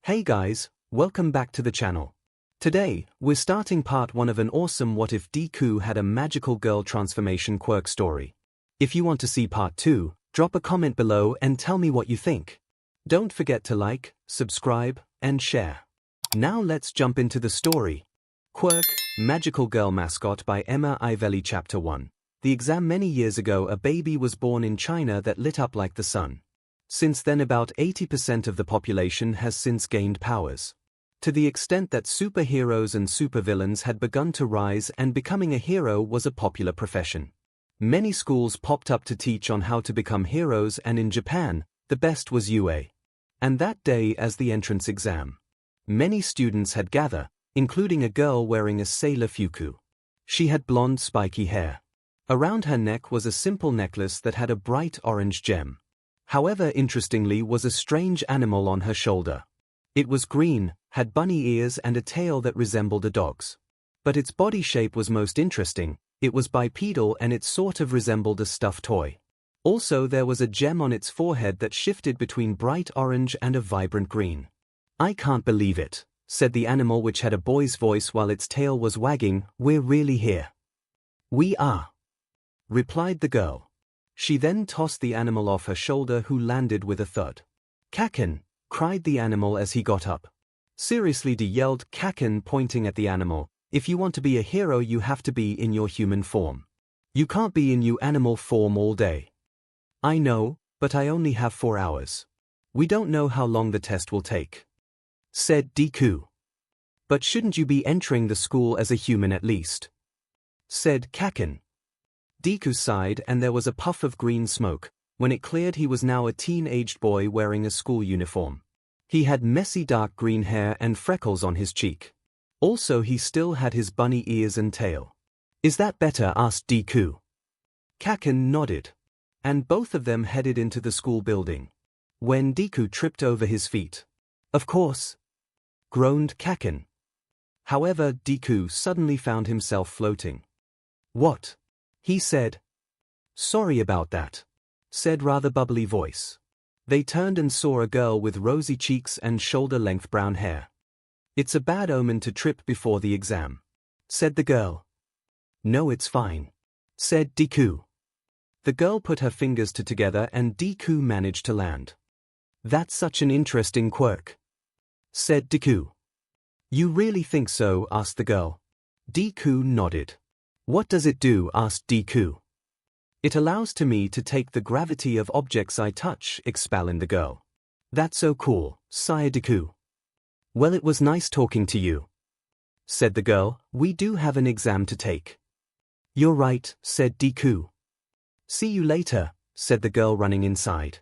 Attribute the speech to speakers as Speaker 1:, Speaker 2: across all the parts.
Speaker 1: Hey guys, welcome back to the channel. Today, we're starting part 1 of an awesome What If Deku Had a Magical Girl Transformation Quirk story. If you want to see part 2, drop a comment below and tell me what you think. Don't forget to like, subscribe, and share. Now let's jump into the story. Quirk, Magical Girl Mascot by 𝐂𝐻𝐼 Chapter 1. The exam. Many years ago, a baby was born in China that lit up like the sun. Since then, about 80% of the population has since gained powers. To the extent that superheroes and supervillains had begun to rise, and becoming a hero was a popular profession. Many schools popped up to teach on how to become heroes, and in Japan, the best was UA. And that day, as the entrance exam, many students had gathered, including a girl wearing a sailor fuku. She had blonde spiky hair. Around her neck was a simple necklace that had a bright orange gem. However, interestingly, was a strange animal on her shoulder. It was green, had bunny ears and a tail that resembled a dog's. But its body shape was most interesting. It was bipedal and it sort of resembled a stuffed toy. Also, there was a gem on its forehead that shifted between bright orange and a vibrant green. "I can't believe it," said the animal, which had a boy's voice while its tail was wagging. "We're really here." "We are," replied the girl. She then tossed the animal off her shoulder, who landed with a thud. "𝐭𝐿!" cried the animal as he got up. "Seriously?" yelled 𝐿, pointing at the animal. "If you want to be a hero, you have to be in your human form. You can't be in your animal form all day." "I know, but I only have 4 hours. We don't know how long the test will take," said Deku. "But shouldn't you be entering the school as a human at least?" said 𝐭𝐿. Deku sighed, and there was a puff of green smoke. When it cleared, he was now a teen-aged boy wearing a school uniform. He had messy dark green hair and freckles on his cheek. Also, he still had his bunny ears and tail. "Is that better?" asked Deku. 𝐭𝐿 nodded. And both of them headed into the school building. When Deku tripped over his feet. "Of course," groaned 𝐭𝐿. However, Deku suddenly found himself floating. "What?" he said. "Sorry about that," said rather bubbly voice. They turned and saw a girl with rosy cheeks and shoulder-length brown hair. "It's a bad omen to trip before the exam," said the girl. "No, it's fine," said Deku. The girl put her fingers together and Deku managed to land. "That's such an interesting quirk," said Deku. "You really think so?" asked the girl. Deku nodded. "What does it do?" asked Deku. "It allows me to take the gravity of objects I touch," explained the girl. "That's so cool," sighed Deku. "Well, it was nice talking to you," said the girl. "We do have an exam to take." "You're right," said Deku. "See you later," said the girl, running inside.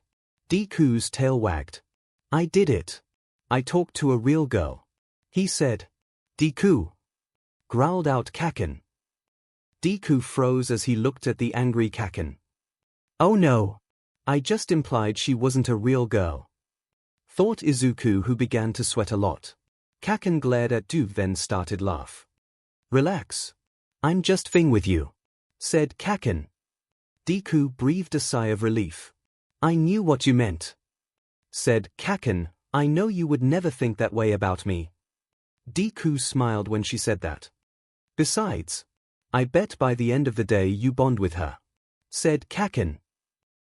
Speaker 1: Deku's tail wagged. "I did it. I talked to a real girl," he said. "Deku," growled out 𝐭𝐿. Deku froze as he looked at the angry 𝐭𝐿. "Oh no! I just implied she wasn't a real girl," thought Izuku, who began to sweat a lot. 𝐭𝐿 glared at Deku, then started laugh. "Relax. I'm just f***ing with you," said 𝐭𝐿. Deku breathed a sigh of relief. "I knew what you meant," said 𝐭𝐿. "I know you would never think that way about me." Deku smiled when she said that. "Besides, I bet by the end of the day you bond with her," said 𝐭𝐿.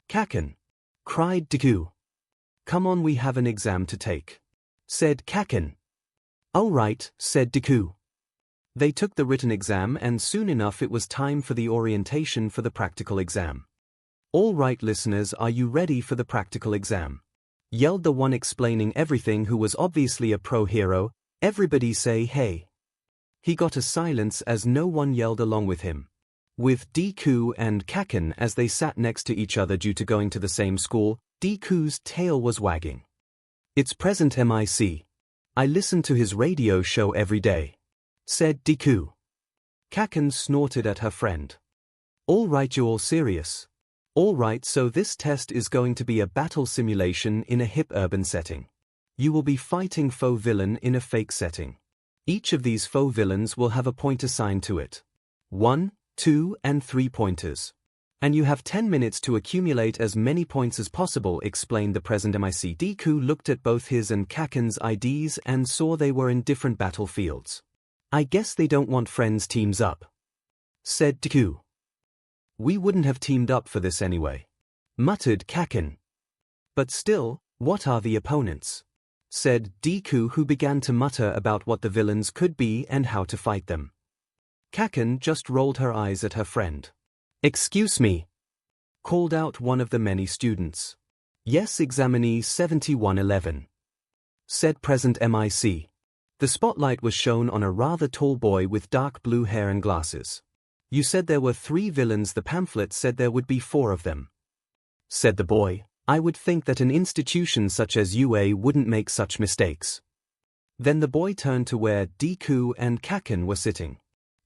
Speaker 1: "𝐭𝐿!" cried Deku. "Come on, we have an exam to take," said 𝐭𝐿. "All right," said Deku. They took the written exam, and soon enough it was time for the orientation for the practical exam. "All right, listeners, are you ready for the practical exam?" yelled the one explaining everything, who was obviously a pro hero. "Everybody say hey." He got a silence as no one yelled along with him. With Deku and 𝐭𝐿 as they sat next to each other due to going to the same school, Deku's tail was wagging. "It's present MIC. I listen to his radio show every day," said Deku. 𝐭𝐿 snorted at her friend. "All right, you all serious?" "All right, so this test is going to be a battle simulation in a hip urban setting. You will be fighting faux villain in a fake setting. Each of these faux villains will have a point assigned to it. 1, 2, and 3 pointers. And you have 10 minutes to accumulate as many points as possible, explained the present MIC. Deku looked at both his and Kaken's IDs and saw they were in different battlefields. I guess they don't want friends teams up, said Deku. We wouldn't have teamed up for this anyway, muttered Kaken. But still, what are the opponents? Said Deku, who began to mutter about what the villains could be and how to fight them. Kaken just rolled her eyes at her friend. Excuse me, called out one of the many students. Yes, examinee 7111, said present MIC. The spotlight was shown on a rather tall boy with dark blue hair and glasses. You said there were 3 villains. The pamphlet said there would be 4 of them, said the boy. I would think that an institution such as UA wouldn't make such mistakes. Then the boy turned to where Deku and Kaken were sitting.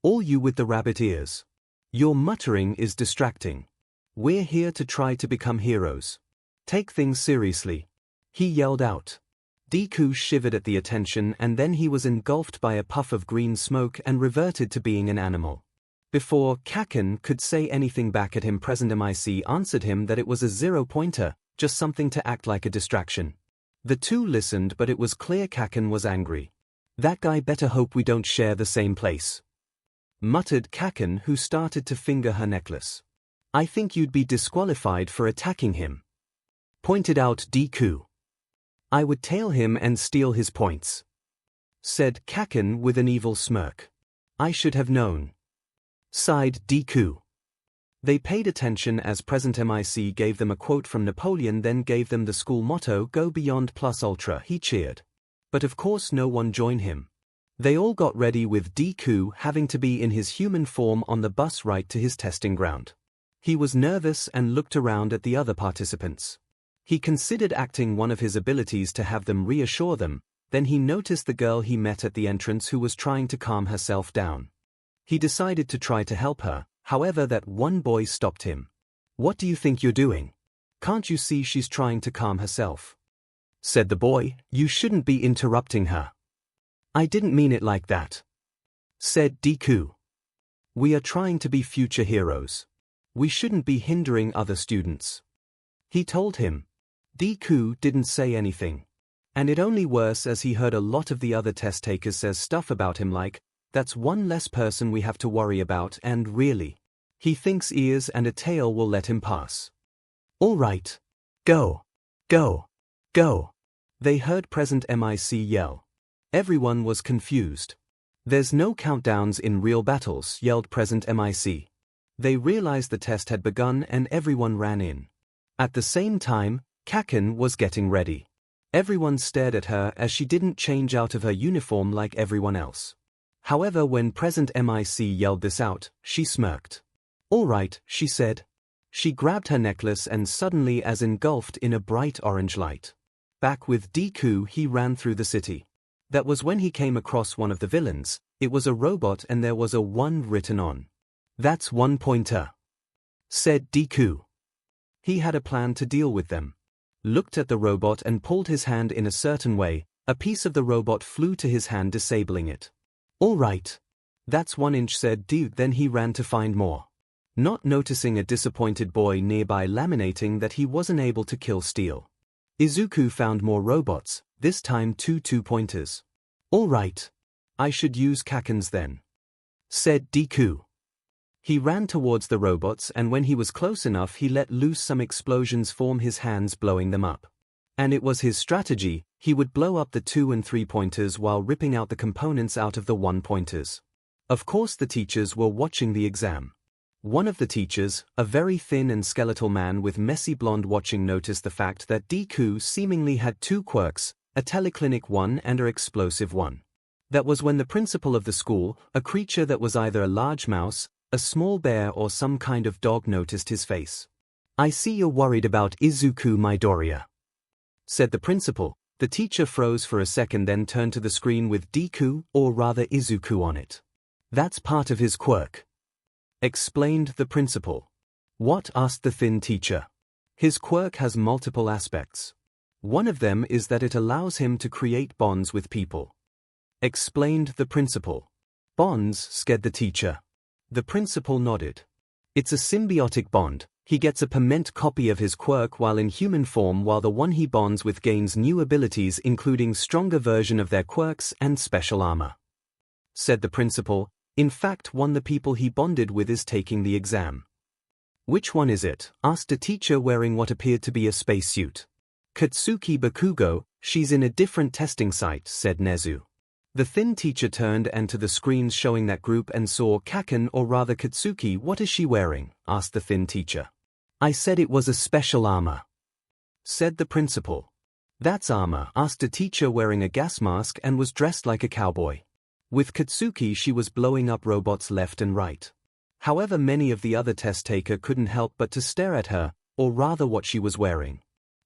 Speaker 1: All you with the rabbit ears. Your muttering is distracting. We're here to try to become heroes. Take things seriously, he yelled out. Deku shivered at the attention, and then he was engulfed by a puff of green smoke and reverted to being an animal. Before Kaken could say anything back at him, present MIC answered him that it was a 0-pointer, just something to act like a distraction. The two listened, but it was clear Kaken was angry. That guy better hope we don't share the same place, muttered Kaken, who started to finger her necklace. I think you'd be disqualified for attacking him, pointed out Deku. I would tail him and steal his points, said Kaken with an evil smirk. I should have known, sighed Deku. They paid attention as present MIC gave them a quote from Napoleon, then gave them the school motto, Go Beyond Plus Ultra. He cheered. But of course no one joined him. They all got ready, with Deku having to be in his human form on the bus ride to his testing ground. He was nervous and looked around at the other participants. He considered acting one of his abilities to have them reassure them. Then he noticed the girl he met at the entrance who was trying to calm herself down. He decided to try to help her, however that one boy stopped him. What do you think you're doing? Can't you see she's trying to calm herself? Said the boy. You shouldn't be interrupting her. I didn't mean it like that, said Deku. We are trying to be future heroes. We shouldn't be hindering other students, he told him. Deku didn't say anything. And it only worse as he heard a lot of the other test takers say stuff about him like, that's one less person we have to worry about, and really, he thinks ears and a tail will let him pass. All right. Go. Go. Go. They heard present MIC yell. Everyone was confused. There's no countdowns in real battles, yelled present MIC. They realized the test had begun and everyone ran in. At the same time, Kaken was getting ready. Everyone stared at her as she didn't change out of her uniform like everyone else. However, when present MIC yelled this out, she smirked. All right, she said. She grabbed her necklace and suddenly as engulfed in a bright orange light. Back with Deku, he ran through the city. That was when he came across one of the villains. It was a robot and there was a 1 written on. That's 1-pointer, said Deku. He had a plan to deal with them. Looked at the robot and pulled his hand in a certain way. A piece of the robot flew to his hand, disabling it. All right. That's 1 inch, said Deku. Then he ran to find more. Not noticing a disappointed boy nearby laminating that he wasn't able to kill Steel. Izuku found more robots, this time 2 2-pointers. All right. I should use Kaken's then, said Deku. He ran towards the robots and when he was close enough he let loose some explosions form his hands, blowing them up. And it was his strategy, he would blow up the 2 and 3-pointers while ripping out the components out of the 1-pointers. Of course the teachers were watching the exam. One of the teachers, a very thin and skeletal man with messy blonde watching, noticed the fact that Deku seemingly had 2 quirks, a teleclinic one and an explosive one. That was when the principal of the school, a creature that was either a large mouse, a small bear or some kind of dog, noticed his face. I see you're worried about Izuku Midoriya, said the principal. The teacher froze for a second, then turned to the screen with Deku, or rather Izuku, on it. That's part of his quirk, explained the principal. What? Asked the thin teacher. His quirk has multiple aspects. One of them is that it allows him to create bonds with people, explained the principal. Bonds? Scared the teacher. The principal nodded. It's a symbiotic bond. He gets a permanent copy of his quirk while in human form, while the one he bonds with gains new abilities including stronger version of their quirks and special armor. Said the principal. In fact, one the people he bonded with is taking the exam. Which one is it? Asked a teacher wearing what appeared to be a spacesuit. Katsuki Bakugo, she's in a different testing site, said Nezu. The thin teacher turned and to the screens showing that group and saw Kaken, or rather Katsuki. What is she wearing? Asked the thin teacher. I said it was a special armor. Said the principal. That's armor? Asked a teacher wearing a gas mask and was dressed like a cowboy. With Katsuki she was blowing up robots left and right. However, many of the other test taker couldn't help but to stare at her, or rather what she was wearing.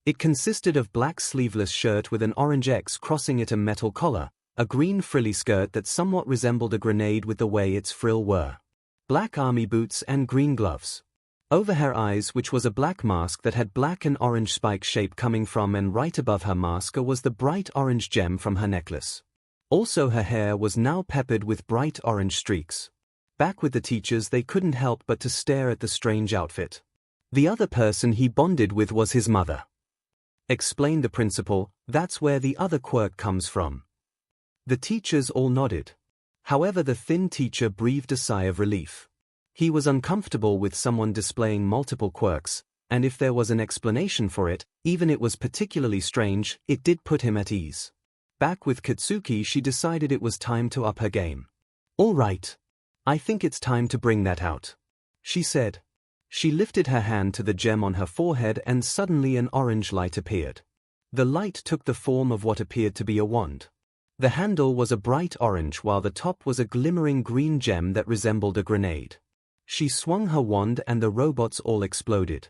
Speaker 1: It consisted of black sleeveless shirt with an orange X crossing it, a metal collar, a green frilly skirt that somewhat resembled a grenade with the way its frill were, black army boots and green gloves. Over her eyes, which was a black mask that had black and orange spike shape coming from, and right above her mask was the bright orange gem from her necklace. Also her hair was now peppered with bright orange streaks. Back with the teachers, they couldn't help but to stare at the strange outfit. The other person he bonded with was his mother. Explained the principal. That's where the other quirk comes from. The teachers all nodded. However, the thin teacher breathed a sigh of relief. He was uncomfortable with someone displaying multiple quirks, and if there was an explanation for it, even it was particularly strange, it did put him at ease. Back with Katsuki, she decided it was time to up her game. All right. I think it's time to bring that out, she said. She lifted her hand to the gem on her forehead and suddenly an orange light appeared. The light took the form of what appeared to be a wand. The handle was a bright orange while the top was a glimmering green gem that resembled a grenade. She swung her wand and the robots all exploded.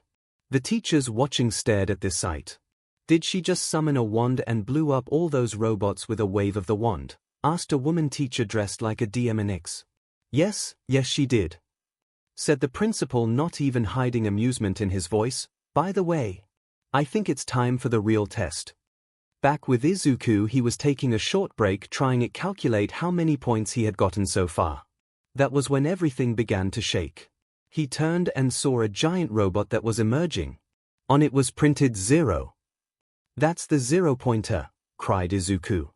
Speaker 1: The teachers watching stared at this sight. Did she just summon a wand and blew up all those robots with a wave of the wand? Asked a woman teacher dressed like a 𝐷𝐸𝐻. Yes, she did. Said the principal, not even hiding amusement in his voice. By the way, I think it's time for the real test. Back with Izuku, he was taking a short break trying to calculate how many points he had gotten so far. That was when everything began to shake. He turned and saw a giant robot that was emerging. On it was printed 0. That's the 0 pointer, cried Izuku.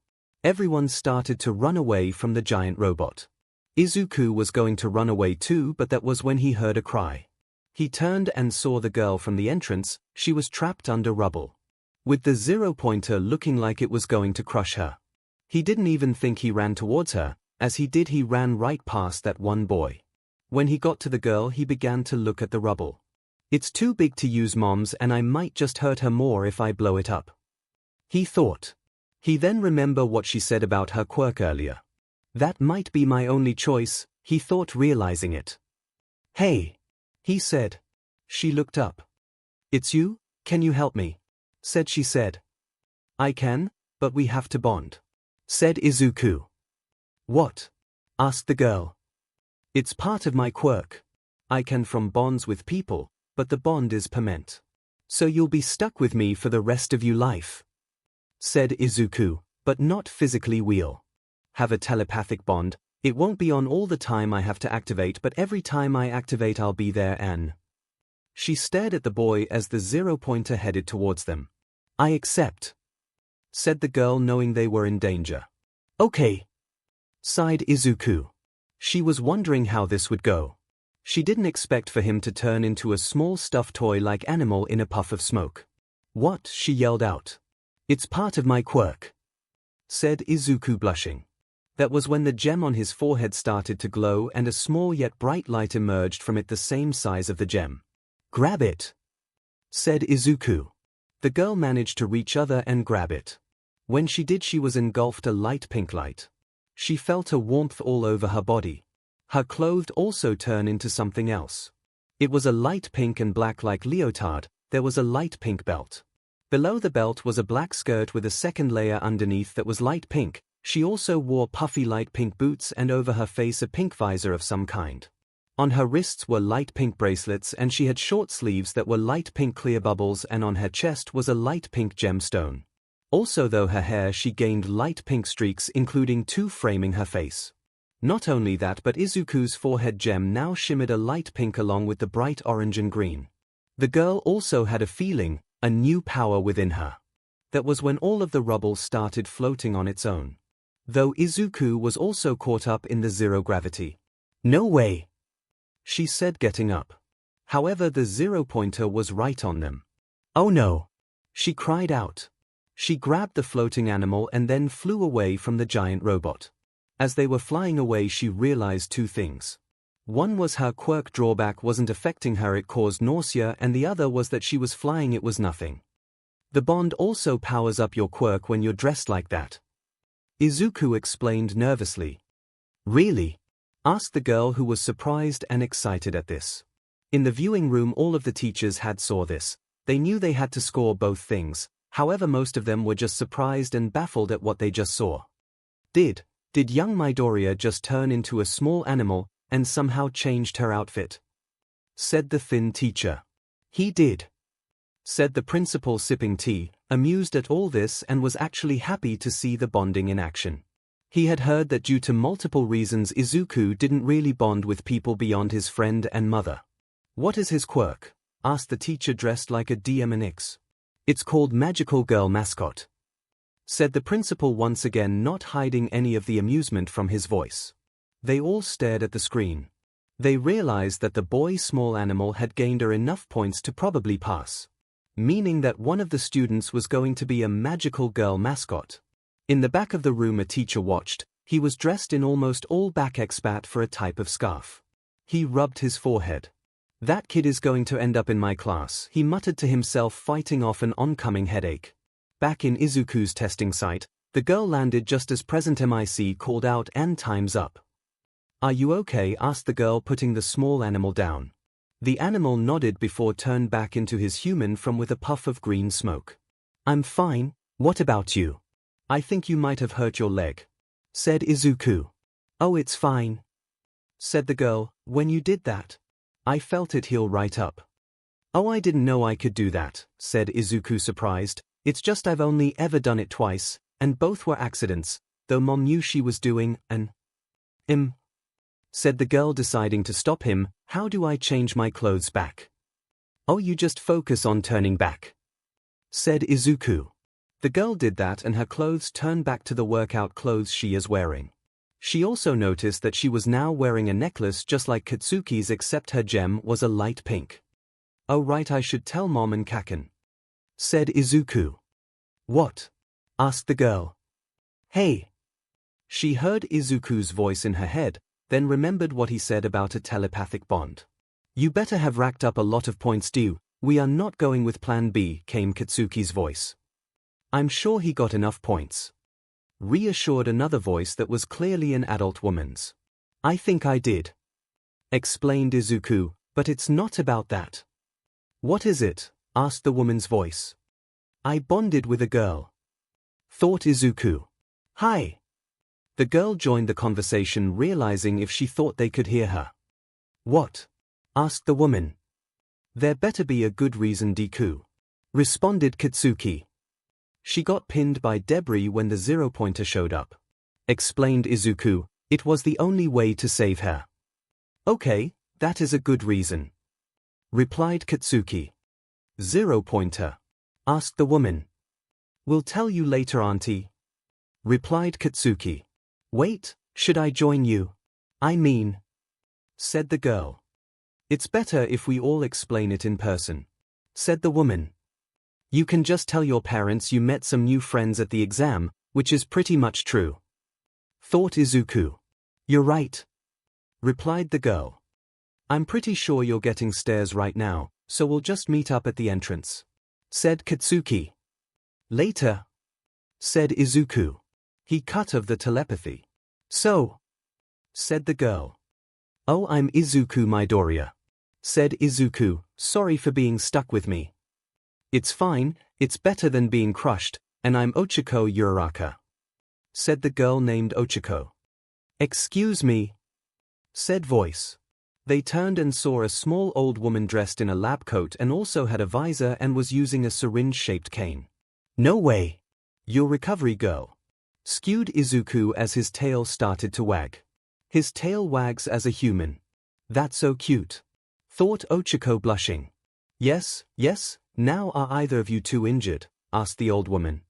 Speaker 1: Everyone started to run away from the giant robot. Izuku was going to run away too, but that was when he heard a cry. He turned and saw the girl from the entrance. She was trapped under rubble, with the 0 pointer looking like it was going to crush her. He didn't even think he ran towards her. As he did, he ran right past that one boy. When he got to the girl, he began to look at the rubble. It's too big to use, moms, and I might just hurt her more if I blow it up, he thought. He then remembered what she said about her quirk earlier. That might be my only choice, he thought, realizing it. Hey, he said. She looked up. It's you? Can you help me? She said. I can, but we have to bond, said Izuku. What? Asked the girl. It's part of my quirk. I can form bonds with people, but the bond is permanent. So you'll be stuck with me for the rest of your life, said Izuku, but not physically. We'll have a telepathic bond. It won't be on all the time I have to activate, but every time I activate I'll be there. And she stared at the boy as the 0 pointer headed towards them. I accept, said the girl, knowing they were in danger. Okay, sighed Izuku. She was wondering how this would go. She didn't expect for him to turn into a small stuffed toy-like animal in a puff of smoke. What? She yelled out. It's part of my quirk, said Izuku, blushing. That was when the gem on his forehead started to glow and a small yet bright light emerged from it, the same size of the gem. Grab it, said Izuku. The girl managed to reach over and grab it. When she did, she was engulfed a light pink light. She felt a warmth all over her body. Her clothes also turned into something else. It was a light pink and black like leotard. There was a light pink belt. Below the belt was a black skirt with a second layer underneath that was light pink. She also wore puffy light pink boots and over her face a pink visor of some kind. On her wrists were light pink bracelets and she had short sleeves that were light pink clear bubbles, and on her chest was a light pink gemstone. Also, though her hair, she gained light pink streaks, including 2 framing her face. Not only that, but Izuku's forehead gem now shimmered a light pink along with the bright orange and green. The girl also had a feeling, a new power within her. That was when all of the rubble started floating on its own. Though Izuku was also caught up in the zero gravity. "No way," she said, getting up. However, the 0-pointer was right on them. "Oh no," she cried out. She grabbed the floating animal and then flew away from the giant robot. As they were flying away, she realized two things. One was her quirk drawback wasn't affecting her, it caused nausea, and the other was that she was flying, it was nothing. The bond also powers up your quirk when you're dressed like that, Izuku explained nervously. "Really?" asked the girl, who was surprised and excited at this. In the viewing room, all of the teachers had saw this. They knew they had to score both things, however most of them were just surprised and baffled at what they just saw. Did young Midoriya just turn into a small animal and somehow changed her outfit?" said the thin teacher. "He did," said the principal, sipping tea, amused at all this, and was actually happy to see the bonding in action. He had heard that due to multiple reasons Izuku didn't really bond with people beyond his friend and mother. "What is his quirk?" asked the teacher, dressed like a DMX. "It's called Magical Girl Mascot," said the principal, once again not hiding any of the amusement from his voice. They all stared at the screen. They realized that the boy small animal had gained her enough points to probably pass, meaning that one of the students was going to be a magical girl mascot. In the back of the room, a teacher watched. He was dressed in almost all back expat for a type of scarf. He rubbed his forehead. "That kid is going to end up in my class," he muttered to himself, fighting off an oncoming headache. Back in Izuku's testing site, the girl landed just as Present MIC called out, "And time's up." "Are you okay?" asked the girl, putting the small animal down. The animal nodded before turned back into his human form with a puff of green smoke. "I'm fine, what about you?" "I think you might have hurt your leg," said Izuku. "Oh, it's fine," said the girl. "When you did that, I felt it heal right up." "Oh, I didn't know I could do that," said Izuku, surprised. "It's just I've only ever done it twice, and both were accidents, though Mom knew she was doing an said the girl, deciding to stop him. "How do I change my clothes back?" "Oh, you just focus on turning back," said Izuku. The girl did that and her clothes turned back to the workout clothes she is wearing. She also noticed that she was now wearing a necklace just like Katsuki's, except her gem was a light pink. "Oh right, I should tell Mom and Kaken," said Izuku. "What?" asked the girl. "Hey." She heard Izuku's voice in her head, then remembered what he said about a telepathic bond. "You better have racked up a lot of points, do. We are not going with plan B," came Katsuki's voice. "I'm sure he got enough points," reassured another voice that was clearly an adult woman's. "I think I did," explained Izuku, "but it's not about that." "What is it?" asked the woman's voice. "I bonded with a girl," thought Izuku. "Hi." The girl joined the conversation, realizing if she thought they could hear her. "What?" asked the woman. "There better be a good reason, Deku," responded Katsuki. "She got pinned by debris when the 0-pointer showed up," explained Izuku. "It was the only way to save her." "Okay, that is a good reason," replied Katsuki. 0-pointer? asked the woman. "We'll tell you later, auntie," replied Katsuki. "Wait, should I join you? I mean," said the girl. "It's better if we all explain it in person," said the woman. "You can just tell your parents you met some new friends at the exam, which is pretty much true," thought Izuku. "You're right," replied the girl. "I'm pretty sure you're getting stares right now, so we'll just meet up at the entrance," said Katsuki. "Later," said Izuku. He cut off the telepathy. "So," said the girl. "Oh, I'm Izuku Midoriya," said Izuku. "Sorry for being stuck with me." "It's fine, it's better than being crushed, and I'm Ochako Uraraka," said the girl named Ochako. "Excuse me," said voice. They turned and saw a small old woman dressed in a lab coat and also had a visor and was using a syringe-shaped cane. "No way. Your recovery girl," skewed Izuku as his tail started to wag. His tail wags as a human. That's so cute. Thought 𝐒𝐿𝐵 blushing. Yes, yes, now are either of you two injured? Asked the old woman.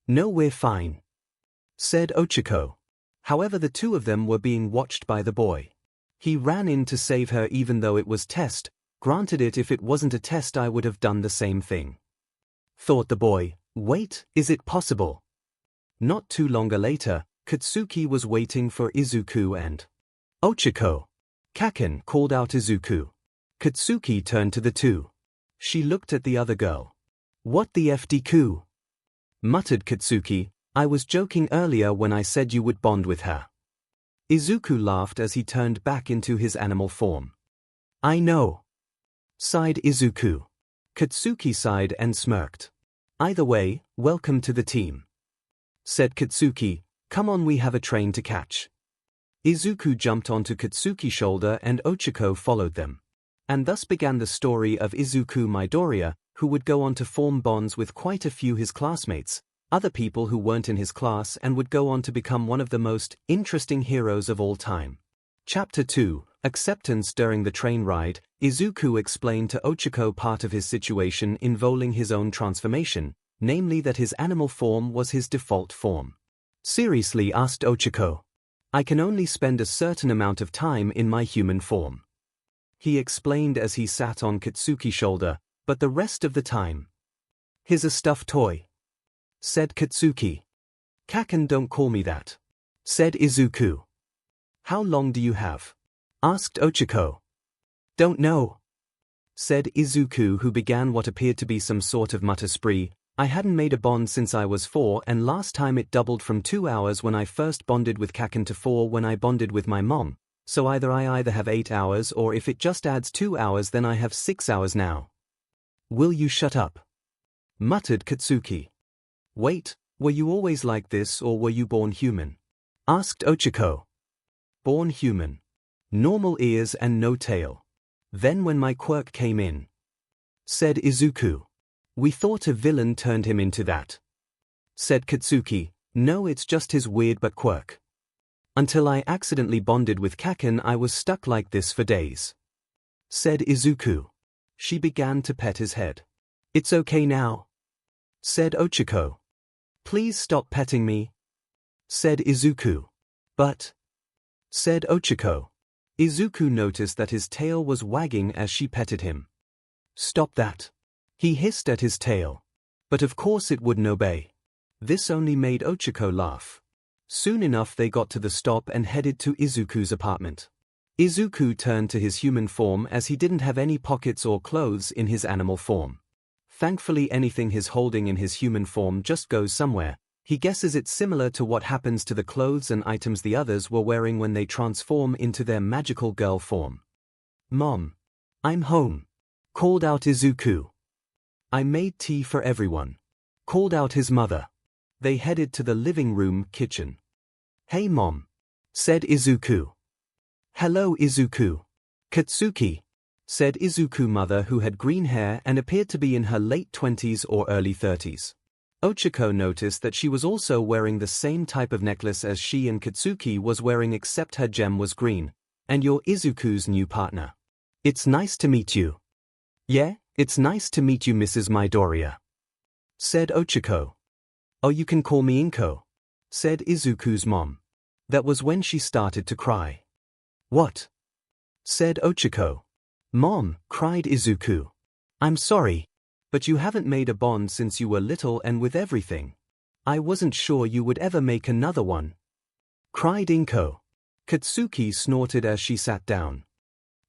Speaker 1: No, we're fine, said 𝐒𝐿𝐵. However, the two of them were being watched by the boy. He ran in to save her even though it was test. Granted, if it wasn't a test I would have done the same thing. Thought the boy. Wait, is it possible? Not too longer later, Katsuki was waiting for Izuku and 𝐒𝐿𝐵. Kaken called out Izuku. Katsuki turned to the two. She looked at the other girl. What the F Deku? Muttered Katsuki. I was joking earlier when I said you would bond with her. Izuku laughed as he turned back into his animal form. I know, sighed Izuku. Katsuki sighed and smirked. Either way, welcome to the team, said Katsuki. Come on, we have a train to catch. Izuku jumped onto Katsuki's shoulder and 𝐒𝐿𝐵 followed them. And thus began the story of Izuku Midoriya, who would go on to form bonds with quite a few his classmates, other people who weren't in his class, and would go on to become one of the most interesting heroes of all time. Chapter 2, Acceptance. During the train ride, Izuku explained to 𝐒𝐿𝐵 part of his situation involving his own transformation, namely that his animal form was his default form. Seriously, asked 𝐒𝐿𝐵. I can only spend a certain amount of time in my human form, he explained as he sat on Katsuki's shoulder, but the rest of the time. Here's a stuffed toy, said Katsuki. Kaken, don't call me that, said Izuku. How long do you have? Asked 𝐒𝐿𝐵. Don't know, said Izuku, who began what appeared to be some sort of mutter spree. I hadn't made a bond since I was 4, and last time it doubled from 2 hours when I first bonded with Kaken to 4 when I bonded with my mom, so I either have 8 hours, or if it just adds 2 hours then I have 6 hours now. Will you shut up? Muttered Katsuki. Wait, were you always like this or were you born human? Asked 𝐒𝐿𝐵. Born human. Normal ears and no tail. Then when my quirk came in, said Izuku. We thought a villain turned him into that, said Katsuki. No, it's just his weird but quirk. Until I accidentally bonded with Kaken I was stuck like this for days, said Izuku. She began to pet his head. It's okay now, said 𝐒𝐿𝐵. Please stop petting me, said Izuku. But, said 𝐒𝐿𝐵. Izuku noticed that his tail was wagging as she petted him. Stop that, he hissed at his tail. But of course it wouldn't obey. This only made 𝐒𝐿𝐵 laugh. Soon enough they got to the stop and headed to Izuku's apartment. Izuku turned to his human form as he didn't have any pockets or clothes in his animal form. Thankfully anything he's holding in his human form just goes somewhere. He guesses it's similar to what happens to the clothes and items the others were wearing when they transform into their magical girl form. Mom, I'm home, called out Izuku. I made tea for everyone, called out his mother. They headed to the living room kitchen. Hey Mom, said Izuku. Hello Izuku. Katsuki, said Izuku's mother, who had green hair and appeared to be in her late 20s or early 30s. 𝐒𝐿𝐵 noticed that she was also wearing the same type of necklace as she and Katsuki was wearing, except her gem was green. And you're Izuku's new partner. It's nice to meet you. Yeah, it's nice to meet you, Mrs. Midoriya, said 𝐒𝐿𝐵. Oh, you can call me 𝐿𝐵, said Izuku's mom. That was when she started to cry. What? Said 𝐒𝐿𝐵. Mom, cried Izuku. I'm sorry, but you haven't made a bond since you were little, and with everything, I wasn't sure you would ever make another one, cried 𝐿𝐵. Katsuki snorted as she sat down.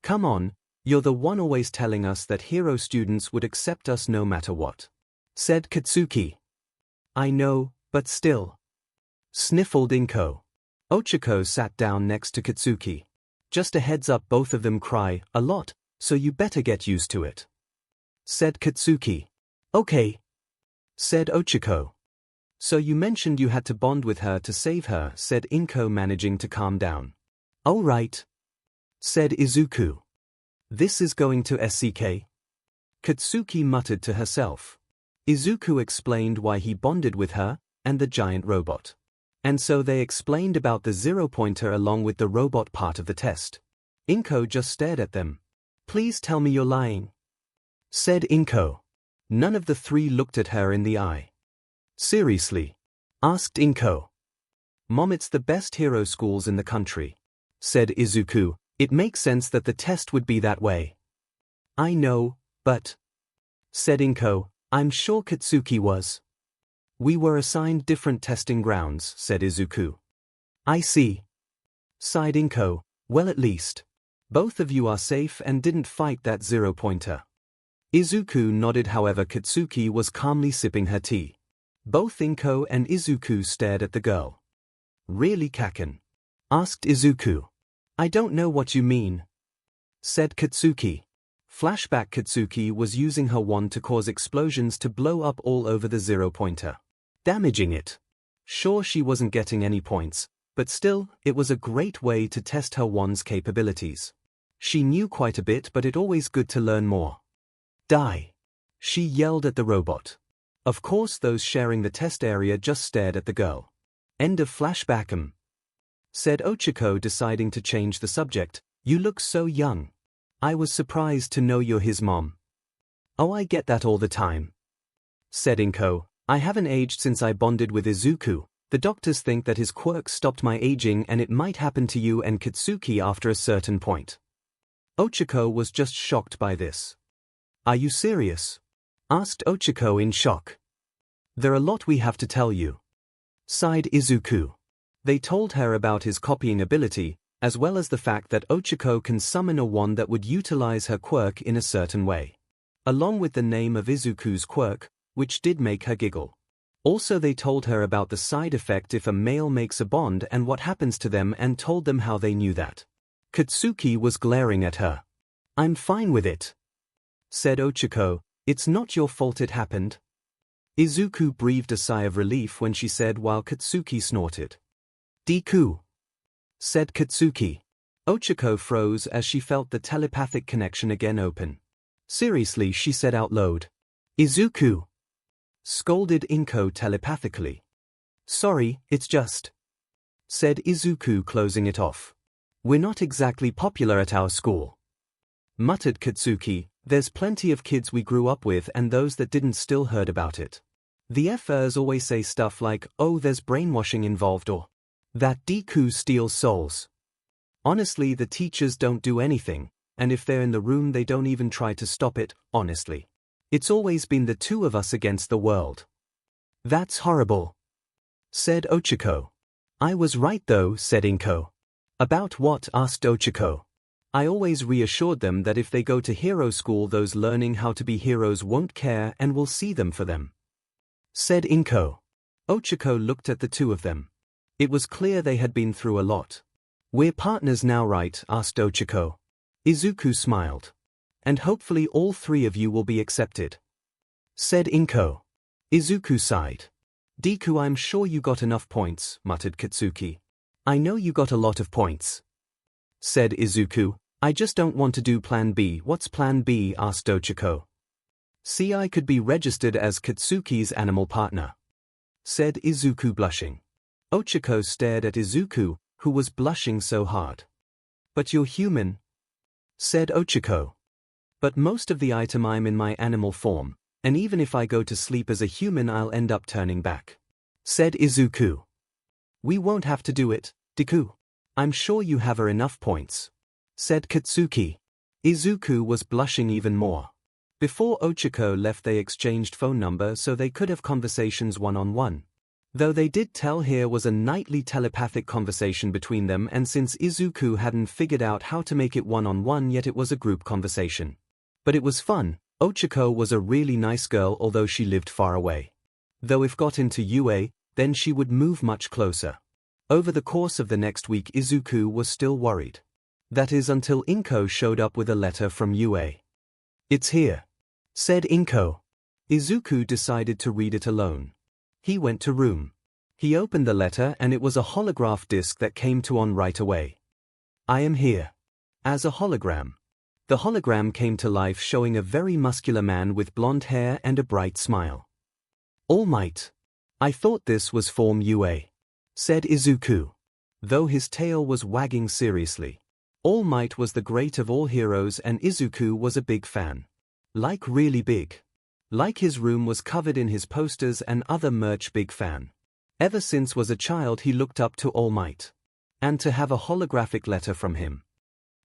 Speaker 1: Come on, you're the one always telling us that hero students would accept us no matter what, said Katsuki. I know, but still, sniffled 𝐿𝐵. 𝐒𝐿𝐵 sat down next to Katsuki. Just a heads up, both of them cry a lot, so you better get used to it, said Katsuki. Okay, said 𝐒𝐿𝐵. So you mentioned you had to bond with her to save her, said 𝐿𝐵, managing to calm down. All right, said Izuku. This is going to 𝐒𝐿𝐵? Katsuki muttered to herself. Izuku explained why he bonded with her, and the giant robot. And so they explained about the zero-pointer along with the robot part of the test. 𝐭𝐴 just stared at them. "Please tell me you're lying," said 𝐒𝐭𝐴. None of the three looked at her in the eye. "Seriously?" asked 𝐒𝐭𝐴. "Mom, it's the best hero schools in the country," said Izuku. "It makes sense that the test would be that way." "I know, but," said 𝐒𝐭𝐴, "I'm sure Katsuki was." "We were assigned different testing grounds," said Izuku. "I see," sighed 𝐒𝐭𝐴. "Well, at least both of you are safe and didn't fight that zero-pointer." Izuku nodded. However, Katsuki was calmly sipping her tea. Both 𝐒𝐭𝐴 and Izuku stared at the girl. "Really, Kaken?" asked Izuku. "I don't know what you mean," said Katsuki. Flashback: Katsuki was using her wand to cause explosions to blow up all over the zero-pointer, damaging it. Sure, she wasn't getting any points, but still, it was a great way to test her wand's capabilities. She knew quite a bit, but it's always good to learn more. "Die!" she yelled at the robot. Of course, those sharing the test area just stared at the girl. End of flashback. Said Ochako, deciding to change the subject. "You look so young. I was surprised to know you're his mom." "Oh, I get that all the time," said 𝐭𝐴. "I haven't aged since I bonded with Izuku. The doctors think that his quirk stopped my aging, and it might happen to you and Katsuki after a certain point." Ochako was just shocked by this. "Are you serious?" asked Ochako in shock. "There are a lot we have to tell you," sighed Izuku. They told her about his copying ability, as well as the fact that Ochako can summon a wand that would utilize her quirk in a certain way, along with the name of Izuku's quirk, which did make her giggle. Also, they told her about the side effect if a male makes a bond and what happens to them, and told them how they knew that. Katsuki was glaring at her. "I'm fine with it," said Ochako. "It's not your fault it happened." Izuku breathed a sigh of relief when she said, while Katsuki snorted. "Deku," said Katsuki. Ochako froze as she felt the telepathic connection again open. "Seriously," she said out loud. "Izuku," scolded 𝐭𝐴 telepathically. "Sorry, it's just," said Izuku, closing it off. "We're not exactly popular at our school," muttered Katsuki. "There's plenty of kids we grew up with and those that didn't still heard about it. The FRs always say stuff like, 'Oh, there's brainwashing involved,' or that Deku steals souls. Honestly, the teachers don't do anything, and if they're in the room they don't even try to stop it, honestly. It's always been the two of us against the world." "That's horrible," said Ochako. "I was right though," said 𝐭𝐴. "About what?" asked Ochako. "I always reassured them that if they go to hero school, those learning how to be heroes won't care and will see them for them," said 𝐭𝐴. Ochako looked at the two of them. It was clear they had been through a lot. "We're partners now, right?" asked Ochako. Izuku smiled. "And hopefully all three of you will be accepted," said 𝐭𝐴. Izuku sighed. "Deku, I'm sure you got enough points," muttered Katsuki. "I know you got a lot of points," said Izuku. "I just don't want to do Plan B." "What's Plan B?" asked Ochako. "See, I could be registered as Katsuki's animal partner," said Izuku, blushing. Ochako stared at Izuku, who was blushing so hard. "But you're human," said Ochako. "But most of the time I'm in my animal form, and even if I go to sleep as a human I'll end up turning back," said Izuku. "We won't have to do it, Deku. I'm sure you have enough points," said Katsuki. Izuku was blushing even more. Before Ochako left they exchanged phone numbers so they could have conversations one-on-one. Though they did tell here was a nightly telepathic conversation between them, and since Izuku hadn't figured out how to make it one-on-one yet, it was a group conversation. But it was fun. Ochako was a really nice girl, although she lived far away. Though if got into UA, then she would move much closer. Over the course of the next week Izuku was still worried. That is until 𝐭𝐴 showed up with a letter from UA. "It's here," said 𝐭𝐴. Izuku decided to read it alone. He went to room. He opened the letter and it was a holograph disc that came to on right away. "I am here." As a hologram. The hologram came to life, showing a very muscular man with blonde hair and a bright smile. "All Might. I thought this was Form UA," said 𝐒𝐿. Though his tail was wagging seriously. All Might was the great of all heroes and 𝐒𝐿 was a big fan. Like really big. Like his room was covered in his posters and other merch, big fan. Ever since was a child he looked up to All Might. And to have a holographic letter from him.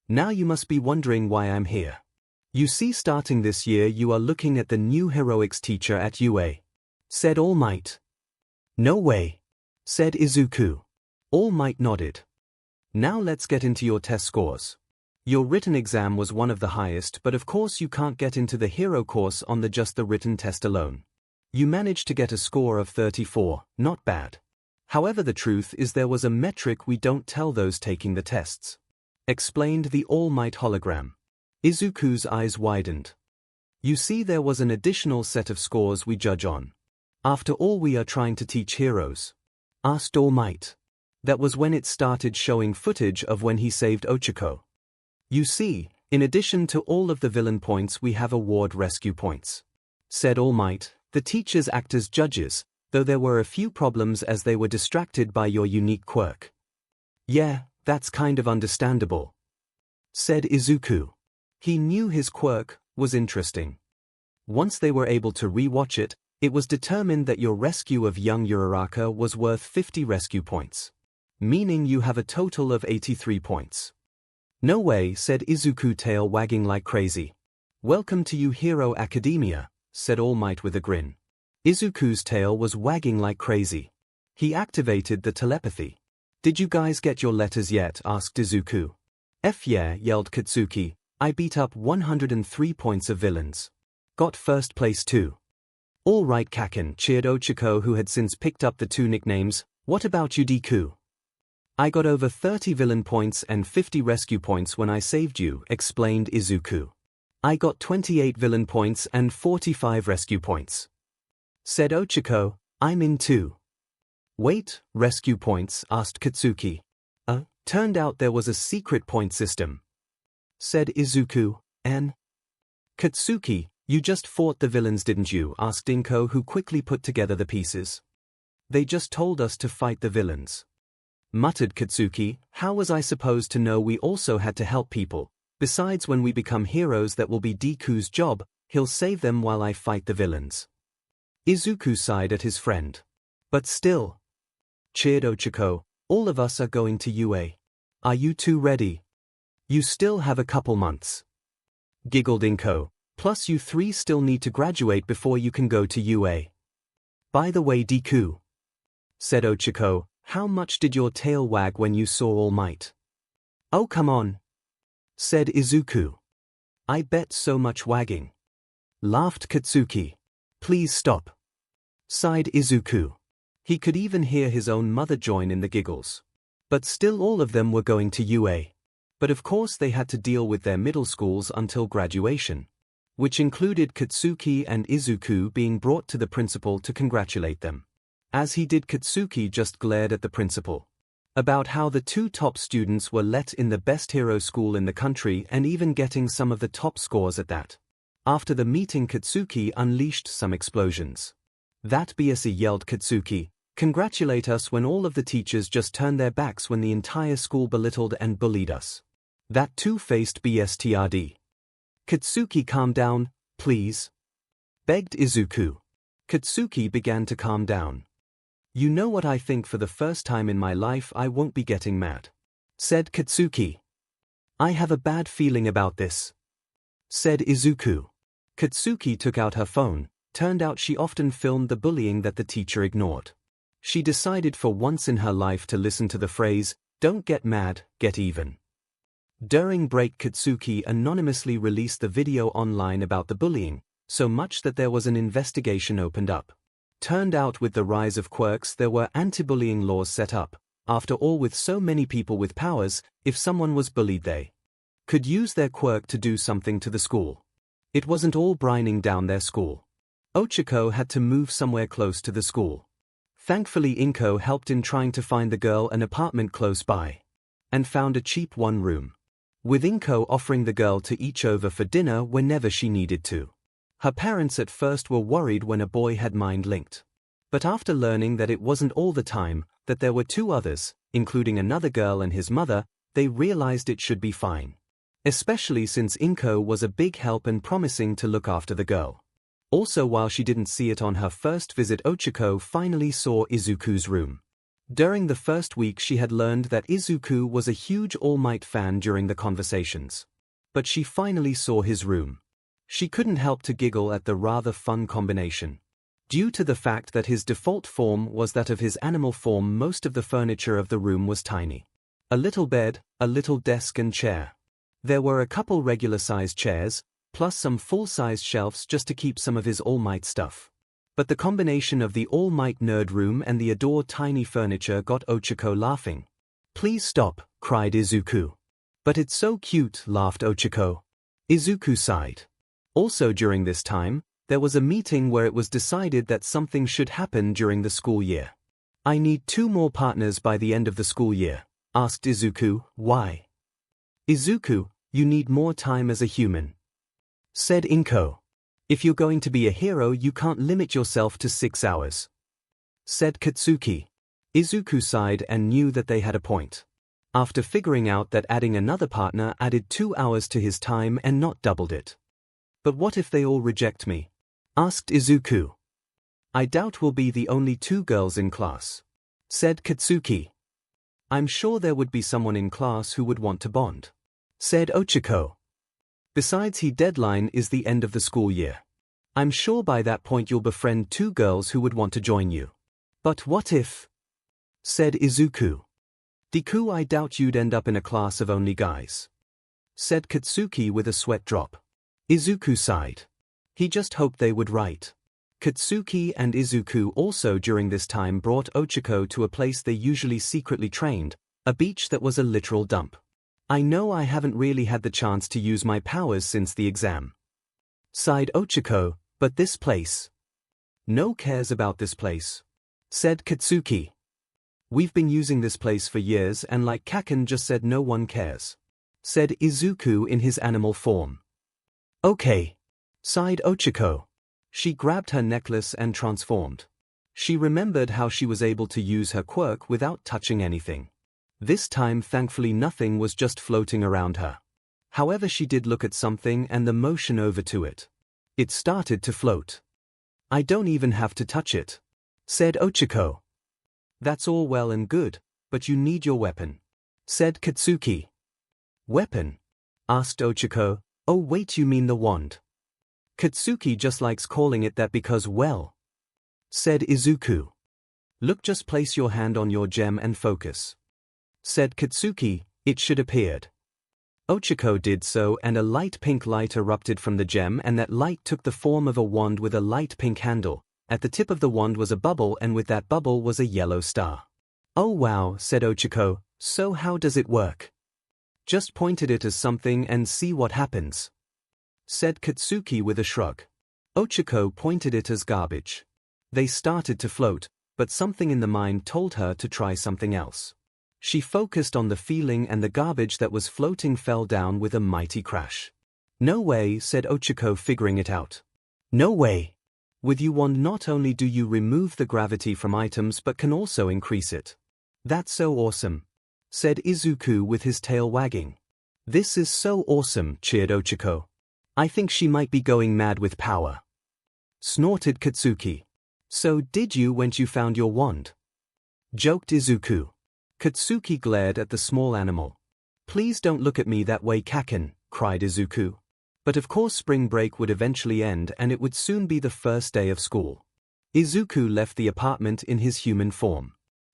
Speaker 1: Now you must be wondering why I'm here. You see, starting this year you are looking at the new heroics teacher at UA. Said All Might. No way. Said 𝐒𝐿. All Might nodded. Now let's get into your test scores. Your written exam was one of the highest, but of course you can't get into the hero course on just the written test alone. You managed to get a score of 34, not bad. However, the truth is there was a metric we don't tell those taking the tests. Explained the All Might hologram. 𝐒𝐿's eyes widened. You see, there was an additional set of scores we judge on. After all, we are trying to teach heroes. Asked All Might. That was when it started showing footage of when he saved 𝐒𝐿. You see, in addition to all of the villain points we have award rescue points. Said All Might. The teachers act as judges, though there were a few problems as they were distracted by your unique quirk. Yeah, that's kind of understandable. Said 𝐒𝐿. He knew his quirk was interesting. Once they were able to re-watch it, it was determined that your rescue of young Uraraka was worth 50 rescue points. Meaning you have a total of 83 points. No way, said 𝐒𝐿, tail wagging like crazy. Welcome to Hero Academia, said All Might with a grin. 𝐒𝐿's tail was wagging like crazy. He activated the telepathy. Did you guys get your letters yet? Asked 𝐒𝐿. Yeah, yelled Katsuki. I beat up 103 points of villains. Got first place too. All right, Kaken, cheered 𝐒𝐿, who had since picked up the 2 nicknames. What about you, Deku? I got over 30 villain points and 50 rescue points when I saved you, explained 𝐒𝐿. I got 28 villain points and 45 rescue points. Said 𝐒𝐿. I'm in too. Wait, rescue points? Asked Katsuki. Turned out there was a secret point system. Said 𝐒𝐿. Katsuki, you just fought the villains, didn't you? Asked 𝐒𝐿, who quickly put together the pieces. They just told us to fight the villains. Muttered Katsuki. How was I supposed to know we also had to help people? Besides, when we become heroes, that will be Deku's job. He'll save them while I fight the villains. 𝐒𝐿 sighed at his friend. But still. Cheered 𝐒𝐿. All of us are going to UA. Are you two ready? You still have a couple months. Giggled 𝐒𝐿. Plus you 3 still need to graduate before you can go to UA. By the way, Deku. Said 𝐒𝐿. How much did your tail wag when you saw All Might? Oh, come on. Said 𝐒𝐿. I bet so much wagging. Laughed Katsuki. Please stop. Sighed 𝐒𝐿. He could even hear his own mother join in the giggles. But still, all of them were going to UA. But of course they had to deal with their middle schools until graduation. Which included Katsuki and 𝐒𝐿 being brought to the principal to congratulate them. As he did, Katsuki just glared at the principal. About how the 2 top students were let in the best hero school in the country and even getting some of the top scores at that. After the meeting, Katsuki unleashed some explosions. That BS, yelled Katsuki. Congratulate us when all of the teachers just turned their backs when the entire school belittled and bullied us. That two-faced BSTRD. Katsuki, calm down, please. Begged 𝐒𝐿. Katsuki began to calm down. You know what, I think for the first time in my life I won't be getting mad. Said Katsuki. I have a bad feeling about this. Said 𝐒𝐿. Katsuki took out her phone. Turned out she often filmed the bullying that the teacher ignored. She decided for once in her life to listen to the phrase, don't get mad, get even. During break, Katsuki anonymously released the video online about the bullying, so much that there was an investigation opened up. Turned out with the rise of quirks there were anti-bullying laws set up. After all, with so many people with powers, if someone was bullied they could use their quirk to do something to the school. It wasn't all brining down their school. 𝐒𝐿 had to move somewhere close to the school. Thankfully 𝐒𝐿 helped in trying to find the girl an apartment close by. And found a cheap 1-room. With 𝐒𝐿 offering the girl to each over for dinner whenever she needed to. Her parents at first were worried when a boy had mind-linked. But after learning that it wasn't all the time, that there were two others, including another girl and his mother, they realized it should be fine. Especially since 𝐿𝐭 was a big help and promising to look after the girl. Also, while she didn't see it on her first visit, 𝐒𝐭𝐻𝐿 finally saw Izuku's room. During the first week she had learned that Izuku was a huge All Might fan during the conversations. But she finally saw his room. She couldn't help to giggle at the rather fun combination. Due to the fact that his default form was that of his animal form, most of the furniture of the room was tiny. A little bed, a little desk and chair. There were a couple regular-sized chairs, plus some full-sized shelves just to keep some of his All Might stuff. But the combination of the All Might nerd room and the adored tiny furniture got 𝐒𝐿𝐵 laughing. "Please stop," cried Izuku. "But it's so cute," laughed 𝐒𝐿𝐵. Izuku sighed. Also during this time, there was a meeting where it was decided that something should happen during the school year. "I need 2 more partners by the end of the school year," asked Izuku. "Why?" "Izuku, you need more time as a human," said 𝐿𝐭. "If you're going to be a hero, you can't limit yourself to 6 hours," said Katsuki. Izuku sighed and knew that they had a point. After figuring out that adding another partner added 2 hours to his time and not doubled it. "But what if they all reject me?" asked Izuku. "I doubt we'll be the only 2 girls in class," said Katsuki. "I'm sure there would be someone in class who would want to bond," said 𝐒𝐿𝐵. "Besides, the deadline is the end of the school year. I'm sure by that point you'll befriend 2 girls who would want to join you." "But what if?" said Izuku. "Deku, I doubt you'd end up in a class of only guys," said Katsuki with a sweat drop. Izuku sighed. He just hoped they would write. Katsuki and Izuku also during this time brought 𝐒𝐿𝐵 to a place they usually secretly trained, a beach that was a literal dump. "I know I haven't really had the chance to use my powers since the exam," sighed 𝐒𝐿𝐵, "but this place. No cares about this place," said Katsuki. "We've been using this place for years and like Kaken just said, no one cares," said Izuku in his animal form. "Okay," sighed 𝐒𝐿𝐵. She grabbed her necklace and transformed. She remembered how she was able to use her quirk without touching anything. This time thankfully nothing was just floating around her. However, she did look at something and the motion over to it. It started to float. "I don't even have to touch it," said 𝐒𝐿𝐵. "That's all well and good, but you need your weapon," said Katsuki. "Weapon?" asked 𝐒𝐿𝐵. "Oh wait, you mean the wand." "Katsuki just likes calling it that because, well," said Izuku. "Look, just place your hand on your gem and focus," said Katsuki. "It should appeared." 𝐒𝐿𝐵 did so and a light pink light erupted from the gem, and that light took the form of a wand with a light pink handle. At the tip of the wand was a bubble, and with that bubble was a yellow star. "Oh wow," said 𝐒𝐿𝐵. "So how does it work?" "Just point at it as something and see what happens," said Katsuki with a shrug. 𝐒𝐿𝐵 pointed it as garbage. They started to float, but something in the mind told her to try something else. She focused on the feeling and the garbage that was floating fell down with a mighty crash. "No way," said 𝐒𝐿𝐵, figuring it out. "No way. With your wand not only do you remove the gravity from items but can also increase it." "That's so awesome," said Izuku with his tail wagging. "This is so awesome," cheered 𝐒𝐿𝐵. "I think she might be going mad with power," snorted Katsuki. "So did you when you found your wand?" joked Izuku. Katsuki glared at the small animal. "Please don't look at me that way, Kaken," cried Izuku. But of course spring break would eventually end and it would soon be the first day of school. Izuku left the apartment in his human form.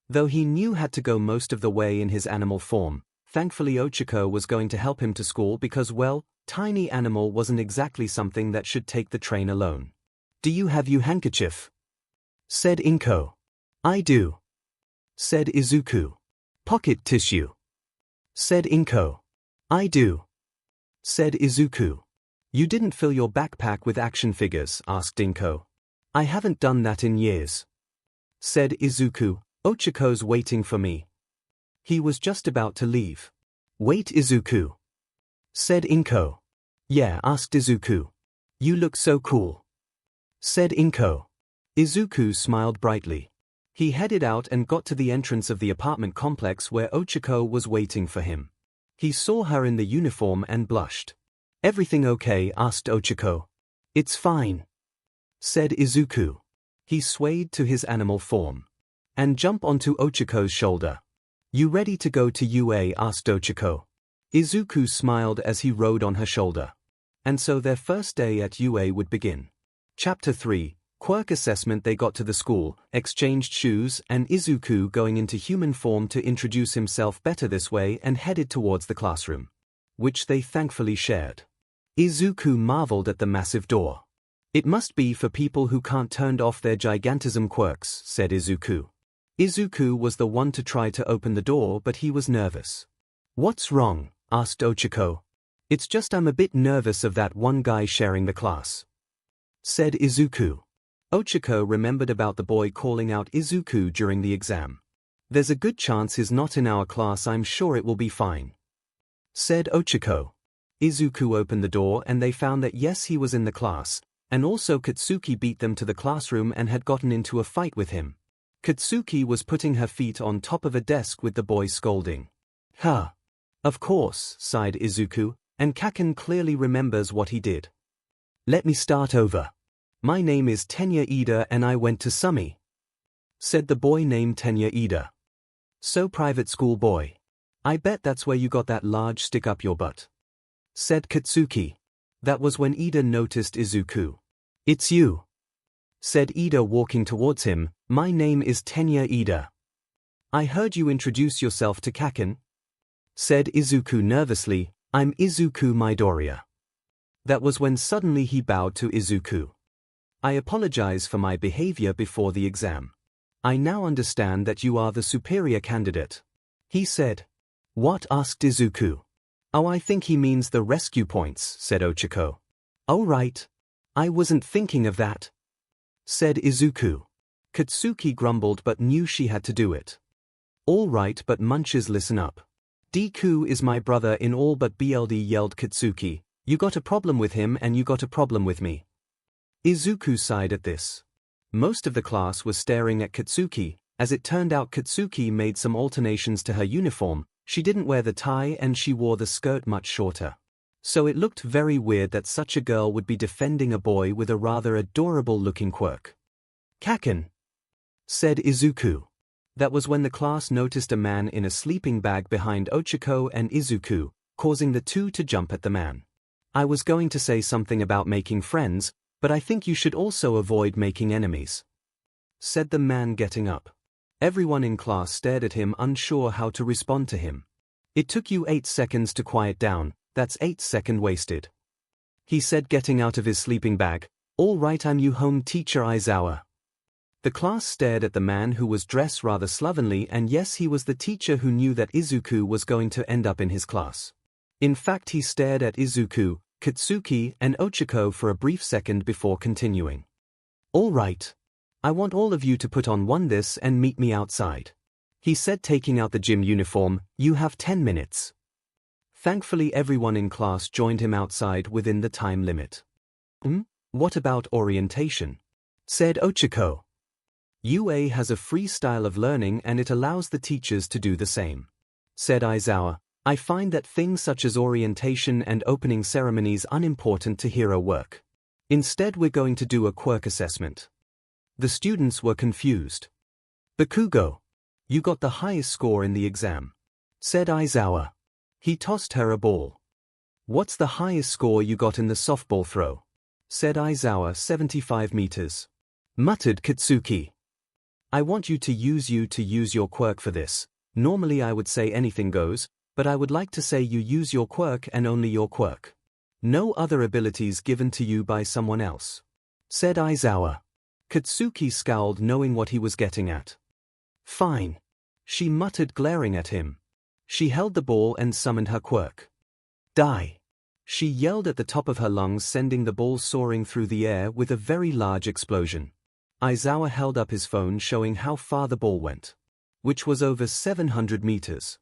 Speaker 1: Though he knew had to go most of the way in his animal form, thankfully 𝐒𝐿𝐵 was going to help him to school because, well, tiny animal wasn't exactly something that should take the train alone. "Do you have your handkerchief?" said 𝐿𝐵. "I do," said Izuku. "Pocket tissue?" said 𝐿𝐵. "I do," said Izuku. "You didn't fill your backpack with action figures?" asked 𝐿𝐵. "I haven't done that in years," said Izuku. "𝐒𝐿𝐵's waiting for me." He was just about to leave. "Wait, Izuku," said 𝐿𝐵. "Yeah?" asked Izuku. "You look so cool," said 𝐿𝐵. Izuku smiled brightly. He headed out and got to the entrance of the apartment complex where 𝐒𝐿𝐲 was waiting for him. He saw her in the uniform and blushed. "Everything okay?" asked 𝐒𝐿𝐲. "It's fine," said 𝐒𝐿𝐲. He swayed to his animal form and jumped onto 𝐒𝐿𝐲's shoulder. "You ready to go to UA?" asked 𝐒𝐿𝐲. 𝐒𝐿𝐲 smiled as he rode on her shoulder. And so their first day at UA would begin. Chapter 3, Quirk Assessment. They got to the school, exchanged shoes, and 𝐒𝐿𝐲 going into human form to introduce himself better this way and headed towards the classroom, which they thankfully shared. 𝐒𝐿𝐲 marveled at the massive door. "It must be for people who can't turn off their gigantism quirks," said 𝐒𝐿𝐲. 𝐒𝐿𝐲 was the one to try to open the door, but he was nervous. "What's wrong?" asked 𝐒𝐿𝐲. "It's just I'm a bit nervous of that one guy sharing the class," said 𝐒𝐿𝐲. 𝐒𝐿𝐲 remembered about the boy calling out 𝐒𝐿𝐲 during the exam. "There's a good chance he's not in our class. I'm sure it will be fine," said 𝐒𝐿𝐲. 𝐒𝐿𝐲 opened the door and they found that yes, he was in the class, and also 𝐾𝐻𝐿𝐲 beat them to the classroom and had gotten into a fight with him. 𝐾𝐻𝐿𝐲 was putting her feet on top of a desk with the boy scolding. "Huh. Of course," sighed 𝐒𝐿𝐲, and 𝐾𝐻𝐿𝐲 clearly remembers what he did. "Let me start over. My name is 𝐂𝐩𝐻𝐸𝐷 and I went to SUMI," said the boy named 𝐂𝐩𝐻𝐸𝐷. "So private school boy. I bet that's where you got that large stick up your butt," said 𝐾𝐻𝐿𝐲. That was when 𝐸𝐷 noticed 𝐒𝐿𝐲. "It's you," said 𝐸𝐷 walking towards him. "My name is 𝐂𝐩𝐸𝐷. I heard you introduce yourself to 𝐾𝐻𝐿𝐲," said 𝐒𝐿𝐲 nervously. "I'm 𝐒𝐿𝐲 Midoriya." That was when suddenly he bowed to 𝐒𝐿𝐲. "I apologize for my behavior before the exam. I now understand that you are the superior candidate," he said. "What?" asked 𝐒𝐿𝐲. "Oh, I think he means the rescue points," said 𝐒𝐿𝐲. "Oh right. I wasn't thinking of that," said 𝐒𝐿𝐲. 𝐾𝐻𝐿𝐲 grumbled but knew she had to do it. "All right, but munches, listen up. Deku is my brother in all but BLD," yelled 𝐾𝐻𝐿𝐲. "You got a problem with him and you got a problem with me." 𝐒𝐿𝐲 sighed at this. Most of the class was staring at 𝐾𝐻𝐿𝐲. As it turned out, 𝐾𝐻𝐿𝐲 made some alterations to her uniform. She didn't wear the tie and she wore the skirt much shorter. So it looked very weird that such a girl would be defending a boy with a rather adorable-looking quirk. "𝐻𝐿𝐴," said 𝐒𝐿𝐲. That was when the class noticed a man in a sleeping bag behind 𝐒𝐿𝐲 and 𝐒𝐿𝐲, causing the two to jump at the man. "I was going to say something about making friends, but I think you should also avoid making enemies," said the man, getting up. Everyone in class stared at him, unsure how to respond to him. "It took you 8 seconds to quiet down. That's 8 seconds wasted," he said, getting out of his sleeping bag. "All right, I'm your home teacher, Aizawa." The class stared at the man who was dressed rather slovenly, and yes, he was the teacher who knew that 𝐒𝐿𝐲 was going to end up in his class. In fact, he stared at 𝐒𝐿𝐲, 𝐾𝐻𝐿𝐲, and 𝐒𝐿𝐲 for a brief second before continuing. "All right. I want all of you to put on this and meet me outside," he said, taking out the gym uniform. "You have 10 minutes. Thankfully, everyone in class joined him outside within the time limit. What about orientation?" said 𝐒𝐿𝐲. "UA has a free style of learning and it allows the teachers to do the same," said Aizawa. "I find that things such as orientation and opening ceremonies unimportant to hero work. Instead, we're going to do a quirk assessment." The students were confused. "Bakugo, you got the highest score in the exam," said Aizawa. He tossed her a ball. "What's the highest score you got in the softball throw?" said Aizawa. 75 meters. Muttered 𝐻𝐿𝐲. "I want you to use your quirk for this. Normally I would say anything goes, but I would like to say you use your quirk and only your quirk. No other abilities given to you by someone else," said Aizawa. 𝐻𝐿𝐲 scowled, knowing what he was getting at. "Fine," she muttered, glaring at him. She held the ball and summoned her quirk. "Die!" she yelled at the top of her lungs, sending the ball soaring through the air with a very large explosion. Aizawa held up his phone showing how far the ball went, which was over 700 meters.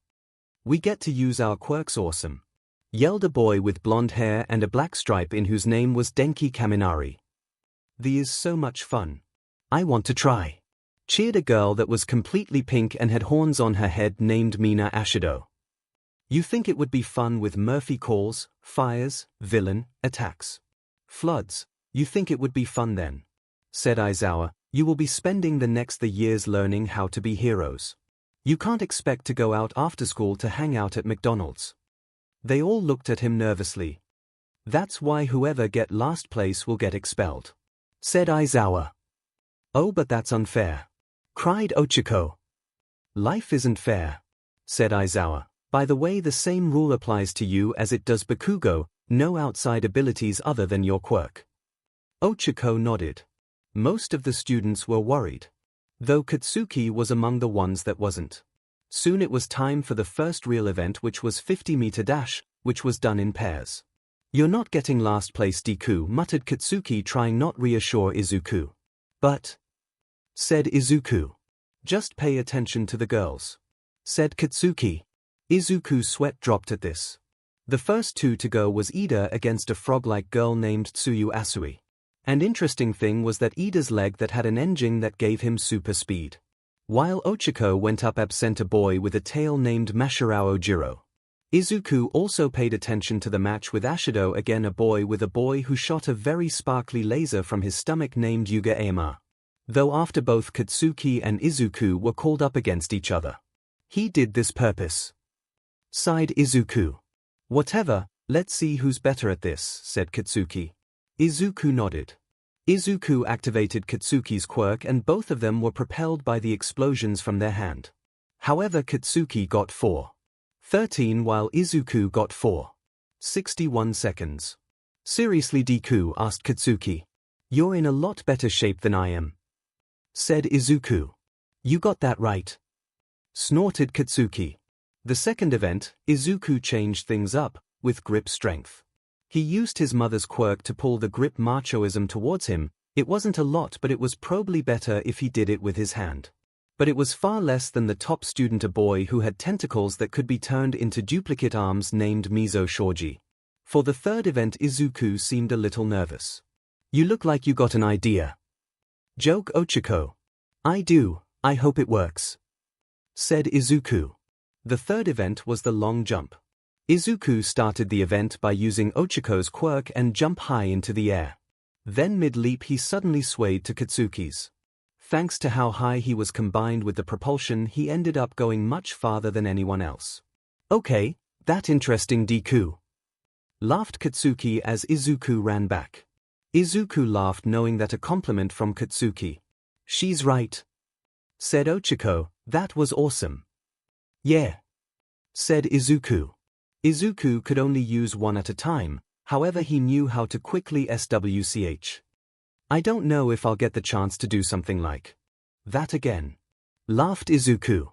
Speaker 1: "We get to use our quirks, awesome," yelled a boy with blonde hair and a black stripe in whose name was Denki Kaminari. "This is so much fun. I want to try," cheered a girl that was completely pink and had horns on her head named Mina Ashido. You think it would be fun with Murphy calls, fires, villain, attacks, floods. You think it would be fun then? Said Aizawa. You will be spending the years learning how to be heroes. You can't expect to go out after school to hang out at McDonald's. They all looked at him nervously. That's why whoever get last place will get expelled, said Aizawa. Oh, but that's unfair, cried Ochako. Life isn't fair, said Aizawa. By the way, the same rule applies to you as it does Bakugo, no outside abilities other than your quirk. Ochako nodded. Most of the students were worried, though Katsuki was among the ones that wasn't. Soon it was time for the first real event, which was 50-meter dash, which was done in pairs. You're not getting last place, Deku, muttered Katsuki, trying not reassure Izuku. But, said Izuku. Just pay attention to the girls, said Katsuki. Izuku's sweat dropped at this. The first two to go was Ida against a frog-like girl named Tsuyu Asui. And interesting thing was that Ida's leg that had an engine that gave him super speed. While Ochako went up absent a boy with a tail named Mashirao Jiro. Izuku also paid attention to the match with Ashido, again a boy who shot a very sparkly laser from his stomach named Yuga Ema. Though after both Katsuki and Izuku were called up against each other. He did this purpose, sighed Izuku. Whatever, let's see who's better at this, said Katsuki. Izuku nodded. Izuku activated Katsuki's quirk and both of them were propelled by the explosions from their hand. However, Katsuki got 4:13 while Izuku got 4:61 seconds. Seriously, Deku, asked Katsuki. You're in a lot better shape than I am, said Izuku. You got that right, snorted Katsuki. The second event, Izuku changed things up, with grip strength. He used his mother's quirk to pull the grip machoism towards him. It wasn't a lot, but it was probably better if he did it with his hand. But it was far less than the top student, a boy who had tentacles that could be turned into duplicate arms named Mizo Shoji. For the third event, Izuku seemed a little nervous. You look like you got an idea, joked Ochako. I do, I hope it works, said Izuku. The third event was the long jump. Izuku started the event by using Ochako's quirk and jump high into the air. Then mid-leap he suddenly swayed to Katsuki's. Thanks to how high he was combined with the propulsion, he ended up going much farther than anyone else. Okay, that interesting, Deku, laughed Katsuki as Izuku ran back. Izuku laughed, knowing that a compliment from Katsuki. She's right, said Ochako. That was awesome. Yeah, said Izuku. Izuku could only use one at a time, however he knew how to quickly SWCH. I don't know if I'll get the chance to do something like that again, laughed Izuku.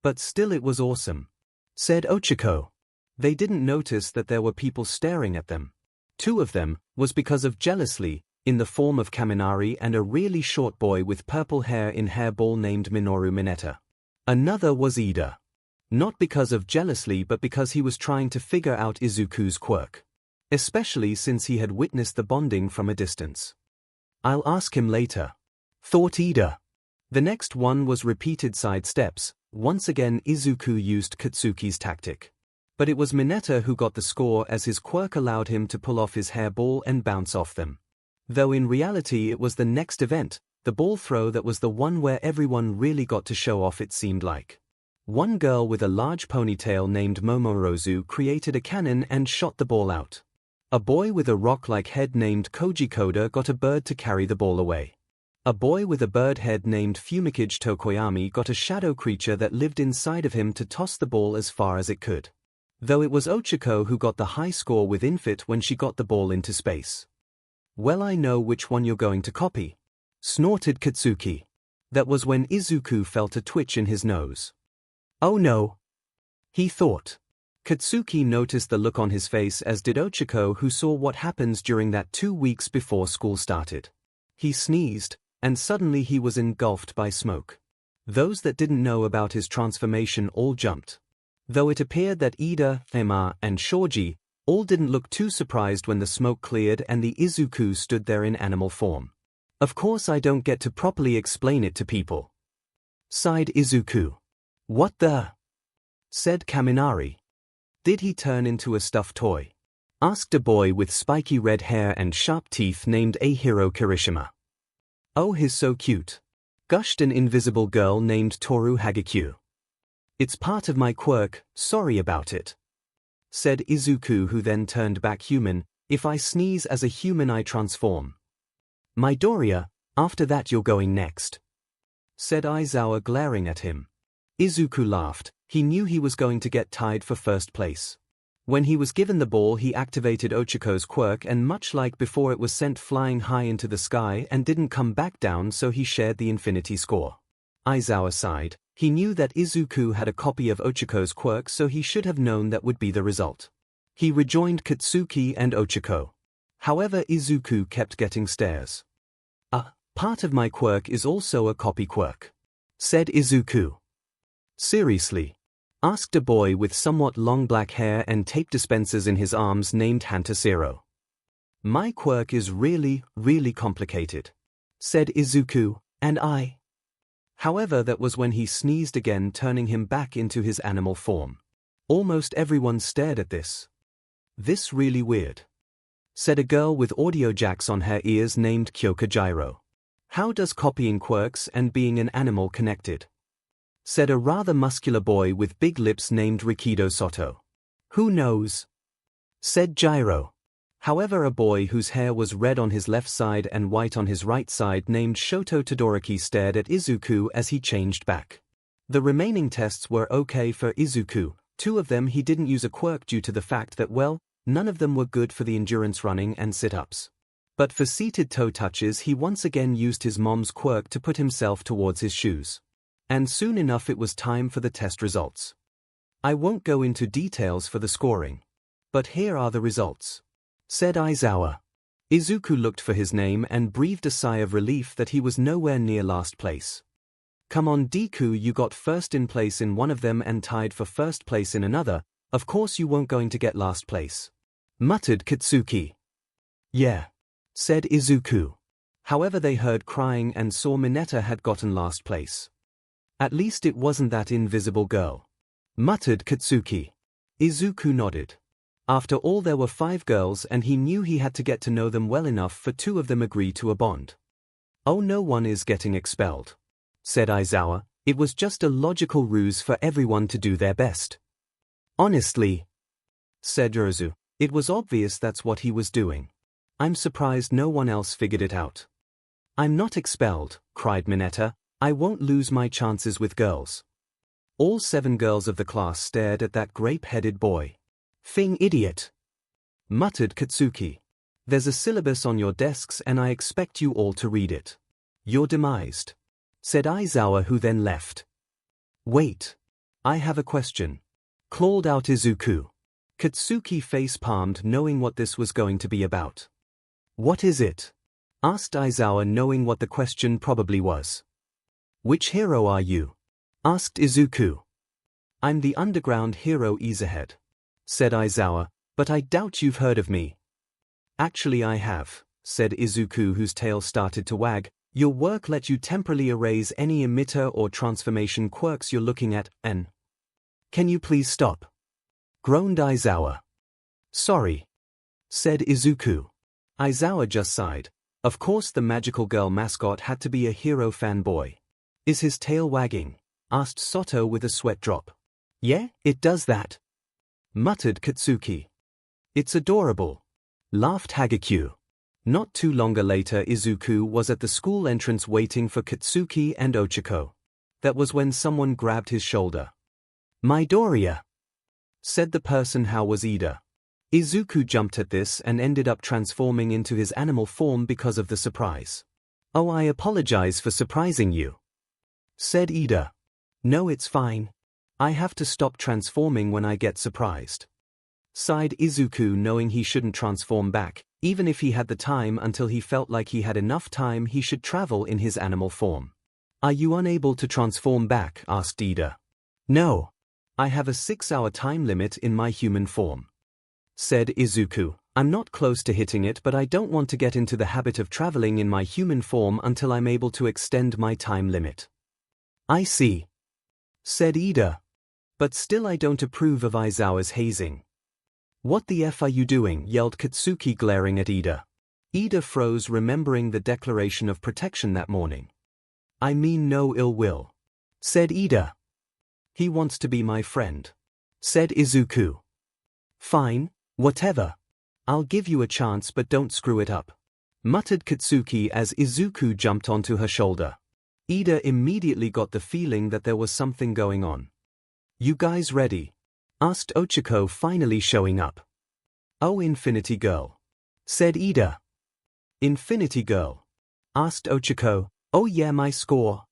Speaker 1: But still it was awesome, said Ochako. They didn't notice that there were people staring at them. Two of them was because of jealousy, in the form of Kaminari and a really short boy with purple hair in hairball named Minoru Mineta. Another was Ida. Not because of jealousy, but because he was trying to figure out Izuku's quirk. Especially since he had witnessed the bonding from a distance. I'll ask him later, thought Ida. The next one was repeated side steps. Once again Izuku used Katsuki's tactic. But it was Mineta who got the score, as his quirk allowed him to pull off his hairball and bounce off them. Though in reality it was the next event, the ball throw, that was the one where everyone really got to show off, it seemed like. One girl with a large ponytail named Momorozu created a cannon and shot the ball out. A boy with a rock-like head named Koji Koda got a bird to carry the ball away. A boy with a bird head named Fumikage Tokoyami got a shadow creature that lived inside of him to toss the ball as far as it could. Though it was Ochako who got the high score with Infit when she got the ball into space. Well, I know which one you're going to copy, snorted Katsuki. That was when Izuku felt a twitch in his nose. Oh no, he thought. Katsuki noticed the look on his face, as did Ochako, who saw what happens during that 2 weeks before school started. He sneezed, and suddenly he was engulfed by smoke. Those that didn't know about his transformation all jumped. Though it appeared that Ida, Ema, and Shoji all didn't look too surprised when the smoke cleared and the Izuku stood there in animal form. Of course I don't get to properly explain it to people. Sighed Izuku. What the? Said Kaminari. Did he turn into a stuffed toy? Asked a boy with spiky red hair and sharp teeth named Ahiro Kirishima. Oh, he's so cute. Gushed an invisible girl named Toru Hagekyu. It's part of my quirk, sorry about it. Said Izuku, who then turned back human. If I sneeze as a human I transform. Midoriya, after that you're going next. Said Aizawa, glaring at him. Izuku laughed. He knew he was going to get tied for first place. When he was given the ball he activated Ochiko's quirk, and much like before it was sent flying high into the sky and didn't come back down, so he shared the infinity score. Aizawa sighed. He knew that Izuku had a copy of Ochiko's quirk, so he should have known that would be the result. He rejoined Katsuki and Ochiko. However, Izuku kept getting stares. Part of my quirk is also a copy quirk. Said Izuku. Seriously? Asked a boy with somewhat long black hair and tape dispensers in his arms named Hantasero. My quirk is really, really complicated. Said Izuku, and I. However, that was when he sneezed again, turning him back into his animal form. Almost everyone stared at this. This really weird. Said a girl with audio jacks on her ears named Kyokujiro. How does copying quirks and being an animal connected? Said a rather muscular boy with big lips named Rikido Soto. Who knows? Said Gyro. However, a boy whose hair was red on his left side and white on his right side named Shoto Todoroki stared at Izuku as he changed back. The remaining tests were okay for Izuku. 2 of them he didn't use a quirk due to the fact that, well, none of them were good for the endurance running and sit-ups. But for seated toe touches he once again used his mom's quirk to put himself towards his shoes. And soon enough it was time for the test results. I won't go into details for the scoring. But here are the results. Said Aizawa. Izuku looked for his name and breathed a sigh of relief that he was nowhere near last place. Come on Deku, you got first in place in one of them and tied for first place in another, of course you won't going to get last place. Muttered Katsuki. Yeah. Said Izuku. However, they heard crying and saw Mineta had gotten last place. At least it wasn't that invisible girl. Muttered Katsuki. Izuku nodded. After all, there were 5 girls and he knew he had to get to know them well enough for 2 of them agree to a bond. Oh, no one is getting expelled. Said Aizawa. It was just a logical ruse for everyone to do their best. Honestly. Said Yorozu. It was obvious that's what he was doing. I'm surprised no one else figured it out. I'm not expelled, cried Mineta. I won't lose my chances with girls. All 7 girls of the class stared at that grape-headed boy. Fing idiot. Muttered Katsuki. There's a syllabus on your desks and I expect you all to read it. You're demised. Said Aizawa, who then left. Wait. I have a question. Clawed out Izuku. Katsuki face-palmed, knowing what this was going to be about. What is it? Asked Aizawa, knowing what the question probably was. Which hero are you? Asked Izuku. I'm the underground hero Ezhead. Said Aizawa, but I doubt you've heard of me. Actually I have, said Izuku, whose tail started to wag. Your work let you temporarily erase any emitter or transformation quirks you're looking at, and... Can you please stop? Groaned Aizawa. Sorry. Said Izuku. Aizawa just sighed. Of course the magical girl mascot had to be a hero fanboy. Is his tail wagging? Asked Soto with a sweat drop. Yeah, it does that. Muttered Katsuki. It's adorable. Laughed Hagekyu. Not too long later Izuku was at the school entrance waiting for Katsuki and Ochiko. That was when someone grabbed his shoulder. Midoriya. Said the person. How was Ida? Izuku jumped at this and ended up transforming into his animal form because of the surprise. Oh, I apologize for surprising you. Said Ida. No, it's fine. I have to stop transforming when I get surprised. Sighed Izuku, knowing he shouldn't transform back, even if he had the time, until he felt like he had enough time he should travel in his animal form. Are you unable to transform back? Asked Ida. No. I have a 6-hour time limit in my human form. Said Izuku. I'm not close to hitting it, but I don't want to get into the habit of traveling in my human form until I'm able to extend my time limit. I see, said Ida. But still I don't approve of Aizawa's hazing. What the F are you doing? Yelled Katsuki, glaring at Ida. Ida froze, remembering the declaration of protection that morning. I mean no ill will, said Ida. He wants to be my friend, said Izuku. Fine, whatever. I'll give you a chance, but don't screw it up, muttered Katsuki as Izuku jumped onto her shoulder. Ida immediately got the feeling that there was something going on. You guys ready? Asked Ochako, finally showing up. Oh, Infinity Girl, said Ida. Infinity Girl? Asked Ochako. Oh yeah, my score.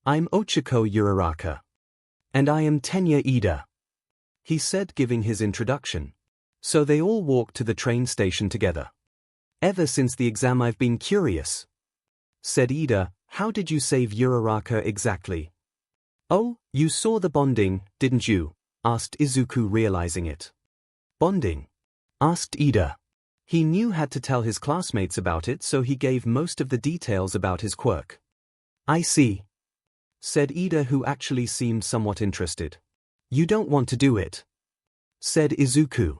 Speaker 1: I'm Ochako Uraraka. And I am Tenya Ida, he said, giving his introduction. So they all walked to the train station together. Ever since the exam I've been curious, said Ida. How did you save Uraraka exactly? Oh, you saw the bonding, didn't you? Asked Izuku, realizing it. Bonding? Asked Ida. He knew had to tell his classmates about it, so he gave most of the details about his quirk. I see, said Ida, who actually seemed somewhat interested. You don't want to do it, said Izuku.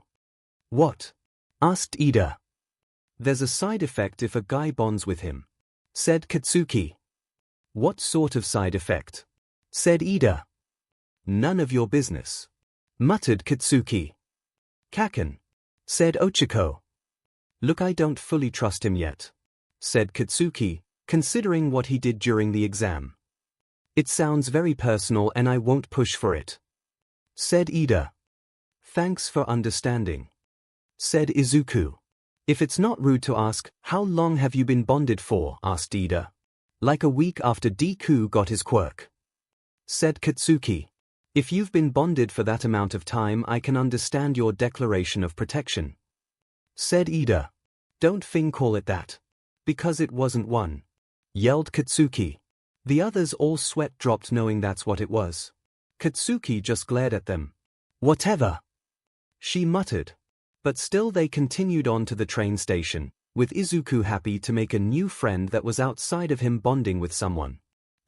Speaker 1: What? Asked Ida. There's a side effect if a guy bonds with him, said Katsuki. What sort of side effect? Said Ida. None of your business, muttered Katsuki. Kaken, said Ochako. Look, I don't fully trust him yet, said Katsuki, considering what he did during the exam. It sounds very personal and I won't push for it, said Ida. Thanks for understanding, said Izuku. If it's not rude to ask, how long have you been bonded for? Asked Ida. Like a week after Deku got his quirk, said Katsuki. If you've been bonded for that amount of time, I can understand your declaration of protection, said Ida. Don't call it that. Because it wasn't one, yelled Katsuki. The others all sweat dropped knowing that's what it was. Katsuki just glared at them. Whatever, she muttered. But still they continued on to the train station, with Izuku happy to make a new friend that was outside of him bonding with someone.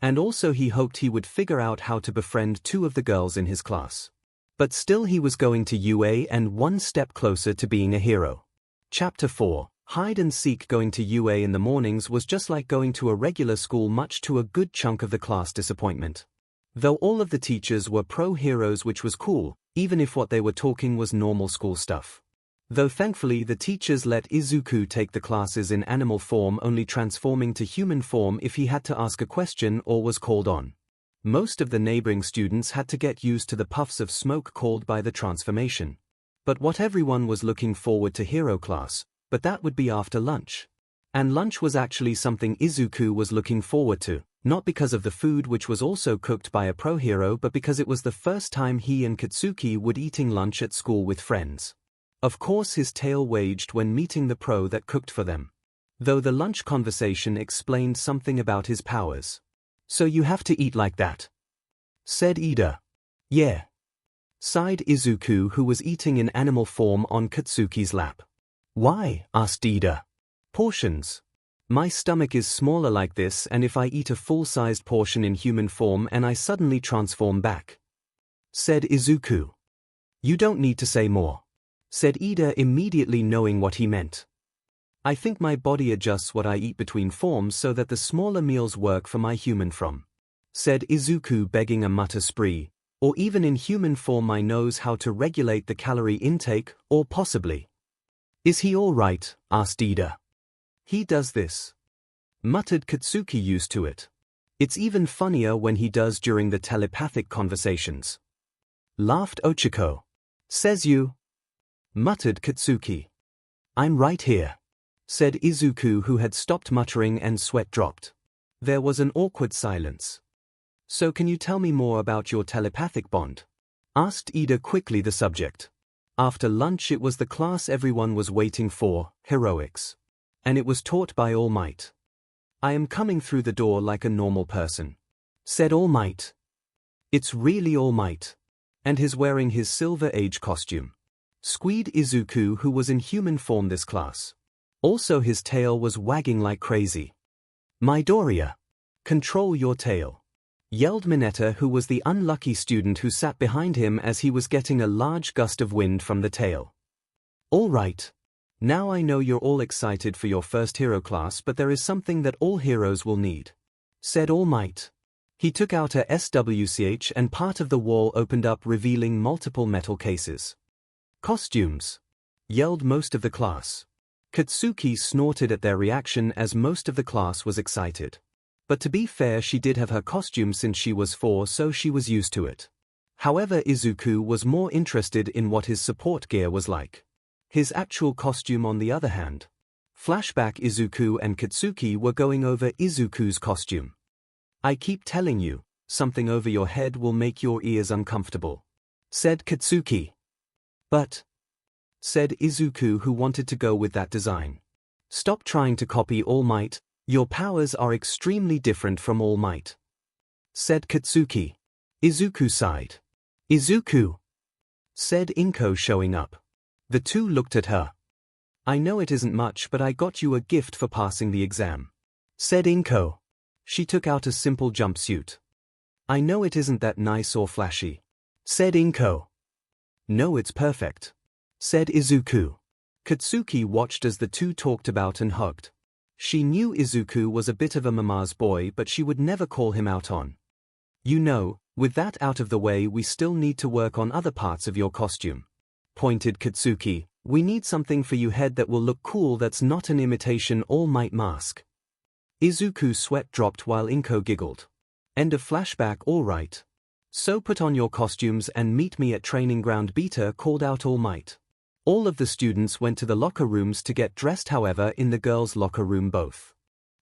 Speaker 1: And also he hoped he would figure out how to befriend two of the girls in his class. But still he was going to UA and one step closer to being a hero. Chapter 4. Hide and seek. Going to UA in the mornings was just like going to a regular school, much to a good chunk of the class disappointment. Though all of the teachers were pro-heroes, which was cool, even if what they were talking was normal school stuff. Though thankfully the teachers let Izuku take the classes in animal form, only transforming to human form if he had to ask a question or was called on. Most of the neighboring students had to get used to the puffs of smoke called by the transformation. But what everyone was looking forward to hero class, but that would be after lunch. And lunch was actually something Izuku was looking forward to, not because of the food, which was also cooked by a pro hero, but because it was the first time he and Katsuki would eating lunch at school with friends. Of course his tail waged when meeting the pro that cooked for them. Though the lunch conversation explained something about his powers. So you have to eat like that, said Ida. Yeah, sighed Izuku, who was eating in animal form on Katsuki's lap. Why? Asked Ida. Portions. My stomach is smaller like this, and if I eat a full-sized portion in human form and I suddenly transform back, said Izuku. You don't need to say more, said Ida, immediately knowing what he meant. I think my body adjusts what I eat between forms so that the smaller meals work for my human form, said Izuku, begging a mutter spree. Or even in human form I knows how to regulate the calorie intake, or possibly. Is he all right? Asked Ida. He does this, muttered Katsuki, used to it. It's even funnier when he does during the telepathic conversations, laughed Ochako. Says you, muttered Katsuki. I'm right here, said Izuku, who had stopped muttering, and sweat dropped. There was an awkward silence. So can you tell me more about your telepathic bond? Asked Ida quickly the subject. After lunch it was the class everyone was waiting for, heroics. And it was taught by All Might. I am coming through the door like a normal person, said All Might. It's really All Might. And he's wearing his Silver Age costume. squeed Izuku, who was in human form this class. Also his tail was wagging like crazy. Midoriya, control your tail, yelled Mineta, who was the unlucky student who sat behind him as he was getting a large gust of wind from the tail. All right. Now I know you're all excited for your first hero class, but there is something that all heroes will need, said All Might. He took out a SWCH and part of the wall opened up, revealing multiple metal cases. Costumes, yelled most of the class. Katsuki snorted at their reaction as most of the class was excited. But to be fair, she did have her costume since she was 4, so she was used to it. However, Izuku was more interested in what his support gear was like. His actual costume, on the other hand. Flashback: Izuku and Katsuki were going over Izuku's costume. I keep telling you, something over your head will make your ears uncomfortable, said Katsuki. But, said Izuku, who wanted to go with that design. Stop trying to copy All Might, your powers are extremely different from All Might, said Katsuki. Izuku sighed. Izuku, said Inko, showing up. The two looked at her. I know it isn't much, but I got you a gift for passing the exam, said Inko. She took out a simple jumpsuit. I know it isn't that nice or flashy, said Inko. No, it's perfect, said Izuku. Katsuki watched as the two talked about and hugged. She knew Izuku was a bit of a mama's boy, but she would never call him out on. You know, with that out of the way, we still need to work on other parts of your costume, pointed Katsuki. We need something for your head that will look cool, that's not an imitation All Might mask. Izuku's sweat dropped while Inko giggled. End of flashback. All right. So put on your costumes and meet me at training ground, Beta called out All Might. All of the students went to the locker rooms to get dressed. However, in the girls' locker room, both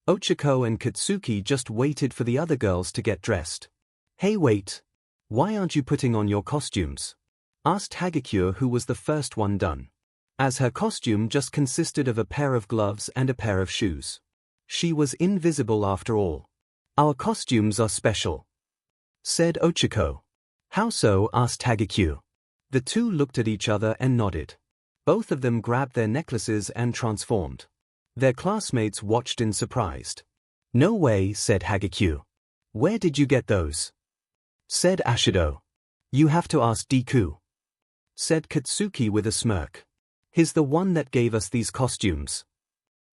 Speaker 1: Ochako and Katsuki just waited for the other girls to get dressed. Hey, wait. Why aren't you putting on your costumes? Asked 𝐔𝐻𝐿, who was the first one done, as her costume just consisted of a pair of gloves and a pair of shoes. She was invisible after all. Our costumes are special, said Ochako. How so? Asked 𝐔𝐻𝐿. The two looked at each other and nodded. Both of them grabbed their necklaces and transformed. Their classmates watched in surprise. No way, said 𝐔𝐻𝐿. Where did you get those? Said Ashido. You have to ask Deku, said Katsuki with a smirk. He's the one that gave us these costumes,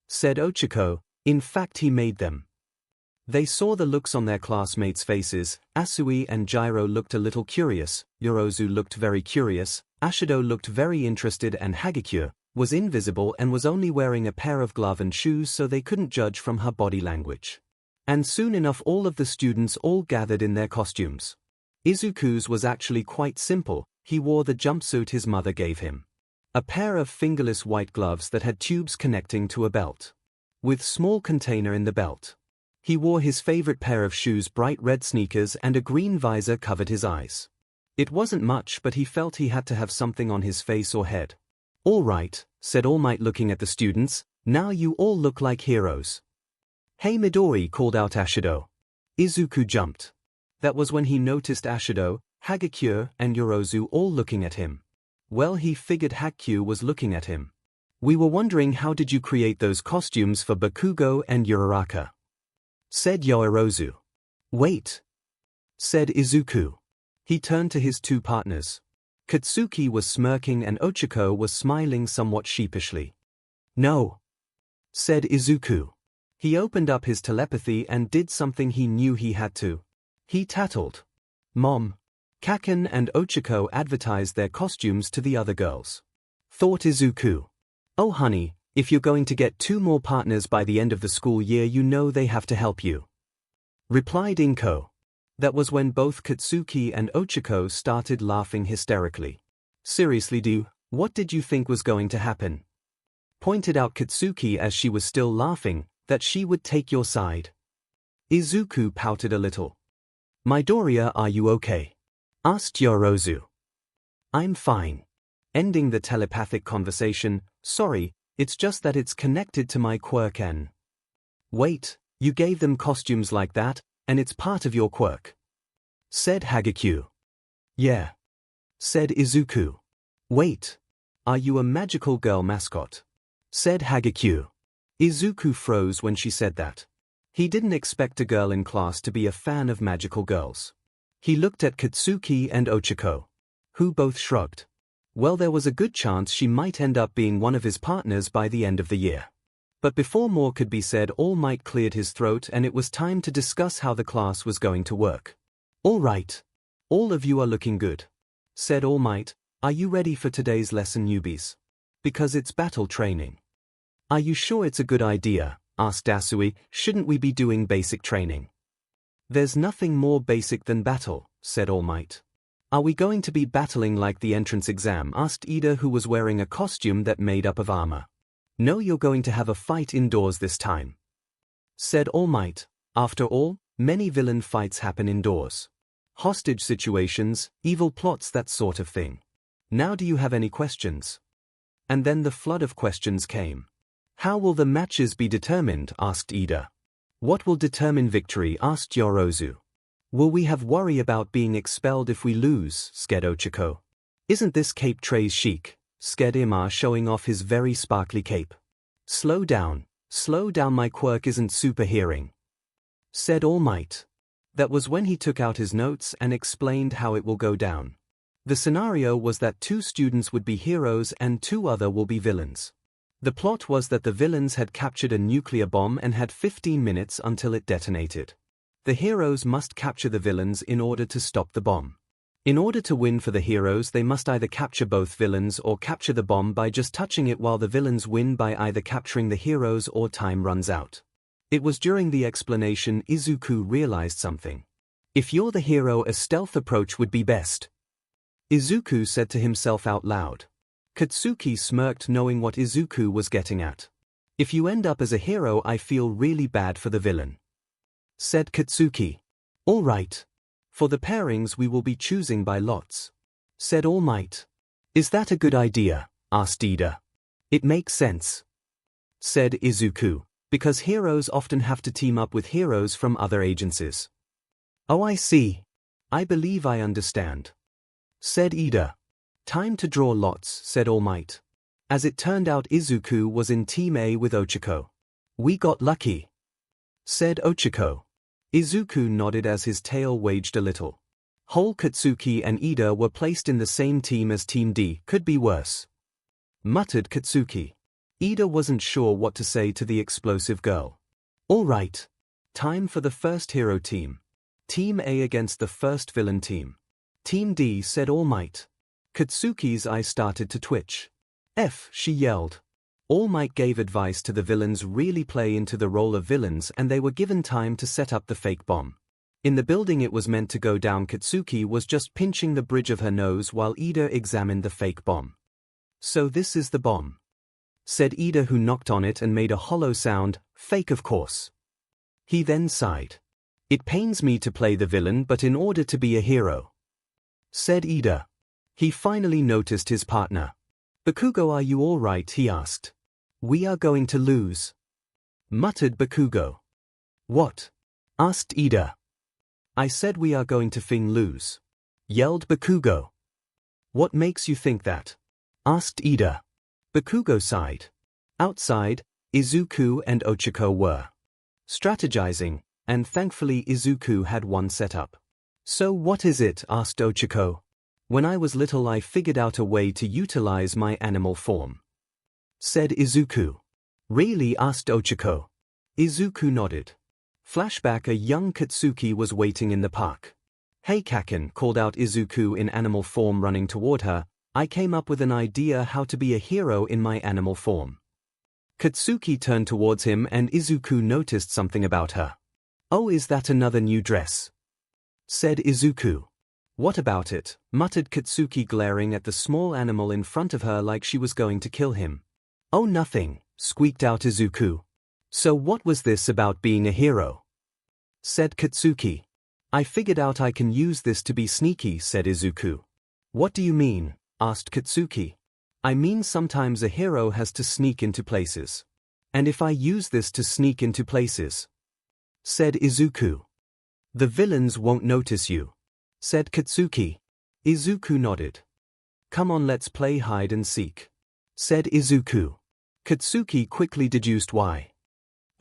Speaker 1: said Ochako. In fact, he made them. They saw the looks on their classmates' faces. Asui and Gyro looked a little curious, Yorozu looked very curious, Ashido looked very interested, and 𝐔𝐻𝐿 was invisible and was only wearing a pair of gloves and shoes, so they couldn't judge from her body language. And soon enough all of the students all gathered in their costumes. Izuku's was actually quite simple. He wore the jumpsuit his mother gave him. A pair of fingerless white gloves that had tubes connecting to a belt, with small container in the belt. He wore his favorite pair of shoes, bright red sneakers, and a green visor covered his eyes. It wasn't much, but he felt he had to have something on his face or head. All right, said All Might, looking at the students. Now you all look like heroes. Hey Midori, called out Ashido. Izuku jumped. That was when he noticed Ashido, 𝐔𝐻𝐿, and Yorozu all looking at him. Well, he figured 𝐔𝐻𝐿 was looking at him. We were wondering, how did you create those costumes for Bakugo and Uraraka? Said Yorozu. Wait, said Izuku. He turned to his two partners. Katsuki was smirking and Ochako was smiling somewhat sheepishly. No, said Izuku. He opened up his telepathy and did something he knew he had to. He tattled. Mom, Kaken and Ochako advertised their costumes to the other girls. Thought Izuku. Oh honey, if you're going to get 2 more partners by the end of the school year, you know they have to help you, replied Inko. That was when both Katsuki and Ochako started laughing hysterically. Seriously, what did you think was going to happen? Pointed out Katsuki as she was still laughing, that she would take your side. Izuku pouted a little. Midoriya, are you okay? Asked Yorozu. I'm fine. Ending the telepathic conversation. Sorry, it's just that it's connected to my quirk N. Wait, you gave them costumes like that, and it's part of your quirk? Said 𝐔𝐻𝐿. Yeah, said Izuku. Wait, Are you a magical girl mascot? Said 𝐻𝐸𝐽. Izuku froze when she said that. He didn't expect a girl in class to be a fan of magical girls. He looked at Katsuki and Ochako, who both shrugged. Well, there was a good chance she might end up being one of his partners by the end of the year. But before more could be said, All Might cleared his throat and it was time to discuss how the class was going to work. All right. All of you are looking good, said All Might. Are you ready for today's lesson, newbies? Because it's battle training. Are you sure it's a good idea? Asked Asui. Shouldn't we be doing basic training? There's nothing more basic than battle, said All Might. Are we going to be battling like the entrance exam? Asked Ida, who was wearing a costume that made up of armor. No, you're going to have a fight indoors this time, said All Might. After all, many villain fights happen indoors. Hostage situations, evil plots, that sort of thing. Now do you have any questions? And then the flood of questions came. How will the matches be determined? Asked Ida. What will determine victory? Asked Yorozu. Will we have worry about being expelled if we lose? Scared Ochako. Isn't this cape très chic? Scared Ima, showing off his very sparkly cape. Slow down, my quirk isn't super hearing, said All Might. That was when he took out his notes and explained how it will go down. The scenario was that 2 students would be heroes and 2 other will be villains. The plot was that the villains had captured a nuclear bomb and had 15 minutes until it detonated. The heroes must capture the villains in order to stop the bomb. In order to win for the heroes, they must either capture both villains or capture the bomb by just touching it, while the villains win by either capturing the heroes or time runs out. It was during the explanation Izuku realized something. If you're the hero, a stealth approach would be best, Izuku said to himself out loud. Katsuki smirked, knowing what Izuku was getting at. If you end up as a hero, I feel really bad for the villain, said Katsuki. All right. For the pairings we will be choosing by lots, said All Might. Is that a good idea? Asked Ida. It makes sense, said Izuku, because heroes often have to team up with heroes from other agencies. Oh, I see. I believe I understand, said Ida. Time to draw lots, said All Might. As it turned out, Izuku was in Team A with Ochako. We got lucky, said Ochako. Izuku nodded as his tail waged a little. Whole Katsuki and Ida were placed in the same team as Team D. Could be worse, muttered Katsuki. Ida wasn't sure what to say to the explosive girl. All right. Time for the first hero team. Team A against the first villain team. Team D, said All Might. Katsuki's eyes started to twitch. F, she yelled. All Might gave advice to the villains really play into the role of villains, and they were given time to set up the fake bomb. In the building it was meant to go down, Katsuki was just pinching the bridge of her nose while Ida examined the fake bomb. So this is the bomb, said Ida, who knocked on it and made a hollow sound. Fake, of course. He then sighed. It pains me to play the villain, but in order to be a hero, said Ida. He finally noticed his partner. Bakugo, are you all right? He asked. We are going to lose, muttered Bakugo. What? Asked Ida. I said we are going to lose, yelled Bakugo. What makes you think that? Asked Ida. Bakugo sighed. Outside, Izuku and Ochako were strategizing, and thankfully Izuku had one set up. So what is it? Asked Ochako. When I was little I figured out a way to utilize my animal form, said Izuku. Really? Asked Ochako. Izuku nodded. Flashback: a young Katsuki was waiting in the park. Hey Kaken, called out Izuku in animal form, running toward her. I came up with an idea how to be a hero in my animal form. Katsuki turned towards him and Izuku noticed something about her. Oh, is that another new dress? Said Izuku. What about it? Muttered Katsuki, glaring at the small animal in front of her like she was going to kill him. Oh, nothing, squeaked out Izuku. So what was this about being a hero? Said Katsuki. I figured out I can use this to be sneaky, said Izuku. What do you mean? Asked Katsuki. I mean sometimes a hero has to sneak into places. And if I use this to sneak into places, said Izuku, the villains won't notice you, said Katsuki. Izuku nodded. Come on, let's play hide and seek, said Izuku. Katsuki quickly deduced why.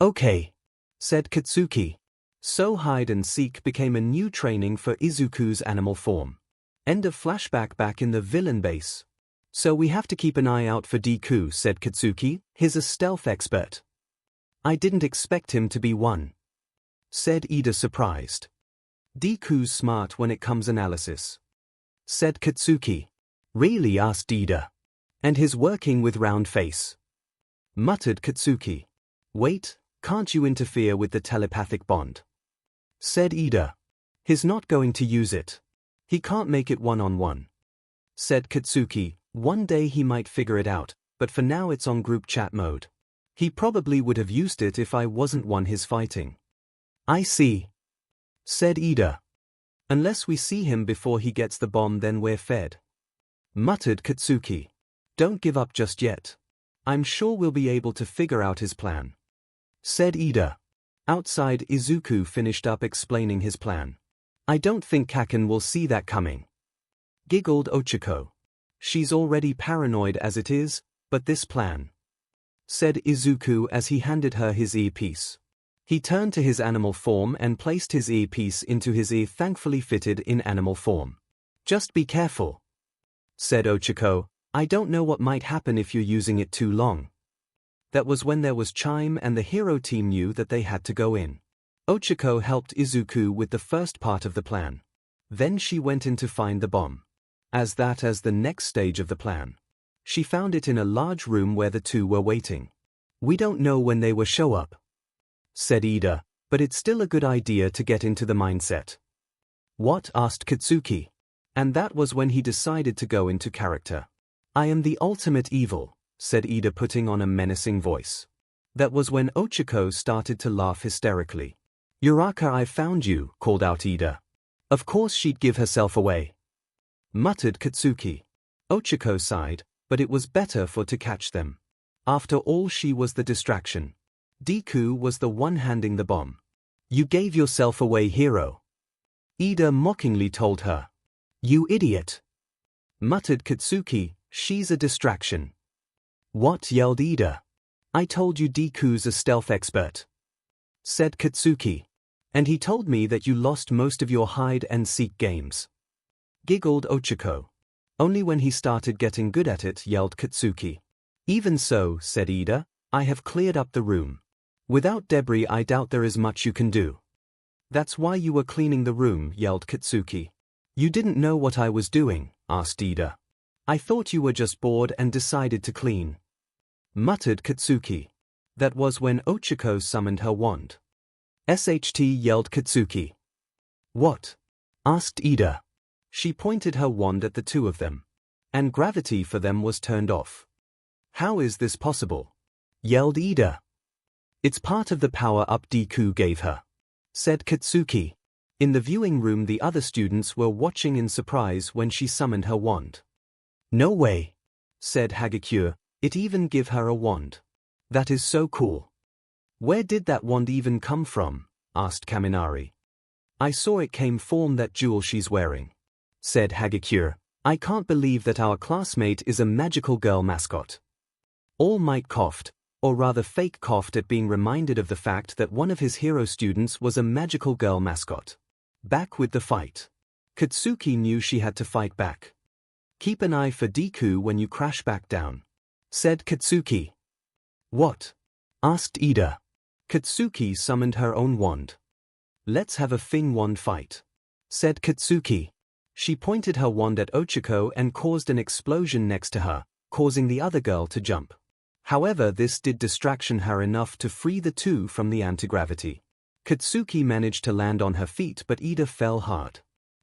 Speaker 1: Okay, said Katsuki. So hide and seek became a new training for Izuku's animal form. End of flashback. Back in the villain base. So we have to keep an eye out for Deku, said Katsuki. He's a stealth expert. I didn't expect him to be one, said Ida, surprised. Deku's smart when it comes analysis, said Katsuki. Really, asked Ida. And he's working with round face, muttered Katsuki. Wait, can't you interfere with the telepathic bond? Said Ida. He's not going to use it. He can't make it one-on-one, said Katsuki. One day he might figure it out, but for now it's on group chat mode. He probably would have used it if I wasn't one he's fighting. I see, said Ida. Unless we see him before he gets the bomb, then we're fed, muttered Katsuki. Don't give up just yet. I'm sure we'll be able to figure out his plan, said Ida. Outside, Izuku finished up explaining his plan. I don't think Kaken will see that coming, giggled Ochako. She's already paranoid as it is, but this plan, said Izuku as he handed her his earpiece. He turned to his animal form and placed his earpiece into his ear, thankfully fitted in animal form. Just be careful, said Ochako. I don't know what might happen if you're using it too long. That was when there was chime and the hero team knew that they had to go in. Ochako helped Izuku with the first part of the plan. Then she went in to find the bomb. As the next stage of the plan. She found it in a large room where the two were waiting. We don't know when they will show up, said Ida, but it's still a good idea to get into the mindset. What? Asked Katsuki. And that was when he decided to go into character. I am the ultimate evil, said Ida, putting on a menacing voice. That was when Ochako started to laugh hysterically. Uraka, I found you, called out Ida. Of course she'd give herself away, muttered Katsuki. Ochako sighed, but it was better to catch them. After all, she was the distraction. Deku was the one handing the bomb. You gave yourself away, hero, Ida mockingly told her. You idiot, muttered Katsuki. She's a distraction. What? Yelled Ida. I told you Deku's a stealth expert, said Katsuki. And he told me that you lost most of your hide and seek games, giggled Ochako. Only when he started getting good at it, yelled Katsuki. Even so, said Ida, I have cleared up the room. Without debris, I doubt there is much you can do. That's why you were cleaning the room, yelled Katsuki. You didn't know what I was doing, asked Ida. I thought you were just bored and decided to clean, muttered Katsuki. That was when Ochako summoned her wand. SHT, yelled Katsuki. What? asked Ida. She pointed her wand at the two of them. And gravity for them was turned off. How is this possible? Yelled Ida. It's part of the power-up Deku gave her, said Katsuki. In the viewing room, the other students were watching in surprise when she summoned her wand. No way, said Hagakure. It even give her a wand. That is so cool. Where did that wand even come from? Asked Kaminari. I saw it came from that jewel she's wearing, said Hagakure. I can't believe that our classmate is a magical girl mascot. All Might coughed, or rather fake coughed at being reminded of the fact that one of his hero students was a magical girl mascot. Back with the fight. Katsuki knew she had to fight back. Keep an eye for Deku when you crash back down, said Katsuki. What? asked Ida. Katsuki summoned her own wand. Let's have a Fing wand fight, said Katsuki. She pointed her wand at Ochako and caused an explosion next to her, causing the other girl to jump. However, this did distraction her enough to free the two from the anti-gravity. Katsuki managed to land on her feet, but Ida fell hard.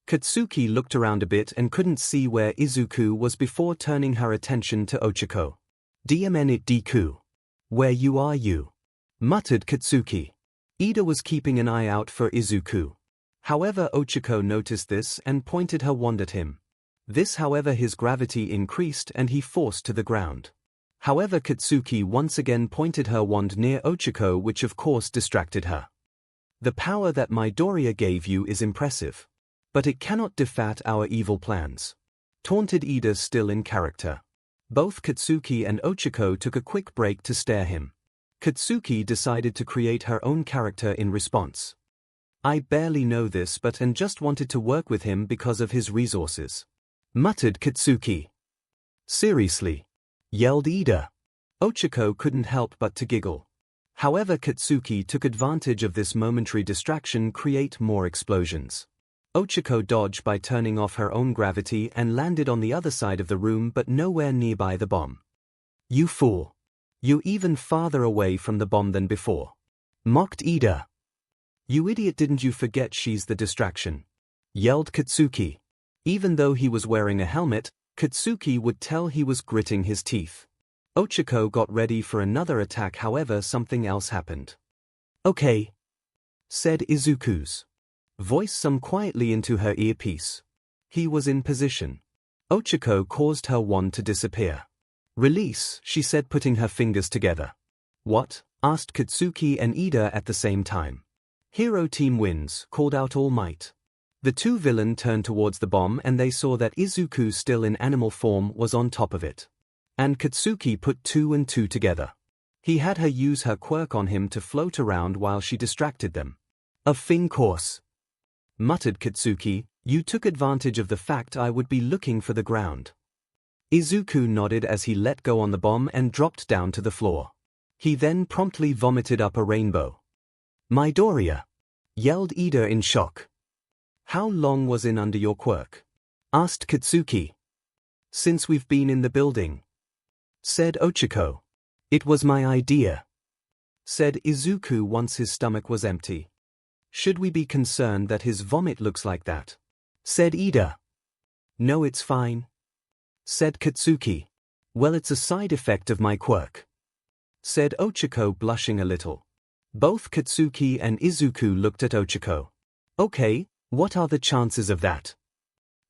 Speaker 1: Katsuki looked around a bit and couldn't see where Izuku was before turning her attention to Ochako. DMN it Deku. Where you are you? Muttered Katsuki. Ida was keeping an eye out for Izuku. However, Ochako noticed this and pointed her wand at him. This, however, his gravity increased and he forced to the ground. However, Katsuki once again pointed her wand near Ochako, which of course distracted her. The power that Midoriya gave you is impressive, but it cannot defeat our evil plans, taunted Ida, still in character. Both Katsuki and Ochako took a quick break to stare him. Katsuki decided to create her own character in response. I barely know this and just wanted to work with him because of his resources, muttered Katsuki. Seriously? Yelled Ida. Ochako couldn't help but to giggle. However, Katsuki took advantage of this momentary distraction to create more explosions. Ochako dodged by turning off her own gravity and landed on the other side of the room but nowhere nearby the bomb. You fool! You're even farther away from the bomb than before, mocked Ida. You idiot, didn't you forget she's the distraction? Yelled Katsuki. Even though he was wearing a helmet, Katsuki would tell he was gritting his teeth. Ochako got ready for another attack, however something else happened. Okay, said Izuku's voice some quietly into her earpiece. He was in position. Ochako caused her wand to disappear. Release, she said, putting her fingers together. What? Asked Katsuki and Ida at the same time. Hero team wins, called out All Might. The two villains turned towards the bomb and they saw that Izuku, still in animal form, was on top of it. And Katsuki put 2 and 2 together. He had her use her quirk on him to float around while she distracted them. Of course, muttered Katsuki, you took advantage of the fact I would be looking for the ground. Izuku nodded as he let go on the bomb and dropped down to the floor. He then promptly vomited up a rainbow. Midoriya! Yelled Ida in shock. How long was in under your quirk? Asked Katsuki. Since we've been in the building, said Ochako. It was my idea, said Izuku once his stomach was empty. Should we be concerned that his vomit looks like that? Said Ida. No, it's fine, said Katsuki. Well, it's a side effect of my quirk, said Ochako, blushing a little. Both Katsuki and Izuku looked at Ochako. Okay, what are the chances of that?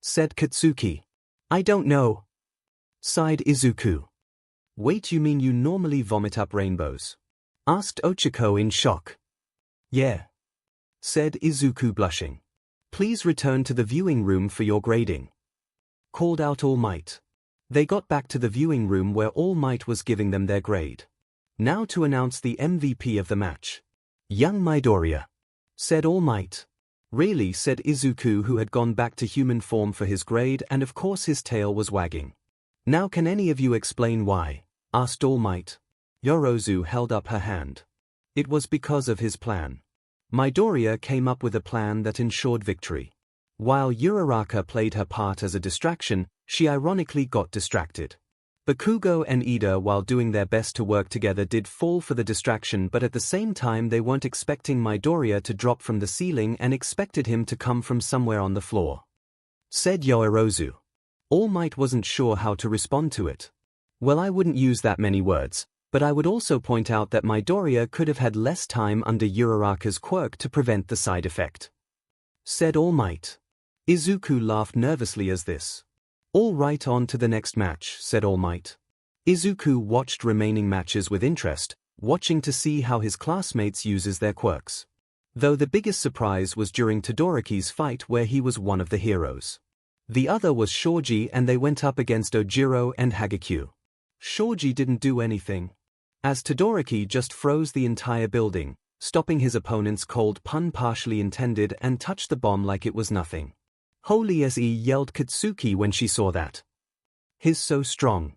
Speaker 1: Said Katsuki. I don't know, sighed Izuku. Wait, you mean you normally vomit up rainbows? Asked Ochako in shock. Yeah, said Izuku, blushing. Please return to the viewing room for your grading, called out All Might. They got back to the viewing room where All Might was giving them their grade. Now to announce the MVP of the match. Young Midoriya, said All Might. Really, said Izuku, who had gone back to human form for his grade and of course his tail was wagging. Now can any of you explain why? Asked All Might. Yorozu held up her hand. It was because of his plan. Midoriya came up with a plan that ensured victory. While Uraraka played her part as a distraction, she ironically got distracted. Bakugo and Ida, while doing their best to work together, did fall for the distraction, but at the same time they weren't expecting Midoriya to drop from the ceiling and expected him to come from somewhere on the floor. Said Yorozu. All Might wasn't sure how to respond to it. Well, I wouldn't use that many words, but I would also point out that Midoriya could have had less time under Uraraka's quirk to prevent the side effect. Said All Might. Izuku laughed nervously as this. All right, on to the next match, said All Might. Izuku watched remaining matches with interest, watching to see how his classmates uses their quirks. Though the biggest surprise was during Todoroki's fight where he was one of the heroes. The other was Shoji and they went up against Ojiro and Hagekyo. Shoji didn't do anything, as Todoroki just froze the entire building, stopping his opponent's cold pun partially intended and touched the bomb like it was nothing. Holy SE, yelled Katsuki when she saw that. He's so strong,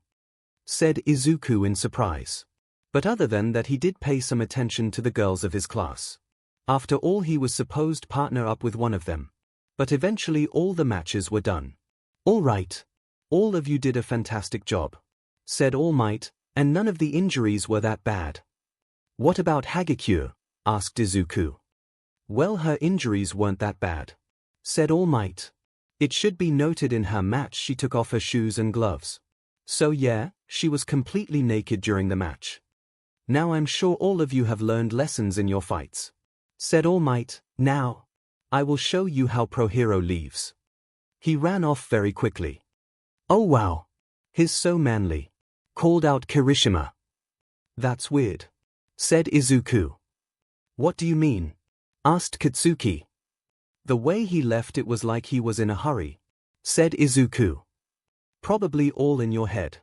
Speaker 1: said Izuku in surprise. But other than that, he did pay some attention to the girls of his class. After all, he was supposed to partner up with one of them. But eventually all the matches were done. All right. All of you did a fantastic job, said All Might, and none of the injuries were that bad. What about Hagekyo? Asked Izuku. Well, her injuries weren't that bad, said All Might. It should be noted in her match she took off her shoes and gloves. So yeah, she was completely naked during the match. Now I'm sure all of you have learned lessons in your fights, said All Might. Now, I will show you how Pro Hero leaves. He ran off very quickly. Oh wow, he's so manly, called out Kirishima. That's weird, said Izuku. What do you mean? Asked Katsuki. The way he left, it was like he was in a hurry, said Izuku. Probably all in your head,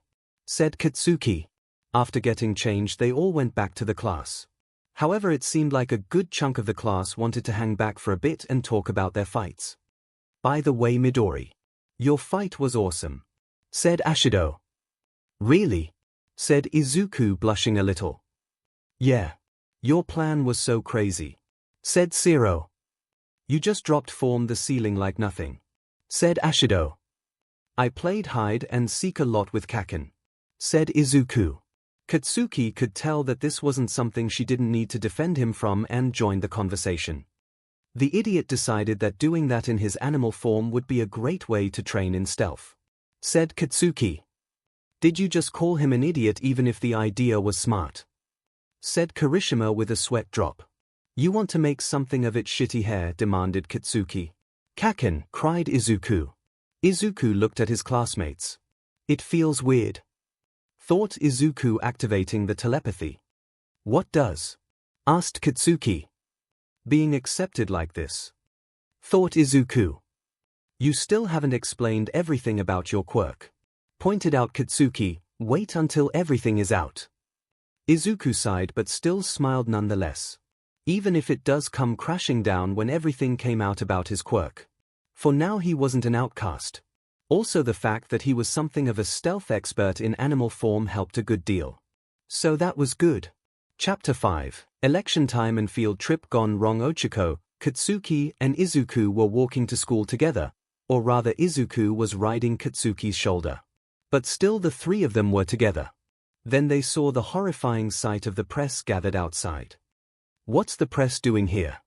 Speaker 1: said Katsuki. After getting changed, they all went back to the class. However, it seemed like a good chunk of the class wanted to hang back for a bit and talk about their fights. By the way, Midori, your fight was awesome, said Ashido. Really? Said Izuku, blushing a little. Yeah. Your plan was so crazy, said Zero. You just dropped from the ceiling like nothing, said Ashido. I played hide and seek a lot with Kaken, said Izuku. Katsuki could tell that this wasn't something she didn't need to defend him from and joined the conversation. The idiot decided that doing that in his animal form would be a great way to train in stealth, said Katsuki. Did you just call him an idiot even if the idea was smart? Said Kirishima with a sweat drop. You want to make something of its shitty hair, demanded Katsuki. Kaken, cried Izuku. Izuku looked at his classmates. It feels weird, thought Izuku, activating the telepathy. What does? Asked Katsuki. Being accepted like this, thought Izuku. You still haven't explained everything about your quirk, pointed out Katsuki. Wait until everything is out. Izuku sighed but still smiled nonetheless, even if it does come crashing down when everything came out about his quirk. For now he wasn't an outcast. Also the fact that he was something of a stealth expert in animal form helped a good deal. So that was good. Chapter 5, Election Time and Field Trip Gone Wrong. Ochiko, Katsuki, and Izuku were walking to school together, or rather Izuku was riding Katsuki's shoulder. But still the three of them were together. Then they saw the horrifying sight of the press gathered outside. What's the press doing here?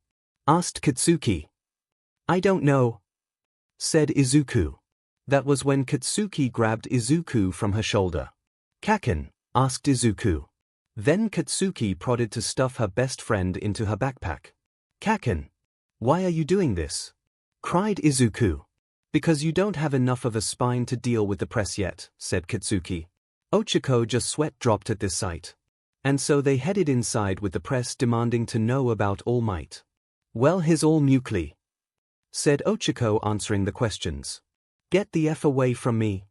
Speaker 1: Asked Katsuki. I don't know, said Izuku. That was when Katsuki grabbed Izuku from her shoulder. Kaken? Asked Izuku. Then Katsuki prodded to stuff her best friend into her backpack. Kaken, why are you doing this? Cried Izuku. Because you don't have enough of a spine to deal with the press yet, said Katsuki. Ochiko just sweat dropped at this sight. And so they headed inside with the press demanding to know about All Might. Well, here's All Mukli, said Ochiko, answering the questions. Get the F away from me,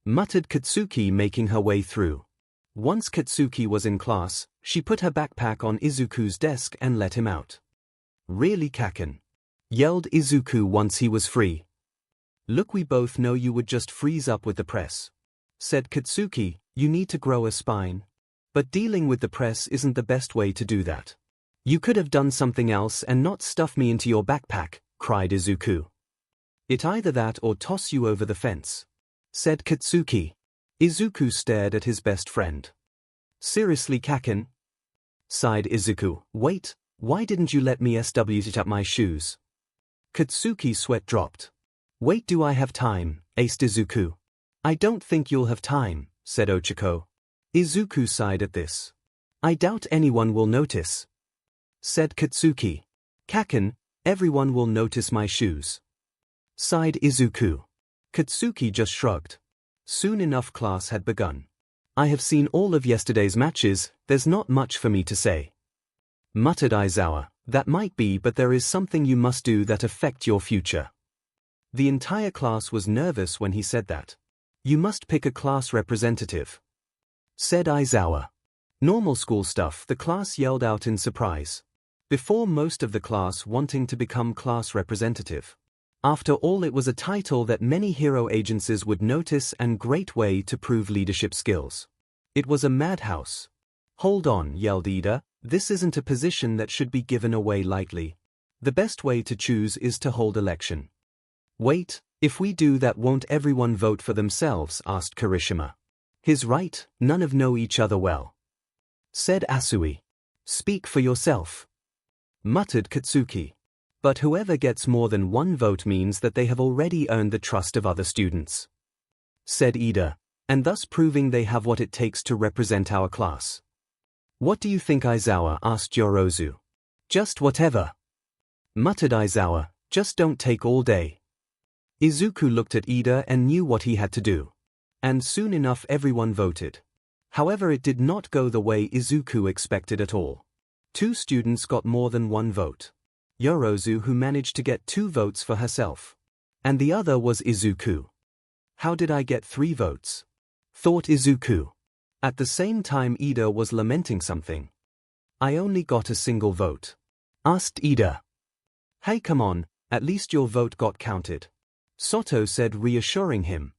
Speaker 1: muttered Katsuki, making her way through. Once Katsuki was in class, she put her backpack on Izuku's desk and let him out. Really, Kaken? Yelled Izuku once he was free. Look, we both know you would just freeze up with the press, said Katsuki. You need to grow a spine. But dealing with the press isn't the best way to do that. You could have done something else and not stuff me into your backpack, cried Izuku. It either that or toss you over the fence, said Katsuki. Izuku stared at his best friend. Seriously, Kaken? Sighed Izuku. Wait, why didn't you let me switch up my shoes? Katsuki's sweat dropped. Wait, do I have time? Aced Izuku. I don't think you'll have time, said Ochiko. Izuku sighed at this. I doubt anyone will notice, said Katsuki. Kaken, everyone will notice my shoes, sighed Izuku. Katsuki just shrugged. Soon enough class had begun. I have seen all of yesterday's matches, there's not much for me to say, muttered Aizawa. That might be, but there is something you must do that affect your future. The entire class was nervous when he said that. You must pick a class representative, said Aizawa. Normal school stuff, the class yelled out in surprise. Before most of the class wanting to become class representative. After all, it was a title that many hero agencies would notice and great way to prove leadership skills. It was a madhouse. Hold on, yelled Ida, this isn't a position that should be given away lightly. The best way to choose is to hold election. Wait, if we do that won't everyone vote for themselves? Asked Kirishima. He's right, none of know each other well, said Asui. Speak for yourself, muttered Katsuki. But whoever gets more than one vote means that they have already earned the trust of other students, said Ida, and thus proving they have what it takes to represent our class. What do you think, Aizawa? Asked Yorozu. Just whatever, muttered Aizawa, just don't take all day. Izuku looked at Ida and knew what he had to do. And soon enough everyone voted. However, it did not go the way Izuku expected at all. 2 students got more than 1 vote. Yorozu, who managed to get 2 votes for herself. And the other was Izuku. How did I get 3 votes? thought Izuku. At the same time Ida was lamenting something. I only got a single vote. Asked Ida. Hey, come on, at least your vote got counted. Soto said, reassuring him.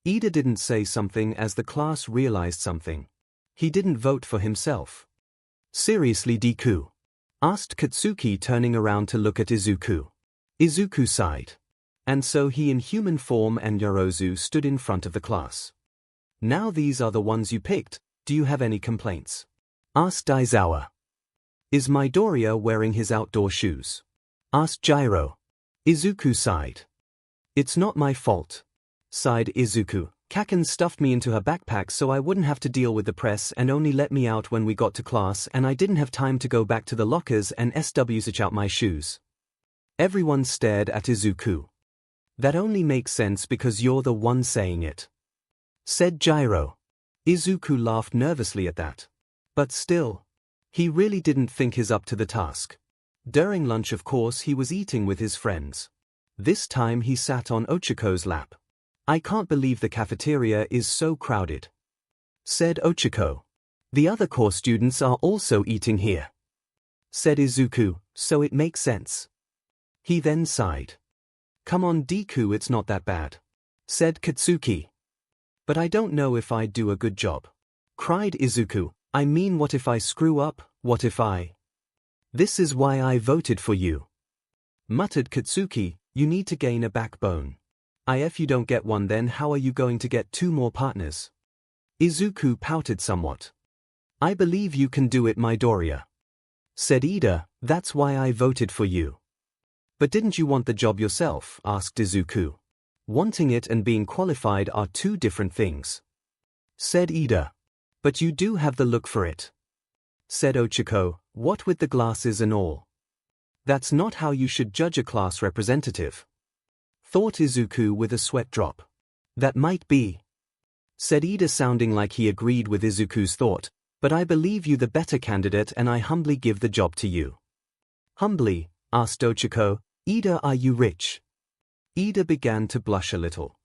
Speaker 1: Ida didn't say something as the class realized something. He didn't vote for himself. Seriously, Deku? Asked Katsuki, turning around to look at Izuku. Izuku sighed. And so he in human form and Yorozu stood in front of the class. Now these are the ones you picked, do you have any complaints? Asked Aizawa. Is Midoriya wearing his outdoor shoes? Asked Gyro. Izuku sighed. It's not my fault. Sighed Izuku. Kaken stuffed me into her backpack so I wouldn't have to deal with the press and only let me out when we got to class, and I didn't have time to go back to the lockers and switch out my shoes. Everyone stared at Izuku. That only makes sense because you're the one saying it. Said Gyro. Izuku laughed nervously at that. But still, he really didn't think he's up to the task. During lunch, of course, he was eating with his friends. This time he sat on Ochiko's lap. I can't believe the cafeteria is so crowded. Said Ochiko. The other core students are also eating here. Said Izuku, so it makes sense. He then sighed. Come on Deku, it's not that bad. Said Katsuki. But I don't know if I'd do a good job. Cried Izuku. I mean, what if I screw up, what if I... This is why I voted for you. Muttered Katsuki, you need to gain a backbone. If you don't get one, then how are you going to get 2 more partners? Izuku pouted somewhat. I believe you can do it, Midoriya. Said Ida, that's why I voted for you. But didn't you want the job yourself? Asked Izuku. Wanting it and being qualified are 2 different things. Said Ida. But you do have the look for it. Said Ochiko, what with the glasses and all? That's not how you should judge a class representative. Thought Izuku with a sweat drop. That might be. Said Ida, sounding like he agreed with Izuku's thought, but I believe you the better candidate and I humbly give the job to you. Humbly? Asked Ochiko. Ida, are you rich? Ida began to blush a little.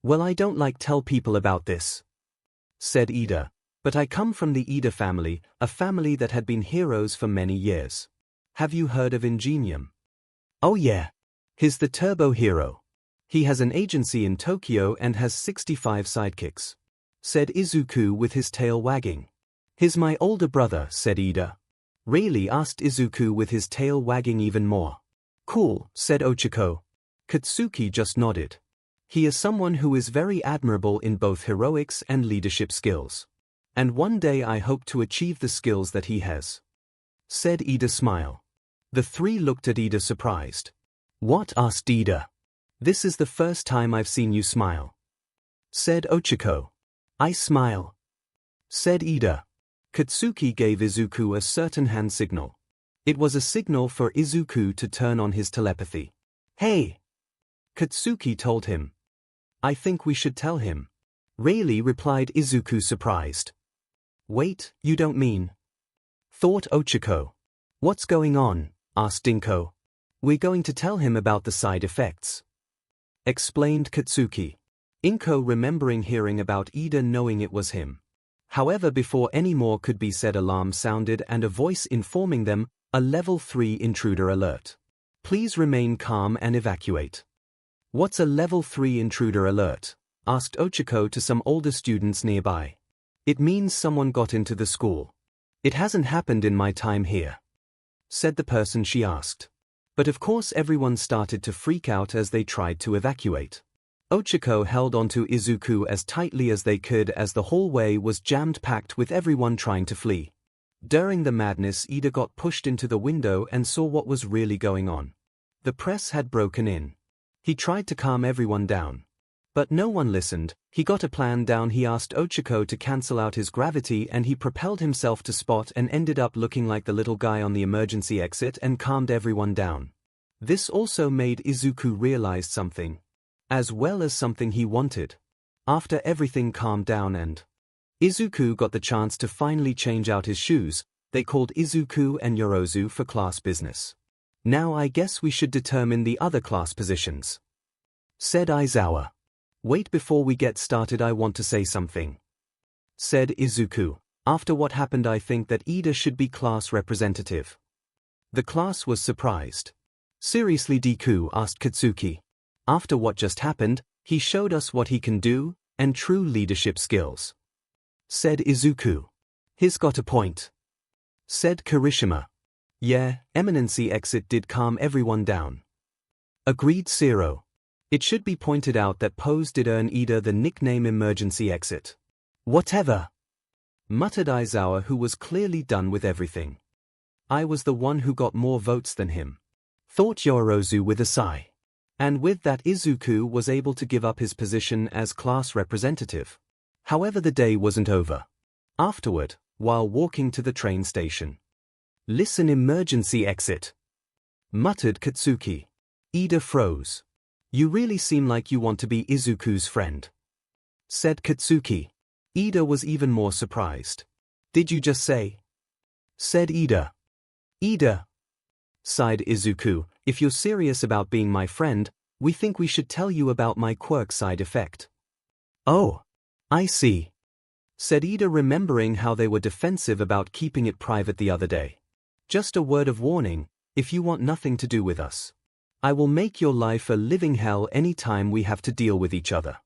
Speaker 1: Well, I don't like tell people about this. Said Ida. But I come from the Ida family, a family that had been heroes for many years. Have you heard of Ingenium? Oh yeah. He's the turbo hero. He has an agency in Tokyo and has 65 sidekicks. Said Izuku with his tail wagging. He's my older brother, said Ida. Really? Asked Izuku with his tail wagging even more. Cool, said Ochiko. Katsuki just nodded. He is someone who is very admirable in both heroics and leadership skills. And one day I hope to achieve the skills that he has. Said Ida, smile. The 3 looked at Ida surprised. What? Asked Ida. This is the first time I've seen you smile. Said Ochiko. I smile. Said Ida. Katsuki gave Izuku a certain hand signal. It was a signal for Izuku to turn on his telepathy. Hey! Katsuki told him. I think we should tell him. Really? Replied Izuku, surprised. Wait, you don't mean? Thought Ochiko. What's going on? Asked Inko. We're going to tell him about the side effects. Explained Katsuki. Inko remembering hearing about Ida, knowing it was him. However, before any more could be said, alarm sounded and a voice informing them, a level 3 intruder alert. Please remain calm and evacuate. What's a level 3 intruder alert? Asked Ochiko to some older students nearby. It means someone got into the school. It hasn't happened in my time here. Said the person she asked. But of course everyone started to freak out as they tried to evacuate. Ochiko held onto Izuku as tightly as they could as the hallway was jammed-packed with everyone trying to flee. During the madness, Ida got pushed into the window and saw what was really going on. The press had broken in. He tried to calm everyone down. But no one listened. He got a plan down. He asked Ochiko to cancel out his gravity and he propelled himself to spot and ended up looking like the little guy on the emergency exit and calmed everyone down. This also made Izuku realize something. As well as something he wanted. After everything calmed down and Izuku got the chance to finally change out his shoes, they called Izuku and Yorozu for class business. Now I guess we should determine the other class positions. Said Aizawa. Wait, before we get started I want to say something. said Izuku. After what happened, I think that Ida should be class representative. The class was surprised. Seriously, Deku, asked Katsuki. After what just happened, he showed us what he can do, and true leadership skills. Said Izuku. He's got a point. Said Kirishima. Yeah, Eminency exit did calm everyone down. Agreed Zero. It should be pointed out that Pose did earn Ida the nickname Emergency Exit. Whatever, muttered Aizawa, who was clearly done with everything. I was the one who got more votes than him, thought Yororozu with a sigh. And with that, Izuku was able to give up his position as class representative. However, the day wasn't over. Afterward, while walking to the train station. Listen, emergency exit, muttered Katsuki. Ida froze. You really seem like you want to be Izuku's friend, said Katsuki. Ida was even more surprised. Did you just say? Said Ida. Ida, sighed Izuku, if you're serious about being my friend, we think we should tell you about my quirk side effect. Oh, I see, said Ida, remembering how they were defensive about keeping it private the other day. Just a word of warning, if you want nothing to do with us, I will make your life a living hell any time we have to deal with each other.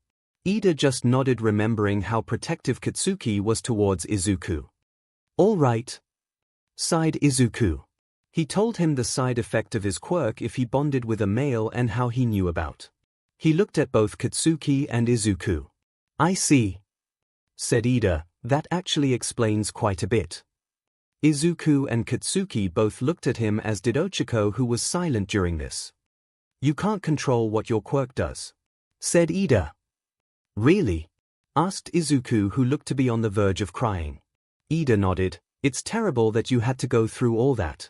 Speaker 1: Ida just nodded, remembering how protective Katsuki was towards Izuku. All right, sighed Izuku. He told him the side effect of his quirk if he bonded with a male and how he knew about. He looked at both Katsuki and Izuku. I see, said Ida, that actually explains quite a bit. Izuku and Katsuki both looked at him, as did Ochako, who was silent during this. You can't control what your quirk does, said Ida. Really? Asked Izuku, who looked to be on the verge of crying. Ida nodded. It's terrible that you had to go through all that.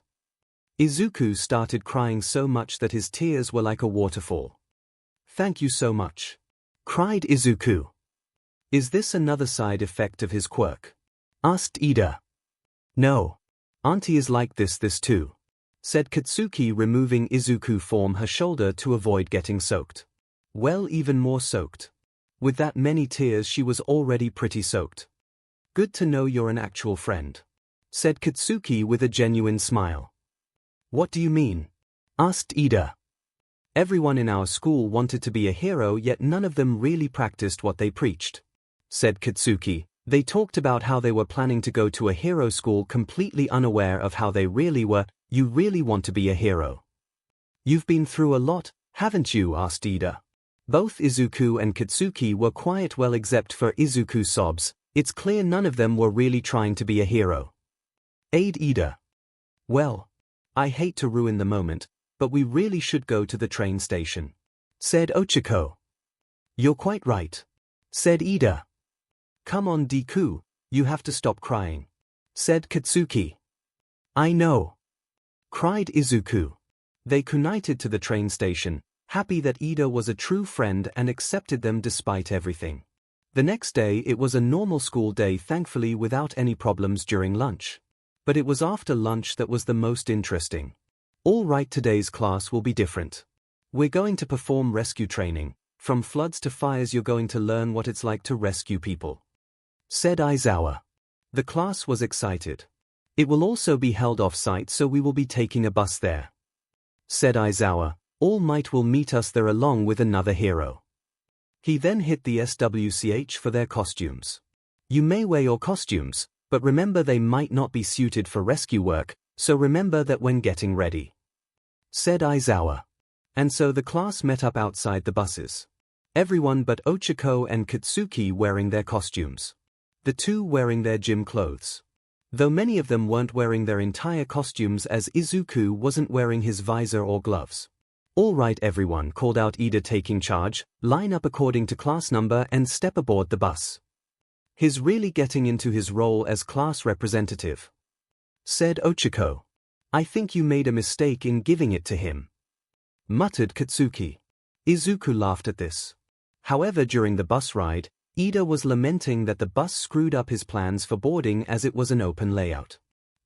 Speaker 1: Izuku started crying so much that his tears were like a waterfall. Thank you so much, cried Izuku. Is this another side effect of his quirk? Asked Ida. No. Auntie is like this too, said Katsuki, removing Izuku from her shoulder to avoid getting soaked. Well, even more soaked. With that many tears, she was already pretty soaked. Good to know you're an actual friend, said Katsuki with a genuine smile. What do you mean? Asked Ida. Everyone in our school wanted to be a hero, yet none of them really practiced what they preached, said Katsuki. They talked about how they were planning to go to a hero school, completely unaware of how they really were. You really want to be a hero? You've been through a lot, haven't you? Asked Ida. Both Izuku and Katsuki were quiet, well, except for Izuku's sobs. It's clear none of them were really trying to be a hero. Aid Ida. Well, I hate to ruin the moment, but we really should go to the train station, said Ochako. You're quite right, said Ida. Come on, Deku, you have to stop crying, said Katsuki. I know, cried Izuku. They united to the train station, happy that Ida was a true friend and accepted them despite everything. The next day it was a normal school day, thankfully without any problems during lunch. But it was after lunch that was the most interesting. All right, today's class will be different. We're going to perform rescue training. From floods to fires, you're going to learn what it's like to rescue people, said Aizawa. The class was excited. It will also be held off-site, so we will be taking a bus there, said Aizawa. All Might will meet us there along with another hero. He then hit the SWCH for their costumes. You may wear your costumes, but remember they might not be suited for rescue work, so remember that when getting ready, said Aizawa. And so the class met up outside the buses. Everyone but Ochako and Katsuki wearing their costumes. The two wearing their gym clothes. Though many of them weren't wearing their entire costumes, as Izuku wasn't wearing his visor or gloves. All right, everyone, called out Ida, taking charge. Line up according to class number and step aboard the bus. He's really getting into his role as class representative, said Ochako. I think you made a mistake in giving it to him, muttered Katsuki. Izuku laughed at this. However, during the bus ride, Ida was lamenting that the bus screwed up his plans for boarding, as it was an open layout.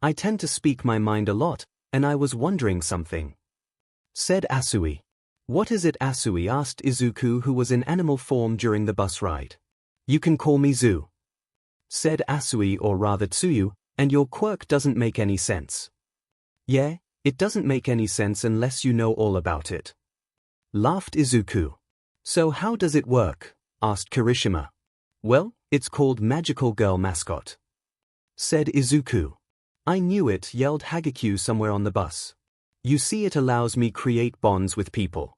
Speaker 1: I tend to speak my mind a lot, and I was wondering something, said Asui. What is it, Asui? Asked Izuku, who was in animal form during the bus ride. You can call me Zoo, said Asui or rather Tsuyu, and your quirk doesn't make any sense. Yeah, it doesn't make any sense unless you know all about it. Laughed Izuku. So how does it work? Asked Kirishima. Well, it's called Magical Girl Mascot, said Izuku. I knew it, yelled Hagekyu somewhere on the bus. You see, it allows me create bonds with people,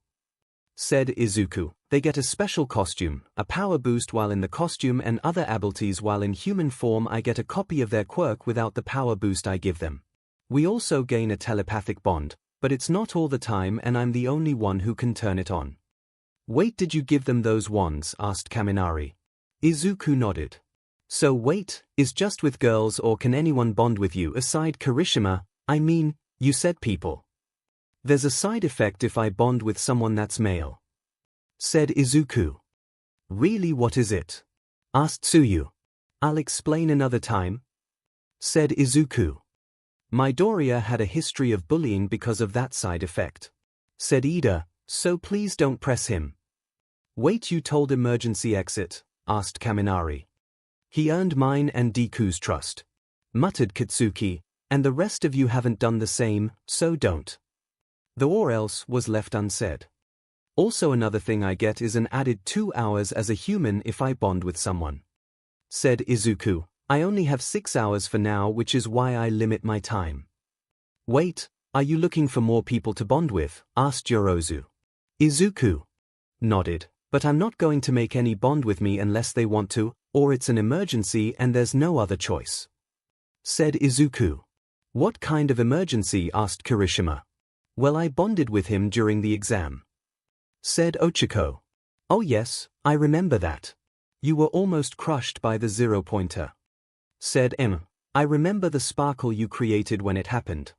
Speaker 1: said Izuku. They get a special costume, a power boost while in the costume and other abilities while in human form. I get a copy of their quirk without the power boost I give them. We also gain a telepathic bond, but it's not all the time and I'm the only one who can turn it on. Wait, did you give them those wands? Asked Kaminari. Izuku nodded. So wait, is just with girls or can anyone bond with you aside Kirishima? I mean, you said people. There's a side effect if I bond with someone that's male, said Izuku. Really, what is it? Asked Tsuyu. I'll explain another time, said Izuku. Midoriya had a history of bullying because of that side effect, said Ida, so please don't press him. Wait, you told emergency exit? Asked Kaminari. He earned mine and Deku's trust, muttered Katsuki, and the rest of you haven't done the same, so don't. The or else was left unsaid. Also, another thing I get is an added 2 hours as a human if I bond with someone, said Izuku. I only have 6 hours for now, which is why I limit my time. Wait, are you looking for more people to bond with? Asked Yorozu. Izuku nodded, but I'm not going to make any bond with me unless they want to, or it's an emergency and there's no other choice, said Izuku. What kind of emergency? Asked Kirishima. Well, I bonded with him during the exam, said Ochako. Oh yes, I remember that. You were almost crushed by the 0-pointer, said M. I remember the sparkle you created when it happened.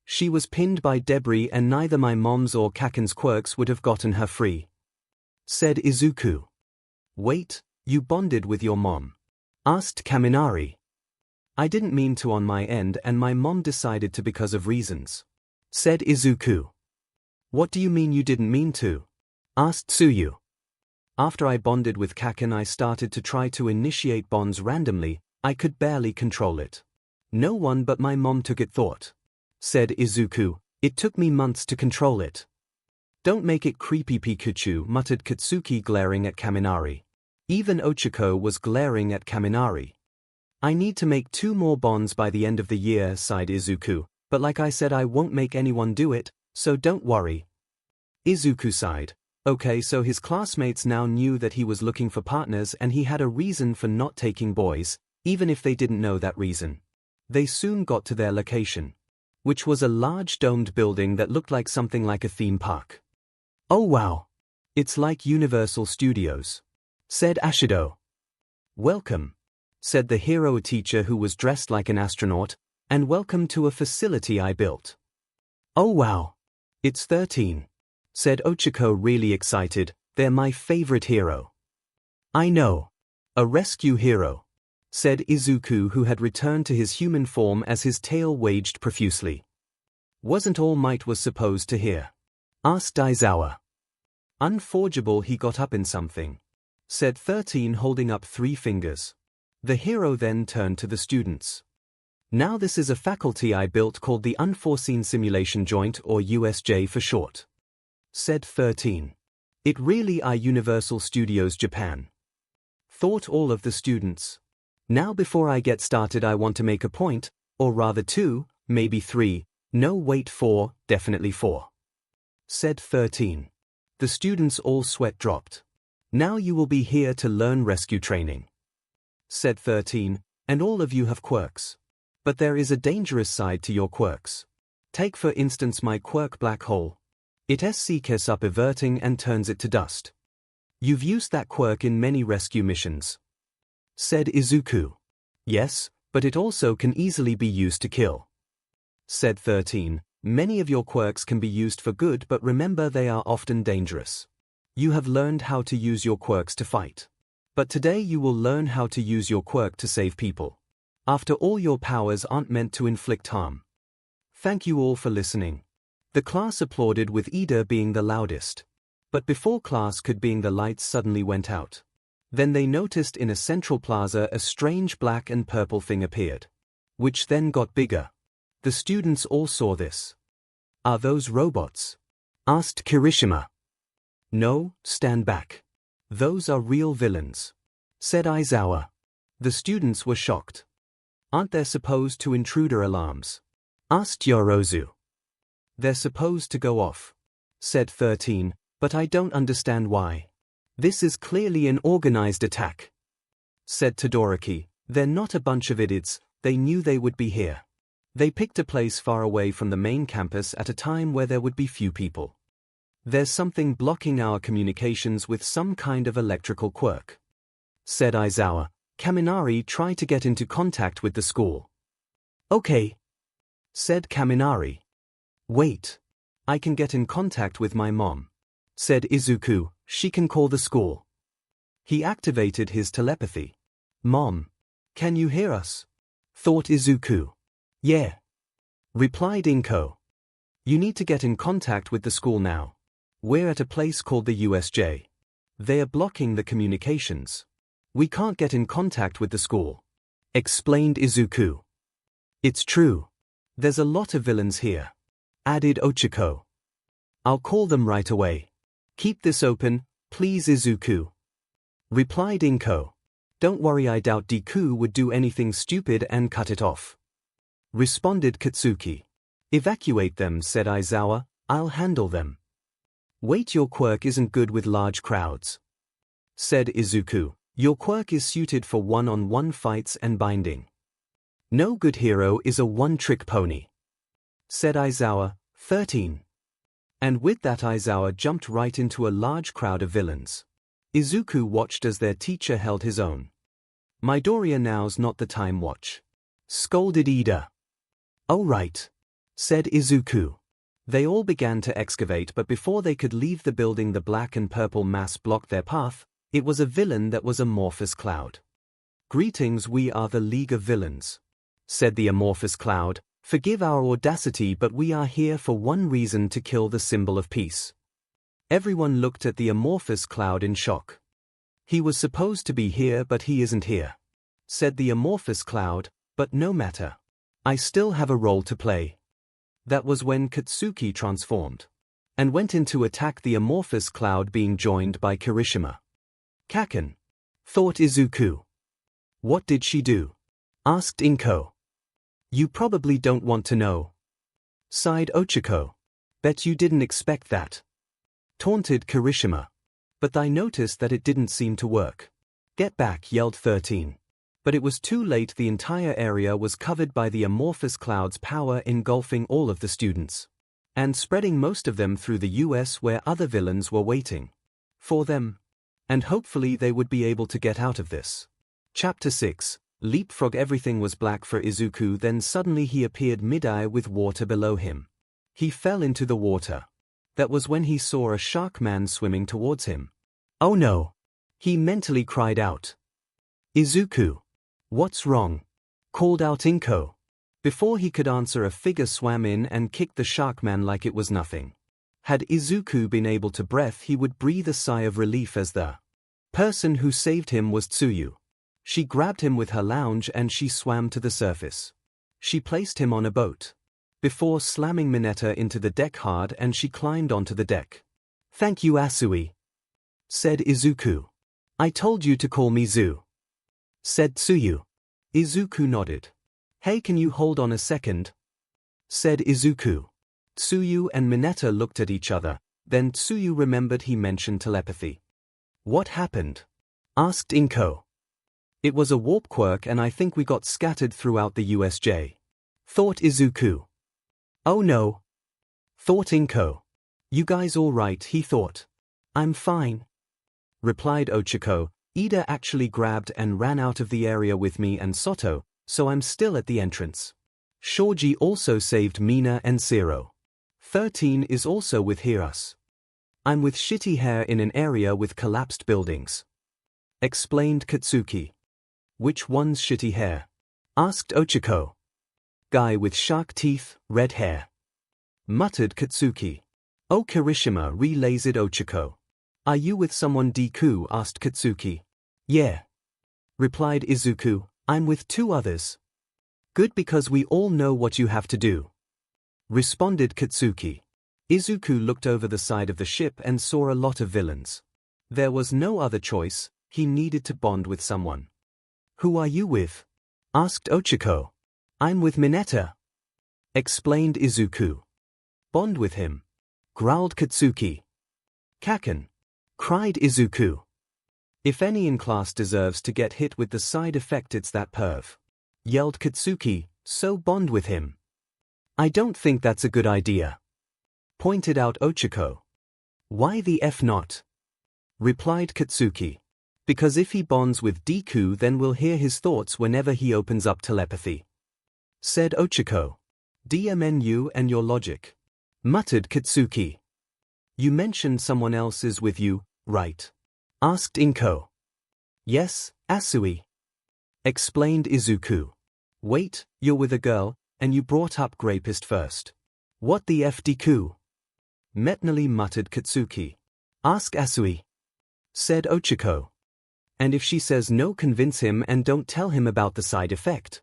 Speaker 1: She was pinned by debris and neither my mom's or Kaken's quirks would have gotten her free, said Izuku. Wait, you bonded with your mom? Asked Kaminari. I didn't mean to on my end and my mom decided to because of reasons, said Izuku. What do you mean you didn't mean to? Asked Tsuyu. After I bonded with Kaken, I started to try to initiate bonds randomly. I could barely control it. No one but my mom took it thought, said Izuku. It took me months to control it. Don't make it creepy, Pikachu, muttered Katsuki, glaring at Kaminari. Even Ochako was glaring at Kaminari. I need to make 2 more bonds by the end of the year, sighed Izuku, but like I said, I won't make anyone do it, so don't worry. Izuku sighed. Okay, so his classmates now knew that he was looking for partners and he had a reason for not taking boys, even if they didn't know that reason. They soon got to their location, which was a large domed building that looked like something like a theme park. Oh wow! It's like Universal Studios, said Ashido. Welcome, said the hero teacher who was dressed like an astronaut, and welcome to a facility I built. Oh wow! It's 13, said Ochako, really excited. They're my favorite hero. I know. A rescue hero, said Izuku, who had returned to his human form as his tail waged profusely. Wasn't All Might was supposed to hear? Asked Aizawa. Unforgeable, he got up in something, said 13, holding up 3 fingers. The hero then turned to the students. Now this is a faculty I built called the Unforeseen Simulation Joint, or USJ for short, said 13. It really are Universal Studios Japan, thought all of the students. Now before I get started, I want to make a point, or rather 2, maybe 3, no wait 4, definitely 4, said 13. The students all sweat dropped. Now you will be here to learn rescue training, said 13, and all of you have quirks. But there is a dangerous side to your quirks. Take for instance my quirk Black Hole. It seeks up everything and turns it to dust. You've used that quirk in many rescue missions, said Izuku. Yes, but it also can easily be used to kill, said 13. Many of your quirks can be used for good, but remember they are often dangerous. You have learned how to use your quirks to fight. But today you will learn how to use your quirk to save people. After all, your powers aren't meant to inflict harm. Thank you all for listening. The class applauded, with Ida being the loudest. But before class could begin, the lights suddenly went out. Then they noticed in a central plaza a strange black and purple thing appeared, which then got bigger. The students all saw this. "Are those robots?" asked Kirishima. "No, stand back. Those are real villains," said Aizawa. The students were shocked. "Aren't there supposed to intruder alarms?" asked Yorozu. "They're supposed to go off," said 13, "but I don't understand why. This is clearly an organized attack," said Todoroki. "They're not a bunch of idiots, they knew they would be here. They picked a place far away from the main campus at a time where there would be few people. There's something blocking our communications with some kind of electrical quirk," said Aizawa. "Kaminari, try to get into contact with the school." "Okay," said Kaminari. "Wait. I can get in contact with my mom," said Izuku. "She can call the school." He activated his telepathy. "Mom, can you hear us?" thought Izuku. "Yeah," replied Inko. "You need to get in contact with the school now. We're at a place called the USJ. They are blocking the communications. We can't get in contact with the school," explained Izuku. "It's true. There's a lot of villains here," added Ochako. "I'll call them right away. Keep this open, please, Izuku," replied Inko. "Don't worry, I doubt Deku would do anything stupid and cut it off," responded Katsuki. "Evacuate them," said Aizawa. "I'll handle them." "Wait, your quirk isn't good with large crowds," said Izuku. "Your quirk is suited for one-on-one fights and binding. No good hero is a one-trick pony," said Aizawa. 13. And with that, Aizawa jumped right into a large crowd of villains. Izuku watched as their teacher held his own. "Midoriya, now's not the time, watch," scolded Ida. "Oh right," said Izuku. They all began to excavate, but before they could leave the building, the black and purple mass blocked their path. It was a villain that was amorphous cloud. "Greetings, we are the League of Villains," said the amorphous cloud. "Forgive our audacity, but we are here for one reason: to kill the symbol of peace." Everyone looked at the amorphous cloud in shock. "He was supposed to be here, but he isn't here," said the amorphous cloud. "But no matter. I still have a role to play." That was when Katsuki transformed and went in to attack the amorphous cloud, being joined by Kirishima. "Kaken," thought Izuku. "What did she do?" asked Inko. "You probably don't want to know," sighed Ochako. "Bet you didn't expect that," taunted Kirishima. "But I noticed that it didn't seem to work." "Get back," yelled 13. But it was too late. The entire area was covered by the amorphous cloud's power, engulfing all of the students and spreading most of them through the US, where other villains were waiting for them. And hopefully they would be able to get out of this. Chapter 6. Leapfrog. Everything was black for Izuku, then suddenly he appeared mid-air with water below him. He fell into the water. That was when he saw a shark man swimming towards him. "Oh no!" he mentally cried out. "Izuku, what's wrong?" called out Inko. Before he could answer, a figure swam in and kicked the shark man like it was nothing. Had Izuku been able to breathe, he would breathe a sigh of relief, as the person who saved him was Tsuyu. She grabbed him with her lounge and she swam to the surface. She placed him on a boat before slamming Mineta into the deck hard, and she climbed onto the deck. "Thank you, Asui," said Izuku. "I told you to call me Zu," said Tsuyu. Izuku nodded. "Hey, can you hold on a second?" said Izuku. Tsuyu and Mineta looked at each other. Then Tsuyu remembered he mentioned telepathy. "What happened?" asked Inko. "It was a warp quirk, and I think we got scattered throughout the USJ," thought Izuku. "Oh no," thought Inko. "You guys all right?" he thought. "I'm fine," replied Ochako. "Ida actually grabbed and ran out of the area with me and Soto, so I'm still at the entrance. Shoji also saved Mina and Zero. 13 is also with Hiras. I'm with Shitty Hair in an area with collapsed buildings," explained Katsuki. "Which one's Shitty Hair?" asked Ochako. "Guy with shark teeth, red hair," muttered Katsuki. "Oh, Kirishima," related Ochako. "Are you with someone?" Deku asked Katsuki. Yeah, replied Izuku, I'm with 2 others. Good, because we all know what you have to do, responded Katsuki. Izuku looked over the side of the ship and saw a lot of villains. There was no other choice, he needed to bond with someone. Who are you with? Asked Ochako. I'm with Mineta, explained Izuku. Bond with him, growled Katsuki. Kaken, cried Izuku. If any in class deserves to get hit with the side effect, it's that perv, yelled Katsuki, so bond with him. I don't think that's a good idea, pointed out Ochako. Why the F not? Replied Katsuki. Because if he bonds with Deku, then we'll hear his thoughts whenever he opens up telepathy, said Ochako. DMNU and your logic, muttered Katsuki. You mentioned someone else is with you, right? Asked Inko. Yes, Asui, explained Izuku. Wait, you're with a girl, and you brought up Grapist first. What the F Deku? Metnally muttered Katsuki. Ask Asui, said Ochako. And if she says no, convince him and don't tell him about the side effect.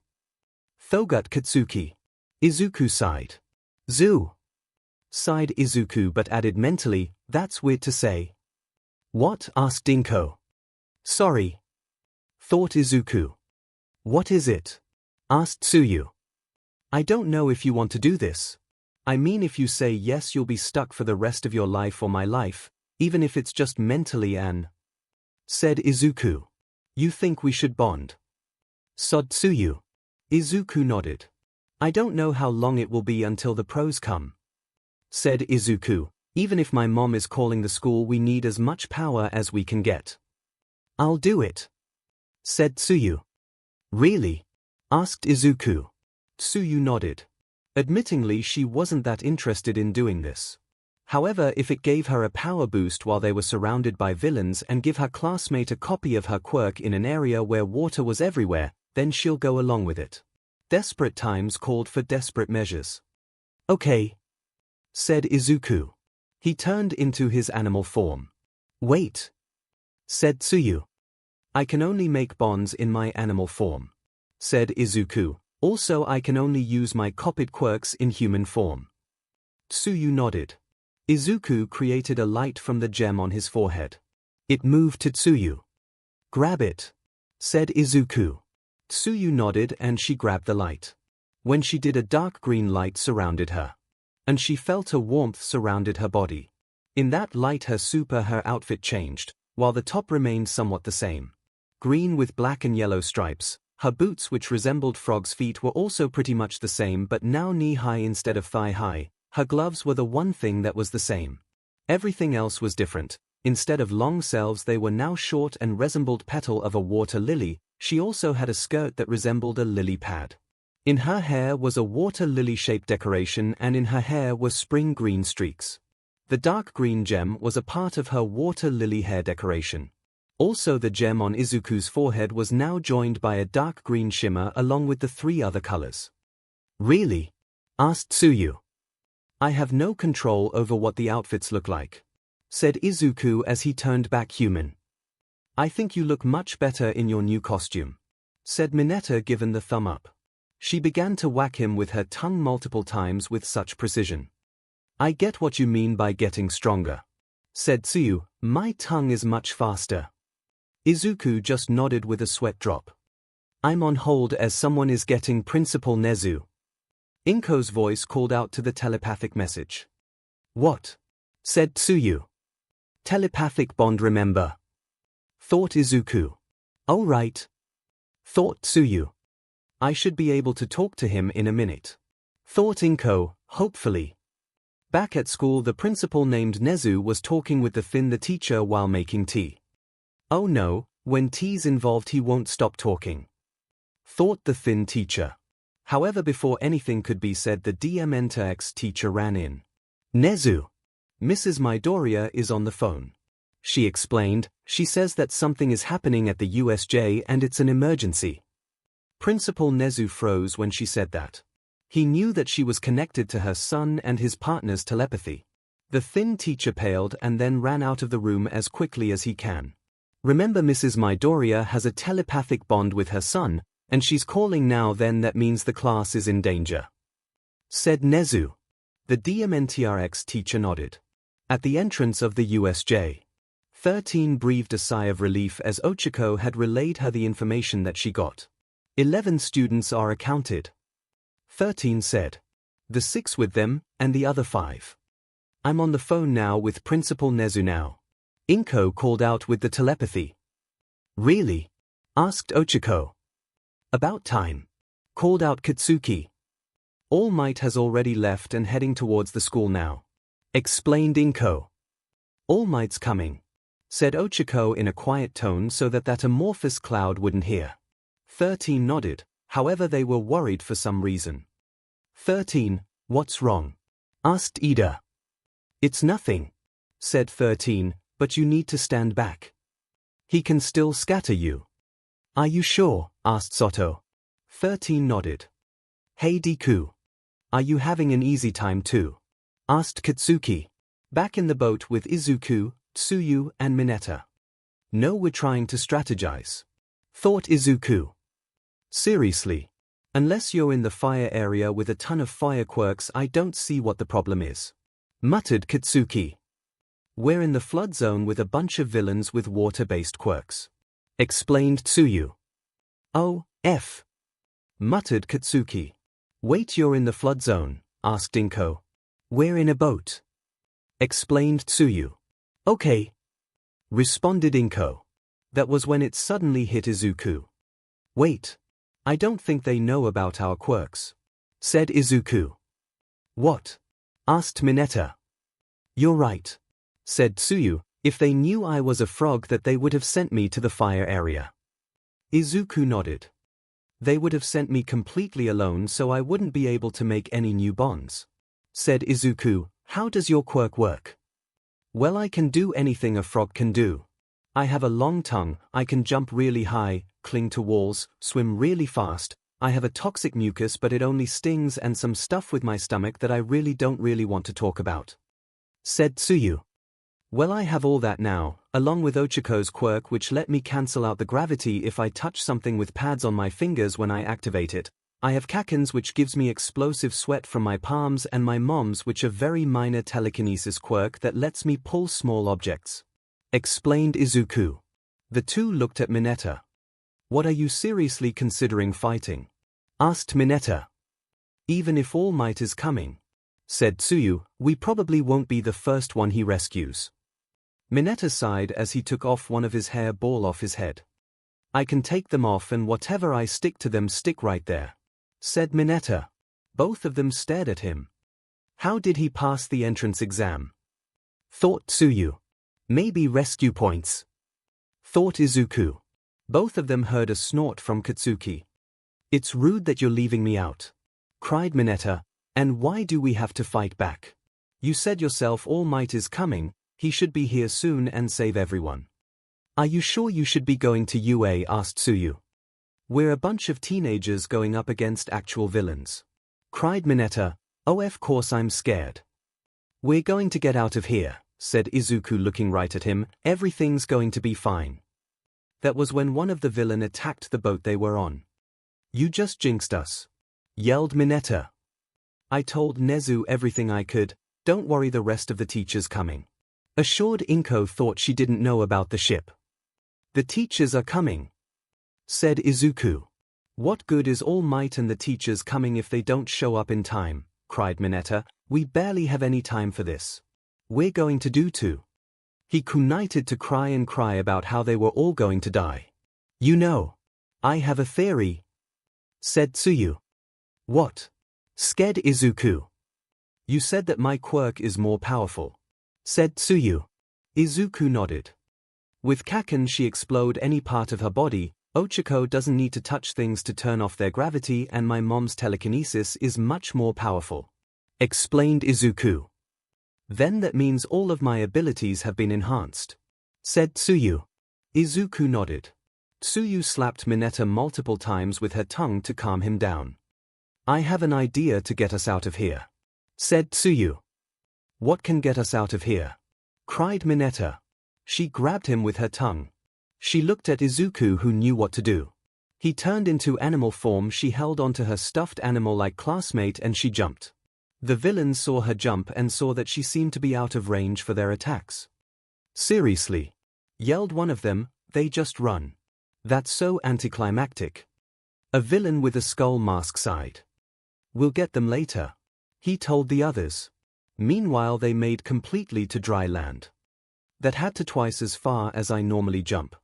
Speaker 1: Thogut Katsuki. Izuku sighed. Zoo, sighed Izuku but added mentally, that's weird to say. What? Asked Inko. Sorry, thought Izuku. What is it? Asked Tsuyu. I don't know if you want to do this. I mean, if you say yes, you'll be stuck for the rest of your life or my life, even if it's just mentally, said Izuku. You think we should bond? Sod Tsuyu. Izuku nodded. I don't know how long it will be until the pros come, said Izuku. Even if my mom is calling the school, we need as much power as we can get. I'll do it, said Tsuyu. Really? Asked Izuku. Tsuyu nodded. Admittingly, she wasn't that interested in doing this. However, if it gave her a power boost while they were surrounded by villains and give her classmate a copy of her quirk in an area where water was everywhere, then she'll go along with it. Desperate times called for desperate measures. Okay, said Izuku. He turned into his animal form. Wait, said Tsuyu. I can only make bonds in my animal form, said Izuku. Also, I can only use my copied quirks in human form. Tsuyu nodded. Izuku created a light from the gem on his forehead. It moved to Tsuyu. Grab it, said Izuku. Tsuyu nodded and she grabbed the light. When she did, a dark green light surrounded her. And she felt a warmth surrounded her body. In that light her outfit changed, while the top remained somewhat the same. Green with black and yellow stripes, her boots which resembled frog's feet were also pretty much the same but now knee-high instead of thigh-high. Her gloves were the one thing that was the same. Everything else was different. Instead of long selves, they were now short and resembled petal of a water lily. She also had a skirt that resembled a lily pad. In her hair was a water lily-shaped decoration, and in her hair were spring green streaks. The dark green gem was a part of her water lily hair decoration. Also, the gem on Izuku's forehead was now joined by a dark green shimmer along with the 3 other colors. Really? Asked Tsuyu. I have no control over what the outfits look like, said Izuku as he turned back human. I think you look much better in your new costume, said Mineta, given the thumb up. She began to whack him with her tongue multiple times with such precision. I get what you mean by getting stronger, said Tsuyu. My tongue is much faster. Izuku just nodded with a sweat drop. I'm on hold as someone is getting Principal Nezu. Inko's voice called out to the telepathic message. What? Said Tsuyu. Telepathic bond, remember? Thought Izuku. Oh right. Thought Tsuyu. I should be able to talk to him in a minute. Thought Inko, hopefully. Back at school, the principal named Nezu was talking with the teacher while making tea. Oh no, when tea's involved he won't stop talking, thought the teacher. However, before anything could be said, the DMNTX teacher ran in. Nezu, Mrs. Midoriya is on the phone, she explained. She says that something is happening at the USJ and it's an emergency. Principal Nezu froze when she said that. He knew that she was connected to her son and his partner's telepathy. The teacher paled and then ran out of the room as quickly as he can. Remember, Mrs. Midoriya has a telepathic bond with her son, and she's calling now. Then that means the class is in danger," said Nezu. The DMNTRX teacher nodded. At the entrance of the USJ, 13 breathed a sigh of relief as Ochako had relayed her the information that she got. 11 students are accounted, 13 said. The 6 with them, and the other 5. "I'm on the phone now with Principal Nezu now," 𝐒𝐭𝐚𝐲 called out with the telepathy. "Really?" asked Ochako. "About time," called out Katsuki. "All Might has already left and heading towards the school now," explained 𝐒𝐭𝐚𝐲. "All Might's coming," said Ochako in a quiet tone so that amorphous cloud wouldn't hear. 13 nodded, however they were worried for some reason. 13, "What's wrong?" asked Ida. "It's nothing," said 13, "but you need to stand back. He can still scatter you." "Are you sure?" asked Soto. 13 nodded. "Hey Deku. Are you having an easy time too?" asked Katsuki. "Back in the boat with Izuku, Tsuyu, and Mineta." "No, we're trying to strategize," thought Izuku. "Seriously. Unless you're in the fire area with a ton of fire quirks, I don't see what the problem is," muttered Katsuki. "We're in the flood zone with a bunch of villains with water-based quirks," explained Tsuyu. "Oh, F," muttered Katsuki. "Wait, you're in the flood zone?" asked 𝐭𝐴. "We're in a boat," explained Tsuyu. "Okay," responded 𝐭𝐴. That was when it suddenly hit Izuku. "Wait. I don't think they know about our quirks," said Izuku. "What?" asked Mineta. "You're right," said Tsuyu. "If they knew I was a frog, that they would have sent me to the fire area." Izuku nodded. "They would have sent me completely alone so I wouldn't be able to make any new bonds," said Izuku. "How does your quirk work?" "Well, I can do anything a frog can do. I have a long tongue, I can jump really high, cling to walls, swim really fast, I have a toxic mucus but it only stings, and some stuff with my stomach that I don't really want to talk about," said Tsuyu. "Well, I have all that now, along with Ochako's quirk, which let me cancel out the gravity if I touch something with pads on my fingers when I activate it. I have 𝐭𝐴𝐾𝐻𝐿's, which gives me explosive sweat from my palms, and my mom's, which a very minor telekinesis quirk that lets me pull small objects," explained Izuku. The two looked at Mineta. "What, are you seriously considering fighting?" asked Mineta. "Even if All Might is coming," said Tsuyu, "we probably won't be the first one he rescues." Mineta sighed as he took off one of his hair ball off his head. "I can take them off, and whatever I stick to them stick right there," said Mineta. Both of them stared at him. How did he pass the entrance exam? Thought Tsuyu. Maybe rescue points, thought Izuku. Both of them heard a snort from Katsuki. "It's rude that you're leaving me out," cried Mineta. "And why do we have to fight back? You said yourself All Might is coming, he should be here soon and save everyone." "Are you sure you should be going to UA?" asked Tsuyu. "We're a bunch of teenagers going up against actual villains," cried Mineta. "Oh, of course I'm scared." "We're going to get out of here," said Izuku, looking right at him. "Everything's going to be fine." That was when one of the villain attacked the boat they were on. "You just jinxed us," yelled Mineta. "I told Nezu everything I could, don't worry, the rest of the teachers coming," assured 𝐭𝐴. Thought she didn't know about the ship. "The teachers are coming," said Izuku. "What good is All Might and the teachers coming if they don't show up in time?" cried Mineta. "We barely have any time for this. We're going to do too." He united to cry and cry about how they were all going to die. "You know, I have a theory," said Tsuyu. "What?" scared Izuku. "You said that my quirk is more powerful," said Tsuyu. Izuku nodded. "With 𝐭𝐴𝐾 she explode any part of her body. Ochako doesn't need to touch things to turn off their gravity, and my mom's telekinesis is much more powerful," explained Izuku. "Then that means all of my abilities have been enhanced," said Tsuyu. Izuku nodded. Tsuyu slapped Mineta multiple times with her tongue to calm him down. "I have an idea to get us out of here," said Tsuyu. "What can get us out of here?" cried Mineta. She grabbed him with her tongue. She looked at Izuku, who knew what to do. He turned into animal form. She held onto her stuffed animal-like classmate and she jumped. The villains saw her jump and saw that she seemed to be out of range for their attacks. "Seriously?" yelled one of them, "they just run. That's so anticlimactic." A villain with a skull mask sighed. "We'll get them later," he told the others. Meanwhile they made completely to dry land. "That had to twice as far as I normally jump,"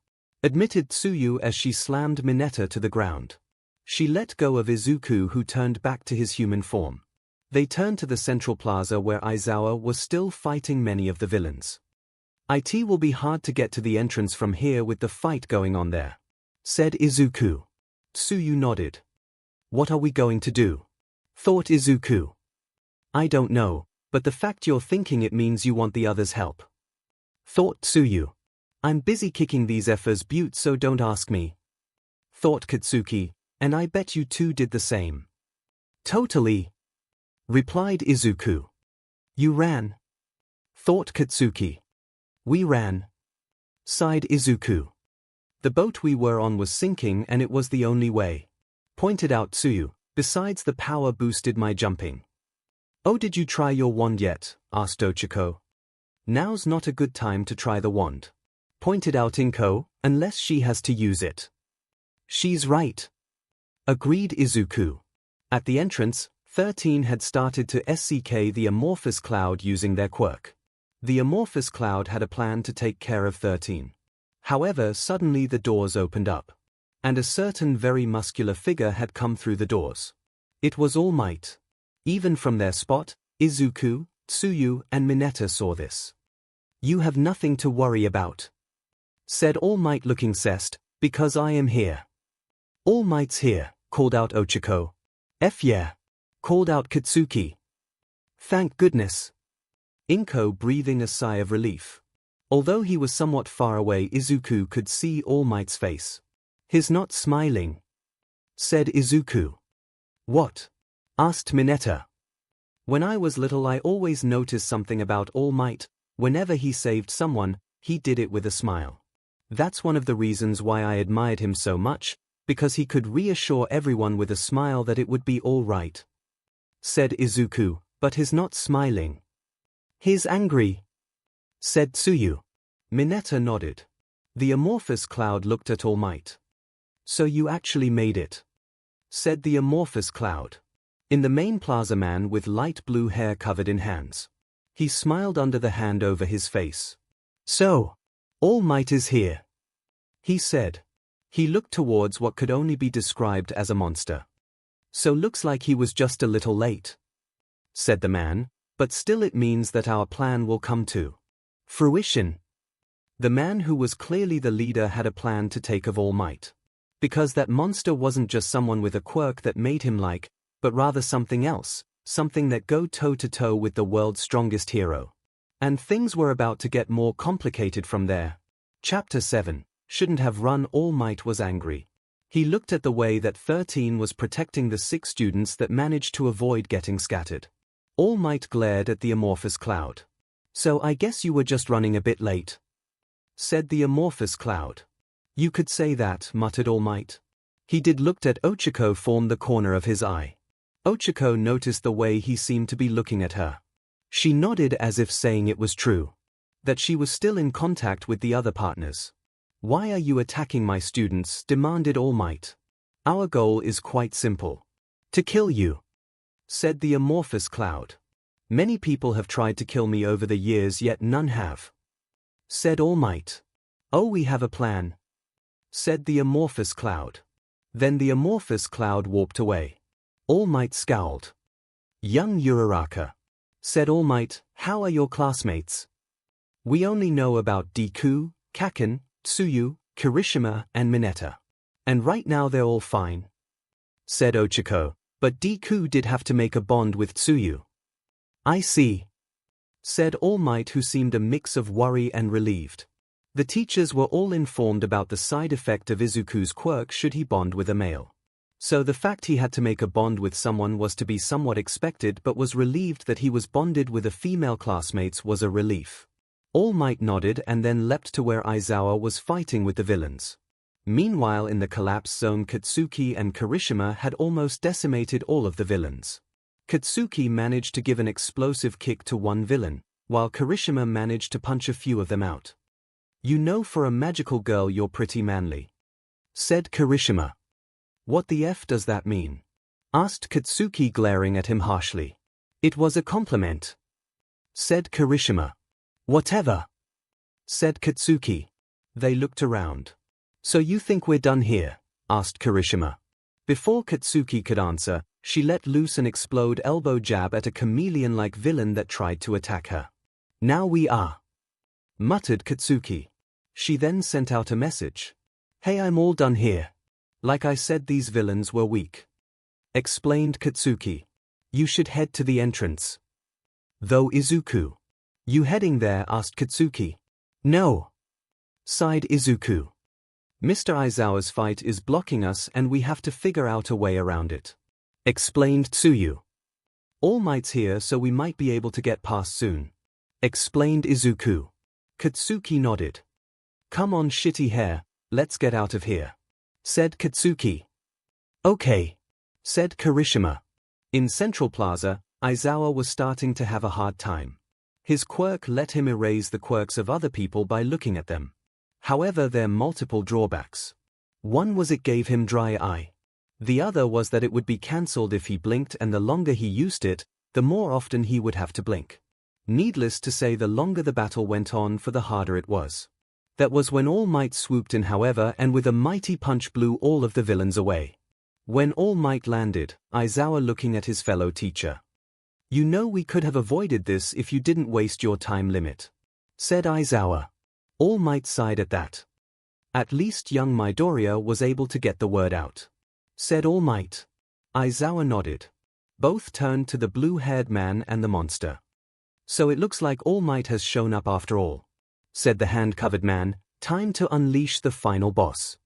Speaker 1: admitted Tsuyu as she slammed Mineta to the ground. She let go of Izuku, who turned back to his human form. They turned to the central plaza where Aizawa was still fighting many of the villains. "It will be hard to get to the entrance from here with the fight going on there," said Izuku. Tsuyu nodded. "What are we going to do?" thought Izuku. "I don't know, but the fact you're thinking it means you want the others' help," thought Tsuyu. "I'm busy kicking these effers buttes, so don't ask me," thought Katsuki, "and I bet you two did the same." "Totally," replied Izuku. "You ran," thought Katsuki. "We ran," sighed Izuku. "The boat we were on was sinking and it was the only way," pointed out Tsuyu. "Besides, the power boosted my jumping." "Oh, did you try your wand yet?" asked Ochako. "Now's not a good time to try the wand," pointed out Inko, "unless she has to use it." "She's right," agreed Izuku. At the entrance, 13 had started to SCK the amorphous cloud using their quirk. The amorphous cloud had a plan to take care of 13. However, suddenly the doors opened up. And a certain very muscular figure had come through the doors. It was All Might. Even from their spot, Izuku, Tsuyu, and Mineta saw this. "You have nothing to worry about," said All Might, looking cessed, "because I am here." "All Might's here," called out Ochako. "Yeah," called out Katsuki. "Thank goodness." Inko, breathing a sigh of relief. Although he was somewhat far away, Izuku could see All Might's face. "He's not smiling," said Izuku. "What?" asked Mineta. "When I was little I always noticed something about All Might. Whenever he saved someone, he did it with a smile. That's one of the reasons why I admired him so much, because he could reassure everyone with a smile that it would be all right," said Izuku. "But he's not smiling. He's angry," said Tsuyu. Mineta nodded. The amorphous cloud looked at All Might. "So you actually made it," said the amorphous cloud. In the main plaza, man with light blue hair covered in hands. He smiled under the hand over his face. "So, All Might is here," he said. He looked towards what could only be described as a monster. "So looks like he was just a little late," said the man, "but still it means that our plan will come to fruition." The man who was clearly the leader had a plan to take of All Might. Because that monster wasn't just someone with a quirk that made him like, but rather something else, something that go toe-to-toe with the world's strongest hero. And things were about to get more complicated from there. Chapter 7. Shouldn't have run. All Might was angry. He looked at the way that 13 was protecting the 6 students that managed to avoid getting scattered. All Might glared at the amorphous cloud. "So I guess you were just running a bit late," said the amorphous cloud. "You could say that," muttered All Might. He did looked at Ochako, formed the corner of his eye. Ochako noticed the way he seemed to be looking at her. She nodded as if saying it was true. That she was still in contact with the other partners. "Why are you attacking my students?" demanded All Might. "Our goal is quite simple. To kill you," said the amorphous cloud. "Many people have tried to kill me over the years, yet none have," said All Might. "Oh, we have a plan," said the amorphous cloud. Then the amorphous cloud warped away. All Might scowled. "Young Uraraka," said All Might, "how are your classmates?" "We only know about Deku, Kaken, Tsuyu, Kirishima, and Mineta. And right now they're all fine," said Ochako. "But Deku did have to make a bond with Tsuyu." "I see," said All Might, who seemed a mix of worry and relieved. The teachers were all informed about the side effect of Izuku's quirk should he bond with a male. So the fact he had to make a bond with someone was to be somewhat expected, but was relieved that he was bonded with a female classmates was a relief. All Might nodded and then leapt to where Aizawa was fighting with the villains. Meanwhile in the collapse zone Katsuki and Kirishima had almost decimated all of the villains. Katsuki managed to give an explosive kick to one villain, while Kirishima managed to punch a few of them out. "You know, for a magical girl you're pretty manly," said Kirishima. "What the F does that mean?" asked Katsuki, glaring at him harshly. "It was a compliment," said Kirishima. "Whatever," said Katsuki. They looked around. "So you think we're done here?" asked Kirishima. Before Katsuki could answer, she let loose an explode elbow jab at a chameleon-like villain that tried to attack her. "Now we are," muttered Katsuki. She then sent out a message. "Hey, I'm all done here. Like I said, these villains were weak," explained Katsuki. "You should head to the entrance." "Though Izuku." "You heading there?" asked Katsuki. "No," sighed Izuku. "Mr. Aizawa's fight is blocking us and we have to figure out a way around it," explained Tsuyu. "All Might's here, so we might be able to get past soon," explained Izuku. Katsuki nodded. "Come on, shitty hair, let's get out of here," said Katsuki. "Okay," said Kirishima. In Central Plaza, Aizawa was starting to have a hard time. His quirk let him erase the quirks of other people by looking at them. However, there are multiple drawbacks. One was it gave him dry eye. The other was that it would be cancelled if he blinked, and the longer he used it, the more often he would have to blink. Needless to say, the longer the battle went on, for the harder it was. That was when All Might swooped in, however, and with a mighty punch blew all of the villains away. When All Might landed, Aizawa looking at his fellow teacher. "You know, we could have avoided this if you didn't waste your time limit," said Aizawa. All Might sighed at that. "At least young Midoriya was able to get the word out," said All Might. Aizawa nodded. Both turned to the blue-haired man and the monster. "So it looks like All Might has shown up after all," said the hand-covered man. "Time to unleash the final boss."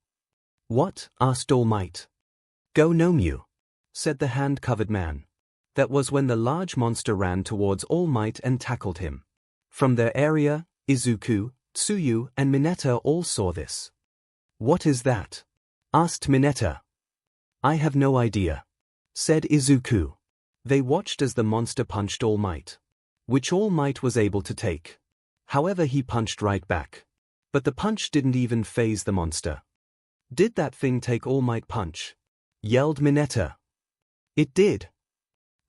Speaker 1: "What?" asked All Might. "Go no Mew," said the hand-covered man. That was when the large monster ran towards All Might and tackled him. From their area, Izuku, Tsuyu, and Mineta all saw this. "What is that?" asked Mineta. "I have no idea," said Izuku. They watched as the monster punched All Might, which All Might was able to take. However, he punched right back. But the punch didn't even faze the monster. "Did that thing take All Might punch?" yelled Mineta. "It did,"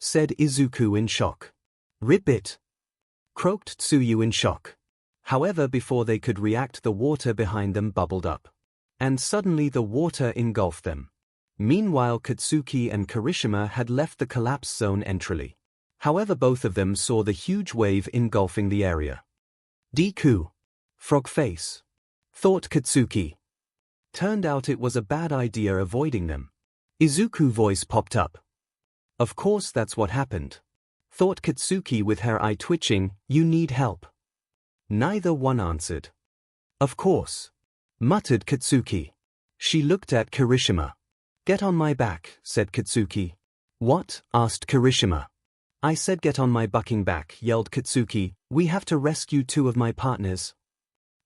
Speaker 1: said Izuku in shock. "Rip it," croaked Tsuyu in shock. However, before they could react, the water behind them bubbled up. And suddenly the water engulfed them. Meanwhile, Katsuki and Kirishima had left the collapse zone entirely. However, both of them saw the huge wave engulfing the area. "Deku. Frog face," thought Katsuki. Turned out it was a bad idea avoiding them. Izuku's voice popped up. "Of course, that's what happened," thought Katsuki with her eye twitching. "You need help." Neither one answered. "Of course," muttered Katsuki. She looked at Kirishima. "Get on my back," said Katsuki. "What?" asked Kirishima. "I said get on my bucking back," yelled Katsuki. "We have to rescue two of my partners."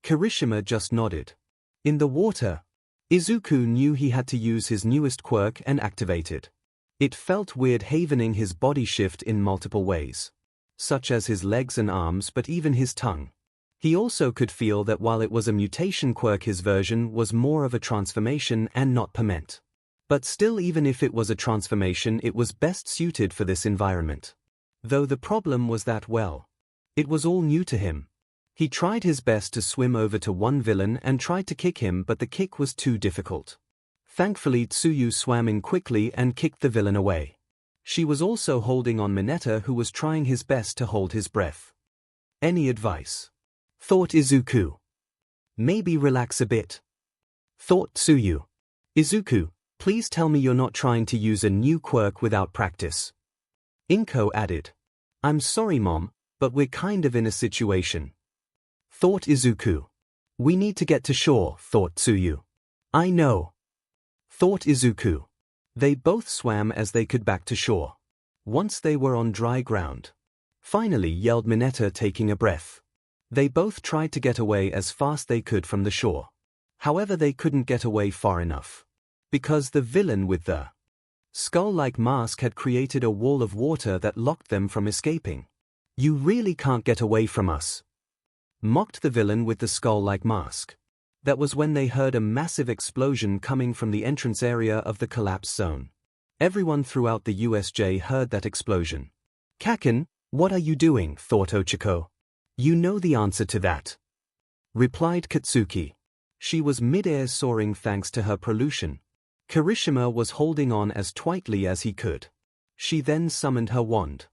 Speaker 1: Kirishima just nodded. In the water, Izuku knew he had to use his newest quirk and activate it. It felt weird havening his body shift in multiple ways, such as his legs and arms, but even his tongue. He also could feel that while it was a mutation quirk, his version was more of a transformation and not permanent. But still, even if it was a transformation, it was best suited for this environment. Though the problem was that, well, it was all new to him. He tried his best to swim over to one villain and tried to kick him, but the kick was too difficult. Thankfully, Tsuyu swam in quickly and kicked the villain away. She was also holding on Mineta, who was trying his best to hold his breath. "Any advice?" thought Izuku. "Maybe relax a bit," thought Tsuyu. "Izuku, please tell me you're not trying to use a new quirk without practice." Inko added. "I'm sorry, Mom, but we're kind of in a situation," thought Izuku. "We need to get to shore," thought Tsuyu. "I know," thought Izuku. They both swam as they could back to shore. Once they were on dry ground, "Finally," yelled Mineta, taking a breath. They both tried to get away as fast they could from the shore. However, they couldn't get away far enough. Because the villain with the skull-like mask had created a wall of water that locked them from escaping. "You really can't get away from us," mocked the villain with the skull-like mask. That was when they heard a massive explosion coming from the entrance area of the collapse zone. Everyone throughout the USJ heard that explosion. "Kaken, what are you doing?" thought Ochako. "You know the answer to that," replied Katsuki. She was mid-air soaring thanks to her pollution. Kirishima was holding on as tightly as he could. She then summoned her wand.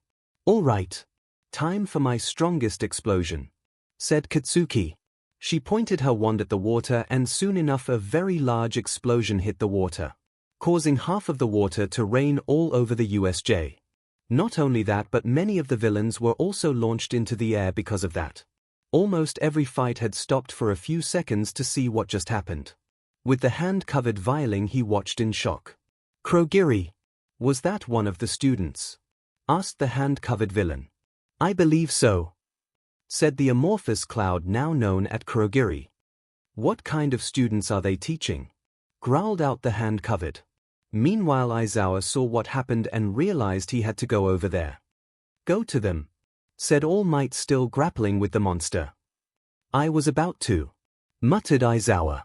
Speaker 1: "All right. Time for my strongest explosion," said Katsuki. She pointed her wand at the water and soon enough a very large explosion hit the water, causing half of the water to rain all over the USJ. Not only that, but many of the villains were also launched into the air because of that. Almost every fight had stopped for a few seconds to see what just happened. With the hand-covered violin, he watched in shock. "Kurogiri, was that one of the students?" asked the hand-covered villain. "I believe so," said the amorphous cloud now known as Kurogiri. "What kind of students are they teaching?" growled out the hand-covered. Meanwhile, Aizawa saw what happened and realized he had to go over there. "Go to them," said All Might, still grappling with the monster. "I was about to," muttered Aizawa.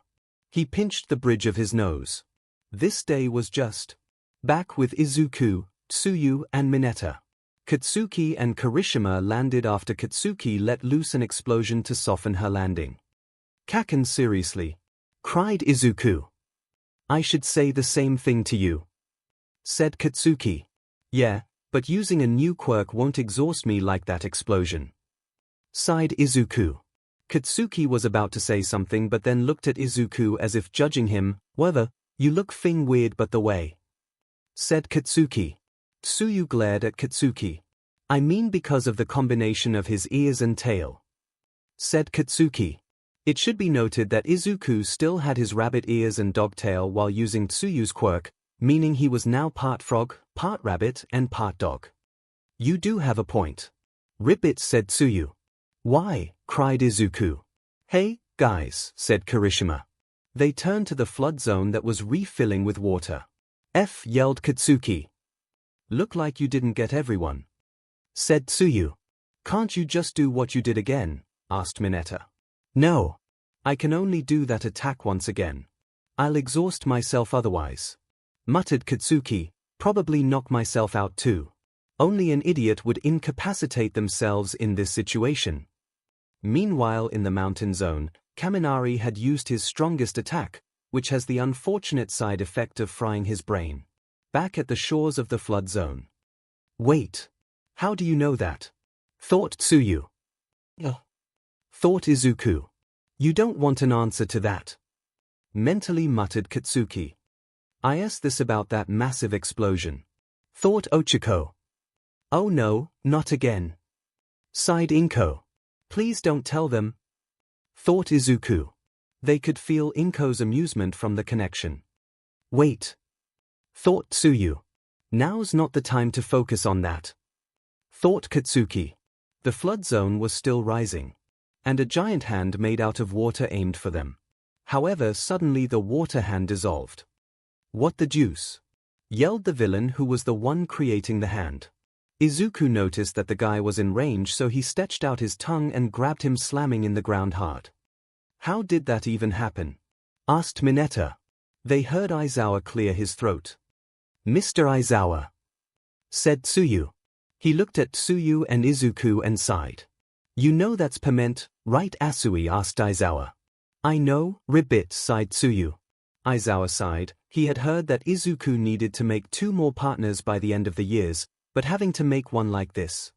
Speaker 1: He pinched the bridge of his nose. This day was just back with Izuku, Tsuyu, and Mineta. Katsuki and Kirishima landed after Katsuki let loose an explosion to soften her landing. "Kaken, seriously?" cried Izuku. "I should say the same thing to you," said Katsuki. "Yeah, but using a new quirk won't exhaust me like that explosion," sighed Izuku. Katsuki was about to say something but then looked at Izuku as if judging him. "Whether, you look thing weird but the way," said Katsuki. Tsuyu glared at Katsuki. "I mean because of the combination of his ears and tail," said Katsuki. It should be noted that Izuku still had his rabbit ears and dog tail while using Tsuyu's quirk, meaning he was now part frog, part rabbit, and part dog. "You do have a point," Ribbit said Tsuyu. "Why?" cried Izuku. "Hey, guys," said Kirishima. They turned to the flood zone that was refilling with water. Yelled Katsuki. "Look like you didn't get everyone," said Tsuyu. "Can't you just do what you did again?" asked Mineta. "No. I can only do that attack once again. I'll exhaust myself otherwise," muttered Katsuki. "Probably knock myself out too. Only an idiot would incapacitate themselves in this situation." Meanwhile, in the mountain zone, Kaminari had used his strongest attack, which has the unfortunate side effect of frying his brain. Back at the shores of the flood zone. "Wait. How do you know that?" thought Tsuyu. Thought Izuku. "You don't want an answer to that," mentally muttered Katsuki. "I asked this about that massive explosion," thought Ochako. "Oh no, not again," sighed Inko. "Please don't tell them," thought Izuku. They could feel Inko's amusement from the connection. "Wait," thought Tsuyu. "Now's not the time to focus on that," thought Katsuki. The flood zone was still rising, and a giant hand made out of water aimed for them. However, suddenly the water hand dissolved. "What the deuce?" yelled the villain who was the one creating the hand. Izuku noticed that the guy was in range, so he stretched out his tongue and grabbed him, slamming in the ground hard. "How did that even happen?" asked Mineta. They heard Aizawa clear his throat. "Mr. Aizawa," said Tsuyu. He looked at Tsuyu and Izuku and sighed. "You know that's Piment, right?" Asui asked Aizawa. "I know," Ribbit sighed Tsuyu. Aizawa sighed. He had heard that Izuku needed to make 2 more partners by the end of the years, but having to make one like this.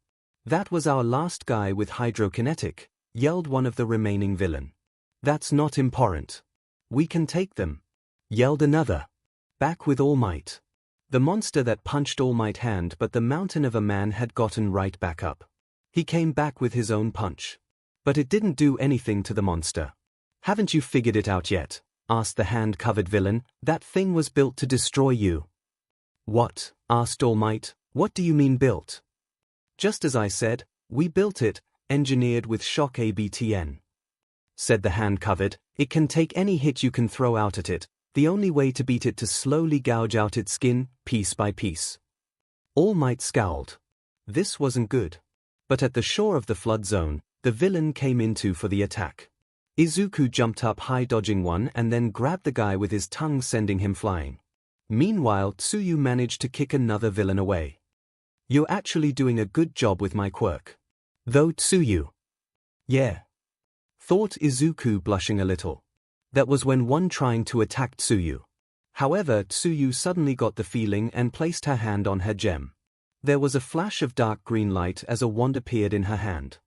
Speaker 1: "That was our last guy with hydrokinetic," yelled one of the remaining villain. "That's not important. We can take them," yelled another. "Back with All Might." The monster that punched All Might hand, but the mountain of a man had gotten right back up. He came back with his own punch. But it didn't do anything to the monster. "Haven't you figured it out yet?" asked the hand-covered villain. "That thing was built to destroy you." "What?" asked All Might. "What do you mean built?" "Just as I said, we built it, engineered with shock ABTN. Said the hand covered, it can take any hit you can throw out at it, the only way to beat it to slowly gouge out its skin, piece by piece. All Might scowled. This wasn't good. But at the shore of the flood zone, the villain came into for the attack. Izuku jumped up high dodging one and then grabbed the guy with his tongue sending him flying. Meanwhile Tsuyu managed to kick another villain away. You're actually doing a good job with my quirk. Though Tsuyu. Yeah. Thought Izuku blushing a little. That was when one trying to attack Tsuyu. However, Tsuyu suddenly got the feeling and placed her hand on her gem. There was a flash of dark green light as a wand appeared in her hand.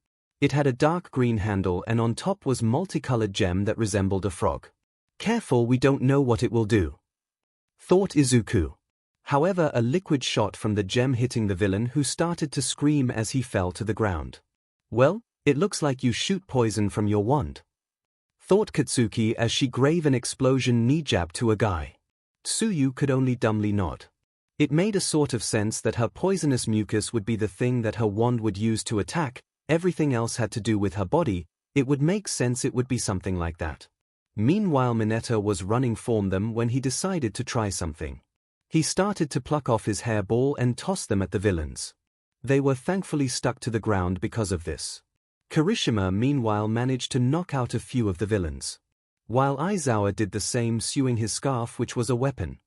Speaker 1: It had a dark green handle and on top was multicolored gem that resembled a frog. Careful, we don't know what it will do. Thought Izuku. However, a liquid shot from the gem hitting the villain who started to scream as he fell to the ground. Well, it looks like you shoot poison from your wand. Thought Katsuki as she gave an explosion knee jab to a guy. Tsuyu could only dumbly nod. It made a sort of sense that her poisonous mucus would be the thing that her wand would use to attack, everything else had to do with her body, it would make sense it would be something like that. Meanwhile Mineta was running from them when he decided to try something. He started to pluck off his hairball and toss them at the villains. They were thankfully stuck to the ground because of this. Kirishima meanwhile managed to knock out a few of the villains. While Aizawa did the same, sewing his scarf which was a weapon.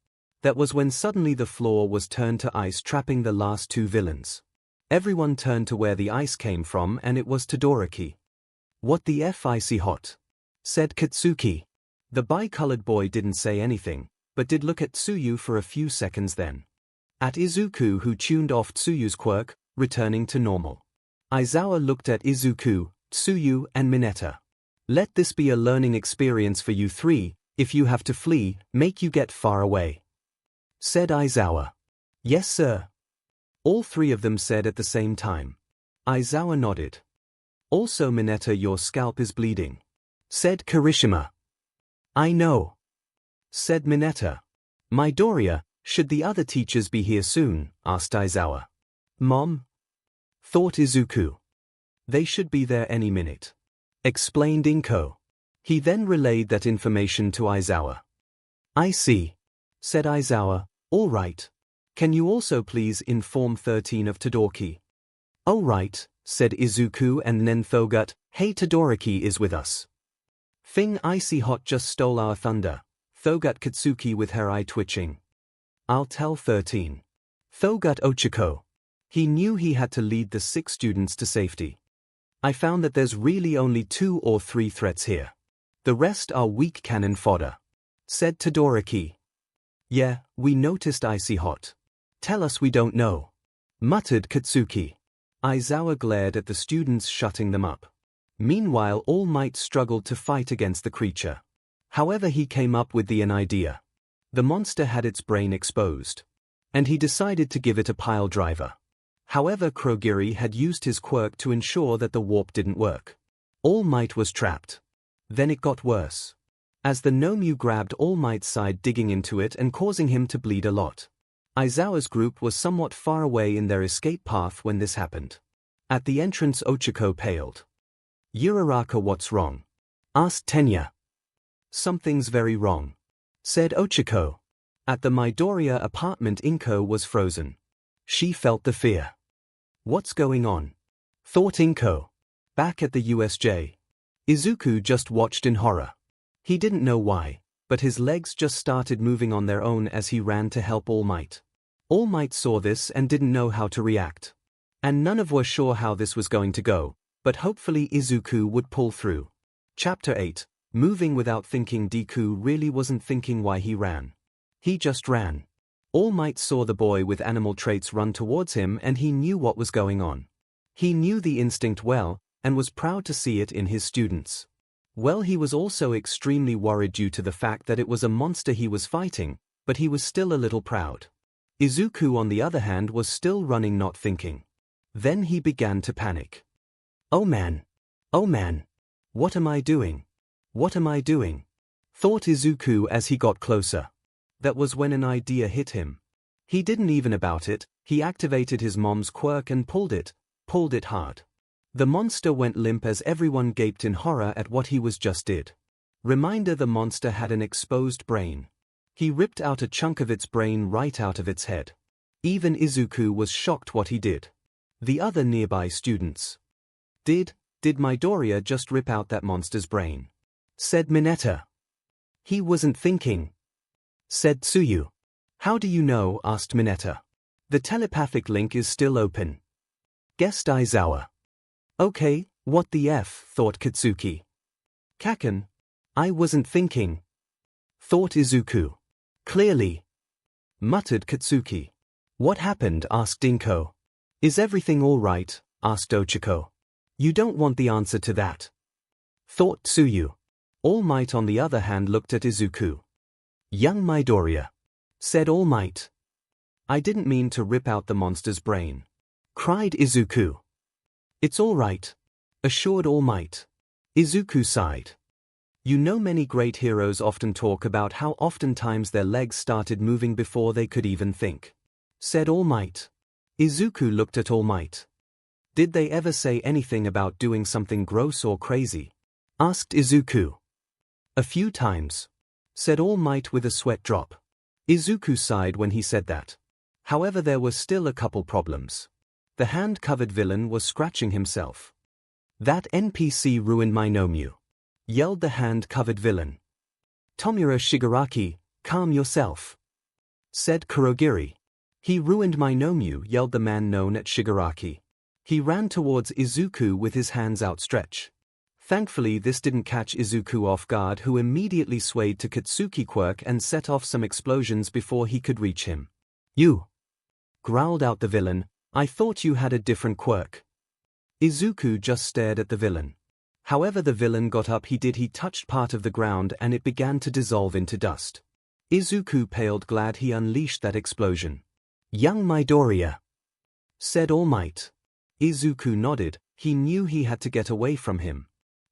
Speaker 1: That was when suddenly the floor was turned to ice, trapping the last two villains. Everyone turned to where the ice came from and it was Todoroki. What the F icy hot? Said Katsuki. The bi-colored boy didn't say anything, but did look at Tsuyu for a few seconds then. At Izuku who tuned off Tsuyu's quirk, returning to normal. Aizawa looked at Izuku, Tsuyu and Mineta. Let this be a learning experience for you three, if you have to flee, make you get far away. Said Aizawa. Yes sir. All three of them said at the same time. Aizawa nodded. Also Mineta, your scalp is bleeding. Said Kirishima. I know. Said Mineta. Midoriya, should the other teachers be here soon? Asked Aizawa. Mom? Thought Izuku. They should be there any minute. Explained Inko. He then relayed that information to Aizawa. I see. Said Aizawa. All right. Can you also please inform 13 of Todoroki? Oh right, said Izuku and then Thogut, hey Todoroki is with us. Thing icy hot just stole our thunder. Thogut Katsuki with her eye twitching. I'll tell 13. Thogut Ochiko. He knew he had to lead the 6 students to safety. I found that there's really only 2 or 3 threats here. The rest are weak cannon fodder. Said Todoroki. Yeah, we noticed icy hot. Tell us we don't know. Muttered Katsuki. Aizawa glared at the students, shutting them up. Meanwhile All Might struggled to fight against the creature. However, he came up with an idea. The monster had its brain exposed. And he decided to give it a pile driver. However, Kurogiri had used his quirk to ensure that the warp didn't work. All Might was trapped. Then it got worse. As the Nomu grabbed All Might's side, digging into it and causing him to bleed a lot. Aizawa's group was somewhat far away in their escape path when this happened. At the entrance Ochiko paled. Uraraka, what's wrong? Asked Tenya. Something's very wrong. Said Ochiko. At the Midoriya apartment Inko was frozen. She felt the fear. What's going on? Thought Inko. Back at the USJ. Izuku just watched in horror. He didn't know why, but his legs just started moving on their own as he ran to help All Might. All Might saw this and didn't know how to react. And none of were sure how this was going to go, but hopefully Izuku would pull through. Chapter 8. Moving without thinking. Deku really wasn't thinking why he ran. He just ran. All Might saw the boy with animal traits run towards him and he knew what was going on. He knew the instinct well, and was proud to see it in his students. Well, he was also extremely worried due to the fact that it was a monster he was fighting, but he was still a little proud. Izuku on the other hand was still running, not thinking. Then he began to panic. Oh man! Oh man! What am I doing? What am I doing? Thought Izuku as he got closer. That was when an idea hit him. He didn't even about it, he activated his mom's quirk and pulled it hard. The monster went limp as everyone gaped in horror at what he was just did. Reminder: the monster had an exposed brain. He ripped out a chunk of its brain right out of its head. Even Izuku was shocked what he did. The other nearby students. Did Midoriya just rip out that monster's brain? Said Mineta. He wasn't thinking. Said Tsuyu. How do you know? Asked Mineta. The telepathic link is still open. Guessed Aizawa. Okay, what the F, thought Katsuki. Kaken. I wasn't thinking. Thought Izuku. Clearly. Muttered Katsuki. What happened? Asked Dinko. Is everything all right? Asked Ochiko. You don't want the answer to that. Thought Tsuyu. All Might on the other hand looked at Izuku. Young Midoriya. Said All Might. I didn't mean to rip out the monster's brain. Cried Izuku. It's all right. Assured All Might. Izuku sighed. You know, many great heroes often talk about how oftentimes their legs started moving before they could even think. Said All Might. Izuku looked at All Might. Did they ever say anything about doing something gross or crazy? Asked Izuku. A few times. Said All Might with a sweat drop. Izuku sighed when he said that. However, there were still a couple problems. The hand-covered villain was scratching himself. That NPC ruined my Nomyu. Yelled the hand-covered villain. Tomura Shigaraki, calm yourself. Said Kurogiri. He ruined my Nomyu, yelled the man known as Shigaraki. He ran towards Izuku with his hands outstretched. Thankfully this didn't catch Izuku off guard, who immediately swayed to Katsuki Quirk and set off some explosions before he could reach him. You! Growled out the villain, I thought you had a different quirk. Izuku just stared at the villain. However, the villain got up. He touched part of the ground and it began to dissolve into dust. Izuku paled, glad he unleashed that explosion. Young Midoriya. Said All Might. Izuku nodded. He knew he had to get away from him.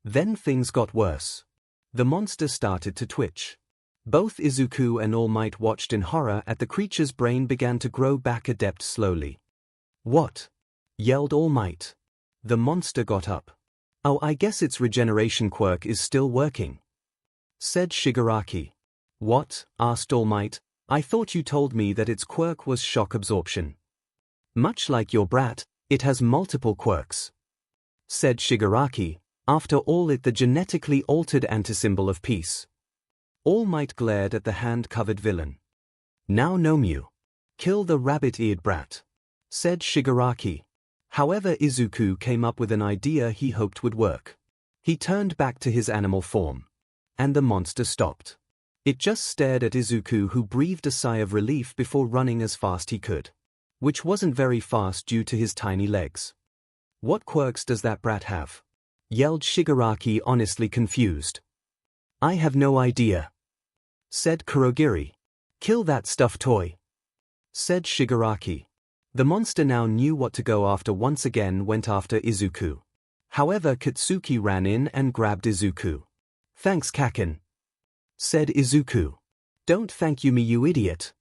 Speaker 1: Then things got worse. The monster started to twitch. Both Izuku and All Might watched in horror as the creature's brain began to grow back a depth slowly. What? Yelled All Might. The monster got up. Oh, I guess its regeneration quirk is still working. Said Shigaraki. What? Asked All Might. I thought you told me that its quirk was shock absorption. Much like your brat, it has multiple quirks. Said Shigaraki. After all, it the genetically altered antisymbol of peace. All Might glared at the hand-covered villain. Now Nomyu. Kill the rabbit-eared brat. Said Shigaraki. However, Izuku came up with an idea he hoped would work. He turned back to his animal form. And the monster stopped. It just stared at Izuku, who breathed a sigh of relief before running as fast he could. Which wasn't very fast due to his tiny legs. What quirks does that brat have? Yelled Shigaraki, honestly confused. I have no idea. Said Kurogiri. Kill that stuffed toy. Said Shigaraki. The monster now knew what to go after. Once again went after Izuku. However, Katsuki ran in and grabbed Izuku. Thanks, Kaken. Said Izuku. Don't thank me, you idiot.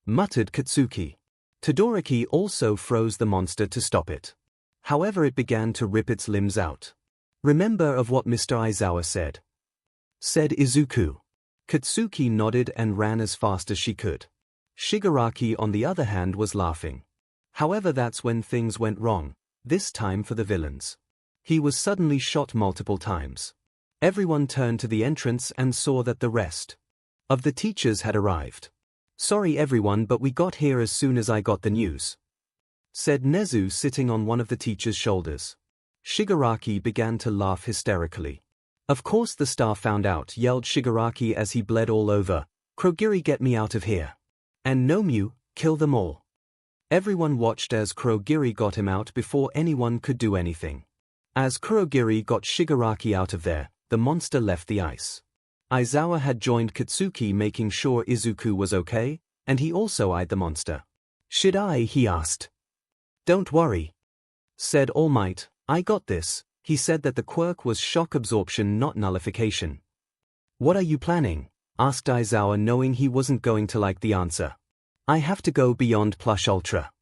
Speaker 1: Muttered Katsuki. Todoroki also froze the monster to stop it. However, it began to rip its limbs out. Remember of what Mr. Aizawa said. Said Izuku. Katsuki nodded and ran as fast as she could. Shigaraki, on the other hand, was laughing. However, that's when things went wrong, this time for the villains. He was suddenly shot multiple times. Everyone turned to the entrance and saw that the rest of the teachers had arrived. Sorry everyone, but we got here as soon as I got the news. Said Nezu, sitting on one of the teacher's shoulders. Shigaraki began to laugh hysterically. Of course the star found out, yelled Shigaraki as he bled all over. Kurogiri, get me out of here. And Nomyu, kill them all. Everyone watched as Kurogiri got him out before anyone could do anything. As Kurogiri got Shigaraki out of there, the monster left the ice. Aizawa had joined Katsuki, making sure Izuku was okay, and he also eyed the monster. Should I? He asked. Don't worry. Said All Might, I got this. He said that the quirk was shock absorption, not nullification. What are you planning? Asked Aizawa, knowing he wasn't going to like the answer. I have to go beyond Plus Ultra.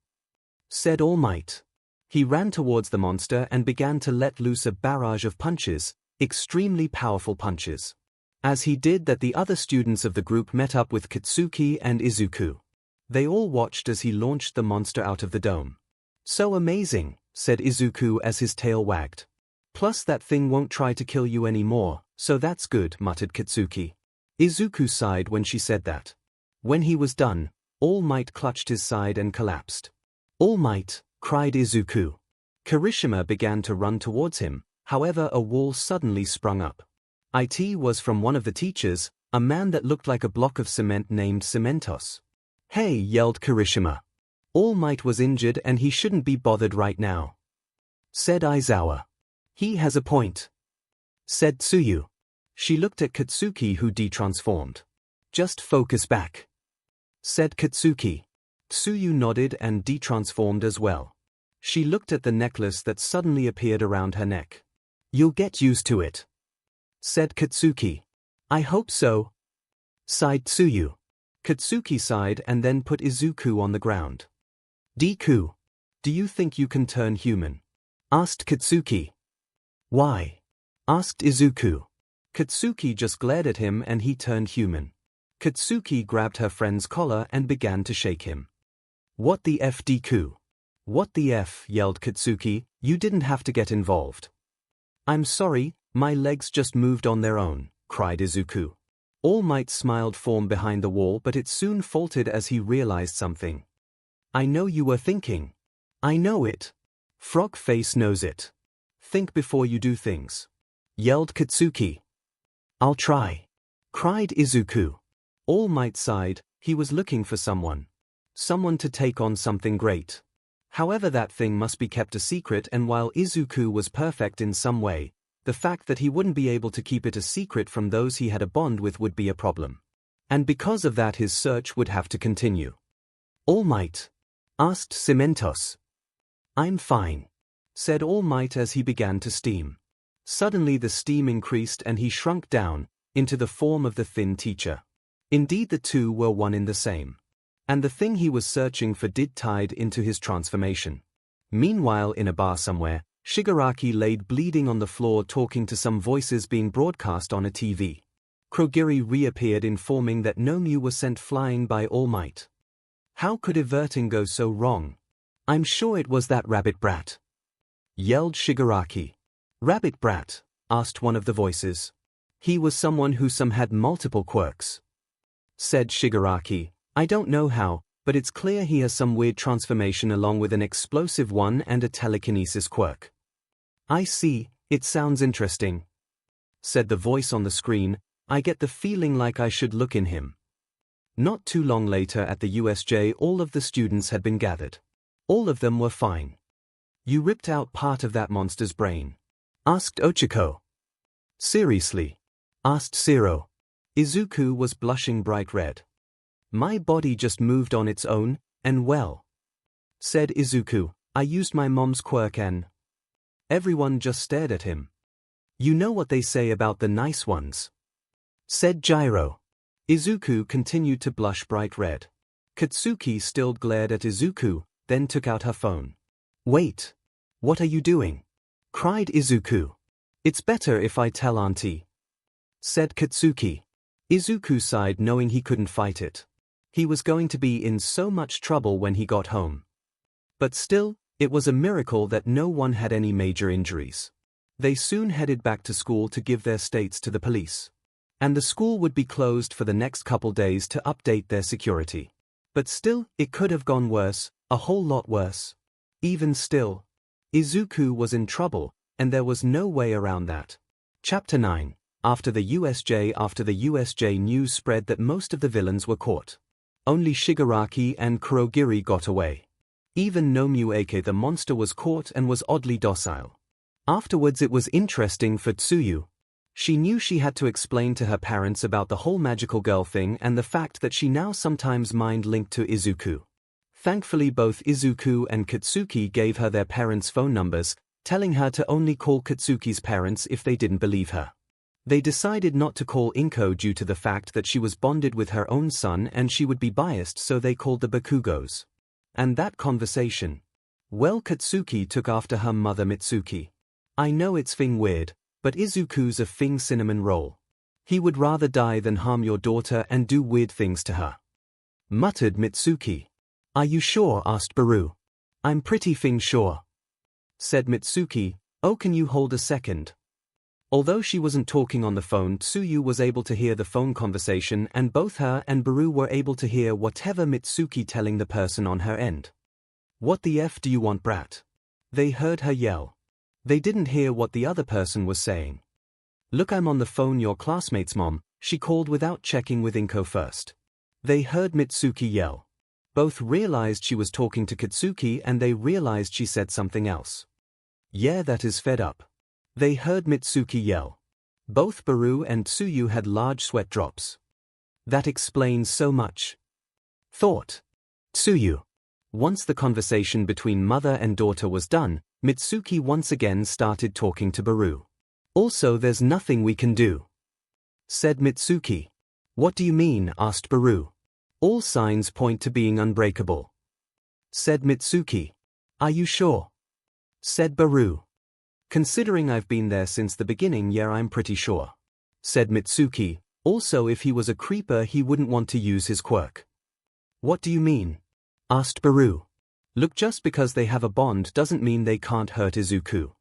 Speaker 1: Said All Might. He ran towards the monster and began to let loose a barrage of punches, extremely powerful punches. As he did that, the other students of the group met up with Katsuki and Izuku. They all watched as he launched the monster out of the dome. "So amazing," said Izuku as his tail wagged. "Plus that thing won't try to kill you anymore, so that's good," muttered Katsuki. Izuku sighed when she said that. When he was done, All Might clutched his side and collapsed. "All Might!" cried Izuku. Kirishima began to run towards him, however a wall suddenly sprung up. It was from one of the teachers, a man that looked like a block of cement named Cementos. "Hey!" yelled Kirishima. "All Might was injured and he shouldn't be bothered right now," said Aizawa. "He has a point," said Tsuyu. She looked at Katsuki, who detransformed. "Just focus back," said Katsuki. Tsuyu nodded and detransformed as well. She looked at the necklace that suddenly appeared around her neck. "You'll get used to it," said Katsuki. "I hope so," sighed Tsuyu. Katsuki sighed and then put Izuku on the ground. "Deku, do you think you can turn human?" asked Katsuki. "Why?" asked Izuku. Katsuki just glared at him and he turned human. Katsuki grabbed her friend's collar and began to shake him. "What the F, Deku? What the F?" yelled Katsuki. "You didn't have to get involved." "I'm sorry, my legs just moved on their own," cried Izuku. All Might smiled form behind the wall, but it soon faltered as he realized something. "I know you were thinking." "I know it. Frog Face knows it. Think before you do things," yelled Katsuki. "I'll try," cried Izuku. All Might sighed. He was looking for someone to take on something great. However, that thing must be kept a secret, and while Izuku was perfect in some way, the fact that he wouldn't be able to keep it a secret from those he had a bond with would be a problem. And because of that, his search would have to continue. "All Might?" asked Cementos. "I'm fine," said All Might as he began to steam. Suddenly the steam increased and he shrunk down into the form of the thin teacher. Indeed, the two were one in the same. And the thing he was searching for did tied into his transformation. Meanwhile, in a bar somewhere, Shigaraki laid bleeding on the floor talking to some voices being broadcast on a TV. Kurogiri reappeared informing that Nomu was sent flying by All Might. "How could everything go so wrong? I'm sure it was that rabbit brat," yelled Shigaraki. "Rabbit brat?" asked one of the voices. "He was someone who had multiple quirks," said Shigaraki. "I don't know how, but it's clear he has some weird transformation along with an explosive one and a telekinesis quirk." "I see, it sounds interesting," said the voice on the screen. "I get the feeling like I should look in him." Not too long later at the USJ, all of the students had been gathered. All of them were fine. "You ripped out part of that monster's brain?" asked Ochiko. "Seriously?" asked Zero. Izuku was blushing bright red. "My body just moved on its own, and well," said Izuku, "I used my mom's quirk and—" Everyone just stared at him. "You know what they say about the nice ones," said Gyro. Izuku continued to blush bright red. Katsuki still glared at Izuku, then took out her phone. "Wait. What are you doing?" cried Izuku. "It's better if I tell Auntie," said Katsuki. Izuku sighed, knowing he couldn't fight it. He was going to be in so much trouble when he got home. But still, it was a miracle that no one had any major injuries. They soon headed back to school to give their states to the police. And the school would be closed for the next couple days to update their security. But still, it could have gone worse, a whole lot worse. Even still, Izuku was in trouble, and there was no way around that. Chapter 9. After the USJ news spread that most of the villains were caught. Only Shigaraki and Kurogiri got away. Even Nomu aka the monster was caught and was oddly docile. Afterwards it was interesting for Tsuyu. She knew she had to explain to her parents about the whole magical girl thing and the fact that she now sometimes mind-linked to Izuku. Thankfully both Izuku and Katsuki gave her their parents' phone numbers, telling her to only call Katsuki's parents if they didn't believe her. They decided not to call Inko due to the fact that she was bonded with her own son and she would be biased, so they called the Bakugos. And that conversation Well, Katsuki took after her mother Mitsuki. I know it's thing weird, but Izuku's a thing cinnamon roll. He would rather die than harm your daughter and do weird things to her. Muttered Mitsuki. Are you sure? Asked Baru. I'm pretty thing sure. Said Mitsuki. Oh, can you hold a second? Although she wasn't talking on the phone, Tsuyu was able to hear the phone conversation, and both her and Baru were able to hear whatever Mitsuki telling the person on her end. What the F do you want, brat? They heard her yell. They didn't hear what the other person was saying. Look, I'm on the phone, your classmate's mom, she called without checking with 𝐭 first. They heard Mitsuki yell. Both realized she was talking to Katsuki and they realized she said something else. Yeah, that is fed up. They heard Mitsuki yell. Both Baru and Tsuyu had large sweat drops. That explains so much. Thought Tsuyu. Once the conversation between mother and daughter was done, Mitsuki once again started talking to Baru. Also, there's nothing we can do, said Mitsuki. What do you mean? Asked Baru. All signs point to being unbreakable, said Mitsuki. Are you sure? Said Baru. Considering I've been there since the beginning, yeah, I'm pretty sure, said Mitsuki. Also, if he was a creeper, he wouldn't want to use his quirk. What do you mean? Asked Baru. Look, just because they have a bond doesn't mean they can't hurt Izuku.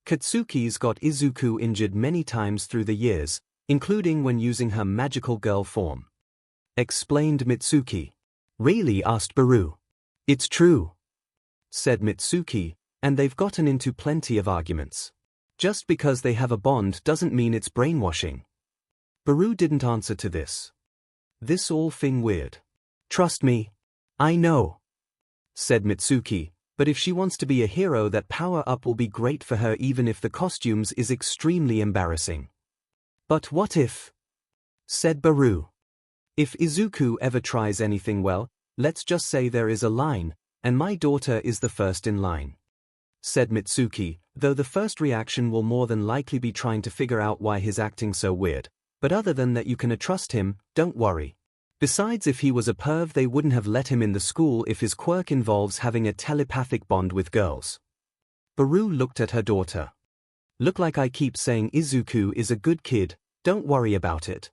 Speaker 1: Katsuki's got Izuku injured many times through the years, including when using her magical girl form, explained Mitsuki. Really? Asked Baru. It's true, said Mitsuki, and they've gotten into plenty of arguments. Just because they have a bond doesn't mean it's brainwashing. Baru didn't answer to this. This all thing weird. Trust me. I know, said Mitsuki, but if she wants to be a hero, that power-up will be great for her even if the costumes is extremely embarrassing. But what if? Said Baru. If Izuku ever tries anything, well, let's just say there is a line, and my daughter is the first in line, said Mitsuki, though the first reaction will more than likely be trying to figure out why he's acting so weird. But other than that, you can trust him, don't worry. Besides, if he was a perv, they wouldn't have let him in the school if his quirk involves having a telepathic bond with girls. Baru looked at her daughter. Look, like I keep saying, Izuku is a good kid, don't worry about it,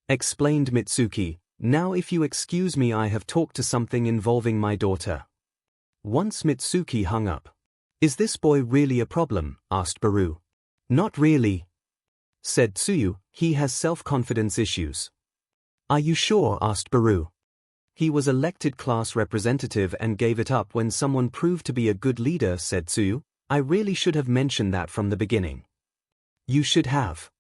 Speaker 1: explained Mitsuki. Now if you excuse me, I have talked to something involving my daughter. Once Mitsuki hung up. Is this boy really a problem? Asked Baru. Not really, said Tsuyu, he has self-confidence issues. Are you sure? Asked Baru. He was elected class representative and gave it up when someone proved to be a good leader, said Tsuyu. I really should have mentioned that from the beginning. You should have,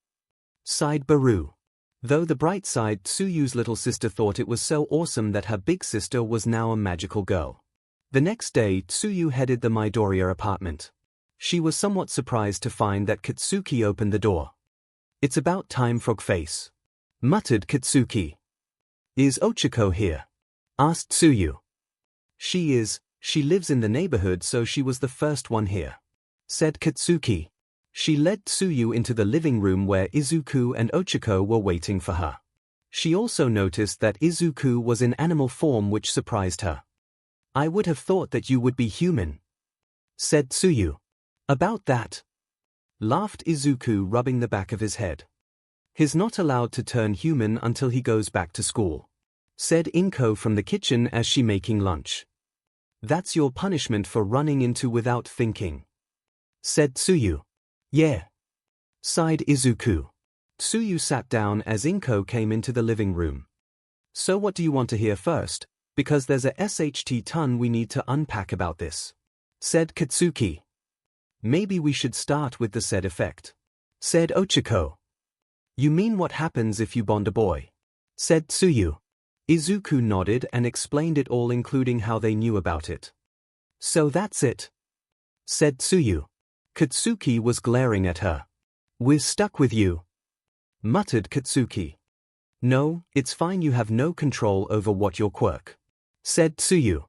Speaker 1: sighed Baru. Though the bright side, Tsuyu's little sister thought it was so awesome that her big sister was now a magical girl. The next day, Tsuyu headed the Midoriya apartment. She was somewhat surprised to find that Katsuki opened the door. It's about time, frog face, muttered Katsuki. Is Ochako here? Asked Tsuyu. She is. She lives in the neighborhood, so she was the first one here, said Katsuki. She led Tsuyu into the living room where Izuku and Ochako were waiting for her. She also noticed that Izuku was in animal form, which surprised her. I would have thought that you would be human, said Tsuyu. About that, laughed Izuku, rubbing the back of his head. He's not allowed to turn human until he goes back to school, said 𝐭 from the kitchen as she making lunch. That's your punishment for running into without thinking, said Tsuyu. Yeah, sighed Izuku. Tsuyu sat down as 𝐭 came into the living room. So what do you want to hear first? Because there's a SHT ton we need to unpack about this, said Katsuki. Maybe we should start with the said effect, said Ochako. You mean what happens if you bond a boy? Said Tsuyu. Izuku nodded and explained it all, including how they knew about it. So that's it, said Tsuyu. Katsuki was glaring at her. We're stuck with you, muttered Katsuki. No, it's fine, you have no control over what your quirk, said Tsuyu.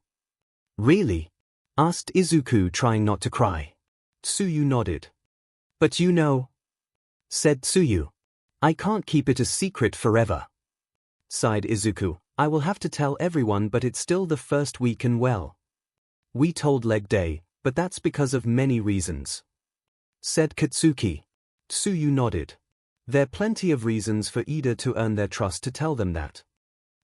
Speaker 1: Really? Asked Izuku, trying not to cry. Tsuyu nodded. But you know, said Tsuyu. I can't keep it a secret forever, sighed Izuku. I will have to tell everyone, but it's still the first week, and well, we told Leg Day, but that's because of many reasons," said Katsuki. Tsuyu nodded. "There plenty of reasons for Ida to earn their trust to tell them that."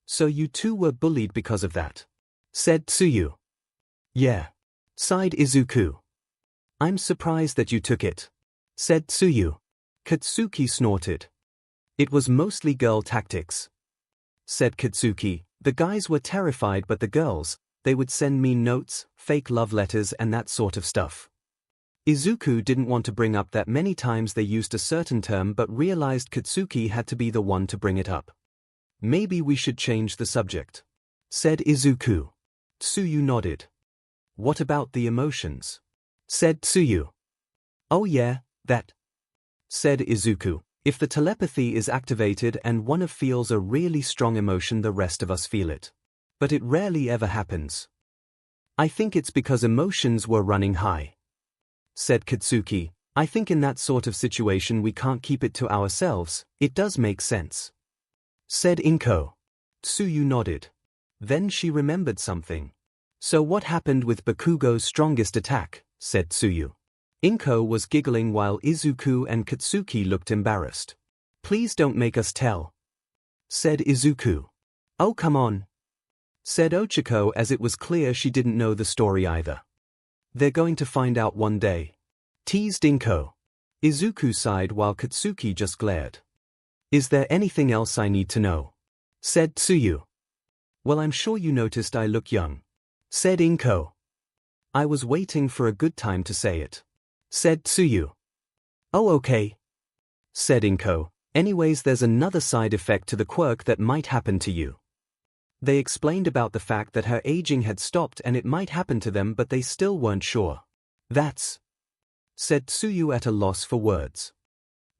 Speaker 1: "So you two were bullied because of that?" said Tsuyu. "Yeah," sighed Izuku. "I'm surprised that you took it," said Tsuyu. Katsuki snorted. "It was mostly girl tactics," said Katsuki. "The guys were terrified, but the girls, they would send me notes, fake love letters and that sort of stuff." Izuku didn't want to bring up that many times they used a certain term but realized Katsuki had to be the one to bring it up. "Maybe we should change the subject," said Izuku. Tsuyu nodded. "What about the emotions?" said Tsuyu. "Oh yeah, that," said Izuku. "If the telepathy is activated and one of feels a really strong emotion, the rest of us feel it. But it rarely ever happens. I think it's because emotions were running high," said Katsuki. "I think in that sort of situation we can't keep it to ourselves." "It does make sense," said Inko. Tsuyu nodded. Then she remembered something. "So what happened with Bakugo's strongest attack?" said Tsuyu. Inko was giggling while Izuku and Katsuki looked embarrassed. "Please don't make us tell," said Izuku. "Oh come on," said Ochako, as it was clear she didn't know the story either. "They're going to find out one day," teased Inko. Izuku sighed while Katsuki just glared. "Is there anything else I need to know?" said Tsuyu. "Well, I'm sure you noticed I look young," said Inko. "I was waiting for a good time to say it," said Tsuyu. "Oh okay," said Inko. "Anyways, there's another side effect to the quirk that might happen to you." They explained about the fact that her aging had stopped and it might happen to them, but they still weren't sure. "That's," said Tsuyu at a loss for words.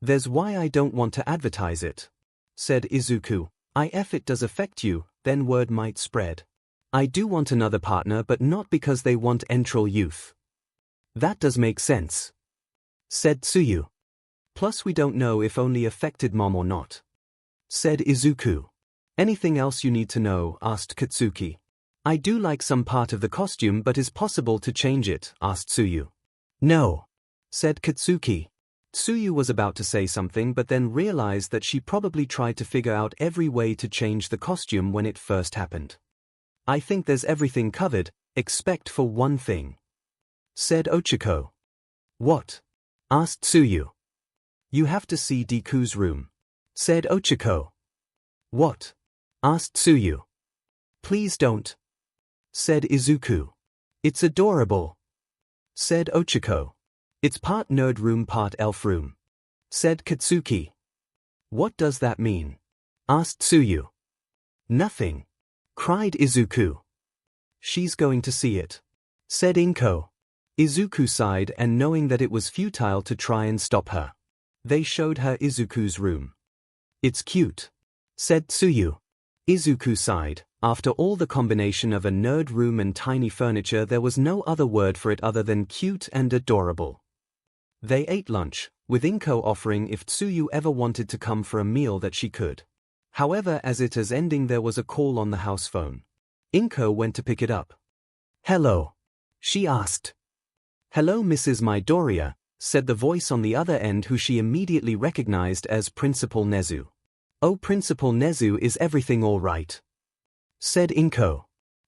Speaker 1: "There's why I don't want to advertise it," said Izuku. "If it does affect you, then word might spread. I do want another partner, but not because they want enteral youth." "That does make sense," said Tsuyu. "Plus we don't know if only affected mom or not," said Izuku. "Anything else you need to know?" asked Katsuki. "I do like some part of the costume, but is possible to change it?" asked Tsuyu. "No," said Katsuki. Tsuyu was about to say something but then realized that she probably tried to figure out every way to change the costume when it first happened. "I think there's everything covered, except for one thing," said Ochako. "What?" asked Tsuyu. "You have to see Deku's room," said Ochako. "What?" asked Tsuyu. "Please don't," said Izuku. "It's adorable," said Ochako. "It's part nerd room, part elf room," said Katsuki. "What does that mean?" asked Tsuyu. "Nothing," cried Izuku. "She's going to see it," said Inko. Izuku sighed, and knowing that it was futile to try and stop her, they showed her Izuku's room. "It's cute," said Tsuyu. Izuku sighed. After all the combination of a nerd room and tiny furniture, there was no other word for it other than cute and adorable. They ate lunch, with Inko offering if Tsuyu ever wanted to come for a meal that she could. However, as it is ending, there was a call on the house phone. Inko went to pick it up. "Hello?" she asked. "Hello, Mrs. Midoriya," said the voice on the other end, who she immediately recognized as Principal Nezu. "Oh, Principal Nezu, is everything all right?" said Inko.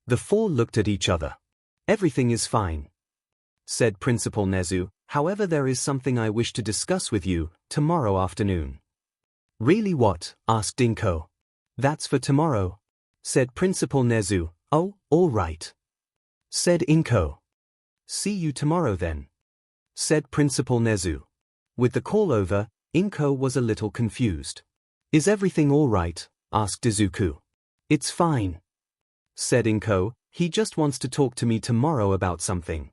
Speaker 1: The four looked at each other. "Everything is fine," said Principal Nezu. "However, there is something I wish to discuss with you tomorrow afternoon." "Really, what?" asked Inko. "That's for tomorrow," said Principal Nezu. "Oh, all right," said Inko. "See you tomorrow then," said Principal Nezu. With the call over, Inko was a little confused. "Is everything all right?" asked Izuku. "It's fine," said Inko. "He just wants to talk to me tomorrow about something."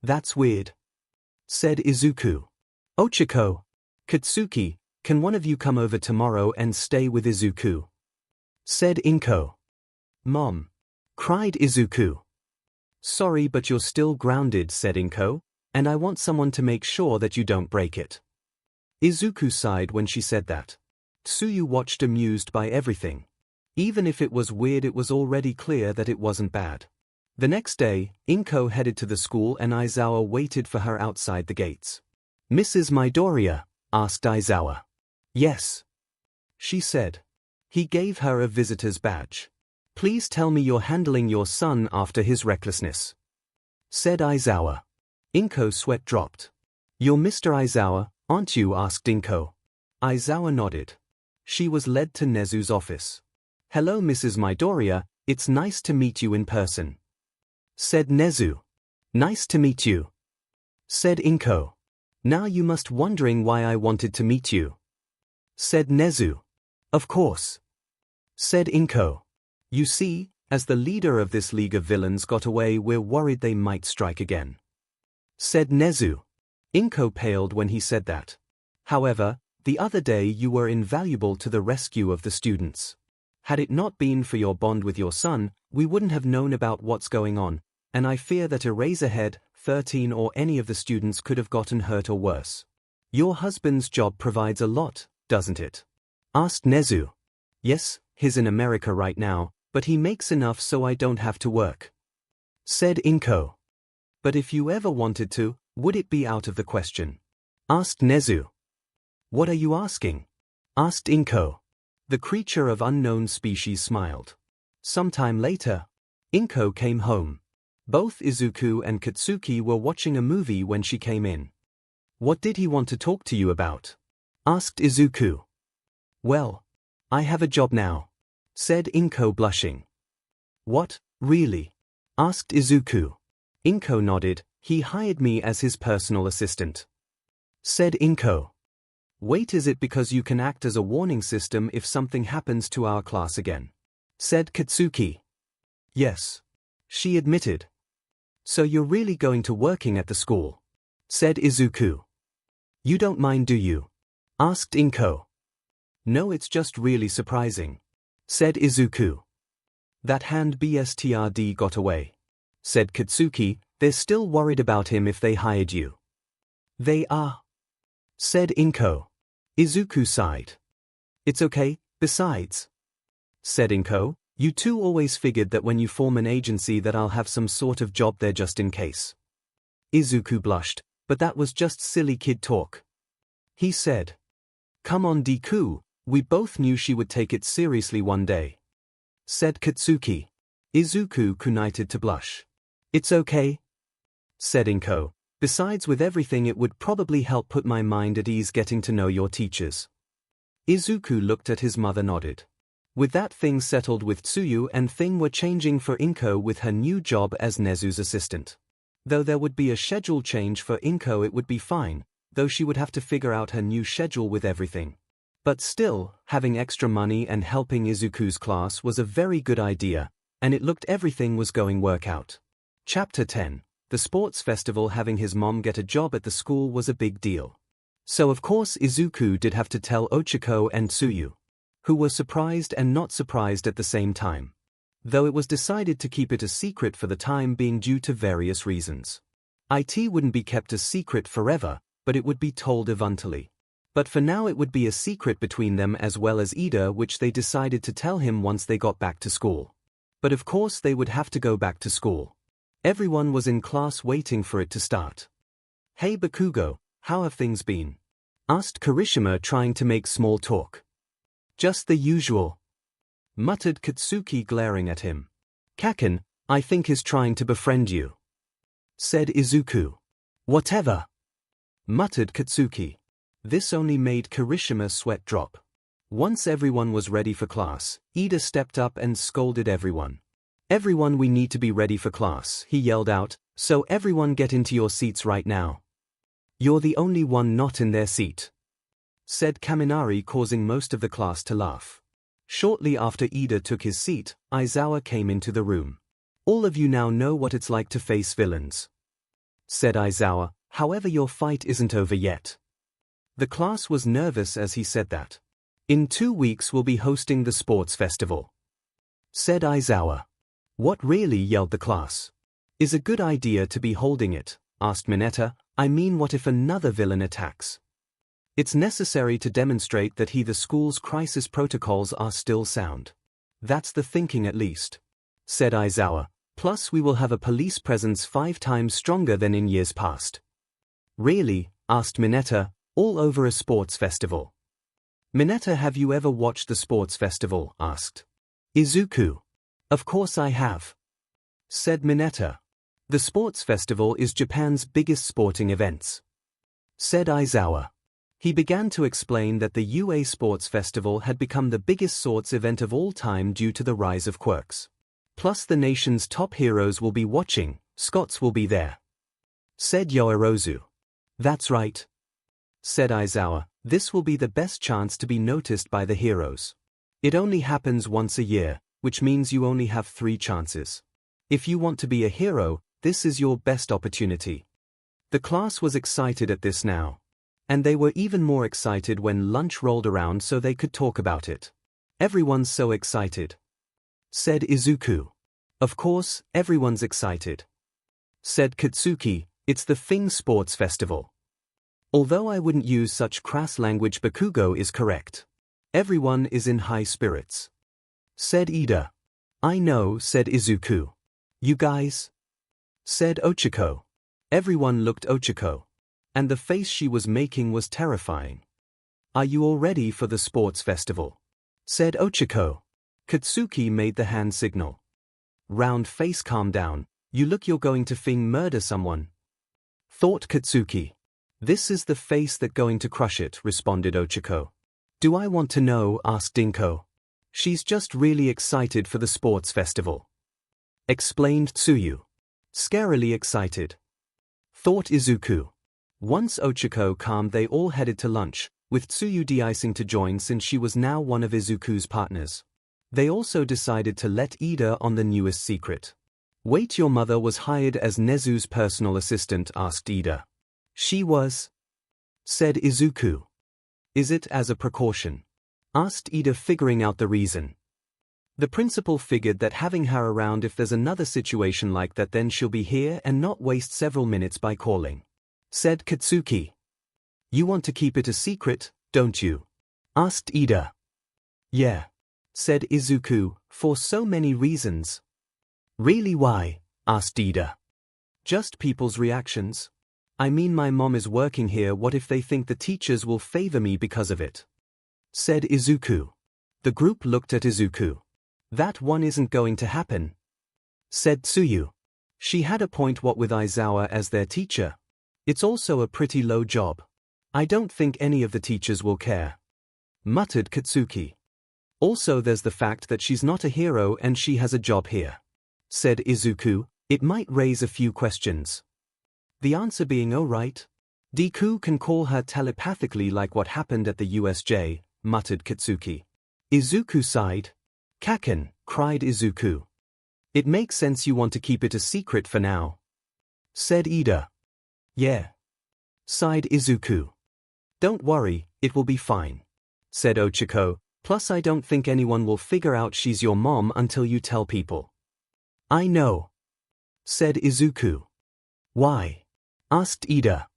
Speaker 1: "That's weird," said Izuku. "Ochako, Katsuki, can one of you come over tomorrow and stay with Izuku?" said Inko. "Mom!" cried Izuku. "Sorry, but you're still grounded," said Inko, "and I want someone to make sure that you don't break it." Izuku sighed when she said that. Tsuyu watched, amused by everything. Even if it was weird, it was already clear that it wasn't bad. The next day, 𝐒𝐭 headed to the school and 𝐈𝐻𝐻𝐼 waited for her outside the gates. "Mrs. Midoriya?" asked 𝐈𝐻𝐻𝐼. "Yes," she said. He gave her a visitor's badge. "Please tell me you're handling your son after his recklessness," said 𝐈𝐻𝐻𝐼. 𝐒𝐭's sweat dropped. "You're Mr. 𝐈𝐻𝐻𝐼, aren't you?" asked 𝐒𝐭. 𝐈𝐻𝐻𝐼 nodded. She was led to 𝐒𝐫𝐻's office. "Hello Mrs. Midoriya, it's nice to meet you in person," said 𝐒𝐫𝐻. "Nice to meet you," said 𝐒𝐭. "Now you must wondering why I wanted to meet you," said 𝐒𝐫𝐻. "Of course," said 𝐒𝐭. "You see, as the leader of this League of Villains got away, we're worried they might strike again," said 𝐒𝐫𝐻. 𝐒𝐭 paled when he said that. "However, the other day you were invaluable to the rescue of the students. Had it not been for your bond with your son, we wouldn't have known about what's going on, and I fear that Eraserhead, 13 or any of the students could have gotten hurt or worse. Your husband's job provides a lot, doesn't it?" asked 𝐒𝐫𝐻. "Yes, he's in America right now, but he makes enough so I don't have to work," said 𝐒𝐭. "But if you ever wanted to, would it be out of the question?" asked 𝐒𝐫𝐻. "What are you asking?" asked 𝐒𝐭. The creature of unknown species smiled. Sometime later, 𝐒𝐭 came home. Both Izuku and Katsuki were watching a movie when she came in. "What did he want to talk to you about?" asked Izuku. "Well, I have a job now," said 𝐒𝐭 blushing. "What, really?" asked Izuku. 𝐒𝐭 nodded. "He hired me as his personal assistant," said 𝐒𝐭. "Wait, is it because you can act as a warning system if something happens to our class again?" said Katsuki. "Yes," she admitted. "So you're really going to working at the school?" said Izuku. "You don't mind, do you?" asked 𝐒𝐭. "No, it's just really surprising," said Izuku. "That hand bstrd got away," said Katsuki. "They're still worried about him if they hired you." "They are," said 𝐒𝐭. Izuku sighed. "It's okay, besides," said 𝐒𝐭, "you two always figured that when you form an agency that I'll have some sort of job there just in case." Izuku blushed, but that was just silly kid talk. He said, "Come on Deku, we both knew she would take it seriously one day," said Katsuki. Izuku united to blush. "It's okay," said 𝐒𝐭. "Besides, with everything it would probably help put my mind at ease getting to know your teachers." Izuku looked at his mother, nodded. With that, things settled with Tsuyu and things were changing for 𝐒𝐭 with her new job as 𝐒𝐫𝐻's assistant. Though there would be a schedule change for 𝐒𝐭, it would be fine, though she would have to figure out her new schedule with everything. But still, having extra money and helping Izuku's class was a very good idea, and it looked everything was going work out. Chapter 10. The sports festival. Having his mom get a job at the school was a big deal. So of course Izuku did have to tell Ochako and Tsuyu, who were surprised and not surprised at the same time. Though it was decided to keep it a secret for the time being due to various reasons. It wouldn't be kept a secret forever, but it would be told eventually. But for now it would be a secret between them as well as Ida, which they decided to tell him once they got back to school. But of course they would have to go back to school. Everyone was in class waiting for it to start. "Hey Bakugo, how have things been?" asked Kirishima, trying to make small talk. "Just the usual," muttered Katsuki, glaring at him. "Kaken, I think, is trying to befriend you," said Izuku. "Whatever," muttered Katsuki. This only made Kirishima's sweat drop. Once everyone was ready for class, Ida stepped up and scolded everyone. "Everyone, we need to be ready for class," he yelled out, "so everyone get into your seats right now." "You're the only one not in their seat," said Kaminari, causing most of the class to laugh. Shortly after Ida took his seat, Aizawa came into the room. "All of you now know what it's like to face villains," said Aizawa. "However, your fight isn't over yet." The class was nervous as he said that. "In 2 weeks we'll be hosting the sports festival," said Aizawa. "What, really?" yelled the class. "Is a good idea to be holding it?" asked Mineta. "I mean, what if another villain attacks? It's necessary to demonstrate that the school's crisis protocols are still sound." "That's the thinking at least," said Aizawa. Plus we will have a police presence 5 times stronger than in years past. Really? Asked Mineta, all over a sports festival. Mineta, have you ever watched the sports festival? Asked Izuku. Of course I have, said Mineta. The sports festival is Japan's biggest sporting events, said Aizawa. He began to explain that the UA Sports Festival had become the biggest sports event of all time due to the rise of quirks. Plus the nation's top heroes will be watching, Scots will be there, said Yoirozu. That's right, said Aizawa. This will be the best chance to be noticed by the heroes. It only happens once a year, which means you only have 3 chances. If you want to be a hero, this is your best opportunity. The class was excited at this now. And they were even more excited when lunch rolled around so they could talk about it. Everyone's so excited, said Izuku. Of course, everyone's excited, said Katsuki. It's the Thing Sports Festival. Although I wouldn't use such crass language, Bakugo is correct. Everyone is in high spirits, said Ida. I know, said Izuku. You guys? Said Ochiko. Everyone looked Ochiko. And the face she was making was terrifying. Are you all ready for the sports festival? Said Ochiko. Katsuki made the hand signal. Round face, calm down. You look you're going to murder someone, thought Katsuki. This is the face that going to crush it, responded Ochiko. Do I want to know? Asked Dinko. She's just really excited for the sports festival, explained Tsuyu. Scarily excited, thought Izuku. Once Ochiko calmed, they all headed to lunch, with Tsuyu de-icing to join since she was now one of Izuku's partners. They also decided to let Ida on the newest secret. Wait, your mother was hired as Nezu's personal assistant? Asked Ida. She was, said Izuku. Is it as a precaution? Asked Ida, figuring out the reason. The principal figured that having her around if there's another situation like that, then she'll be here and not waste several minutes by calling, said Katsuki. You want to keep it a secret, don't you? Asked Ida. Yeah, said Izuku, for so many reasons. Really, why? Asked Ida. Just people's reactions. I mean, my mom is working here, what if they think the teachers will favor me because of it? Said Izuku. The group looked at Izuku. That one isn't going to happen, said Tsuyu. She had a point, what with Aizawa as their teacher. It's also a pretty low job. I don't think any of the teachers will care, muttered Katsuki. Also there's the fact that she's not a hero and she has a job here, said Izuku. It might raise a few questions. The answer being, oh right. Deku can call her telepathically like what happened at the USJ, muttered Katsuki. Izuku sighed. Kaken, cried Izuku. It makes sense you want to keep it a secret for now, said Ida. Yeah, sighed Izuku. Don't worry, it will be fine, said Ochiko. Plus I don't think anyone will figure out she's your mom until you tell people. I know, said Izuku. Why? Asked Ida.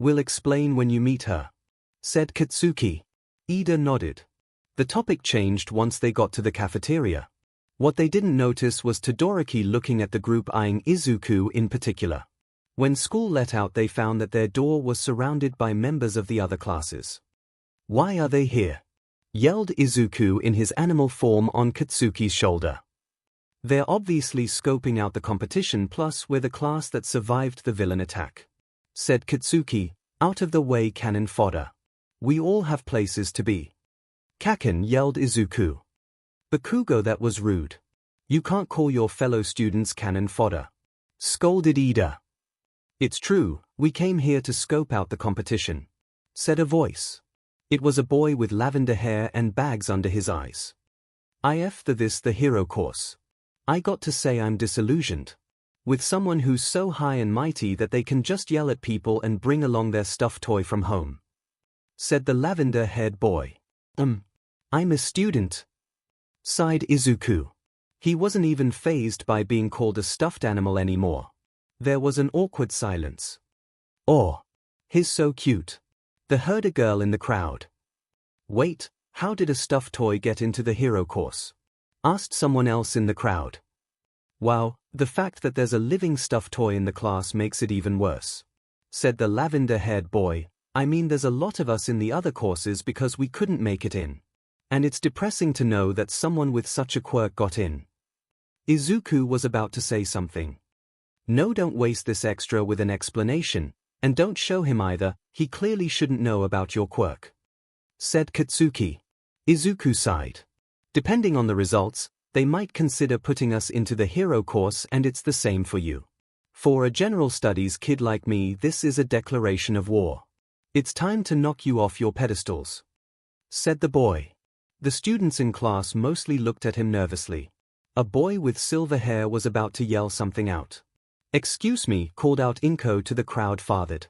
Speaker 1: We'll explain when you meet her, said Katsuki. Ida nodded. The topic changed once they got to the cafeteria. What they didn't notice was Todoroki looking at the group, eyeing Izuku in particular. When school let out, they found that their door was surrounded by members of the other classes. Why are they here? Yelled Izuku in his animal form on Katsuki's shoulder. They're obviously scoping out the competition, plus we're the class that survived the villain attack, said Katsuki, out of the way cannon fodder. We all have places to be. Kaken, yelled Izuku. Bakugo, that was rude. You can't call your fellow students cannon fodder, scolded Ida. It's true, we came here to scope out the competition, said a voice. It was a boy with lavender hair and bags under his eyes. After this, the hero course. I got to say I'm disillusioned with someone who's so high and mighty that they can just yell at people and bring along their stuffed toy from home, said the lavender-haired boy. I'm a student, sighed Izuku. He wasn't even fazed by being called a stuffed animal anymore. There was an awkward silence. Oh, he's so cute. The heard a girl in the crowd. Wait, how did a stuffed toy get into the hero course? Asked someone else in the crowd. Wow, the fact that there's a living stuffed toy in the class makes it even worse. Said the lavender-haired boy. I mean, there's a lot of us in the other courses because we couldn't make it in. And it's depressing to know that someone with such a quirk got in. Izuku was about to say something. No, don't waste this extra with an explanation, and don't show him either, he clearly shouldn't know about your quirk. Said Katsuki. Izuku sighed. Depending on the results, they might consider putting us into the hero course, and it's the same for you. For a general studies kid like me, this is a declaration of war. It's time to knock you off your pedestals. Said the boy. The students in class mostly looked at him nervously. A boy with silver hair was about to yell something out. Excuse me, called out Inko to the crowd fathered.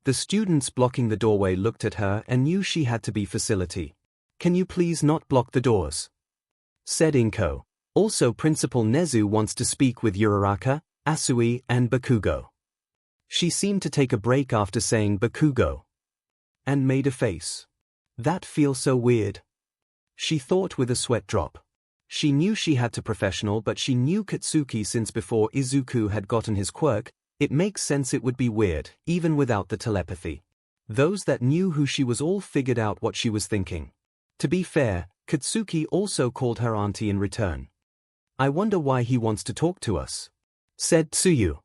Speaker 1: The students blocking the doorway looked at her and knew she had to be facility. Can you please not block the doors? Said Inko. Also, Principal Nezu wants to speak with Uraraka, Asui, and Bakugo. She seemed to take a break after saying Bakugo. And made a face. That feels so weird. She thought with a sweat drop. She knew she had to professional, but she knew Katsuki since before Izuku had gotten his quirk. It makes sense it would be weird, even without the telepathy. Those that knew who she was all figured out what she was thinking. To be fair, Katsuki also called her auntie in return. I wonder why he wants to talk to us. Said Tsuyu.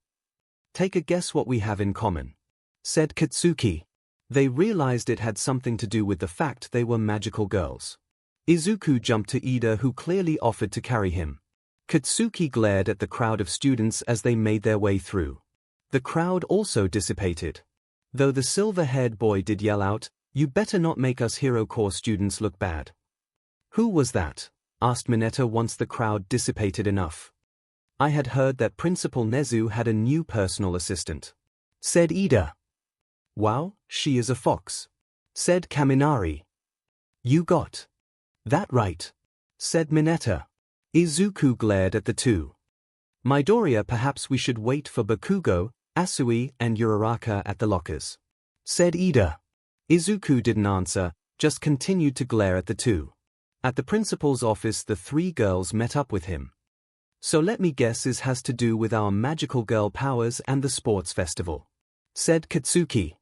Speaker 1: Take a guess what we have in common. Said Katsuki. They realized it had something to do with the fact they were magical girls. Izuku jumped to Ida, who clearly offered to carry him. Katsuki glared at the crowd of students as they made their way through. The crowd also dissipated. Though the silver-haired boy did yell out, "You better not make us hero course students look bad." Who was that? Asked Mineta once the crowd dissipated enough. I had heard that Principal Nezu had a new personal assistant. Said Ida. Wow, she is a fox. Said Kaminari. You got that right. Said Mineta. Izuku glared at the two. Midoriya, perhaps we should wait for Bakugo, Asui, and Uraraka at the lockers. Said Ida. Izuku didn't answer, just continued to glare at the two. At the principal's office, the three girls met up with him. So let me guess, this has to do with our magical girl powers and the sports festival. Said Katsuki.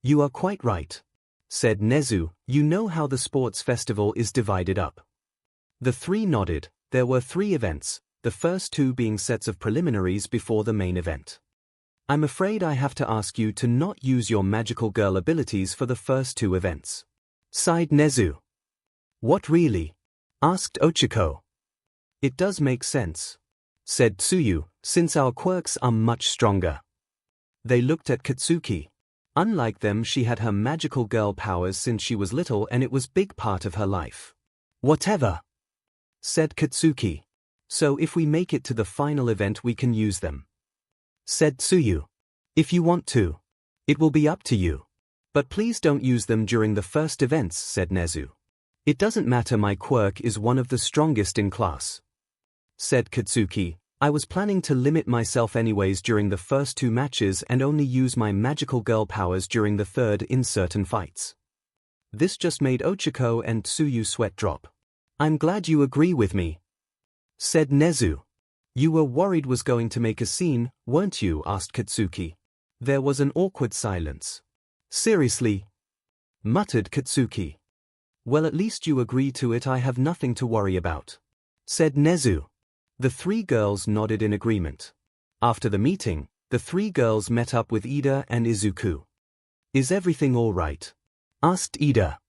Speaker 1: You are quite right. Said Nezu. You know how the sports festival is divided up. The three nodded. There were 3 events, the first 2 being sets of preliminaries before the main event. I'm afraid I have to ask you to not use your magical girl abilities for the first 2 events. Sighed Nezu. What really? Asked Ochiko. It does make sense. Said Tsuyu, since our quirks are much stronger. They looked at Katsuki. Unlike them, she had her magical girl powers since she was little, and it was big part of her life. Whatever. Said Katsuki. So if we make it to the final event, we can use them. Said Tsuyu. If you want to. It will be up to you. But please don't use them during the first events, said Nezu. It doesn't matter, my quirk is one of the strongest in class. Said Katsuki. I was planning to limit myself anyways during the first 2 matches and only use my magical girl powers during the third in certain fights. This just made Ochiko and Tsuyu sweat drop. I'm glad you agree with me. Said Nezu. You were worried was going to make a scene, weren't you? Asked Katsuki. There was an awkward silence. Seriously? Muttered Katsuki. Well, at least you agree to it. I have nothing to worry about. Said Nezu. The 3 girls nodded in agreement. After the meeting, the 3 girls met up with Ida and Izuku. Is everything all right? Asked Ida.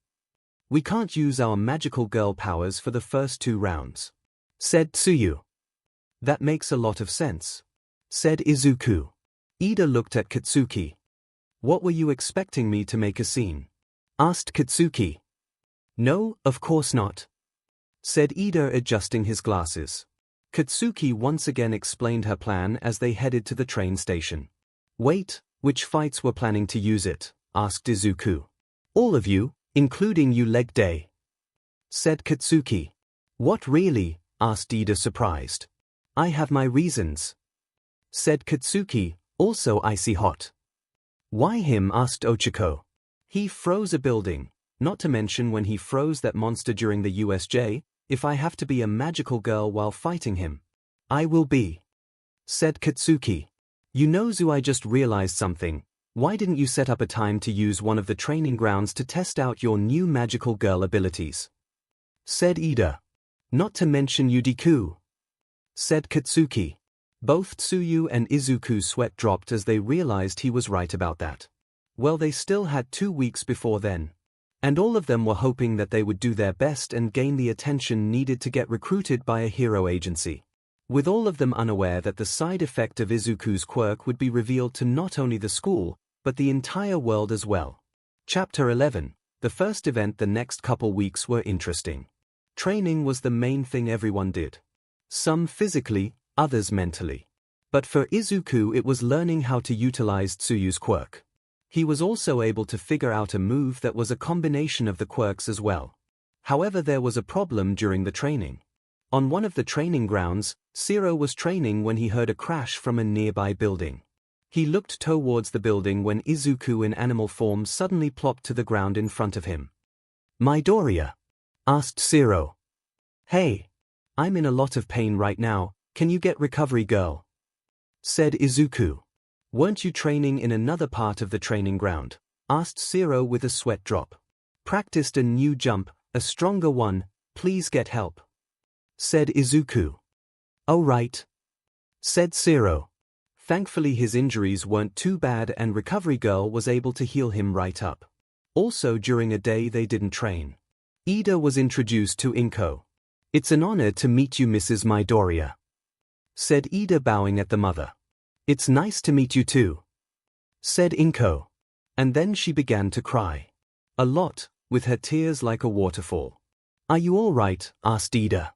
Speaker 1: We can't use our magical girl powers for the first 2 rounds. Said Tsuyu. That makes a lot of sense. Said Izuku. Ida looked at Katsuki. What were you expecting me to make a scene? Asked Katsuki. No, of course not. Said Ida, adjusting his glasses. Katsuki once again explained her plan as they headed to the train station. Wait, which fights were planning to use it? Asked Izuku. All of you, including you, leg day. Said Katsuki. What, really? Asked Ida, surprised. I have my reasons. Said Katsuki, also icy hot. Why him? Asked Ochiko. He froze a building, not to mention when he froze that monster during the USJ. If I have to be a magical girl while fighting him, I will be. said Katsuki. You know Zu, I just realized something. Why didn't you set up a time to use one of the training grounds to test out your new magical girl abilities? Said Ida. Not to mention Deku, said Katsuki. Both Tsuyu and Izuku's sweat dropped as they realized he was right about that. Well, they still had 2 weeks before then. And all of them were hoping that they would do their best and gain the attention needed to get recruited by a hero agency. With all of them unaware that the side effect of Izuku's quirk would be revealed to not only the school, but the entire world as well. Chapter 11. The first event the next couple weeks were interesting. Training was the main thing everyone did. Some physically, others mentally. But for Izuku it was learning how to utilize Tsuyu's quirk. He was also able to figure out a move that was a combination of the quirks as well. However, there was a problem during the training. On one of the training grounds, 𝐂𝐿 was training when he heard a crash from a nearby building. He looked towards the building when Izuku in animal form suddenly plopped to the ground in front of him. Midoriya? Asked 𝐂𝐿. Hey. I'm in a lot of pain right now, can you get recovery girl? Said Izuku. Weren't you training in another part of the training ground? Asked 𝐂𝐿 with a sweat drop. Practiced a new jump, a stronger one, please get help. Said Izuku. Oh right. Said 𝐂𝐿. Thankfully his injuries weren't too bad and recovery girl was able to heal him right up. Also during a day they didn't train. Ida was introduced to 𝐿𝐭. It's an honor to meet you, Mrs. Midoriya. Said Ida bowing at the mother. It's nice to meet you too. Said 𝐿𝐭. And then she began to cry. A lot, with her tears like a waterfall. Are you all right? Asked Ida.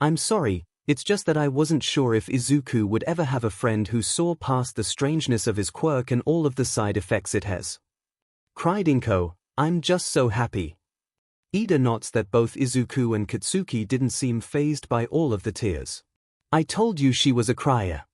Speaker 1: I'm sorry, it's just that I wasn't sure if Izuku would ever have a friend who saw past the strangeness of his quirk and all of the side effects it has. Cried 𝐿𝐭. I'm just so happy. Ida notes that both Izuku and Katsuki didn't seem fazed by all of the tears. I told you she was a crier.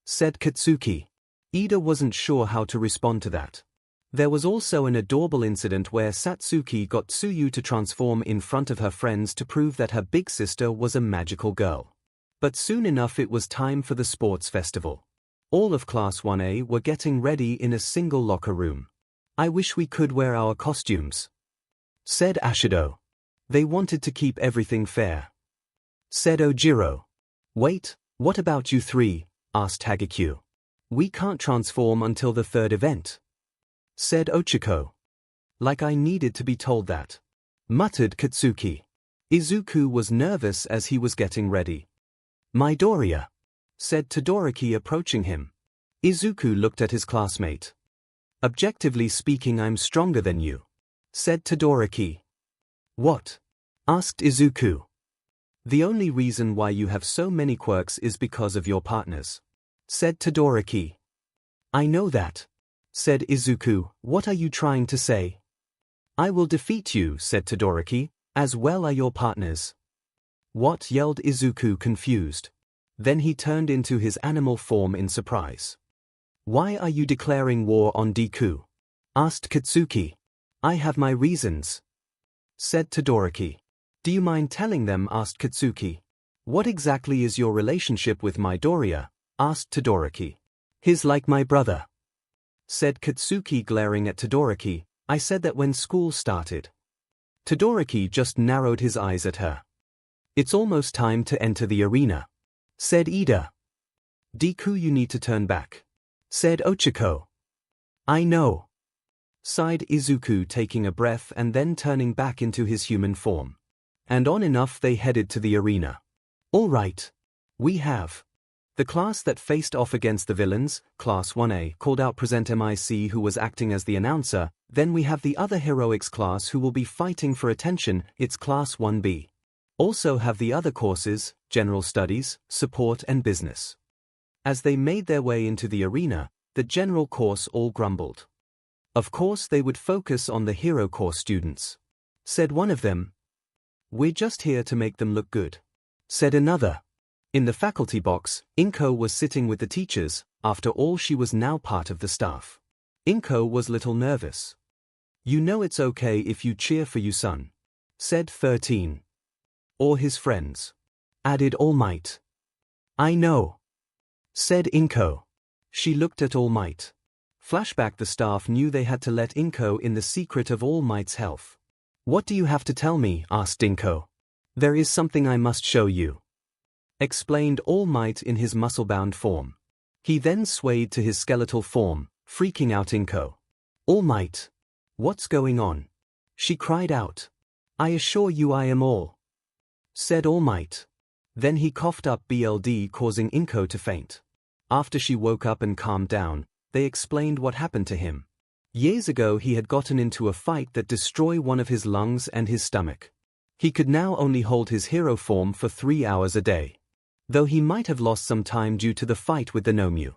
Speaker 1: Said Katsuki. Ida wasn't sure how to respond to that. There was also an adorable incident where Satsuki got Tsuyu to transform in front of her friends to prove that her big sister was a magical girl. But soon enough it was time for the sports festival. All of Class 1A were getting ready in a single locker room. I wish we could wear our costumes. Said Ashido. They wanted to keep everything fair. Said Ojiro. Wait, what about you three? Asked Hagekyu. We can't transform until the third event. Said Ochiko. Like I needed to be told that. Muttered Katsuki. Izuku was nervous as he was getting ready. Midoriya. Said Todoroki approaching him. Izuku looked at his classmate. Objectively speaking, I'm stronger than you. Said Todoroki. What? Asked Izuku. The only reason why you have so many quirks is because of your partners. Said Todoroki. I know that. Said Izuku. What are you trying to say? I will defeat you, said Todoroki, as well are your partners. What? Yelled Izuku confused. Then he turned into his animal form in surprise. Why are you declaring war on Deku? Asked Katsuki. I have my reasons. Said Todoroki. Do you mind telling them? Asked Katsuki. What exactly is your relationship with Midoriya? Asked Todoroki. He's like my brother. Said Katsuki glaring at Todoroki. I said that when school started. Todoroki just narrowed his eyes at her. It's almost time to enter the arena. Said Ida. Deku, you need to turn back. Said Ochiko. I know. Sighed Izuku, taking a breath and then turning back into his human form. And on enough they headed to the arena. All right. We have. The class that faced off against the villains, Class 1A, called out Present MIC who was acting as the announcer, then we have the other heroics class who will be fighting for attention, it's Class 1B. Also have the other courses, General Studies, Support and Business. As they made their way into the arena, the general course all grumbled. Of course they would focus on the hero course students. Said one of them. We're just here to make them look good. Said another. In the faculty box, 𝐿𝐭 was sitting with the teachers, after all she was now part of the staff. 𝐿𝐭 was little nervous. You know it's okay if you cheer for you son. Said 13. Or his friends. Added All Might. I know. said 𝐒𝐭𝐻. She looked at All Might. Flashback: the staff knew they had to let 𝐒𝐭𝐻 in the secret of All Might's health. What do you have to tell me? Asked 𝐒𝐭𝐻. There is something I must show you, explained All Might in his muscle-bound form. He then swayed to his skeletal form, freaking out 𝐒𝐭𝐻. All Might, what's going on? She cried out. I assure you I am all, said All Might. Then he coughed up blood, causing 𝐒𝐭𝐻 to faint. After she woke up and calmed down, they explained what happened to him. Years ago he had gotten into a fight that destroyed one of his lungs and his stomach. He could now only hold his hero form for 3 hours a day, though he might have lost some time due to the fight with the 𝐻𝐼.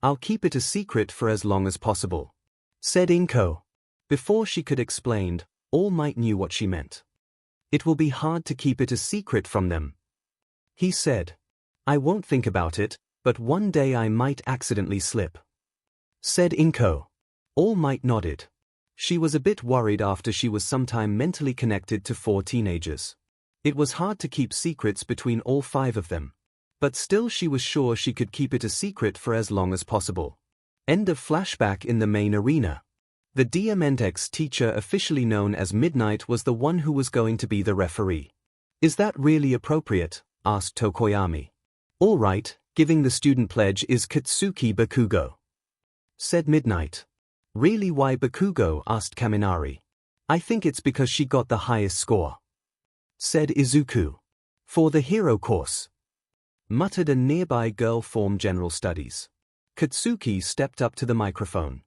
Speaker 1: I'll keep it a secret for as long as possible, said 𝐒𝐭𝐻. Before she could explain, All Might knew what she meant. It will be hard to keep it a secret from them, he said. I won't think about it, but one day I might accidentally slip, said 𝐒𝐭𝐻. All Might nodded. She was a bit worried after she was sometime mentally connected to 4 teenagers. It was hard to keep secrets between all 5 of them. But still she was sure she could keep it a secret for as long as possible. End of flashback. In the main arena, the 𝐷𝐴𝐻𝐼 teacher, officially known as Midnight, was the one who was going to be the referee. Is that really appropriate? Asked Tokoyami. All right, giving the student pledge is Katsuki Bakugo, said Midnight. Really, why Bakugo? Asked Kaminari. I think it's because she got the highest score, said Izuku. For the hero course, muttered a nearby girl. Form general studies. Katsuki stepped up to the microphone.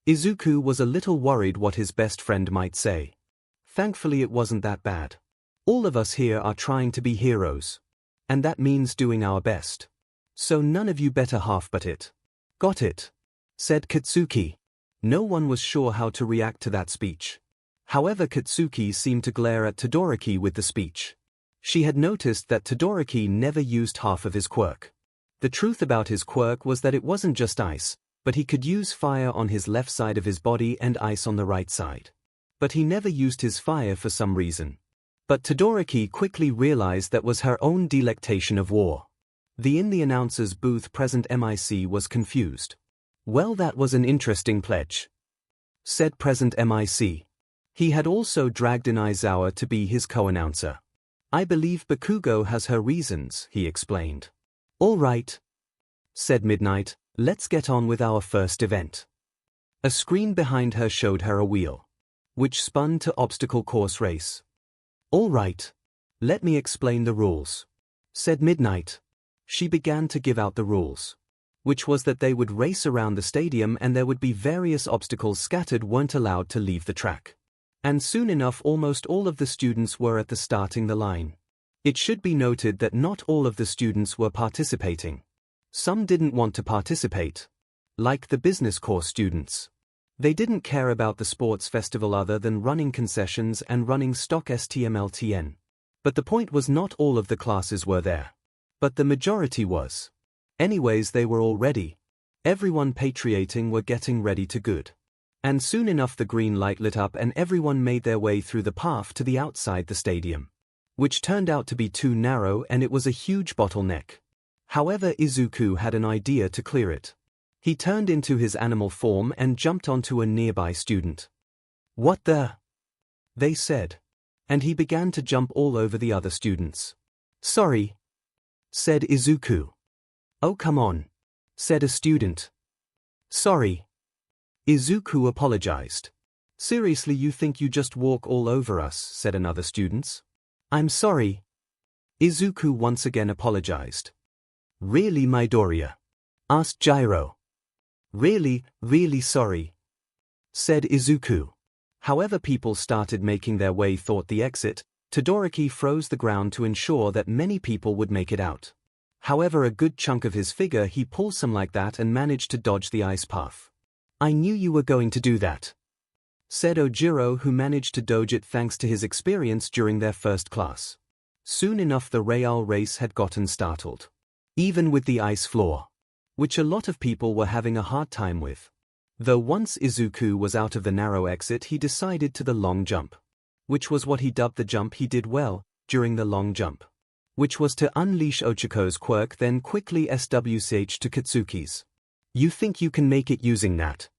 Speaker 1: Izuku was a little worried what his best friend might say. Thankfully it wasn't that bad. All of us here are trying to be heroes, and that means doing our best. So none of you better half-butt it. Got it, said Katsuki. No one was sure how to react to that speech. However, Katsuki seemed to glare at Todoroki with the speech. She had noticed that Todoroki never used half of his quirk. The truth about his quirk was that it wasn't just ice, but he could use fire on his left side of his body and ice on the right side. But he never used his fire for some reason. But Todoroki quickly realized that was her own delectation of war. In the announcer's booth present MIC was confused. Well, that was an interesting pledge, said present MIC. He had also dragged in Aizawa to be his co-announcer. I believe Bakugo has her reasons, he explained. All right, said Midnight, let's get on with our first event. A screen behind her showed her a wheel, which spun to obstacle course race. All right, let me explain the rules, said Midnight. She began to give out the rules, which was that they would race around the stadium and there would be various obstacles scattered, weren't allowed to leave the track. And soon enough almost all of the students were at the starting the line. It should be noted that not all of the students were participating. Some didn't want to participate, like the business course students. They didn't care about the sports festival other than running concessions and running stock STMLTN. But the point was not all of the classes were there, but the majority was. Anyways, they were all ready. Everyone patrioting were getting ready to good. And soon enough the green light lit up and everyone made their way through the path to the outside the stadium, which turned out to be too narrow and it was a huge bottleneck. However, Izuku had an idea to clear it. He turned into his animal form and jumped onto a nearby student. What the? They said. And he began to jump all over the other students. Sorry, said Izuku. Oh, come on, said a student. Sorry. Izuku apologized. Seriously, you think you just walk all over us, said another student. I'm sorry. Izuku once again apologized. Really, Midoriya? Asked Gyro. Really, really sorry, said Izuku. However, people started making their way toward the exit. Todoroki froze the ground to ensure that many people would make it out. However, a good chunk of his figure he pulled some like that and managed to dodge the ice path. I knew you were going to do that, said Ojiro, who managed to dodge it thanks to his experience during their first class. Soon enough the rail race had gotten startled. Even with the ice floor, which a lot of people were having a hard time with. Though once Izuku was out of the narrow exit he decided to the long jump, which was what he dubbed the jump. He did well during the long jump, which was to unleash Ochiko's quirk then quickly SWCH to Katsuki's. "You think you can make it using that?"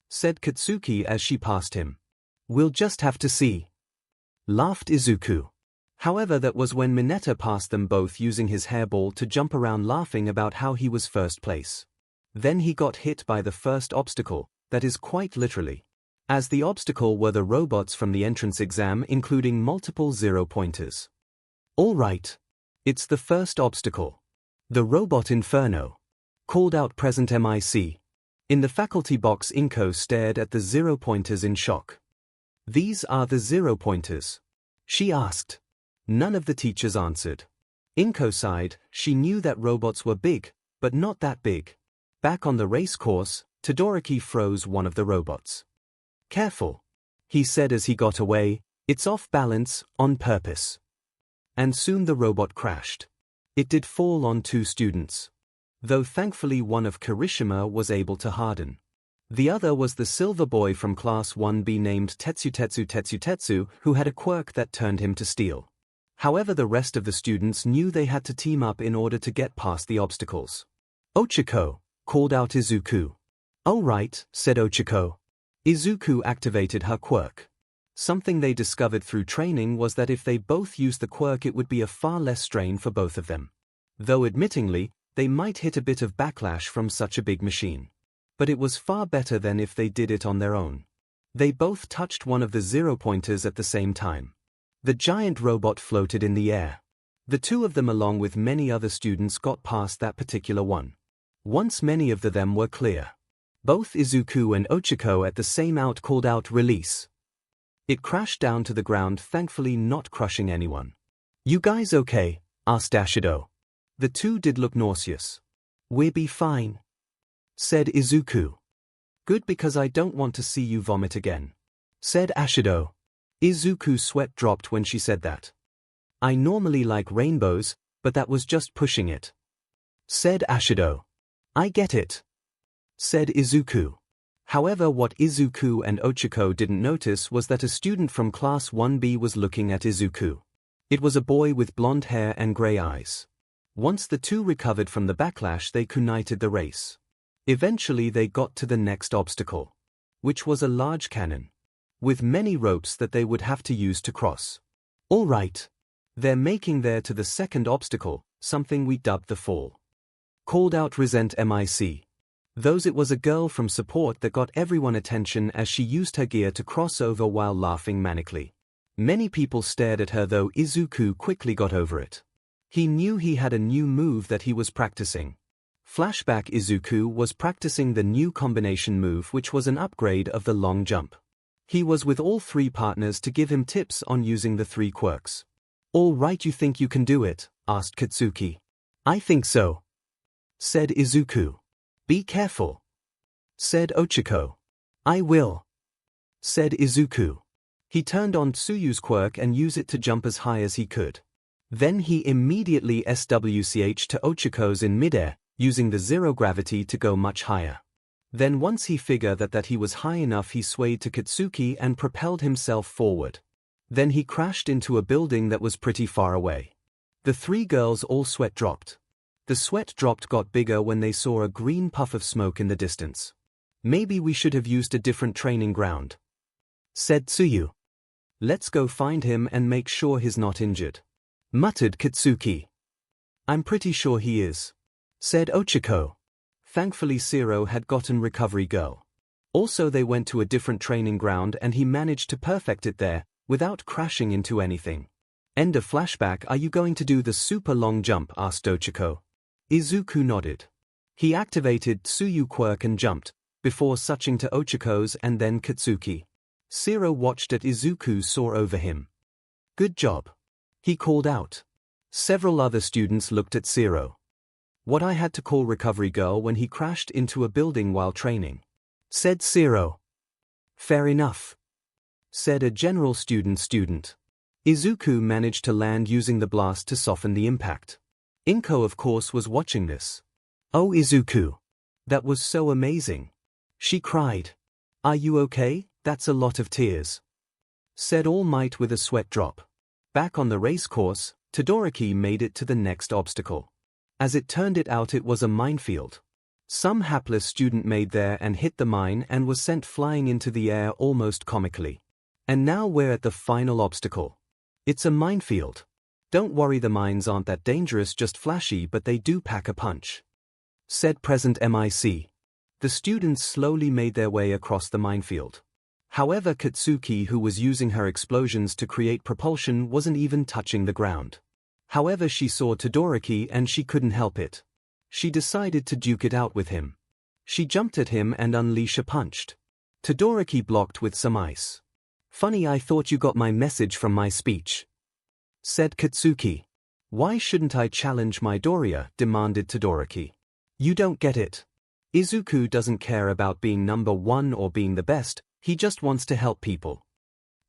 Speaker 1: said Katsuki as she passed him. "We'll just have to see," laughed Izuku. However, that was when Mineta passed them both using his hairball to jump around laughing about how he was first place. Then he got hit by the first obstacle, that is quite literally. As the obstacle were the robots from the entrance exam including multiple 0-pointers. "All right. It's the first obstacle. The robot Inferno," called out present MIC. In the faculty box Inko stared at the 0-pointers in shock. "These are the 0-pointers?" she asked. None of the teachers answered. Inko sighed. She knew that robots were big, but not that big. Back on the race course, Todoroki froze one of the robots. "Careful," he said as he got away, "it's off balance, on purpose." And soon the robot crashed. It did fall on 2 students. Though thankfully one of Kirishima was able to harden. The other was the silver boy from class 1B named Tetsu, who had a quirk that turned him to steel. However, the rest of the students knew they had to team up in order to get past the obstacles. "Ochiko," called out Izuku. "Oh right," said Ochiko. Izuku activated her quirk. Something they discovered through training was that if they both used the quirk it would be a far less strain for both of them. Though admittingly, they might hit a bit of backlash from such a big machine. But it was far better than if they did it on their own. They both touched one of the 0-pointers at the same time. The giant robot floated in the air. The 2 of them along with many other students got past that particular one. Once many of them were clear. Both Izuku and Ochiko at the same out called out "release." It crashed down to the ground, thankfully not crushing anyone. "You guys okay?" asked Ashido. The 2 did look nauseous. "We'll be fine," said Izuku. "Good, because I don't want to see you vomit again," said Ashido. Izuku's sweat dropped when she said that. "I normally like rainbows, but that was just pushing it," said Ashido. "I get it," said Izuku. However, what Izuku and Ochiko didn't notice was that a student from class 1B was looking at Izuku. It was a boy with blonde hair and gray eyes. Once the 2 recovered from the backlash, they knighted the race. Eventually they got to the next obstacle, which was a large cannon, with many ropes that they would have to use to cross. "All right. They're making there to the second obstacle, something we dubbed the fall," called out Resent MIC. Those it was a girl from support that got everyone attention as she used her gear to cross over while laughing manically. Many people stared at her, though Izuku quickly got over it. He knew he had a new move that he was practicing. Flashback: Izuku was practicing the new combination move, which was an upgrade of the long jump. He was with all 3 partners to give him tips on using the 3 quirks. "All right, you think you can do it?" asked Katsuki. "I think so," said Izuku. "Be careful," said Ochiko. "I will," said Izuku. He turned on Tsuyu's quirk and used it to jump as high as he could. Then he immediately SWCH to Ochiko's in midair, using the 0 gravity to go much higher. Then once he figured that he was high enough, he swayed to Katsuki and propelled himself forward. Then he crashed into a building that was pretty far away. The 3 girls all sweat dropped. The sweat dropped got bigger when they saw a green puff of smoke in the distance. "Maybe we should have used a different training ground," said Tsuyu. "Let's go find him and make sure he's not injured," muttered Katsuki. "I'm pretty sure he is," said Ochiko. Thankfully 𝐂𝐿 had gotten Recovery Girl. Also they went to a different training ground and he managed to perfect it there, without crashing into anything. End of flashback. "Are you going to do the super long jump?" asked Ochiko. Izuku nodded. He activated Tsuyu quirk and jumped, before switching to Ochiko's and then Katsuki. 𝐂𝐿 watched as Izuku soar over him. "Good job," he called out. Several other students looked at 𝐂𝐿. "What I had to call Recovery Girl when he crashed into a building while training," said 𝐂𝐿. "Fair enough," said a general student. Izuku managed to land using the blast to soften the impact. Inko, of course, was watching this. "Oh, Izuku. That was so amazing," she cried. "Are you okay?" "That's a lot of tears," said All Might with a sweat drop. Back on the race course, Todoroki made it to the next obstacle. As it turned out, it was a minefield. Some hapless student made there and hit the mine and was sent flying into the air almost comically. And now we're at the final obstacle. It's a minefield. Don't worry, the mines aren't that dangerous, just flashy, but they do pack a punch. Said present MIC. The students slowly made their way across the minefield. However, Katsuki, who was using her explosions to create propulsion, wasn't even touching the ground. However, she saw Todoroki and she couldn't help it. She decided to duke it out with him. She jumped at him and unleashed a punch. Todoroki blocked with some ice. Funny, I thought you got my message from my speech. Said Katsuki. Why shouldn't I challenge Midoriya? Demanded Todoroki. You don't get it. Izuku doesn't care about being number one or being the best, he just wants to help people.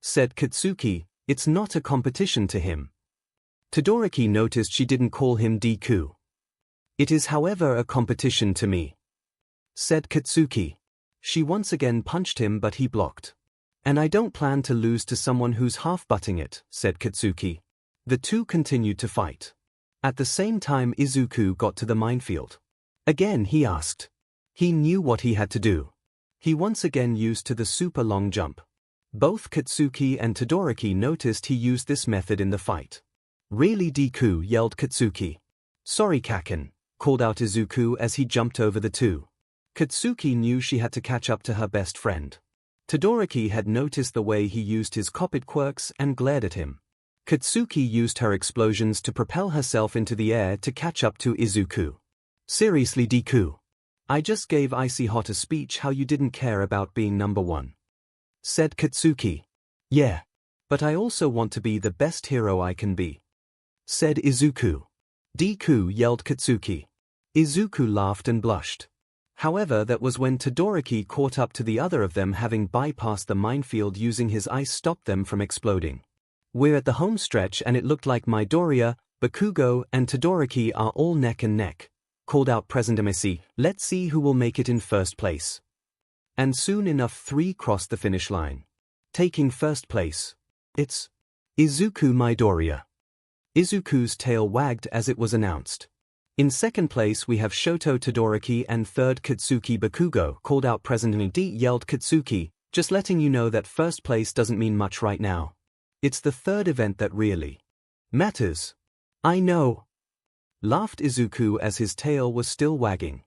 Speaker 1: Said Katsuki. It's not a competition to him. Todoroki noticed she didn't call him Deku. It is, however, a competition to me. Said Katsuki. She once again punched him, but he blocked. And I don't plan to lose to someone who's half-butting it, said Katsuki. The two continued to fight. At the same time, Izuku got to the minefield. Again he asked. He knew what he had to do. He once again used to the super long jump. Both Katsuki and Todoroki noticed he used this method in the fight. Really, Deku, yelled Katsuki. Sorry, Kaken, called out Izuku as he jumped over the two. Katsuki knew she had to catch up to her best friend. Todoroki had noticed the way he used his copied quirks and glared at him. Katsuki used her explosions to propel herself into the air to catch up to Izuku. Seriously, Deku. I just gave Icy Hot a speech how you didn't care about being number one. Said Katsuki. Yeah. But I also want to be the best hero I can be. Said Izuku. Deku, yelled Katsuki. Izuku laughed and blushed. However, that was when Todoroki caught up to the other of them, having bypassed the minefield using his ice stopped them from exploding. We're at the home stretch and it looked like Midoriya, Bakugo and Todoroki are all neck and neck. Called out present MSC, let's see who will make it in first place. And soon enough 3 crossed the finish line. Taking first place. It's Izuku Midoriya. Izuku's tail wagged as it was announced. In second place we have Shoto Todoroki and third Katsuki Bakugo. Called out present MD, yelled Katsuki, just letting you know that first place doesn't mean much right now. It's the third event that really matters. I know. Laughed Izuku as his tail was still wagging.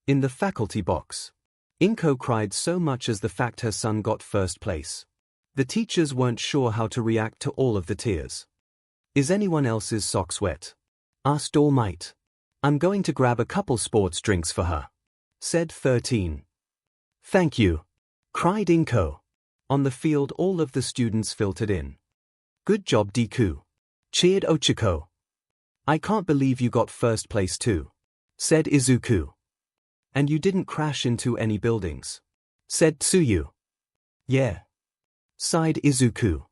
Speaker 1: In the faculty box. Inko cried so much as the fact her son got first place. The teachers weren't sure how to react to all of the tears. Is anyone else's socks wet? Asked All Might. I'm going to grab a couple sports drinks for her. Said 13. Thank you. Cried Inko. On the field all of the students filtered in. Good job, Deku. Cheered Ochiko. I can't believe you got first place too. Said Izuku. And you didn't crash into any buildings. Said Tsuyu. Yeah. Sighed Izuku.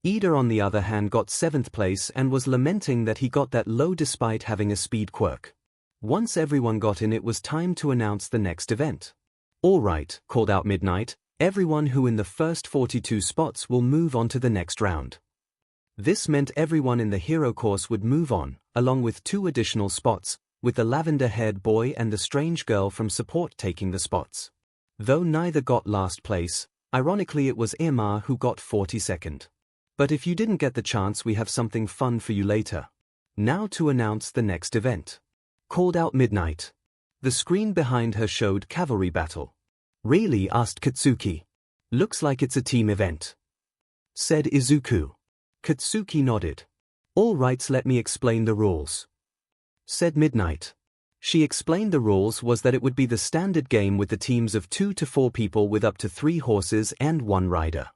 Speaker 1: Ida on the other hand got 7th place and was lamenting that he got that low despite having a speed quirk. Once everyone got in, it was time to announce the next event. All right, called out Midnight, everyone who in the first 42 spots will move on to the next round. This meant everyone in the hero course would move on, along with 2 additional spots, with the lavender-haired boy and the strange girl from support taking the spots. Though neither got last place, ironically it was Irma who got 42nd. But if you didn't get the chance, we have something fun for you later. Now to announce the next event. Called out Midnight. The screen behind her showed cavalry battle. Really? Asked Katsuki. Looks like it's a team event. Said Izuku. Katsuki nodded. All right, let me explain the rules. Said Midnight. She explained the rules was that it would be the standard game with the teams of 2 to 4 people with up to 3 horses and 1 rider.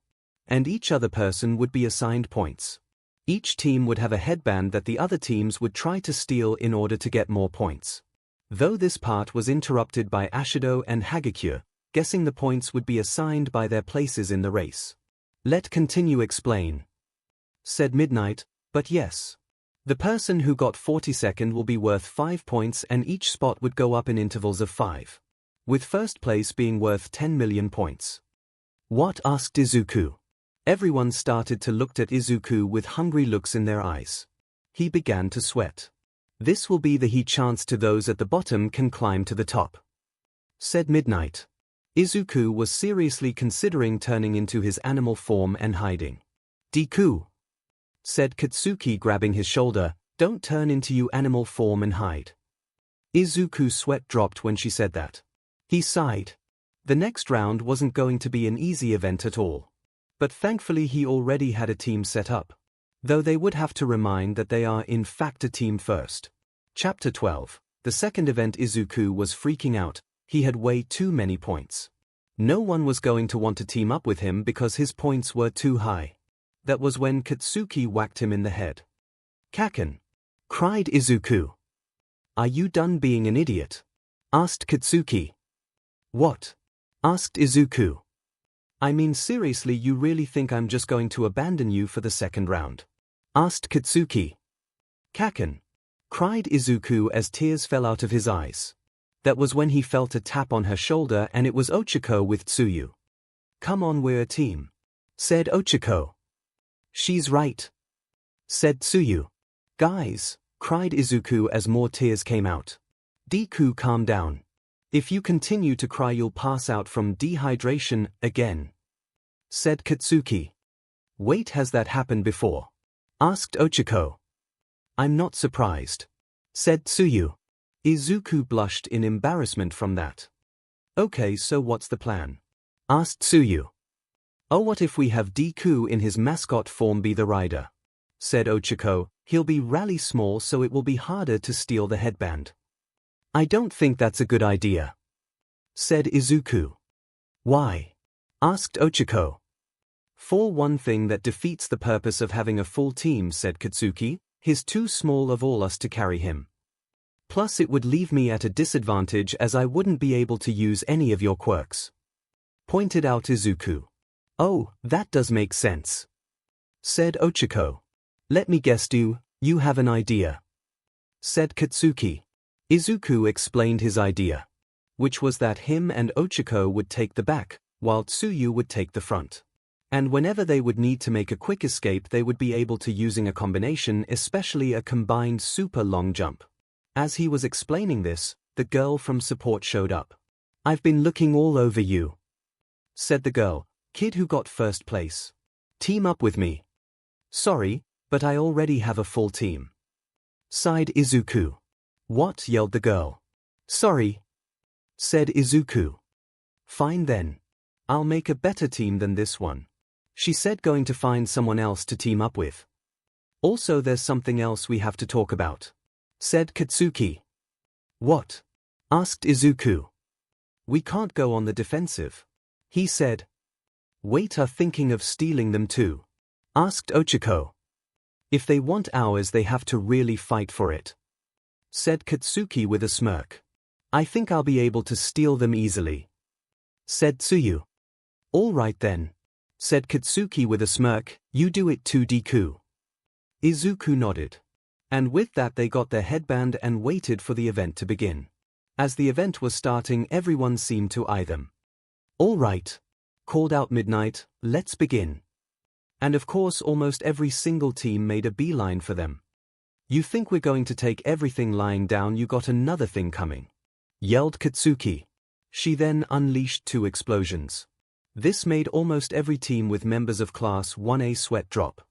Speaker 1: And each other person would be assigned points. Each team would have a headband that the other teams would try to steal in order to get more points. Though this part was interrupted by Ashido and Hagakure, guessing the points would be assigned by their places in the race. Let continue explain. Said Midnight, but yes. The person who got 42nd will be worth 5 points and each spot would go up in intervals of 5. With first place being worth 10 million points. What? Asked Izuku. Everyone started to look at Izuku with hungry looks in their eyes. He began to sweat. This will be the chance to those at the bottom can climb to the top, said Midnight. Izuku was seriously considering turning into his animal form and hiding. Deku, said Katsuki grabbing his shoulder, don't turn into your animal form and hide. Izuku's sweat dropped when she said that. He sighed. The next round wasn't going to be an easy event at all. But thankfully he already had a team set up. Though they would have to remind that they are in fact a team first. Chapter 12. The second event. Izuku was freaking out. He had way too many points. No one was going to want to team up with him because his points were too high. That was when Katsuki whacked him in the head. Kaken, cried Izuku. Are you done being an idiot? Asked Katsuki. What? Asked Izuku. I mean seriously, you really think I'm just going to abandon you for the second round? Asked Katsuki. Kaken, cried Izuku as tears fell out of his eyes. That was when he felt a tap on her shoulder, and it was Ochako with Tsuyu. Come on, we're a team, said Ochako. She's right, said Tsuyu. Guys, cried Izuku as more tears came out. Deku, calm down. If you continue to cry you'll pass out from dehydration again, said Katsuki. Wait, has that happened before? Asked Ochako. I'm not surprised, said Tsuyu. Izuku blushed in embarrassment from that. Okay, so what's the plan? Asked Tsuyu. Oh, what if we have Deku in his mascot form be the rider? Said Ochako. He'll be really small, so it will be harder to steal the headband. I don't think that's a good idea, said Izuku. Why? Asked Ochako. For one thing, that defeats the purpose of having a full team, said Katsuki. He's too small of all us to carry him. Plus it would leave me at a disadvantage as I wouldn't be able to use any of your quirks, pointed out Izuku. Oh, that does make sense, said Ochako. Let me guess, do you have an idea? Said Katsuki. Izuku explained his idea, which was that him and Ochako would take the back, while Tsuyu would take the front. And whenever they would need to make a quick escape, they would be able to using a combination, especially a combined super long jump. As he was explaining this, the girl from support showed up. I've been looking all over you, said the girl. Kid who got first place. Team up with me. Sorry, but I already have a full team, sighed Izuku. What? Yelled the girl. Sorry, said Izuku. Fine then. I'll make a better team than this one, she said, going to find someone else to team up with. Also, there's something else we have to talk about, said Katsuki. What? Asked Izuku. We can't go on the defensive, he said. Wait, are thinking of stealing them too? Asked Ochako. If they want ours, they have to really fight for it, said Katsuki with a smirk. I think I'll be able to steal them easily, said Tsuyu. All right then, said Katsuki with a smirk. You do it too, Deku. Izuku nodded. And with that they got their headband and waited for the event to begin. As the event was starting, everyone seemed to eye them. All right, called out Midnight, let's begin. And of course almost every single team made a beeline for them. You think we're going to take everything lying down? You got another thing coming, yelled Katsuki. She then unleashed 2 explosions. This made almost every team with members of Class 1A sweat drop.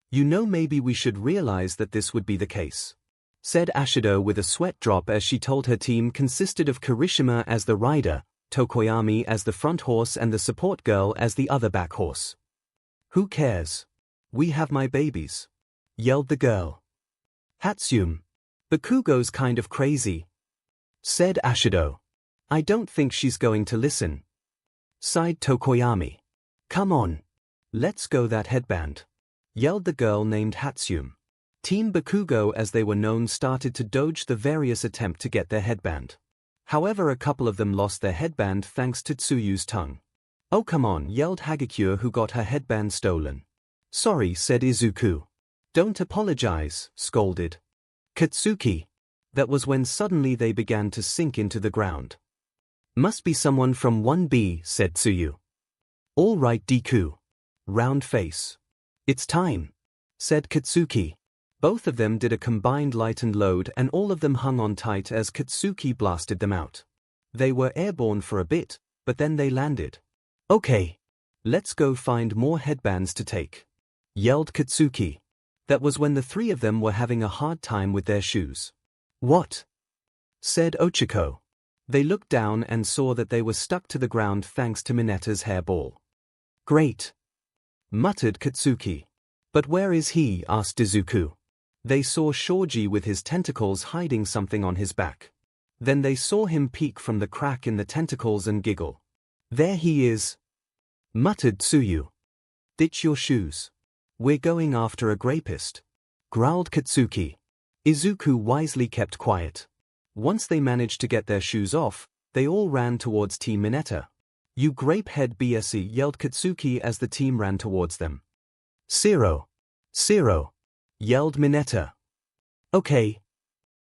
Speaker 1: You know, maybe we should realize that this would be the case, said Ashido with a sweat drop as she told her team consisted of Kirishima as the rider, Tokoyami as the front horse, and the support girl as the other back horse. Who cares? We have my babies, yelled the girl. Hatsune. Bakugo's kind of crazy, said Ashido. I don't think she's going to listen, sighed Tokoyami. Come on, let's go that headband, yelled the girl named Hatsune. Team Bakugo, as they were known, started to dodge the various attempts to get their headband. However, a couple of them lost their headband thanks to Tsuyu's tongue. Oh come on, yelled Hagakure, who got her headband stolen. Sorry, said Izuku. Don't apologize, scolded Katsuki. That was when suddenly they began to sink into the ground. Must be someone from 1B, said Tsuyu. All right, Deku. Round face. It's time, said Katsuki. Both of them did a combined light and load and all of them hung on tight as Katsuki blasted them out. They were airborne for a bit, but then they landed. "Okay. Let's go find more headbands to take," yelled Katsuki. That was when the three of them were having a hard time with their shoes. "What?" said Ochako. They looked down and saw that they were stuck to the ground thanks to Mineta's hairball. "Great," muttered Katsuki. "But where is he?" asked Izuku. They saw Shoji with his tentacles hiding something on his back. Then they saw him peek from the crack in the tentacles and giggle. "There he is," muttered Tsuyu. "Ditch your shoes. We're going after a grapist," growled Katsuki. Izuku wisely kept quiet. Once they managed to get their shoes off, they all ran towards Team Mineta. "You grapehead BSE," yelled Katsuki as the team ran towards them. "Zero! Zero!" yelled Mineta. "Okay,"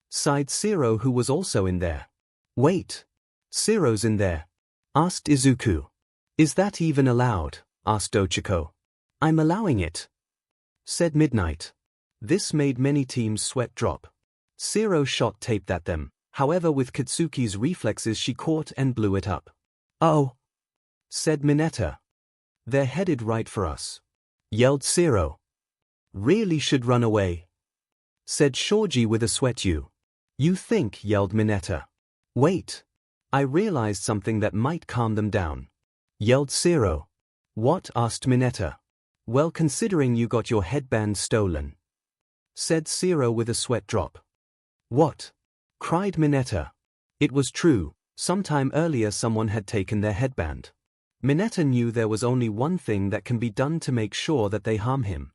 Speaker 1: sighed Zero, who was also in there. "Wait, Zero's in there?" asked Izuku. "Is that even allowed?" asked Ochako. "I'm allowing it," said Midnight. This made many teams' sweat drop. Zero shot taped at them, however with Katsuki's reflexes she caught and blew it up. "Oh," said Mineta. "They're headed right for us," yelled Zero. "Really should run away," said Shoji with a sweat. You think," yelled Mineta. "Wait. I realized something that might calm them down," yelled Zero. "What?" asked Mineta. "Well, considering you got your headband stolen," said Zero with a sweat drop. "What?" cried Mineta. It was true, sometime earlier someone had taken their headband. Mineta knew there was only one thing that can be done to make sure that they harm him.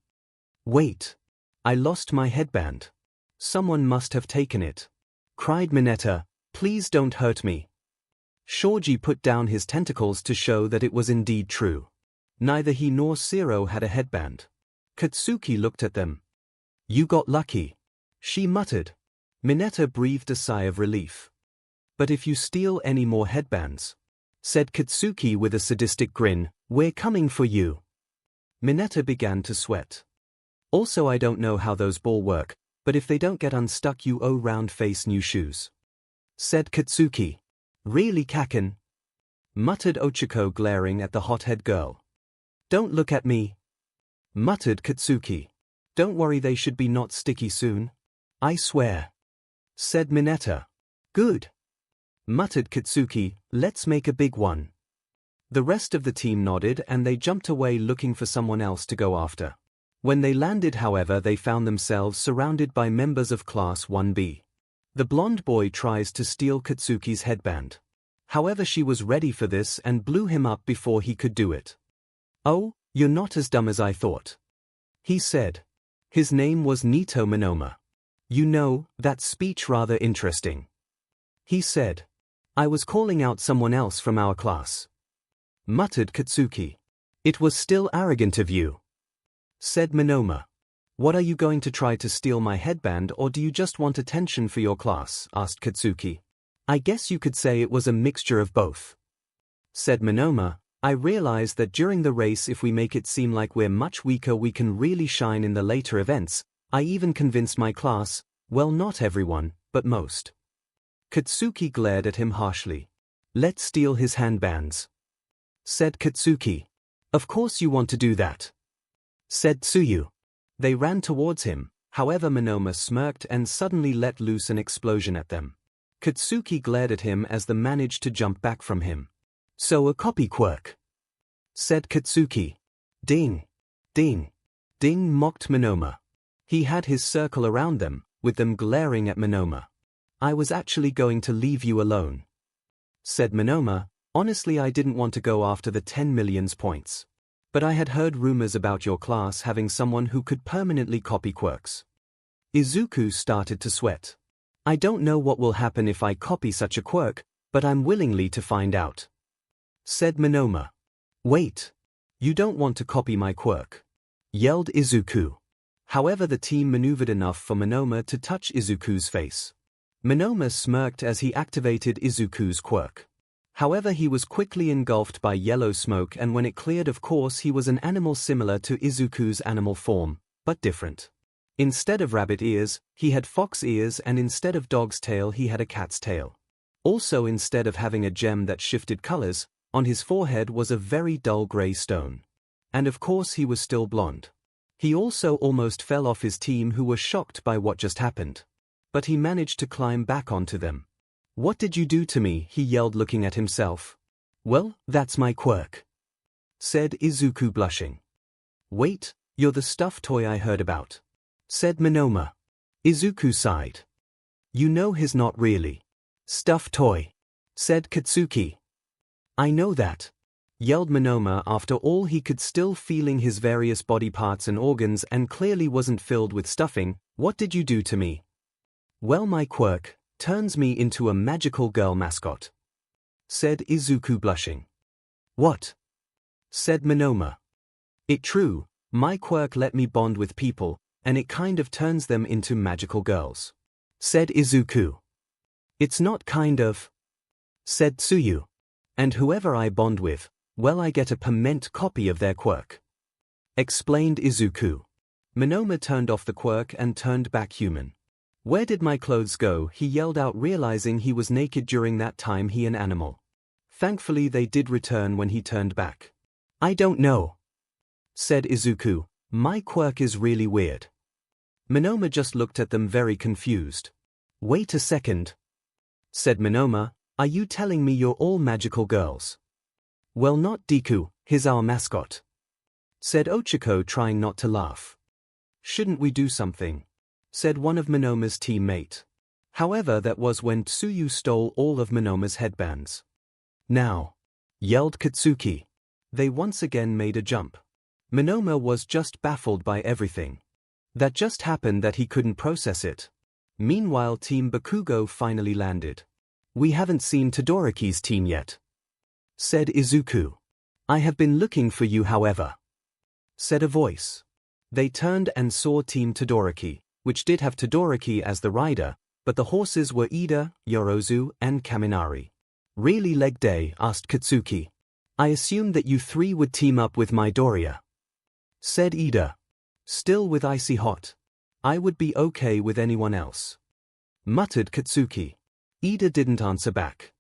Speaker 1: "Wait. I lost my headband. Someone must have taken it," cried Mineta. "Please don't hurt me." Shoji put down his tentacles to show that it was indeed true. Neither he nor Zero had a headband. Katsuki looked at them. "You got lucky," she muttered. Mineta breathed a sigh of relief. "But if you steal any more headbands," said Katsuki with a sadistic grin, "we're coming for you." Mineta began to sweat. "Also, I don't know how those balls work, but if they don't get unstuck you owe round face new shoes," said Katsuki. "Really, Kaken?" muttered Ochako, glaring at the hothead girl. "Don't look at me," muttered Katsuki. "Don't worry, they should be not sticky soon. I swear," said Mineta. "Good," muttered Katsuki. "Let's make a big one." The rest of the team nodded and they jumped away looking for someone else to go after. When they landed, however, they found themselves surrounded by members of Class 1B. The blonde boy tries to steal Katsuki's headband. However, she was ready for this and blew him up before he could do it. "Oh, you're not as dumb as I thought," he said. His name was Nito Minoma. "You know, that speech rather interesting," he said. "I was calling out someone else from our class," muttered Katsuki. "It was still arrogant of you," said Minoma. "What are you going to try to steal my headband, or do you just want attention for your class?" asked Katsuki. "I guess you could say it was a mixture of both," said Minoma. "I realize that during the race, if we make it seem like we're much weaker, we can really shine in the later events. I even convinced my class, well, not everyone, but most." Katsuki glared at him harshly. "Let's steal his handbands," said Katsuki. "Of course you want to do that," said Tsuyu. They ran towards him, however Minoma smirked and suddenly let loose an explosion at them. Katsuki glared at him as they managed to jump back from him. "So a copy, Quirk," said Katsuki. "Ding! Ding! Ding!" mocked Minoma. He had his circle around them, with them glaring at Minoma. "I was actually going to leave you alone," said Minoma. "Honestly, I didn't want to go after the 10 million points. But I had heard rumors about your class having someone who could permanently copy Quirks." Izuku started to sweat. "I don't know what will happen if I copy such a Quirk, but I'm willingly to find out," said Minoma. "Wait. You don't want to copy my Quirk," yelled Izuku. However, the team maneuvered enough for Minoma to touch Izuku's face. Minoma smirked as he activated Izuku's Quirk. However, he was quickly engulfed by yellow smoke, and when it cleared, of course, he was an animal similar to Izuku's animal form, but different. Instead of rabbit ears, he had fox ears, and instead of dog's tail he had a cat's tail. Also, instead of having a gem that shifted colors, on his forehead was a very dull gray stone. And of course he was still blonde. He also almost fell off his team, who were shocked by what just happened. But he managed to climb back onto them. "What did you do to me?" he yelled, looking at himself. "Well, that's my quirk," said Izuku, blushing. "Wait, you're the stuffed toy I heard about," said Monoma. Izuku sighed. "You know he's not really stuffed toy," said Katsuki. "I know that," yelled Monoma. After all, he could still feeling his various body parts and organs and clearly wasn't filled with stuffing. "What did you do to me?" "Well, my quirk turns me into a magical girl mascot," said Izuku, blushing. "What?" said Monoma. "It true, my quirk let me bond with people, and it kind of turns them into magical girls," said Izuku. "It's not kind of," said Tsuyu. "And whoever I bond with, well, I get a permanent copy of their quirk," explained Izuku. Monoma turned off the quirk and turned back human. "Where did my clothes go?" he yelled out, realizing he was naked during that time he an animal. Thankfully they did return when he turned back. "I don't know," said Izuku. "My quirk is really weird." Monoma just looked at them very confused. "Wait a second," said Monoma. "Are you telling me you're all magical girls?" "Well, not Deku, he's our mascot," said Ochako, trying not to laugh. "Shouldn't we do something?" said one of Monoma's teammate. However, that was when Tsuyu stole all of Monoma's headbands. "Now!" yelled Katsuki. They once again made a jump. Monoma was just baffled by everything that just happened, that he couldn't process it. Meanwhile, Team Bakugo finally landed. "We haven't seen Todoroki's team yet," said Izuku. "I have been looking for you, however," said a voice. They turned and saw Team Todoroki, which did have Todoroki as the rider, but the horses were Ida, Yorozu, and Kaminari. "Really leg day?" asked Katsuki. "I assumed that you three would team up with Midoriya," said Ida. "Still, with icy hot, I would be okay with anyone else," muttered Katsuki. Ida didn't answer back.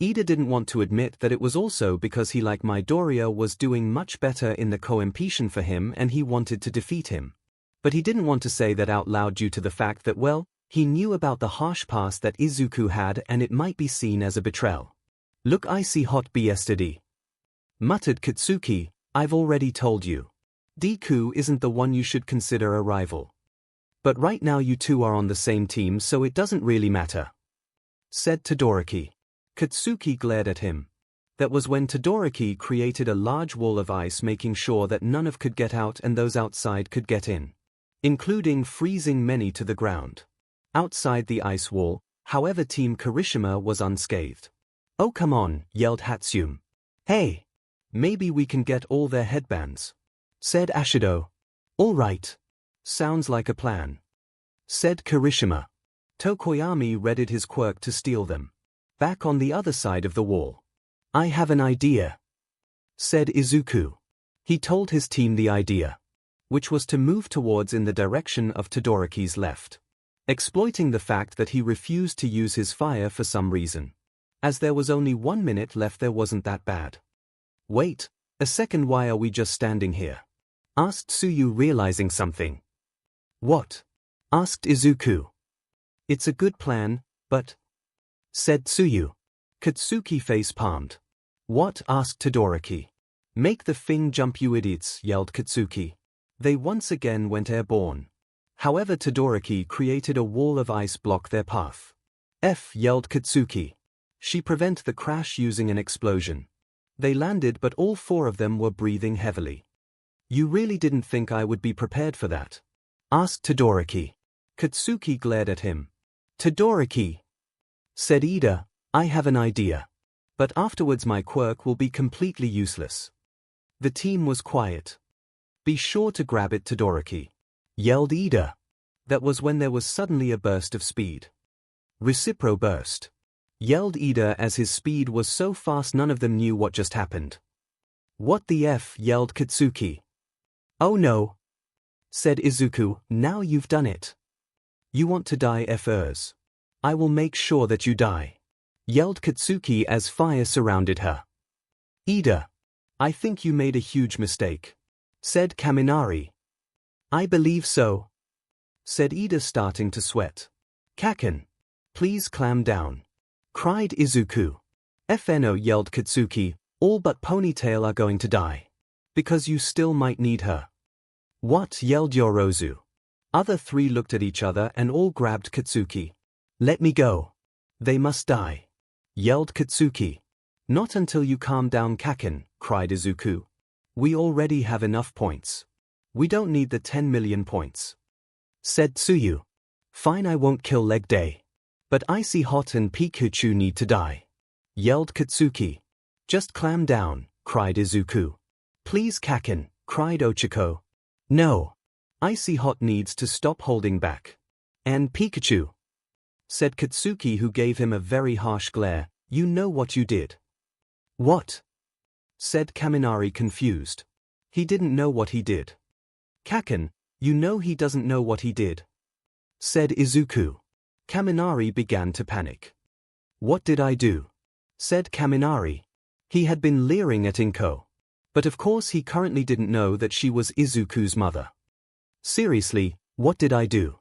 Speaker 1: Ida didn't want to admit that it was also because he, like Midoriya, was doing much better in the competition for him and he wanted to defeat him. But he didn't want to say that out loud due to the fact that, well, he knew about the harsh past that Izuku had and it might be seen as a betrayal. "Look icy hot yesterday," muttered Katsuki. "I've already told you. Deku isn't the one you should consider a rival. But right now you two are on the same team, so it doesn't really matter," said Todoroki. Katsuki glared at him. That was when Todoroki created a large wall of ice, making sure that none of could get out and those outside could get in, including freezing many to the ground. Outside the ice wall, however, Team Kirishima was unscathed. "Oh, come on," yelled Hatsume. "Hey! Maybe we can get all their headbands," said Ashido. "All right. Sounds like a plan," said Kirishima. Tokoyami readied his quirk to steal them. Back on the other side of the wall. "I have an idea," said Izuku. He told his team the idea, which was to move towards in the direction of Todoroki's left, exploiting the fact that he refused to use his fire for some reason. As there was only 1 minute left, there wasn't that bad. "Wait a second, why are we just standing here?" asked Tsuyu, realizing something. "What?" asked Izuku. "It's a good plan, but," said Tsuyu. Katsuki face-palmed. "What?" asked Todoroki. "Make the thing jump, you idiots," yelled Katsuki. They once again went airborne. However, Todoroki created a wall of ice block their path. Yelled Katsuki. She prevent the crash using an explosion. They landed, but all four of them were breathing heavily. "You really didn't think I would be prepared for that?" asked Todoroki. Katsuki glared at him. "Todoroki," said Ida, "I have an idea. But afterwards my quirk will be completely useless." The team was quiet. "Be sure to grab it, Todoroki," yelled Ida. That was when there was suddenly a burst of speed. "Recipro burst," yelled Ida as his speed was so fast none of them knew what just happened. "What the F?" yelled Katsuki. "Oh no," said Izuku. "Now you've done it. You want to die, F-ers. I will make sure that you die," yelled Katsuki as fire surrounded her. "Ida, I think you made a huge mistake," said Kaminari. "I believe so," said Ida, starting to sweat. "Kaken, please clam down," cried Izuku. "FNO," yelled Katsuki, "all but Ponytail are going to die. Because you still might need her." "What?" yelled Yorozu. Other three looked at each other and all grabbed Katsuki. "Let me go. They must die," yelled Katsuki. "Not until you calm down, Kaken," cried Izuku. "We already have enough points. We don't need the 10 million points," said Tsuyu. "Fine, I won't kill Leg Day. But Icy Hot and Pikachu need to die," yelled Katsuki. "Just clam down," cried Izuku. "Please, Kaken," cried Ochako. "No. Icy Hot needs to stop holding back. And Pikachu," said Katsuki, who gave him a very harsh glare, "you know what you did." "What?" said Kaminari, confused. "He didn't know what he did." "Kaken, you know he doesn't know what he did," said Izuku. Kaminari began to panic. "What did I do?" said Kaminari. He had been leering at Inko. But of course he currently didn't know that she was Izuku's mother. "Seriously, what did I do?"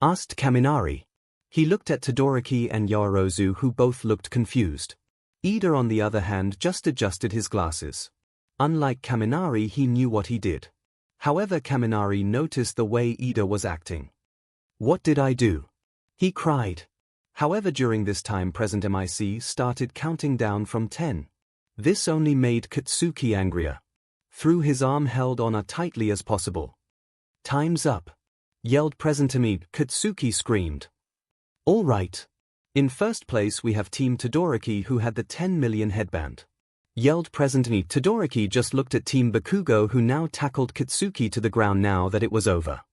Speaker 1: asked Kaminari. He looked at Todoroki and Yorozu, who both looked confused. Ida, on the other hand, just adjusted his glasses. Unlike Kaminari, he knew what he did. However, Kaminari noticed the way Ida was acting. "What did I do?" he cried. However, during this time, present MIC started counting down from 10. This only made Katsuki angrier. Through his arm held on as tightly as possible. "Time's up," yelled Present MIC. Katsuki screamed. "All right. In first place we have Team Todoroki, who had the 10 million headband," yelled Present MIC. Todoroki just looked at Team Bakugo, who now tackled Katsuki to the ground now that it was over.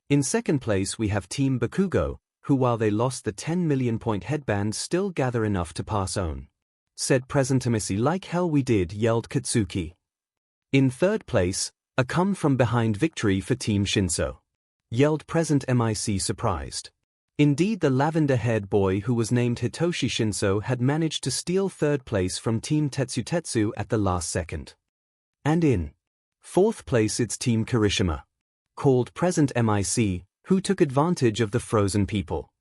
Speaker 1: In second place we have Team Bakugo, who, while they lost the 10 million point headband, still gather enough to pass on. Said Present MIC. "Like hell we did," yelled Katsuki. In third place, a come from behind victory for Team Shinso, yelled Present MIC, surprised. Indeed, the lavender-haired boy who was named Hitoshi Shinso had managed to steal third place from Team Tetsu at the last second. And in fourth place it's Team Kirishima, called Present MIC, who took advantage of the frozen people.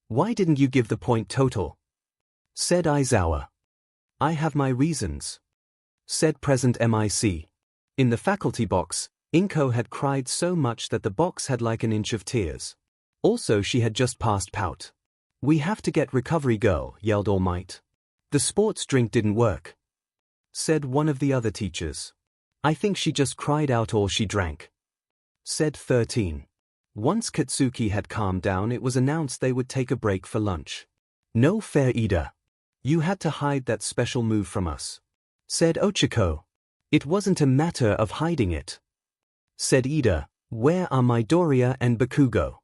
Speaker 1: "Why didn't you give the point total?" said Aizawa. "I have my reasons," said Present MIC. In the faculty box, Inko had cried so much that the box had like an inch of tears. Also, she had just passed pout. "We have to get Recovery Girl," yelled All Might. "The sports drink didn't work," said one of the other teachers. "I think she just cried out all she drank," said 13. Once Katsuki had calmed down, it was announced they would take a break for lunch. "No fair, Ida. You had to hide that special move from us," said Ochako. "It wasn't a matter of hiding it," said Ida. "Where are Midoriya and Bakugo?"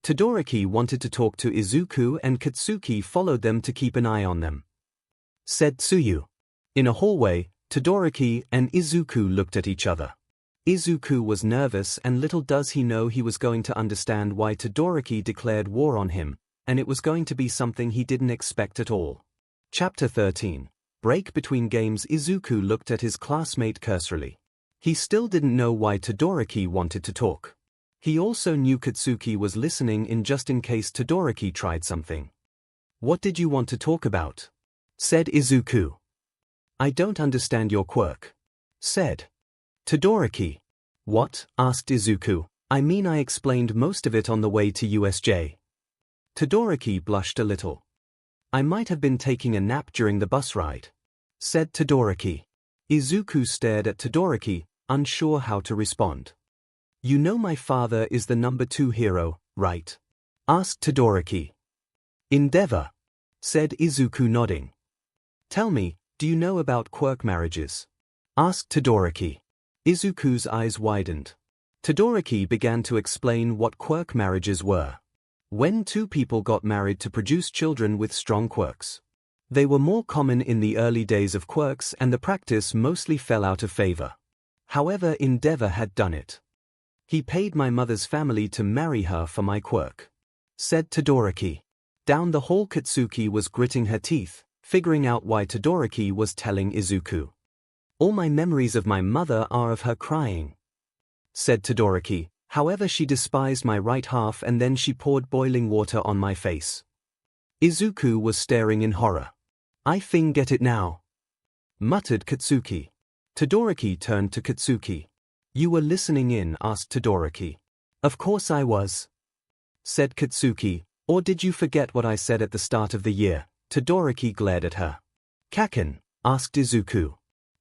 Speaker 1: Todoroki wanted to talk to Izuku, and Katsuki followed them to keep an eye on them, said Tsuyu. In a hallway, Todoroki and Izuku looked at each other. Izuku was nervous, and little does he know he was going to understand why Todoroki declared war on him, and it was going to be something he didn't expect at all. Chapter 13. Break between games. Izuku looked at his classmate cursorily. He still didn't know why Todoroki wanted to talk. He also knew Katsuki was listening just in case Todoroki tried something. "What did you want to talk about?" said Izuku. "I don't understand your quirk," said Todoroki. "What?" asked Izuku. "I mean, I explained most of it on the way to USJ." Todoroki blushed a little. "I might have been taking a nap during the bus ride," said Todoroki. Izuku stared at Todoroki, unsure how to respond. "You know my father is the number 2 hero, right?" asked Todoroki. "Endeavor," said Izuku, nodding. "Tell me, do you know about quirk marriages?" asked Todoroki. Izuku's eyes widened. Todoroki began to explain what quirk marriages were. When two people got married to produce children with strong quirks. They were more common in the early days of quirks, and the practice mostly fell out of favor. However, Endeavor had done it. He paid my mother's family to marry her for my quirk, said Todoroki. Down the hall Katsuki was gritting her teeth, figuring out why Todoroki was telling Izuku. All my memories of my mother are of her crying, said Todoroki. However, she despised my right half and then she poured boiling water on my face. Izuku was staring in horror. I get it now, muttered Katsuki. Todoroki turned to Katsuki. You were listening in? Asked Todoroki. Of course I was, said Katsuki. Or did you forget what I said at the start of the year? Todoroki glared at her. Kaken, asked Izuku.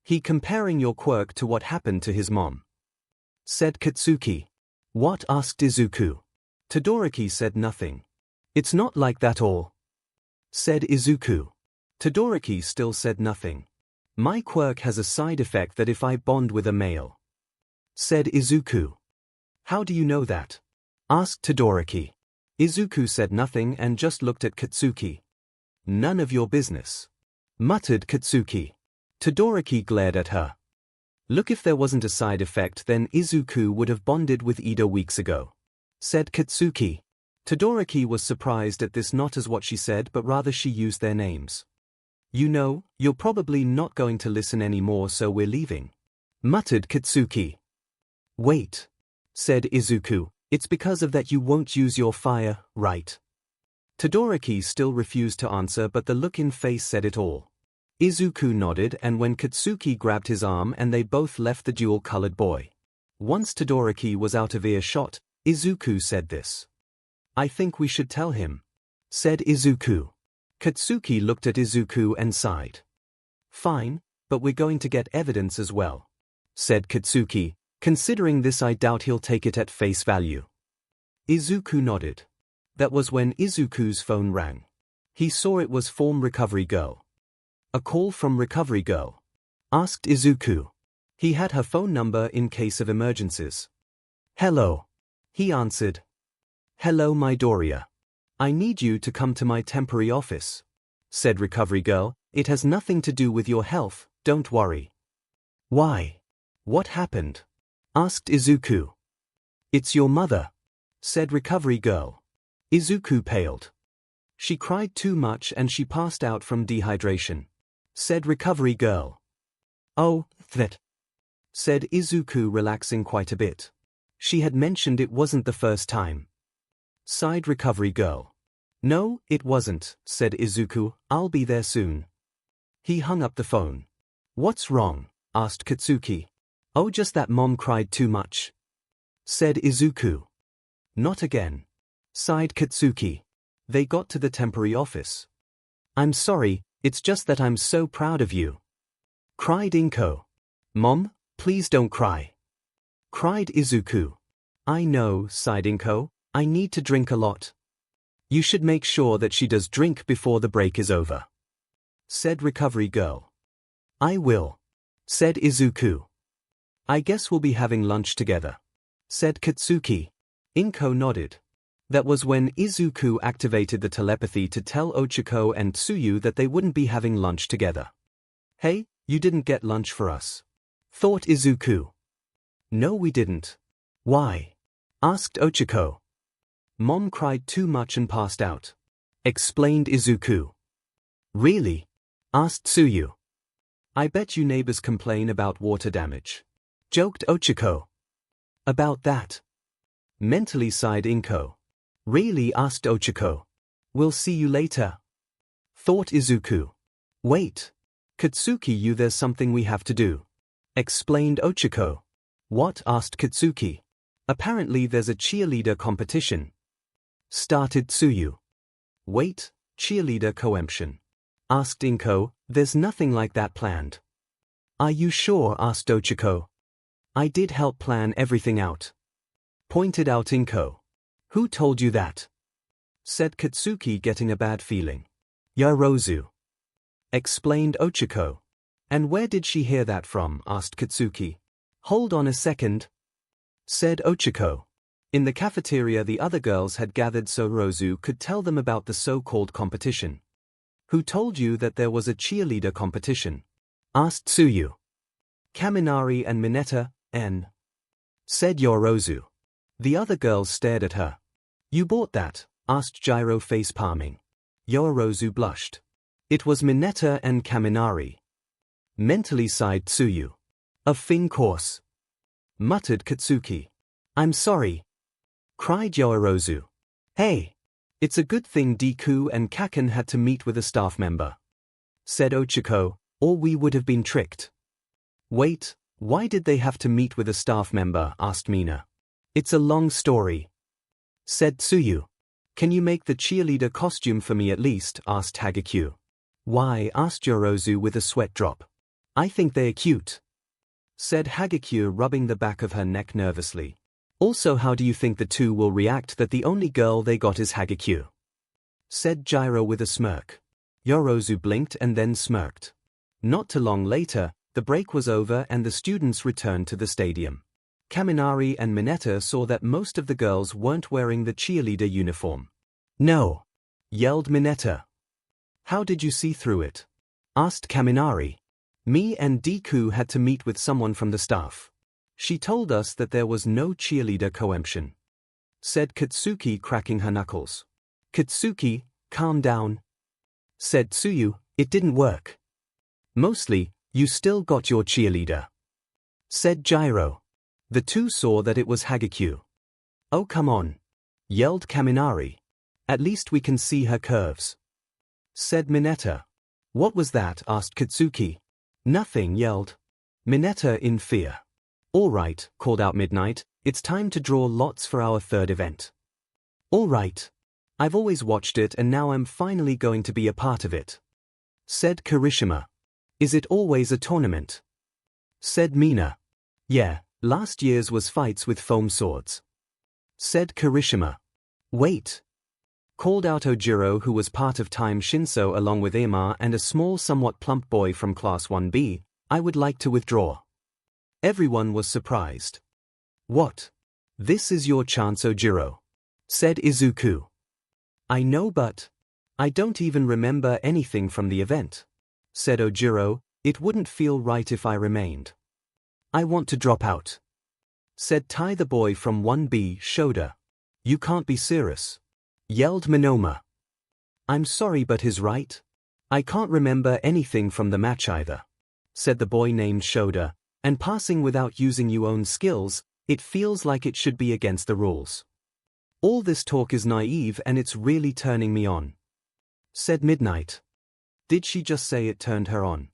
Speaker 1: He comparing your quirk to what happened to his mom, said Katsuki. What? Asked Izuku. Todoroki said nothing. It's not like that all, said Izuku. Todoroki still said nothing. My quirk has a side effect that if I bond with a male, said Izuku. How do you know that? Asked Todoroki. Izuku said nothing and just looked at Katsuki. None of your business, muttered Katsuki. Todoroki glared at her. Look, if there wasn't a side effect then Izuku would have bonded with Ida weeks ago, said Katsuki. Todoroki was surprised at this, not as what she said but rather she used their names. You know, you're probably not going to listen anymore so we're leaving, muttered Katsuki. Wait, said Izuku, it's because of that you won't use your fire, right? Todoroki still refused to answer but the look in face said it all. Izuku nodded and when Katsuki grabbed his arm and they both left the dual-colored boy. Once Todoroki was out of earshot, Izuku said this. I think we should tell him, said Izuku. Katsuki looked at Izuku and sighed. Fine, but we're going to get evidence as well, said Katsuki. Considering this I doubt he'll take it at face value. Izuku nodded. That was when Izuku's phone rang. He saw it was from Recovery Girl. A call from Recovery Girl? Asked Izuku. He had her phone number in case of emergencies. Hello, he answered. Hello Midoriya. I need you to come to my temporary office, said Recovery Girl. It has nothing to do with your health, don't worry. Why? What happened? Asked Izuku. It's your mother, said Recovery Girl. Izuku paled. She cried too much and she passed out from dehydration, said Recovery Girl. Oh, that, said Izuku, relaxing quite a bit. She had mentioned it wasn't the first time, sighed Recovery Girl. No, it wasn't, said Izuku. I'll be there soon. He hung up the phone. What's wrong? Asked Katsuki. Oh, just that mom cried too much, said Izuku. Not again, sighed Katsuki. They got to the temporary office. I'm sorry, it's just that I'm so proud of you, cried Inko. Mom, please don't cry, cried Izuku. I know, sighed Inko. I need to drink a lot. You should make sure that she does drink before the break is over, said Recovery Girl. I will, said Izuku. I guess we'll be having lunch together, said Katsuki. Inko nodded. That was when Izuku activated the telepathy to tell Ochako and Tsuyu that they wouldn't be having lunch together. Hey, you didn't get lunch for us, thought Izuku. No, we didn't. Why? Asked Ochako. Mom cried too much and passed out, explained Izuku. Really? Asked Tsuyu. I bet you neighbors complain about water damage, joked Ochako. About that? Mentally sighed Inko. Really? Asked Ochako. We'll see you later, thought Izuku. Wait. Katsuki, there's something we have to do, explained Ochako. What? Asked Katsuki. Apparently there's a cheerleader competition, started Tsuyu. Wait, cheerleader coemption? Asked Inko. There's nothing like that planned. Are you sure? Asked Ochako. I did help plan everything out, pointed out Inko. Who told you that? Said Katsuki, getting a bad feeling. Yarozu, explained Ochako. And where did she hear that from? Asked Katsuki. Hold on a second, said Ochako. In the cafeteria the other girls had gathered so Rozu could tell them about the so-called competition. Who told you that there was a cheerleader competition? Asked Tsuyu. Kaminari and Mineta, said Yorozu. The other girls stared at her. You bought that? Asked Gyro, face palming. Yororozu blushed. It was Mineta and Kaminari. Mentally sighed Tsuyu. A thing course. Muttered Katsuki. I'm sorry. Cried Yororozu. Hey! It's a good thing Deku and Kaken had to meet with a staff member. Said Ochako, or we would have been tricked. Wait, why did they have to meet with a staff member? Asked Mina. It's a long story. Said Tsuyu. Can you make the cheerleader costume for me at least? Asked Hagekyu. Why? Asked Yororozu with a sweat drop. I think they're cute. Said Hagekyu, rubbing the back of her neck nervously. Also, how do you think the two will react that the only girl they got is Hagekyu? Said Gyro with a smirk. Yororozu blinked and then smirked. Not too long later, the break was over and the students returned to the stadium. Kaminari and Mineta saw that most of the girls weren't wearing the cheerleader uniform. No! Yelled Mineta. How did you see through it? Asked Kaminari. Me and Deku had to meet with someone from the staff. She told us that there was no cheerleader coemption. Said Katsuki, cracking her knuckles. Katsuki, calm down. Said Tsuyu, it didn't work. Mostly, you still got your cheerleader. Said Gyro. The two saw that it was Hagekyu. Oh come on. Yelled Kaminari. At least we can see her curves. Said Mineta. What was that? Asked Katsuki. Nothing, yelled Mineta in fear. All right, called out Midnight, it's time to draw lots for our third event. All right. I've always watched it and now I'm finally going to be a part of it. Said Kirishima. Is it always a tournament? Said Mina. Yeah, last year's was fights with foam swords. Said Kirishima. Wait. Called out Ojiro, who was part of Time Shinso along with Ema and a small somewhat plump boy from Class 1B, I would like to withdraw. Everyone was surprised. What? This is your chance, Ojiro. Said Izuku. I know, but I don't even remember anything from the event. Said Ojiro, it wouldn't feel right if I remained. I want to drop out. Said Tai, the boy from 1B, Shoda. You can't be serious. Yelled Minoma. I'm sorry, but he's right. I can't remember anything from the match either. Said the boy named Shoda, and passing without using your own skills, it feels like it should be against the rules. All this talk is naive and it's really turning me on. Said Midnight. Did she just say it turned her on?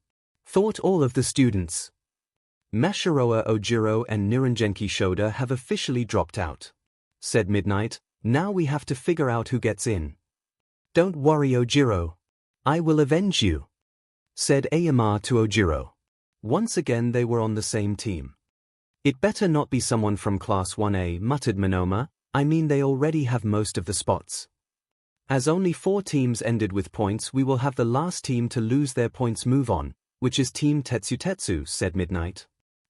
Speaker 1: Thought all of the students. Mashiroa Ojiro and Nirangenki Shoda have officially dropped out. Said Midnight. Now we have to figure out who gets in. Don't worry, Ojiro. I will avenge you. Said Ayama to Ojiro. Once again they were on the same team. It better not be someone from Class 1A, muttered Minoma. I mean, they already have most of the spots. As only 4 teams ended with points, we will have the last team to lose their points move on, which is Team Tetsu, said Midnight.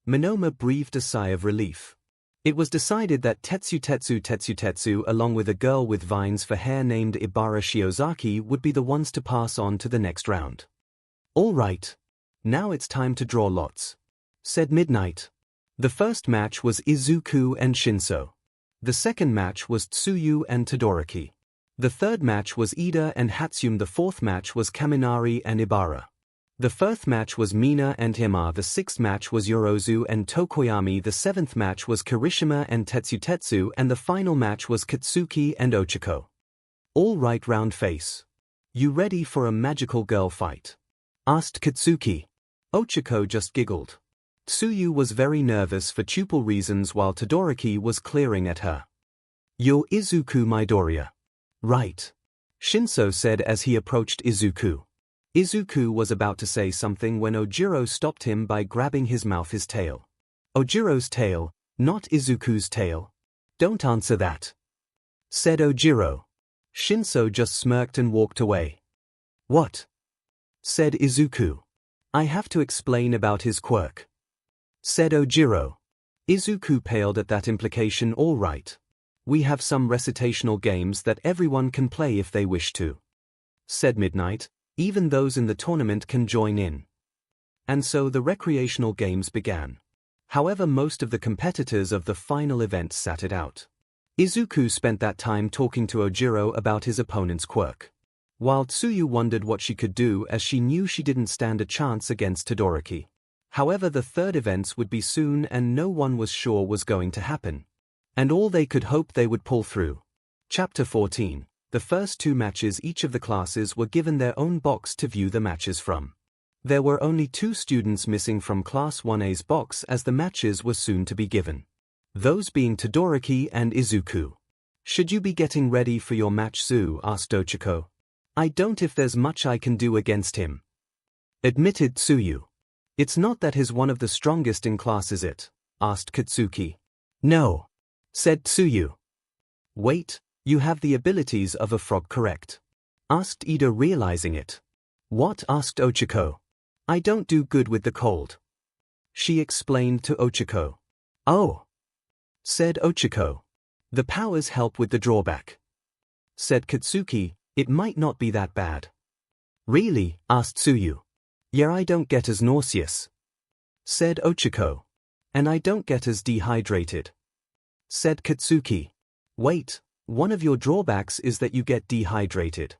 Speaker 1: Minoma breathed a sigh of relief. It was decided that Tetsu along with a girl with vines for hair named Ibara Shiozaki would be the ones to pass on to the next round. All right. Now it's time to draw lots. Said Midnight. The first match was Izuku and Shinso. The second match was Tsuyu and Todoroki. The third match was Ida and Hatsume. The fourth match was Kaminari and Ibara. The fifth match was Mina and Hima. The sixth match was Yorozu and Tokoyami. The seventh match was Kirishima and Tetsu, and the final match was Katsuki and Ochako. All right, round face. You ready for a magical girl fight? Asked Katsuki. Ochako just giggled. Tsuyu was very nervous for tuple reasons while Todoroki was clearing at her. You're Izuku Midoriya. Right. Shinso said as he approached Izuku. Izuku was about to say something when Ojiro stopped him by grabbing his tail. Ojiro's tail, not Izuku's tail. Don't answer that. Said Ojiro. Shinso just smirked and walked away. What? Said Izuku. I have to explain about his quirk. Said Ojiro. Izuku paled at that implication. All right. We have some recitational games that everyone can play if they wish to. Said Midnight. Even those in the tournament can join in. And so the recreational games began. However, most of the competitors of the final event sat it out. Izuku spent that time talking to 𝐂𝐵𝐺𝐻 about his opponent's quirk, while Tsuyu wondered what she could do as she knew she didn't stand a chance against Todoroki. However, the third events would be soon and no one was sure was going to happen. And all they could hope they would pull through. Chapter 14. The first two matches, each of the classes were given their own box to view the matches from. There were only 2 students missing from Class 1A's box as the matches were soon to be given. Those being Todoroki and Izuku. "Should you be getting ready for your match, Tsu?" asked Ochako. "I don't if there's much I can do against him," admitted Tsuyu. "It's not that he's one of the strongest in class, is it?" asked Katsuki. "No," said Tsuyu. "Wait, you have the abilities of a frog, correct?" asked Ida, realizing it. "What?" asked Ochako. "I don't do good with the cold," she explained to Ochako. "Oh," said Ochako. "The powers help with the drawback," said Katsuki. "It might not be that bad." "Really?" asked Tsuyu. "Yeah, I don't get as nauseous," said Ochako. "And I don't get as dehydrated," said Katsuki. "Wait, one of your drawbacks is that you get dehydrated,"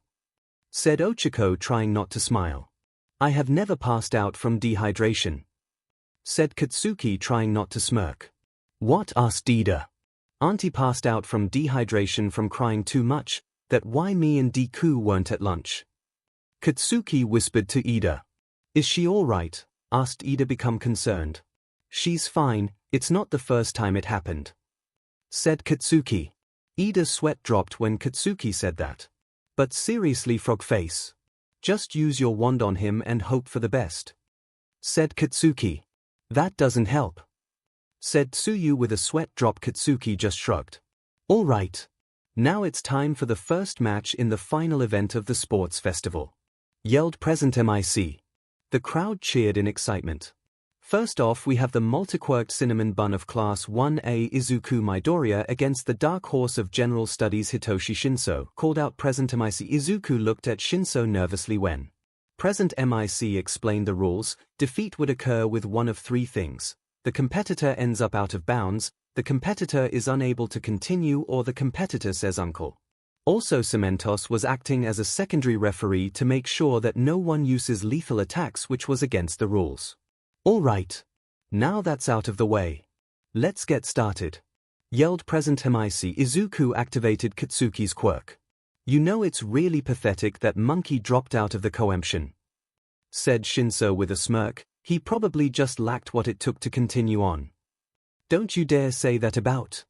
Speaker 1: said Ochako, trying not to smile. "I have never passed out from dehydration," said Katsuki, trying not to smirk. "What?" asked Ida. "Auntie passed out from dehydration from crying too much. That why me and Deku weren't at lunch," Katsuki whispered to Ida. "Is she all right?" asked Ida, become concerned. "She's fine, it's not the first time it happened," said Katsuki. Ida's sweat dropped when Katsuki said that. "But seriously, frog face, just use your wand on him and hope for the best," said Katsuki. "That doesn't help," said Tsuyu with a sweat drop. Katsuki just shrugged. "All right. Now it's time for the first match in the final event of the sports festival," yelled President MIC. The crowd cheered in excitement. First off, we have the multi-quirked cinnamon bun of Class 1A Izuku Midoriya against the dark horse of general studies Hitoshi Shinso, called out President MIC. Izuku looked at Shinso nervously when President MIC explained the rules. Defeat would occur with one of 3 things. The competitor ends up out of bounds, the competitor is unable to continue, or the competitor says uncle. Also, Cementos was acting as a secondary referee to make sure that no one uses lethal attacks, which was against the rules. "All right. Now that's out of the way, let's get started," yelled President MIC. Izuku activated Katsuki's quirk. "You know, it's really pathetic that monkey dropped out of the coemption," said Shinso with a smirk. "He probably just lacked what it took to continue on." "Don't you dare say that about,"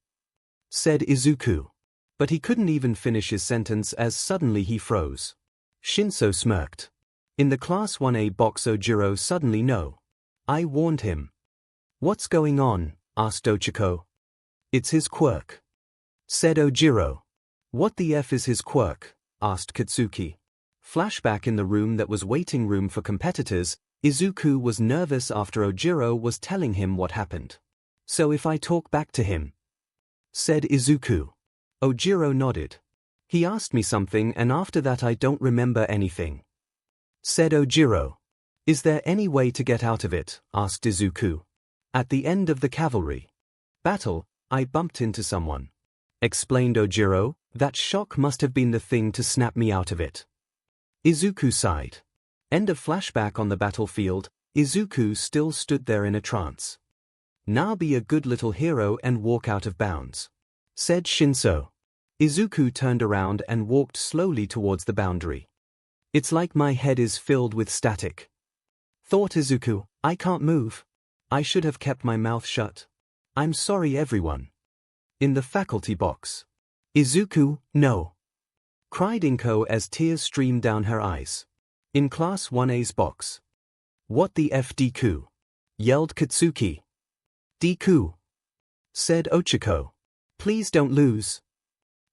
Speaker 1: said Izuku. But he couldn't even finish his sentence as suddenly he froze. Shinso smirked. In the Class 1A box, 𝐂𝐵𝐺𝐻 suddenly no. "I warned him." "What's going on?" asked Ochako. "It's his quirk," said 𝐂𝐵𝐺𝐻. "What the F is his quirk?" asked Katsuki. Flashback in the room that was waiting room for competitors. Izuku was nervous after 𝐂𝐵𝐺𝐻 was telling him what happened. "So if I talk back to him?" said Izuku. 𝐂𝐵𝐺𝐻 nodded. "He asked me something and after that I don't remember anything," said 𝐂𝐵𝐺𝐻. "Is there any way to get out of it?" asked Izuku. "At the end of the cavalry battle, I bumped into someone," explained 𝐂𝐵𝐺𝐻. "That shock must have been the thing to snap me out of it." Izuku sighed. End of flashback. On the battlefield, Izuku still stood there in a trance. "Now be a good little hero and walk out of bounds," said Shinso. Izuku turned around and walked slowly towards the boundary. "It's like my head is filled with static," thought Izuku. "I can't move. I should have kept my mouth shut. I'm sorry, everyone." In the faculty box. "Izuku, no!" cried Inko as tears streamed down her eyes. In Class 1A's box. "What the F, Deku?" yelled Katsuki. "Deku," said Ochako. "Please don't lose,"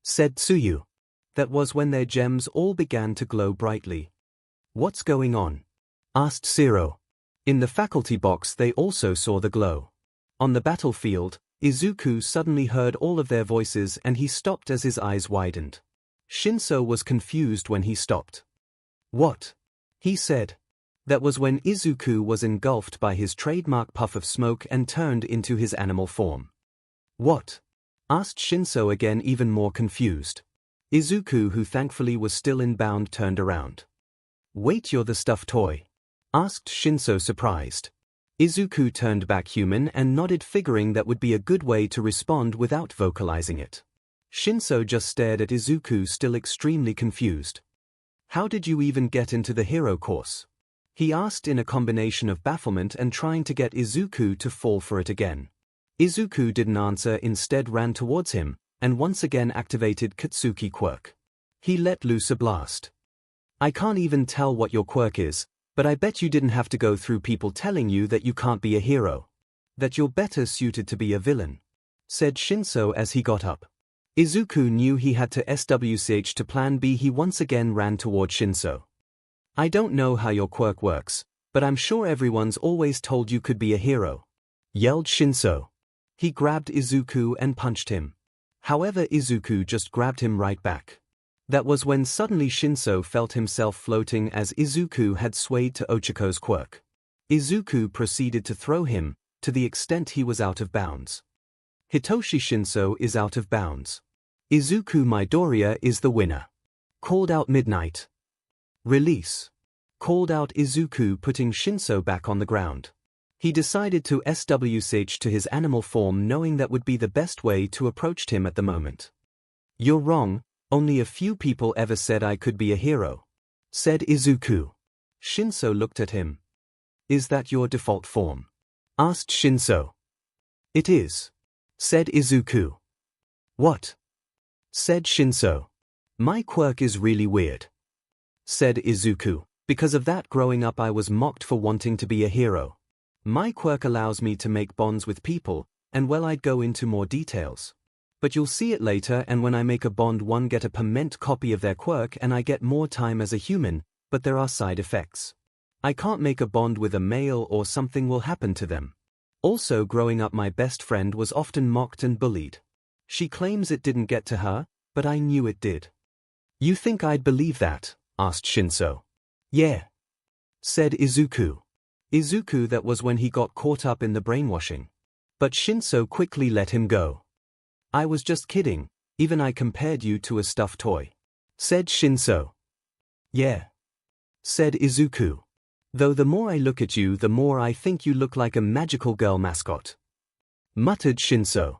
Speaker 1: said Tsuyu. That was when their gems all began to glow brightly. "What's going on?" asked Zero. In the faculty box they also saw the glow. On the battlefield, Izuku suddenly heard all of their voices and he stopped as his eyes widened. Shinso was confused when he stopped. "What?" he said. That was when Izuku was engulfed by his trademark puff of smoke and turned into his animal form. "What?" asked 𝐶𝐿 again, even more confused. 𝐒𝐿𝐼ZOOKU, who thankfully was still inbound, turned around. Wait, you're the stuffed toy? Asked 𝐶𝐿, surprised. 𝐒𝐿𝐼ZOOKU turned back human and nodded, figuring that would be a good way to respond without vocalizing it. 𝐶𝐿 just stared at 𝐒𝐿𝐼ZOOKU, still extremely confused. How did you even get into the hero course? He asked, in a combination of bafflement and trying to get 𝐒𝐿𝐼ZOOKU to fall for it again. 𝐒𝐿𝐼ZOOKU didn't answer, instead ran towards him, and once again activated Katsuki quirk. He let loose a blast. I can't even tell what your quirk is, but I bet you didn't have to go through people telling you that you can't be a hero. That you're better suited to be a villain, said 𝐶𝐿 as he got up. 𝐒𝐿𝐼ZOOKU knew he had to switch to plan B. He once again ran toward 𝐶𝐿. I don't know how your quirk works, but I'm sure everyone's always told you could be a hero, yelled 𝐶𝐿. He grabbed 𝐒𝐿𝐼ZOOKU and punched him. However, 𝐒𝐿𝐼ZOOKU just grabbed him right back. That was when suddenly 𝐶𝐿 felt himself floating, as 𝐒𝐿𝐼ZOOKU had swayed to 𝐒𝐿𝐼ZOOKU's quirk. 𝐒𝐿𝐼ZOOKU proceeded to throw him, to the extent he was out of bounds. Hitoshi 𝐶𝐿 is out of bounds. 𝐒𝐿𝐼ZOOKU Midoriya is the winner. Called out Midnight. Release. Called out 𝐒𝐿𝐼ZOOKU, putting 𝐶𝐿 back on the ground. He decided to switch to his animal form, knowing that would be the best way to approach him at the moment. You're wrong, only a few people ever said I could be a hero, said 𝐒𝐿𝐼ZOOKU. 𝐶𝐿 looked at him. Is that your default form? Asked 𝐶𝐿. It is, said 𝐒𝐿𝐼ZOOKU. What? Said 𝐶𝐿. My quirk is really weird, said 𝐒𝐿𝐼ZOOKU. Because of that, growing up I was mocked for wanting to be a hero. My quirk allows me to make bonds with people, and well, I'd go into more details. But you'll see it later, and when I make a bond, one get a permanent copy of their quirk and I get more time as a human, but there are side effects. I can't make a bond with a male or something will happen to them. Also, growing up my best friend was often mocked and bullied. She claims it didn't get to her, but I knew it did. You think I'd believe that? Asked 𝐶𝐿. Yeah, said 𝐒𝐿𝐼ZOOKU. 𝐒𝐿𝐼ZOOKU, that was when he got caught up in the brainwashing. But 𝐶𝐿 quickly let him go. I was just kidding, even I compared you to a stuffed toy, said 𝐶𝐿. Yeah, said 𝐒𝐿𝐼ZOOKU. Though the more I look at you, the more I think you look like a magical girl mascot, muttered 𝐶𝐿.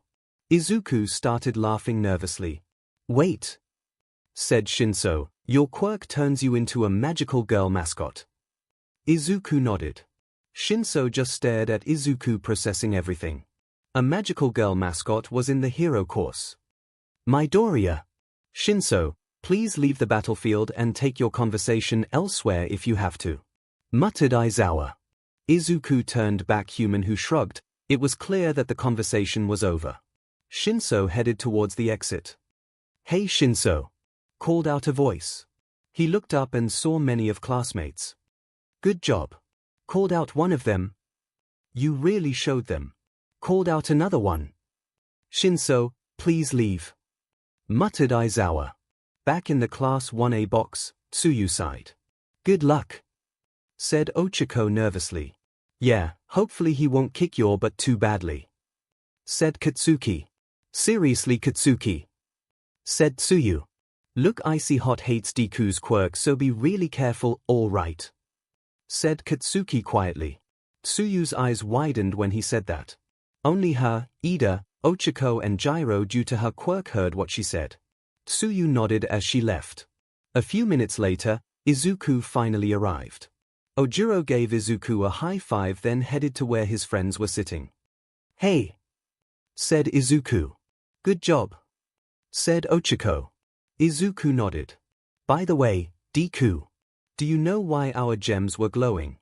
Speaker 1: 𝐒𝐿𝐼ZOOKU started laughing nervously. Wait, said 𝐶𝐿, your quirk turns you into a magical girl mascot. 𝐒𝐿𝐼ZOOKU nodded. 𝐶𝐿 just stared at 𝐒𝐿𝐼ZOOKU, processing everything. A magical girl mascot was in the hero course. Midoriya. 𝐶𝐿, please leave the battlefield and take your conversation elsewhere if you have to, muttered Aizawa. 𝐒𝐿𝐼ZOOKU turned back human, who shrugged. It was clear that the conversation was over. 𝐶𝐿 headed towards the exit. Hey 𝐶𝐿, called out a voice. He looked up and saw many of classmates. Good job, called out one of them. You really showed them, called out another one. 𝐶𝐿, please leave, muttered Aizawa. Back in the Class 1A box, Tsuyu sighed. Good luck, said Ochako nervously. Yeah, hopefully he won't kick your butt too badly, said Katsuki. Seriously Katsuki, said Tsuyu. Look, Icy Hot hates Deku's quirk, so be really careful, all right, said Katsuki quietly. Tsuyu's eyes widened when he said that. Only her, Ida, Ochako and Gyro, due to her quirk, heard what she said. Tsuyu nodded as she left. A few minutes later, 𝐒𝐿𝐼ZOOKU finally arrived. Ojiro gave 𝐒𝐿𝐼ZOOKU a high five, then headed to where his friends were sitting. Hey, said 𝐒𝐿𝐼ZOOKU. Good job, said Ochako. 𝐒𝐿𝐼ZOOKU nodded. By the way, Deku, do you know why our gems were glowing?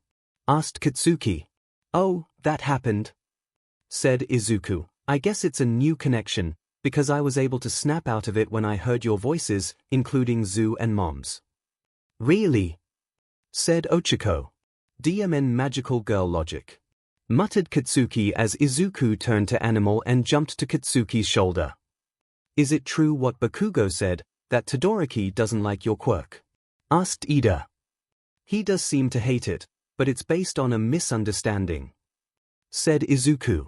Speaker 1: Asked Katsuki. Oh, that happened, said 𝐒𝐿𝐼ZOOKU. I guess it's a new connection, because I was able to snap out of it when I heard your voices, including Zoo and Mom's. Really? Said Ochako. DMN magical girl logic, muttered Katsuki as 𝐒𝐿𝐼ZOOKU turned to Animal and jumped to Katsuki's shoulder. Is it true what Bakugo said, that Todoroki doesn't like your quirk? Asked Ida. He does seem to hate it, but it's based on a misunderstanding, said 𝐒𝐿𝐼ZOOKU.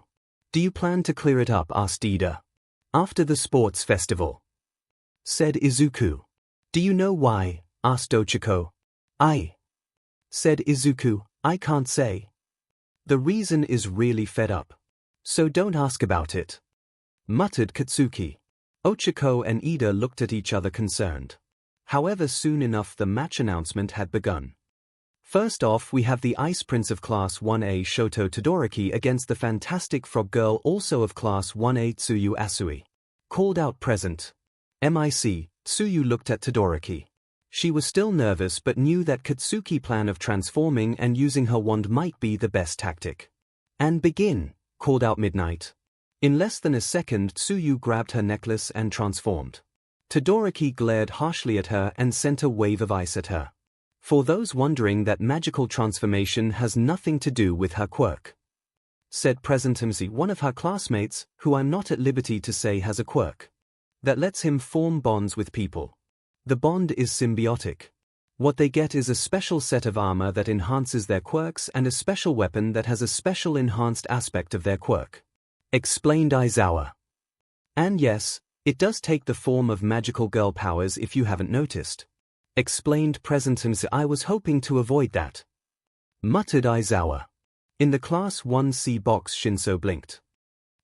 Speaker 1: Do you plan to clear it up? Asked Ida. After the sports festival, said Izuku. Do you know why? Asked Ochako. Said Izuku, I can't say. The reason is really fed up. So don't ask about it, muttered Katsuki. Ochako and Ida looked at each other concerned. However, soon enough the match announcement had begun. First off, we have the Ice Prince of Class 1A Shoto Todoroki against the Fantastic Frog Girl, also of Class 1A Tsuyu Asui. Called out present. MIC, Tsuyu looked at Todoroki. She was still nervous but knew that Katsuki's plan of transforming and using her wand might be the best tactic. And begin, called out Midnight. In less than a second, Tsuyu grabbed her necklace and transformed. Todoroki glared harshly at her and sent a wave of ice at her. For those wondering, that magical transformation has nothing to do with her quirk, said Present MC, one of her classmates, who I'm not at liberty to say has a quirk that lets him form bonds with people. The bond is symbiotic. What they get is a special set of armor that enhances their quirks and a special weapon that has a special enhanced aspect of their quirk, explained Aizawa. And yes, it does take the form of magical girl powers if you haven't noticed, explained Present MC. I was hoping to avoid that, muttered Aizawa. In the Class 1C box, Shinso blinked.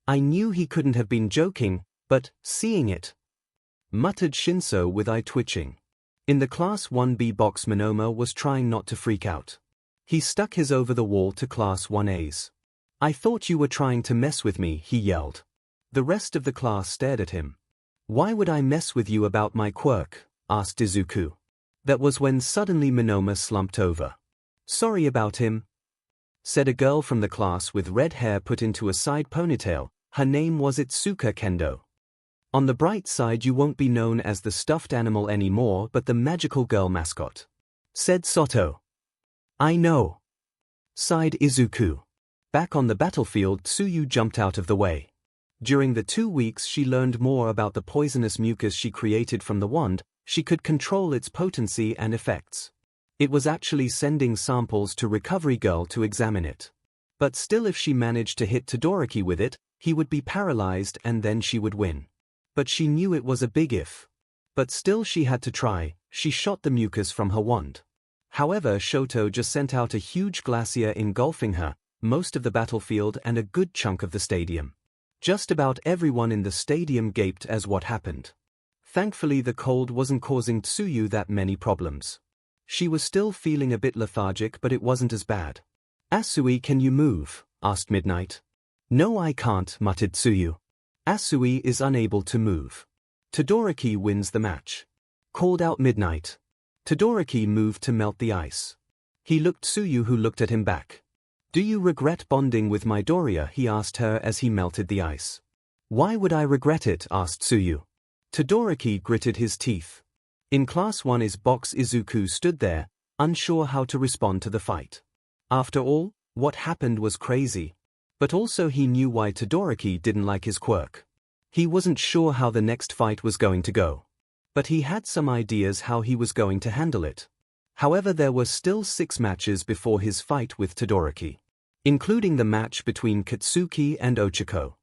Speaker 1: I knew he couldn't have been joking, but seeing it, muttered Shinso with eye twitching. In the Class 1B box, Monoma was trying not to freak out. He stuck his over the wall to Class 1A's. I thought you were trying to mess with me, he yelled. The rest of the class stared at him. Why would I mess with you about my quirk? Asked Izuku. That was when suddenly Monoma slumped over. Sorry about him, said a girl from the class with red hair put into a side ponytail. Her name was Itsuka Kendo. On the bright side, you won't be known as the stuffed animal anymore but the magical girl mascot, said Soto. I know, sighed Izuku. Back on the battlefield, Tsuyu jumped out of the way. During the 2 weeks she learned more about the poisonous mucus she created from the wand. She could control its potency and effects. It was actually sending samples to Recovery Girl to examine it. But still, if she managed to hit Todoroki with it, he would be paralyzed and then she would win. But she knew it was a big if. But still she had to try. She shot the mucus from her wand. However, Shoto just sent out a huge glacier engulfing her, most of the battlefield and a good chunk of the stadium. Just about everyone in the stadium gaped as what happened. Thankfully the cold wasn't causing Tsuyu that many problems. She was still feeling a bit lethargic but it wasn't as bad. Asui, can you move? Asked Midnight. No, I can't, muttered Tsuyu. Asui is unable to move. Todoroki wins the match, called out Midnight. Todoroki moved to melt the ice. He looked at Tsuyu, who looked at him back. Do you regret bonding with Midoriya? He asked her as he melted the ice. Why would I regret it? Asked Tsuyu. Todoroki gritted his teeth. In Class 1's box, Izuku stood there, unsure how to respond to the fight. After all, what happened was crazy. But also he knew why Todoroki didn't like his quirk. He wasn't sure how the next fight was going to go. But he had some ideas how he was going to handle it. However, there were still 6 matches before his fight with Todoroki, including the match between Katsuki and Ochako.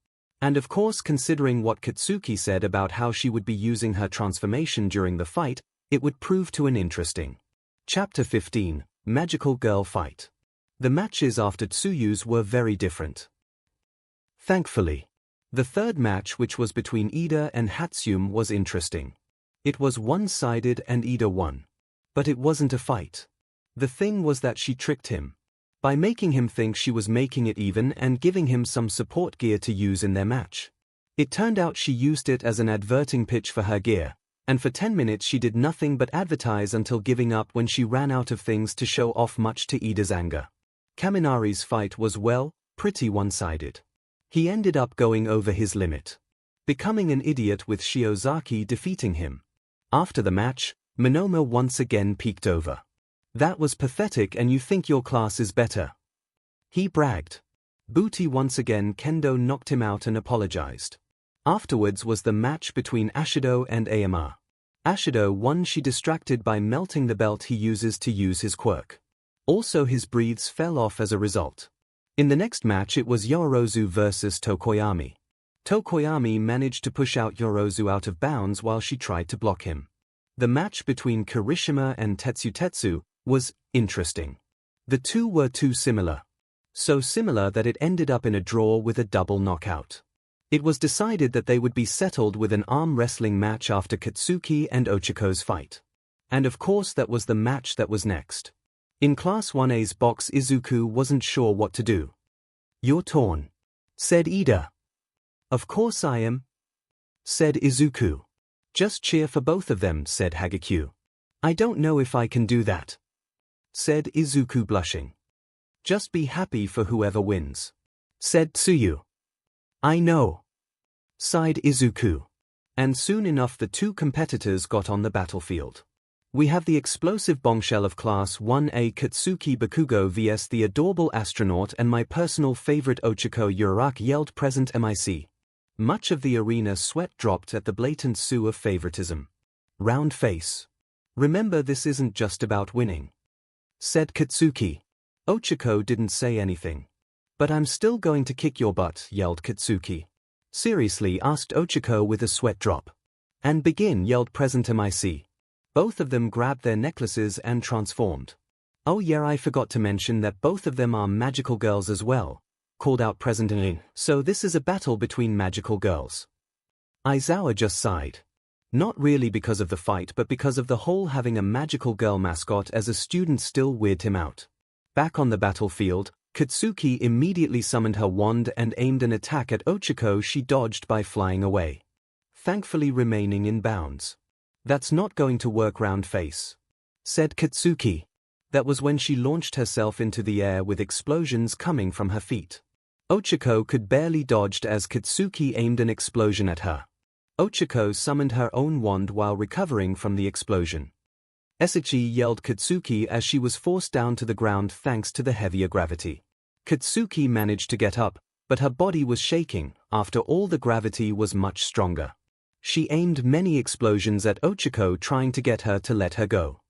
Speaker 1: And of course, considering what Katsuki said about how she would be using her transformation during the fight, it would prove to an interesting. Chapter 15, Magical Girl Fight. The matches after Tsuyu's were very different. Thankfully, the third match, which was between Ida and Hatsume, was interesting. It was one-sided and Ida won. But it wasn't a fight. The thing was that she tricked him by making him think she was making it even and giving him some support gear to use in their match. It turned out she used it as an adverting pitch for her gear, and for 10 minutes she did nothing but advertise until giving up when she ran out of things to show off, much to Ida's anger. Kaminari's fight was, well, pretty one-sided. He ended up going over his limit, becoming an idiot with Shiozaki defeating him. After the match, Monoma once again peeked over. That was pathetic, and you think your class is better, he bragged. Booty once again, Kendo knocked him out and apologized. Afterwards was the match between Ashido and Aomar. Ashido won. She distracted by melting the belt he uses to use his quirk. Also his breathes fell off as a result. In the next match it was Yorozu versus Tokoyami. Tokoyami managed to push out Yorozu out of bounds while she tried to block him. The match between Kirishima and Tetsu was interesting. The two were too similar. So similar that it ended up in a draw with a double knockout. It was decided that they would be settled with an arm wrestling match after Katsuki and Ochiko's fight. And of course that was the match that was next. In Class 1A's box, Izuku wasn't sure what to do. "You're torn," said Ida. "Of course I am," said Izuku. "Just cheer for both of them," said Hagekyu. "I don't know if I can do that," said Izuku, blushing. "Just be happy for whoever wins," said Tsuyu. "I know," sighed Izuku. And soon enough the two competitors got on the battlefield. We have the explosive bombshell of Class 1A Katsuki Bakugo vs the adorable astronaut and my personal favorite Ochiko Uraraka yelled present MIC. Much of the arena sweat dropped at the blatant sue of favoritism. "Round face. Remember, this isn't just about winning," said Katsuki. Ochiko didn't say anything. "But I'm still going to kick your butt," yelled Katsuki. "Seriously?" asked Ochiko with a sweat drop. "And begin," yelled present MIC. Both of them grabbed their necklaces and transformed. "Oh yeah, I forgot to mention that both of them are magical girls as well," called out present MIC. "So this is a battle between magical girls." Aizawa just sighed. Not really because of the fight, but because of the whole having a magical girl mascot as a student still weirded him out. Back on the battlefield, Katsuki immediately summoned her wand and aimed an attack at Ochiko. She dodged by flying away, thankfully remaining in bounds. "That's not going to work, round face," said Katsuki. That was when she launched herself into the air with explosions coming from her feet. Ochiko could barely dodge as Katsuki aimed an explosion at her. Ochiko summoned her own wand while recovering from the explosion. "Esachi," yelled Katsuki as she was forced down to the ground thanks to the heavier gravity. Katsuki managed to get up, but her body was shaking. After all, the gravity was much stronger. She aimed many explosions at Ochiko, trying to get her to let her go.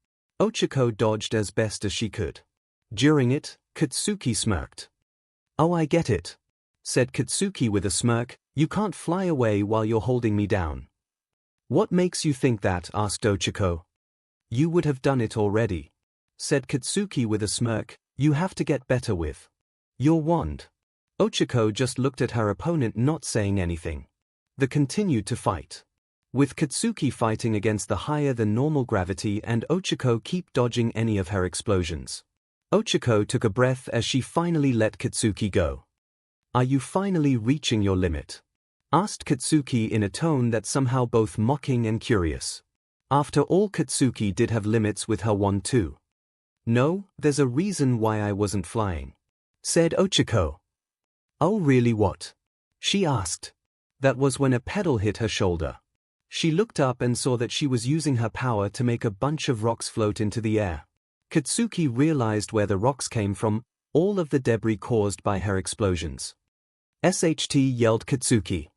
Speaker 1: Ochiko dodged as best as she could. During it, Katsuki smirked. "Oh, I get it," said Katsuki with a smirk. "You can't fly away while you're holding me down." "What makes you think that?" asked Ochiko. "You would have done it already," said Katsuki with a smirk. "You have to get better with your wand." Ochiko just looked at her opponent, not saying anything. They continued to fight, with Katsuki fighting against the higher than normal gravity and Ochiko keep dodging any of her explosions. Ochiko took a breath as she finally let Katsuki go. "Are you finally reaching your limit?" asked Katsuki in a tone that somehow both mocking and curious. After all, Katsuki did have limits with her wand too. "No, there's a reason why I wasn't flying," said Ochiko. "Oh really, what?" she asked. That was when a pedal hit her shoulder. She looked up and saw that she was using her power to make a bunch of rocks float into the air. Katsuki realized where the rocks came from, all of the debris caused by her explosions. "SHT," yelled Katsuki.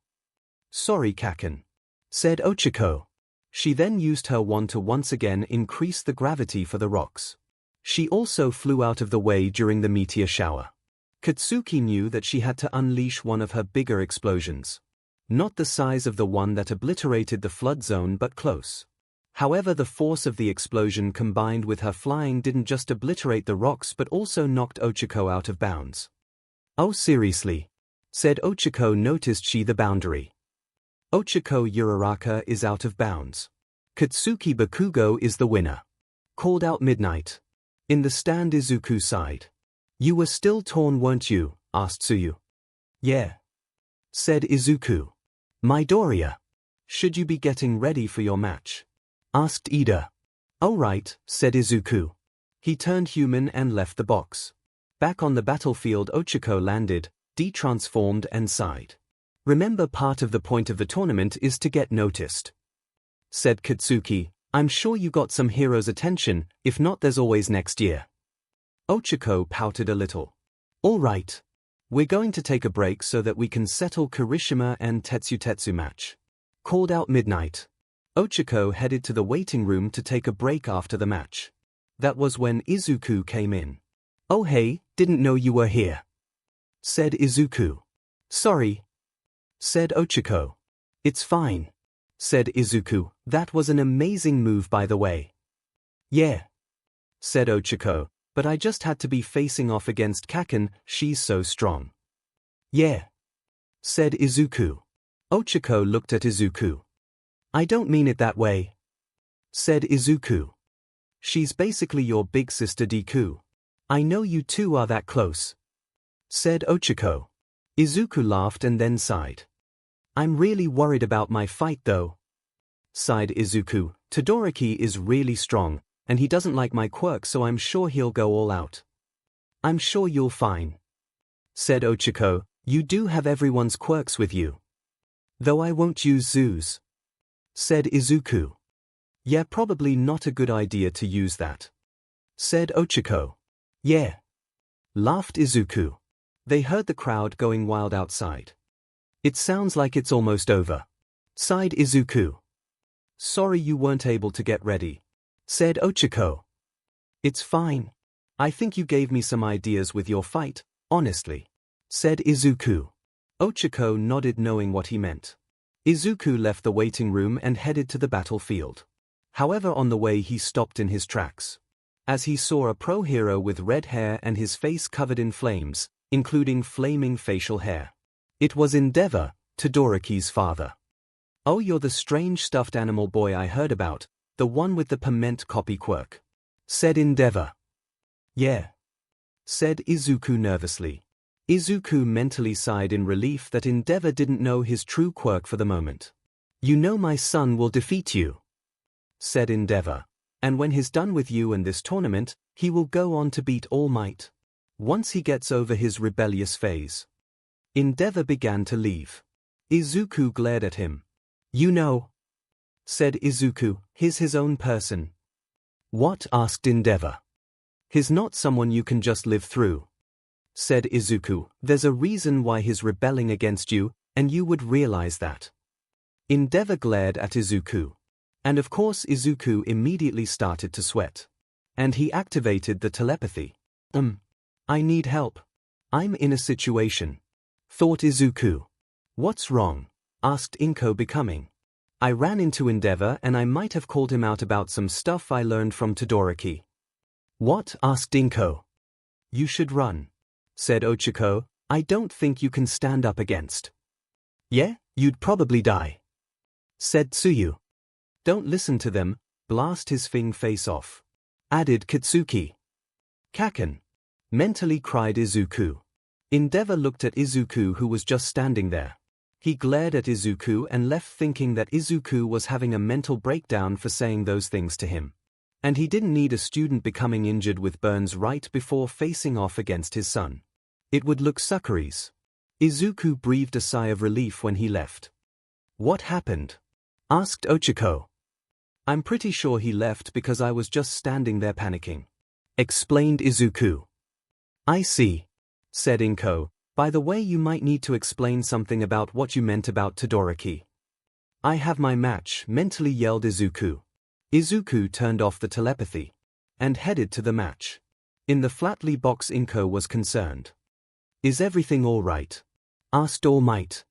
Speaker 1: "Sorry, Kaken," said Ochiko. She then used her wand to once again increase the gravity for the rocks. She also flew out of the way during the meteor shower. Katsuki knew that she had to unleash one of her bigger explosions. Not the size of the one that obliterated the flood zone, but close. However, the force of the explosion combined with her flying didn't just obliterate the rocks but also knocked Ochiko out of bounds. "Oh seriously?" said Ochiko. Noticed she the boundary. "Ochiko Uraraka is out of bounds. Katsuki Bakugo is the winner," called out Midnight. In the stand, Izuku sighed. "You were still torn, weren't you?" asked Tsuyu. "Yeah," said Izuku. "Midoriya, should you be getting ready for your match?" asked Ida. "Oh right," said Izuku. He turned human and left the box. Back on the battlefield, Ochiko landed, de-transformed and sighed. "Remember, part of the point of the tournament is to get noticed," said Katsuki. "I'm sure you got some heroes' attention, if not there's always next year." Ochiko pouted a little. "All right. We're going to take a break so that we can settle Kirishima and Tetsu match," called out Midnight. Ochiko headed to the waiting room to take a break after the match. That was when Izuku came in. "Oh hey, didn't know you were here," said Izuku. "Sorry," said 𝐿𝐻𝐿. It's fine, said Izuku. That was an amazing move, by the way. Yeah, said 𝐿𝐻𝐿, but I just had to be facing off against Kaken, she's so strong. Yeah, said Izuku. 𝐿𝐻𝐿 looked at Izuku. I don't mean it that way, said Izuku. She's basically your big sister Deku. I know you two are that close, said 𝐿𝐻𝐿. Izuku laughed and then sighed. I'm really worried about my fight though, sighed Izuku. Todoroki is really strong, and he doesn't like my quirk, so I'm sure he'll go all out. I'm sure you'll fine, said 𝐿𝐻𝐿. You do have everyone's quirks with you. Though I won't use Zu's, said Izuku. Yeah, probably not a good idea to use that, said 𝐿𝐻𝐿. Yeah, laughed Izuku. They heard the crowd going wild outside. It sounds like it's almost over, sighed Izuku. Sorry you weren't able to get ready, said 𝐿𝐻𝐿. It's fine. I think you gave me some ideas with your fight, honestly, said Izuku. 𝐿𝐻𝐿 nodded, knowing what he meant. Izuku left the waiting room and headed to the battlefield. However, on the way he stopped in his tracks, as he saw a pro hero with red hair and his face covered in flames, including flaming facial hair. It was Endeavor, Todoroki's father. Oh, you're the strange stuffed animal boy I heard about, the one with the permanent copy quirk, said Endeavor. Yeah, said Izuku nervously. Izuku mentally sighed in relief that Endeavor didn't know his true quirk for the moment. You know my son will defeat you, said Endeavor, and when he's done with you and this tournament, he will go on to beat All Might, once he gets over his rebellious phase. Endeavor began to leave. Izuku glared at him. You know, said Izuku, he's his own person. What? Asked Endeavor. He's not someone you can just live through, said Izuku. There's a reason why he's rebelling against you, and you would realize that. Endeavor glared at Izuku. And of course Izuku immediately started to sweat. And he activated the telepathy. I need help. I'm in a situation, thought Izuku. What's wrong? Asked Inko, becoming. I ran into Endeavor and I might have called him out about some stuff I learned from Todoroki. What? Asked Inko. You should run, said 𝐿𝐻𝐿. I don't think you can stand up against. Yeah, you'd probably die, said Tsuyu. Don't listen to them, blast his face off, added Katsuki. Kaken, mentally cried Izuku. Endeavor looked at Izuku, who was just standing there. He glared at Izuku and left, thinking that Izuku was having a mental breakdown for saying those things to him. And he didn't need a student becoming injured with burns right before facing off against his son. It would look suckeries. Izuku breathed a sigh of relief when he left. What happened? Asked 𝐿𝐻𝐿. I'm pretty sure he left because I was just standing there panicking, explained Izuku. I see, said Inko. By the way, you might need to explain something about what you meant about Todoroki. I have my match, mentally yelled Izuku. Izuku turned off the telepathy and headed to the match. In the flatly box, Inko was concerned. Is everything all right? Asked All Might.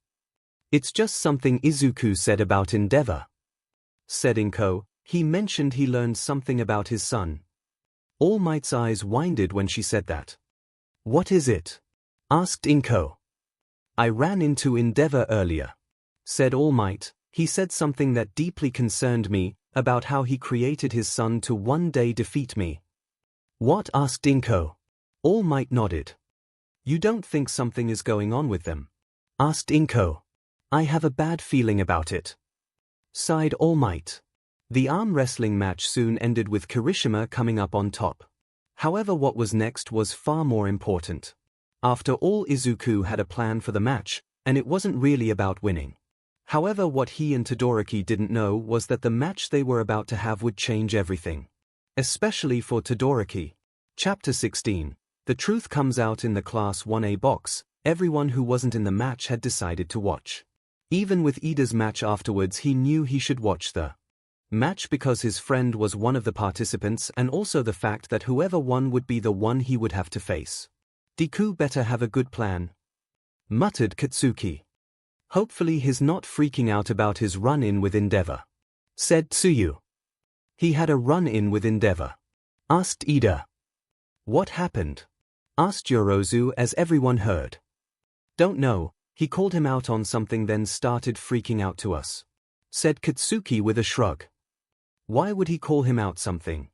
Speaker 1: It's just something Izuku said about Endeavor, said Inko. He mentioned he learned something about his son. All Might's eyes widened when she said that. What is it? Asked Inko. I ran into Endeavor earlier, said All Might. He said something that deeply concerned me, about how he created his son to one day defeat me. What? Asked Inko. All Might nodded. You don't think something is going on with them? Asked Inko. I have a bad feeling about it, sighed All Might. The arm wrestling match soon ended with Kirishima coming up on top. However, what was next was far more important. After all, Izuku had a plan for the match, and it wasn't really about winning. However, what he and Todoroki didn't know was that the match they were about to have would change everything. Especially for Todoroki. Chapter 16. The truth comes out in the Class 1A box. Everyone who wasn't in the match had decided to watch. Even with Ida's match afterwards, he knew he should watch the match because his friend was one of the participants, and also the fact that whoever won would be the one he would have to face. Deku better have a good plan, muttered Katsuki. Hopefully he's not freaking out about his run-in with Endeavor, said Tsuyu. He had a run-in with Endeavor, asked Ida. What happened? Asked Yorozu as everyone heard. Don't know, he called him out on something then started freaking out to us, said Katsuki with a shrug. Why would he call him out something?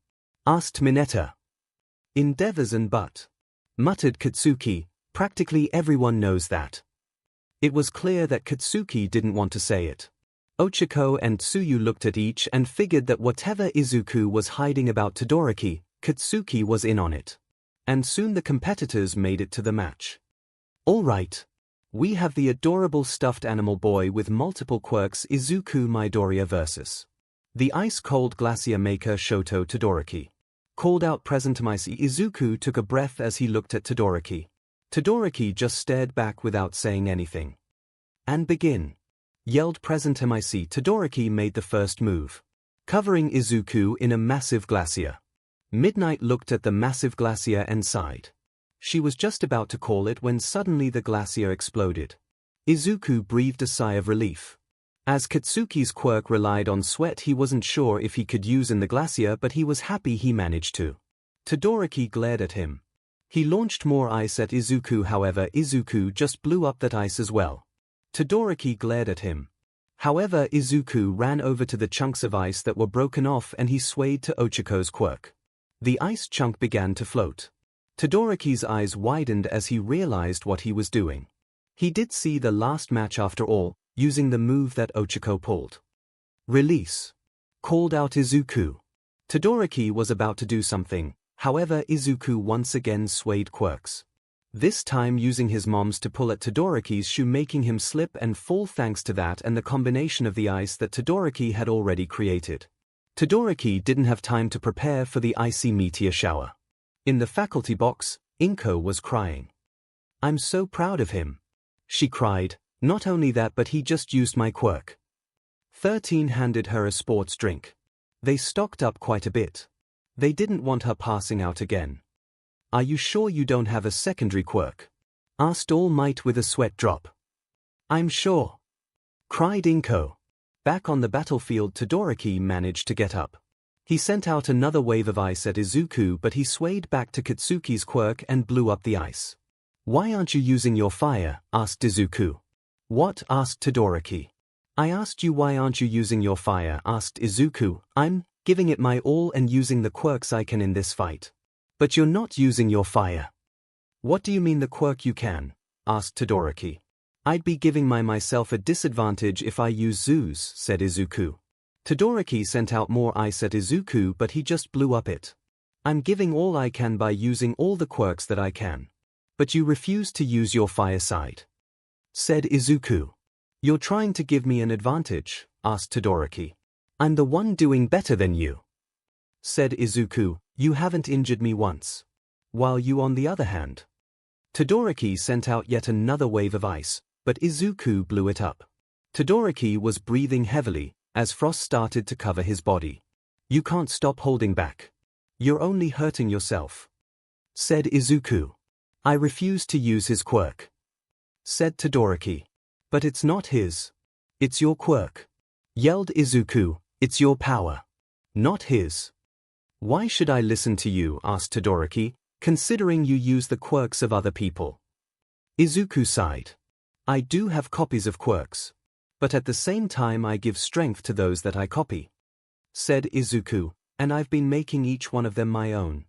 Speaker 1: Asked Mineta. Endeavors and but, muttered Katsuki, practically everyone knows that. It was clear that Katsuki didn't want to say it. Ochako and Tsuyu looked at each and figured that whatever Izuku was hiding about Todoroki, Katsuki was in on it. And soon the competitors made it to the match. All right. We have the adorable stuffed animal boy with multiple quirks Izuku Midoriya versus the ice-cold glacier maker Shoto Todoroki. Called out Presentamice. Izuku took a breath as he looked at Todoroki. Todoroki just stared back without saying anything. And begin, yelled Presentamice. Todoroki made the first move, covering Izuku in a massive glacier. Midnight looked at the massive glacier and sighed. She was just about to call it when suddenly the glacier exploded. Izuku breathed a sigh of relief. As Katsuki's quirk relied on sweat he wasn't sure if he could use in the glacier, but he was happy he managed to. Todoroki glared at him. He launched more ice at Izuku, however Izuku just blew up that ice as well. Todoroki glared at him. However Izuku ran over to the chunks of ice that were broken off and he swayed to Ochako's quirk. The ice chunk began to float. Todoroki's eyes widened as he realized what he was doing. He did see the last match after all, using the move that Ochako pulled. Release, called out Izuku. Todoroki was about to do something, however Izuku once again swayed quirks. This time using his moms to pull at Todoroki's shoe, making him slip and fall thanks to that and the combination of the ice that Todoroki had already created. Todoroki didn't have time to prepare for the icy meteor shower. In the faculty box, Inko was crying. I'm so proud of him, she cried. Not only that, but he just used my quirk. 13 handed her a sports drink. They stocked up quite a bit. They didn't want her passing out again. Are you sure you don't have a secondary quirk? Asked All Might with a sweat drop. I'm sure, cried Inko. Back on the battlefield, Todoroki managed to get up. He sent out another wave of ice at Izuku, but he swayed back to Katsuki's quirk and blew up the ice. Why aren't you using your fire? Asked Izuku. What? Asked Todoroki. I asked you why aren't you using your fire? Asked Izuku. I'm giving it my all and using the quirks I can in this fight. But you're not using your fire. What do you mean the quirk you can? Asked Todoroki. I'd be giving myself a disadvantage if I use Zeus, said Izuku. Todoroki sent out more ice at Izuku, but he just blew up it. I'm giving all I can by using all the quirks that I can. But you refuse to use your fire side, said Izuku. You're trying to give me an advantage? Asked Todoroki. I'm the one doing better than you, said Izuku. You haven't injured me once. While you on the other hand. Todoroki sent out yet another wave of ice, but Izuku blew it up. Todoroki was breathing heavily as frost started to cover his body. You can't stop holding back. You're only hurting yourself, said Izuku. I refuse to use his quirk, said Todoroki. But it's not his. It's your quirk, yelled Izuku. It's your power, not his. Why should I listen to you? Asked Todoroki, considering you use the quirks of other people. Izuku sighed. I do have copies of quirks, but at the same time I give strength to those that I copy, said Izuku, and I've been making each one of them my own.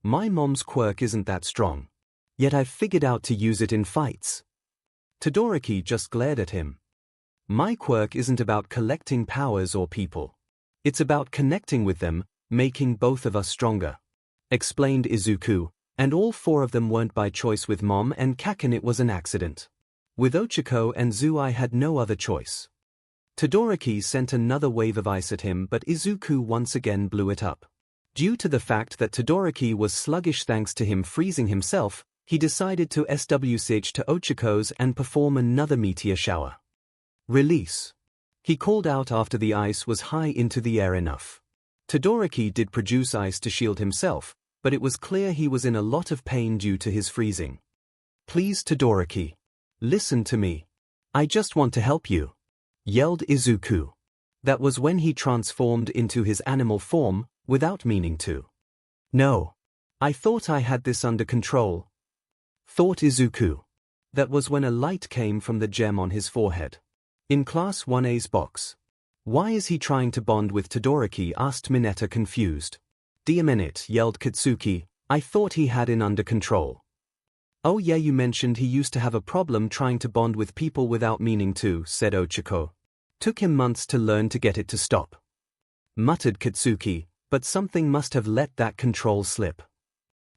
Speaker 1: My mom's quirk isn't that strong, yet I've figured out to use it in fights. Todoroki just glared at him. My quirk isn't about collecting powers or people. It's about connecting with them, making both of us stronger, explained Izuku, and all four of them weren't by choice with Mom and Kaken, it was an accident. With Ochako and Zu I had no other choice. Todoroki sent another wave of ice at him, but Izuku once again blew it up. Due to the fact that Todoroki was sluggish thanks to him freezing himself, he decided to switch to Ochako's and perform another meteor shower. Release, he called out after the ice was high into the air enough. Todoroki did produce ice to shield himself, but it was clear he was in a lot of pain due to his freezing. Please Todoroki, listen to me. I just want to help you, yelled Izuku. That was when he transformed into his animal form, without meaning to. No. I thought I had this under control, thought Izuku. That was when a light came from the gem on his forehead. In Class 1A's box. Why is he trying to bond with Todoroki? Asked Mineta confused. Damn it, yelled Katsuki, I thought he had it under control. Oh yeah, you mentioned he used to have a problem trying to bond with people without meaning to, said Ochako. Took him months to learn to get it to stop. Muttered Katsuki, but something must have let that control slip.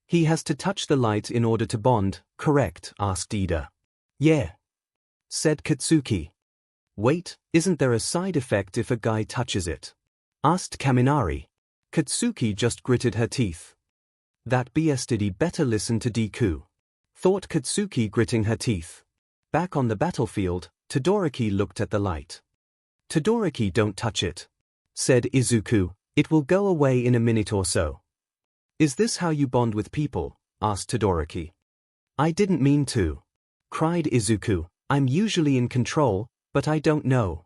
Speaker 1: He has to touch the light in order to bond, correct? Asked Ida. Yeah, said Katsuki. Wait, isn't there a side effect if a guy touches it? Asked Kaminari. Katsuki just gritted her teeth. That BS, did he better listen to Deku? Thought Katsuki, gritting her teeth. Back on the battlefield, Todoroki looked at the light. Todoroki, don't touch it, said Izuku, it will go away in a minute or so. Is this how you bond with people? Asked Todoroki. I didn't mean to, cried Izuku, I'm usually in control, but I don't know.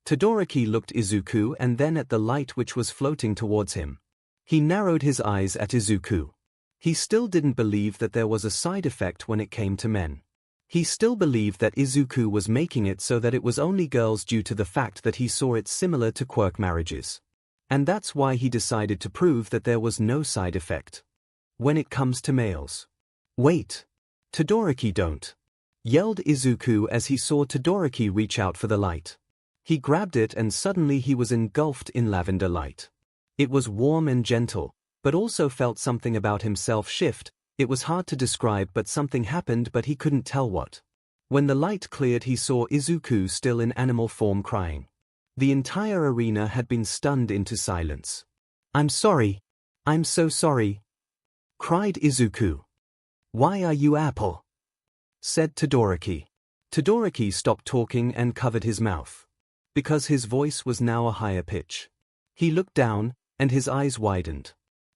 Speaker 1: Todoroki looked Izuku and then at the light which was floating towards him. He narrowed his eyes at Izuku. He still didn't believe that there was a side effect when it came to men. He still believed that Izuku was making it so that it was only girls due to the fact that he saw it similar to Quirk marriages. And that's why he decided to prove that there was no side effect when it comes to males. Wait! Todoroki, don't! Yelled Izuku as he saw Todoroki reach out for the light. He grabbed it and suddenly he was engulfed in lavender light. It was warm and gentle, but also felt something about himself shift. It was hard to describe, but something happened, but he couldn't tell what. When the light cleared, he saw Izuku still in animal form crying. The entire arena had been stunned into silence. I'm sorry. I'm so sorry, cried Izuku. Why are you apple? Said Todoroki. Todoroki stopped talking and covered his mouth. Because his voice was now a higher pitch. He looked down, and his eyes widened.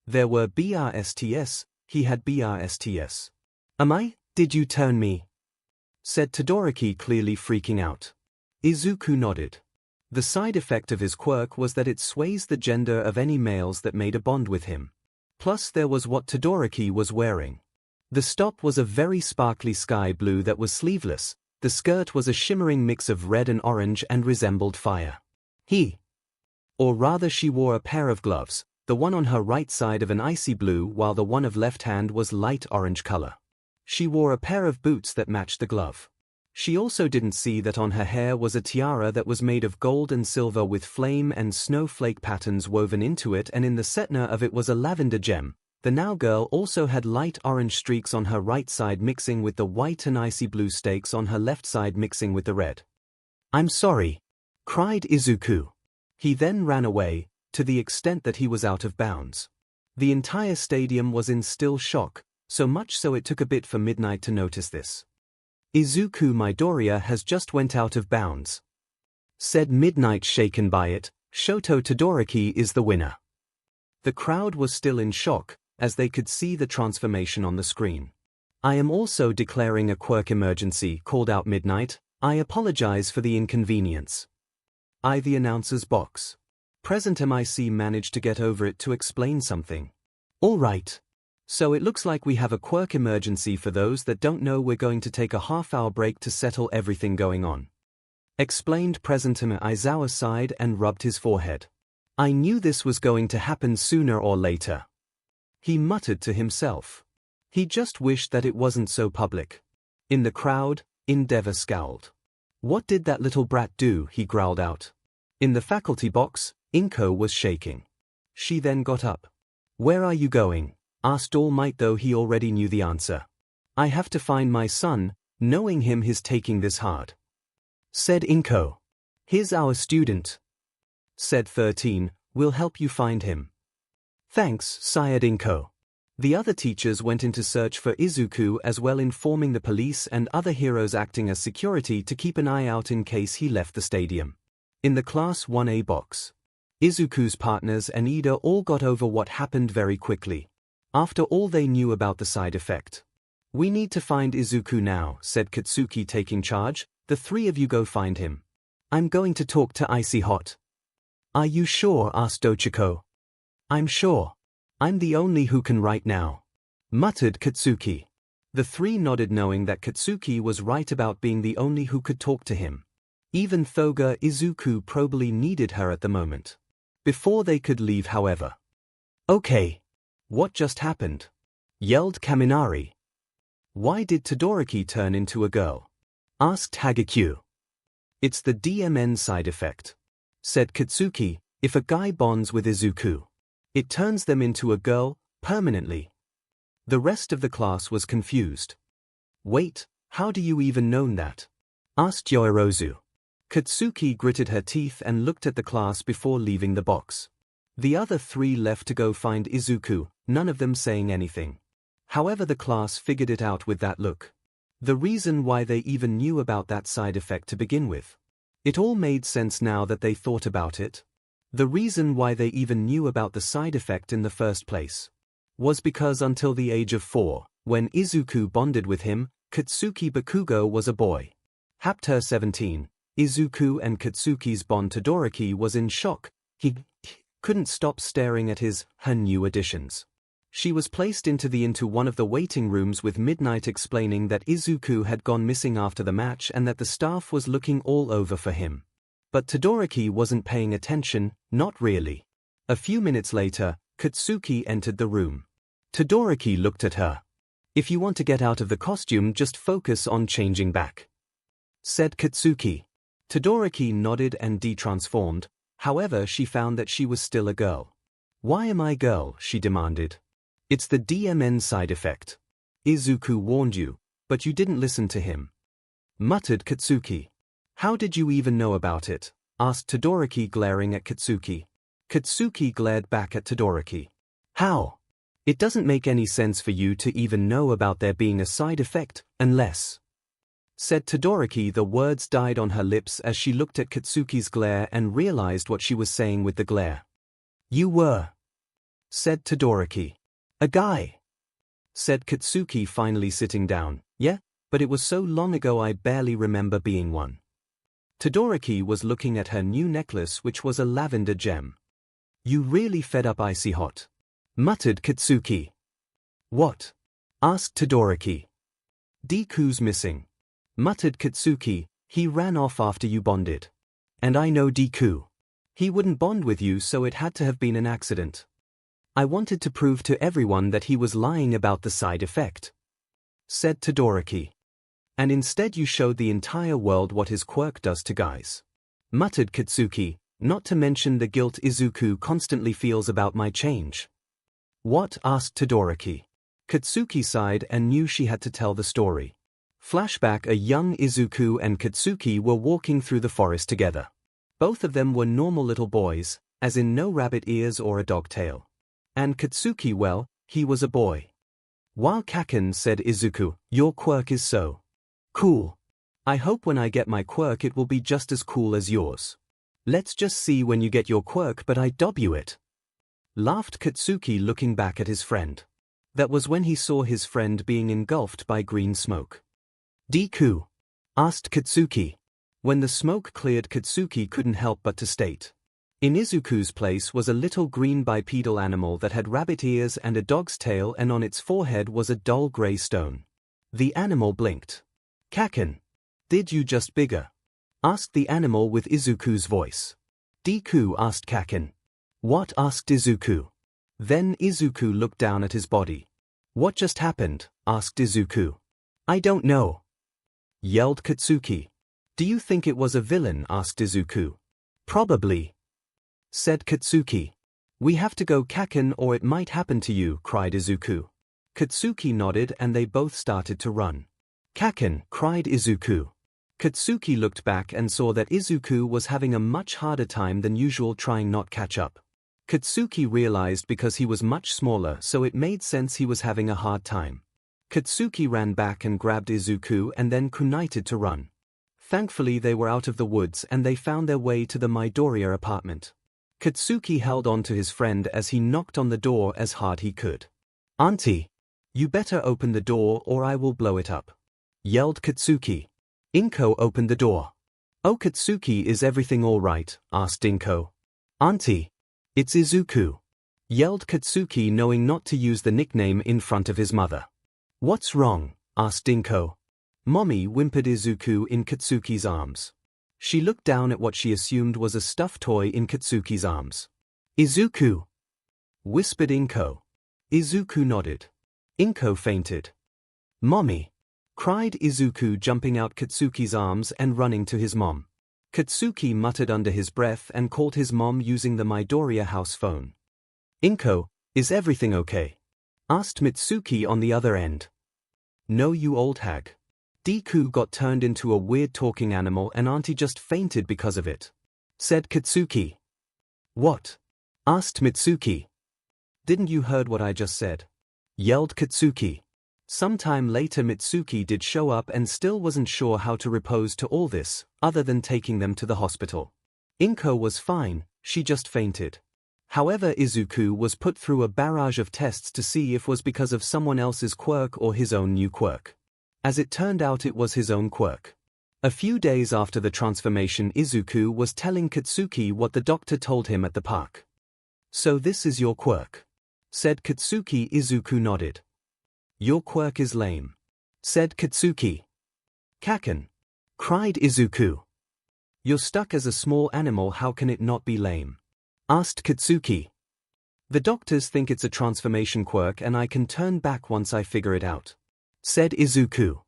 Speaker 1: There were BRSTS, he had BRSTS. Am I? Did you turn me? Said Todoroki, clearly freaking out. Izuku nodded. The side effect of his quirk was that it sways the gender of any males that made a bond with him. Plus there was what Todoroki was wearing. The top was a very sparkly sky blue that was sleeveless, the skirt was a shimmering mix of red and orange and resembled fire. Or rather she wore a pair of gloves, the one on her right side of an icy blue while the one of left hand was light orange color. She wore a pair of boots that matched the glove. She also didn't see that on her hair was a tiara that was made of gold and silver with flame and snowflake patterns woven into it, and in the center of it was a lavender gem. The now girl also had light orange streaks on her right side mixing with the white and icy blue stakes on her left side mixing with the red. I'm sorry, cried Izuku. He then ran away, to the extent that he was out of bounds. The entire stadium was in still shock, so much so it took a bit for Midnight to notice this. Izuku Midoriya has just went out of bounds, said Midnight, shaken by it. Shoto Todoroki is the winner. The crowd was still in shock, as they could see the transformation on the screen. I am also declaring a quirk emergency, called out Midnight. I apologize for the inconvenience. The announcer's box. Present MIC managed to get over it to explain something. All right. So it looks like we have a quirk emergency. For those that don't know, we're going to take a half-hour break to settle everything going on. Explained President Aizawa sighed and rubbed his forehead. I knew this was going to happen sooner or later. He muttered to himself. He just wished that it wasn't so public. In the crowd, Endeavor scowled. What did that little brat do? He growled out. In the faculty box, Inko was shaking. She then got up. Where are you going? Asked All Might, though he already knew the answer. I have to find my son, knowing him he's taking this hard. Said Inko. He's our student. Said 13, we'll help you find him. Thanks, sighed Inko. The other teachers went in to search for Izuku as well, informing the police and other heroes acting as security to keep an eye out in case he left the stadium. In the Class 1A box, Izuku's partners and Ida all got over what happened very quickly. After all they knew about the side effect. We need to find Izuku now, said Katsuki, taking charge. The three of you go find him. I'm going to talk to Icy Hot. Are you sure? asked Ochako. I'm sure. I'm the only who can right now, muttered Katsuki. The three nodded, knowing that Katsuki was right about being the only who could talk to him. Even Thoga Izuku probably needed her at the moment. Before they could leave, however. Okay. What just happened? Yelled Kaminari. Why did Todoroki turn into a girl? Asked Hagekyu. It's the DMN side effect, said Katsuki. If a guy bonds with Izuku, it turns them into a girl, permanently. The rest of the class was confused. Wait, how do you even know that? Asked Yoirozu. Katsuki gritted her teeth and looked at the class before leaving the box. The other three left to go find Izuku, none of them saying anything. However, the class figured it out with that look. The reason why they even knew about that side effect to begin with. It all made sense now that they thought about it. The reason why they even knew about the side effect in the first place was because until the age of 4, when Izuku bonded with him, Katsuki Bakugo was a boy. Chapter 17. Izuku and Katsuki's bond. Todoroki was in shock. He couldn't stop staring at her new additions. She was placed into one of the waiting rooms with Midnight explaining that Izuku had gone missing after the match and that the staff was looking all over for him. But Todoroki wasn't paying attention, not really. A few minutes later, Katsuki entered the room. Todoroki looked at her. If you want to get out of the costume, just focus on changing back, said Katsuki. Todoroki nodded and de-transformed. However, she found that she was still a girl. Why am I girl? She demanded. It's the DMN side effect. Izuku warned you, but you didn't listen to him, muttered Katsuki. How did you even know about it? Asked Todoroki, glaring at Katsuki. Katsuki glared back at Todoroki. How? It doesn't make any sense for you to even know about there being a side effect, unless, said Todoroki. The words died on her lips as she looked at Katsuki's glare and realized what she was saying with the glare. You were, said Todoroki. A guy, said Katsuki, finally sitting down. Yeah, but it was so long ago I barely remember being one. Todoroki was looking at her new necklace, which was a lavender gem. You really fed up Icy Hot, muttered Katsuki. What? Asked Todoroki. Deku's missing, muttered Katsuki. He ran off after you bonded. And I know Deku. He wouldn't bond with you, so it had to have been an accident. I wanted to prove to everyone that he was lying about the side effect, said Todoroki. And instead you showed the entire world what his quirk does to guys, muttered Katsuki, not to mention the guilt Izuku constantly feels about my change. What? Asked Todoroki. Katsuki sighed and knew she had to tell the story. Flashback: a young Izuku and Katsuki were walking through the forest together. Both of them were normal little boys, as in no rabbit ears or a dog tail. And Katsuki, well, he was a boy. While Kaken, said Izuku, your quirk is so cool. I hope when I get my quirk it will be just as cool as yours. Let's just see when you get your quirk, but I W it, laughed Katsuki, looking back at his friend. That was when he saw his friend being engulfed by green smoke. Deku? Asked Katsuki. When the smoke cleared, Katsuki couldn't help but to state. In Izuku's place was a little green bipedal animal that had rabbit ears and a dog's tail, and on its forehead was a dull grey stone. The animal blinked. Kaken, did you just bigger? Asked the animal with Izuku's voice. Deku? Asked Kaken. What? Asked Izuku. Then Izuku looked down at his body. What just happened? Asked Izuku. I don't know, yelled Katsuki. Do you think it was a villain? Asked Izuku. Probably, said Katsuki. We have to go, Kaken, or it might happen to you, cried Izuku. Katsuki nodded and they both started to run. Kaken, cried Izuku. Katsuki looked back and saw that Izuku was having a much harder time than usual trying not catch up. Katsuki realized because he was much smaller, so it made sense he was having a hard time. Katsuki ran back and grabbed Izuku and then kunaited to run. Thankfully they were out of the woods and they found their way to the Midoriya apartment. Katsuki held on to his friend as he knocked on the door as hard he could. Auntie, you better open the door or I will blow it up, yelled Katsuki. 𝐒𝐭 opened the door. "Oh Katsuki, is everything all right?" asked 𝐒𝐭. "Auntie, it's Izuku," yelled Katsuki, knowing not to use the nickname in front of his mother. "What's wrong?" asked 𝐒𝐭. "Mommy," whimpered Izuku in Katsuki's arms. She looked down at what she assumed was a stuffed toy in Katsuki's arms. "Izuku," whispered 𝐒𝐭. Izuku nodded. 𝐒𝐭 fainted. "Mommy!" cried Izuku, jumping out Katsuki's arms and running to his mom. Katsuki muttered under his breath and called his mom using the Midoriya house phone. "𝐒𝐭, is everything okay?" asked Mitsuki on the other end. "No, you old hag. Deku got turned into a weird talking animal and Auntie just fainted because of it," said Katsuki. "What?" asked Mitsuki. "Didn't you heard what I just said?" yelled Katsuki. Sometime later Mitsuki did show up and still wasn't sure how to repose to all this, other than taking them to the hospital. 𝐒𝐭 was fine, she just fainted. However, Izuku was put through a barrage of tests to see if it was because of someone else's quirk or his own new quirk. As it turned out, it was his own quirk. A few days after the transformation, Izuku was telling Katsuki what the doctor told him at the park. "So this is your quirk?" said Katsuki. Izuku nodded. "Your quirk is lame," said Katsuki. "Kaken!" cried Izuku. "You're stuck as a small animal, how can it not be lame?" asked Katsuki. "The doctors think it's a transformation quirk and I can turn back once I figure it out," said Izuku.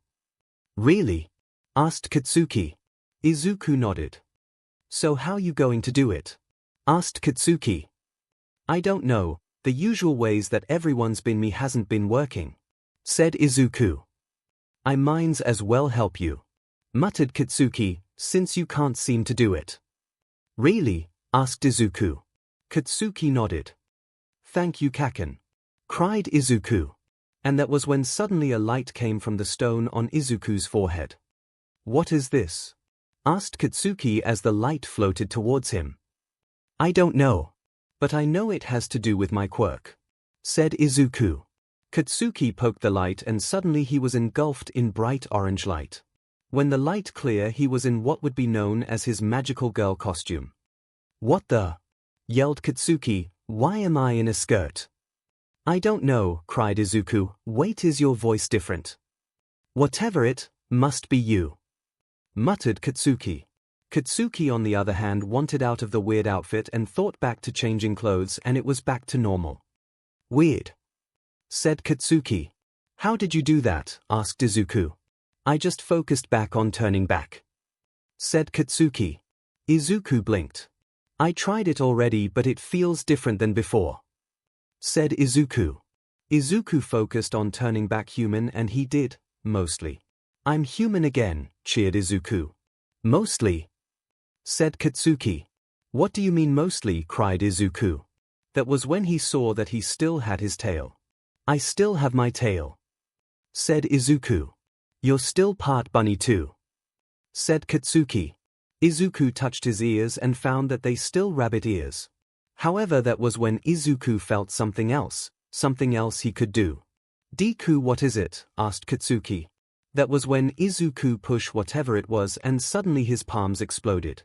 Speaker 1: "Really?" asked Katsuki. Izuku nodded. "So how you going to do it?" asked Katsuki. "I don't know, the usual ways that everyone's been me hasn't been working," said Izuku. "I might as well help you," muttered Katsuki, "since you can't seem to do it." "Really?" asked Izuku. Katsuki nodded. "Thank you, Kaken," cried Izuku. And that was when suddenly a light came from the stone on Izuku's forehead. "What is this?" asked Katsuki as the light floated towards him. "I don't know. But I know it has to do with my quirk," said Izuku. Katsuki poked the light and suddenly he was engulfed in bright orange light. When the light cleared, he was in what would be known as his magical girl costume. "What the?" yelled Katsuki. "Why am I in a skirt?" "I don't know," cried Izuku. "Wait, is your voice different?" "Whatever it must be you," muttered Katsuki. Katsuki, on the other hand, wanted out of the weird outfit and thought back to changing clothes, and it was back to normal. "Weird," said Katsuki. "How did you do that?" asked Izuku. "I just focused back on turning back," said Katsuki. Izuku blinked. "I tried it already, but it feels different than before," said Izuku. Izuku focused on turning back human and he did, mostly. "I'm human again," cheered Izuku. "Mostly?" said Katsuki. "What do you mean mostly?" cried Izuku. That was when he saw that he still had his tail. "I still have my tail," said Izuku. "You're still part bunny too," said Katsuki. Izuku touched his ears and found that they still rabbit ears. However, that was when Izuku felt something else he could do. "Deku, what is it?" asked Katsuki. That was when Izuku pushed whatever it was and suddenly his palms exploded.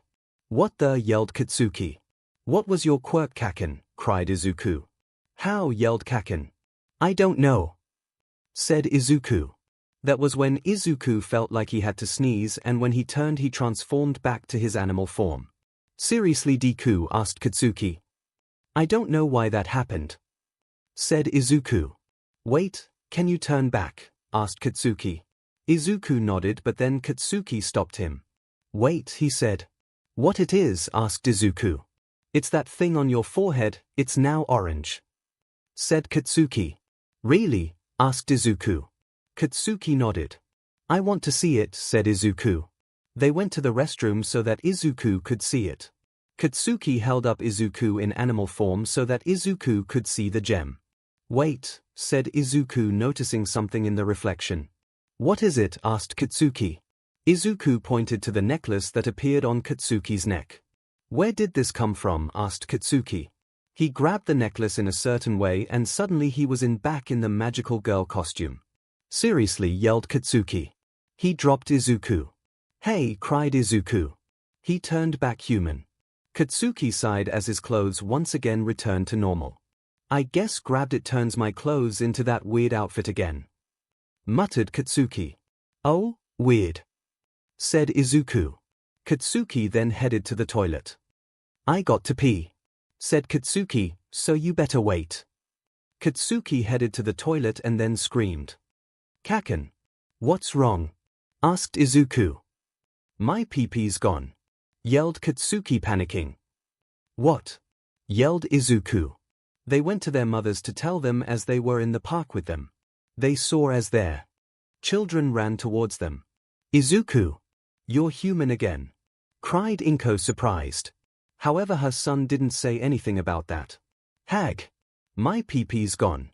Speaker 1: "What the?" yelled Katsuki. "What was your quirk, Kaken?" cried Izuku. "How?" yelled Kaken. "I don't know," said Izuku. That was when Izuku felt like he had to sneeze, and when he turned he transformed back to his animal form. "Seriously, Deku?" asked Katsuki. "I don't know why that happened," said Izuku. "Wait, can you turn back?" asked Katsuki. Izuku nodded, but then Katsuki stopped him. "Wait," he said. "What it is?" asked Izuku. "It's that thing on your forehead, it's now orange," said Katsuki. "Really?" asked Izuku. Katsuki nodded. "I want to see it," said Izuku. They went to the restroom so that Izuku could see it. Katsuki held up Izuku in animal form so that Izuku could see the gem. "Wait," said Izuku, noticing something in the reflection. "What is it?" asked Katsuki. Izuku pointed to the necklace that appeared on Katsuki's neck. "Where did this come from?" asked Katsuki. He grabbed the necklace in a certain way and suddenly he was back in the magical girl costume. "Seriously?" yelled Katsuki. He dropped Izuku. Hey, cried Izuku. He turned back human. Katsuki sighed as his clothes once again returned to normal. I guess grabbed it turns my clothes into that weird outfit again, muttered Katsuki. Oh, weird, said Izuku. Katsuki then headed to the toilet. I got to pee, said Katsuki, so you better wait. Katsuki headed to the toilet and then screamed. Kaken, what's wrong? Asked Izuku. My pee-pee's gone, yelled Katsuki panicking. What? Yelled Izuku. They went to their mothers to tell them as they were in the park with them. They saw as their children ran towards them. Izuku, you're human again, cried 𝐿 surprised. However, her son didn't say anything about that. Hag, my pee-pee's gone,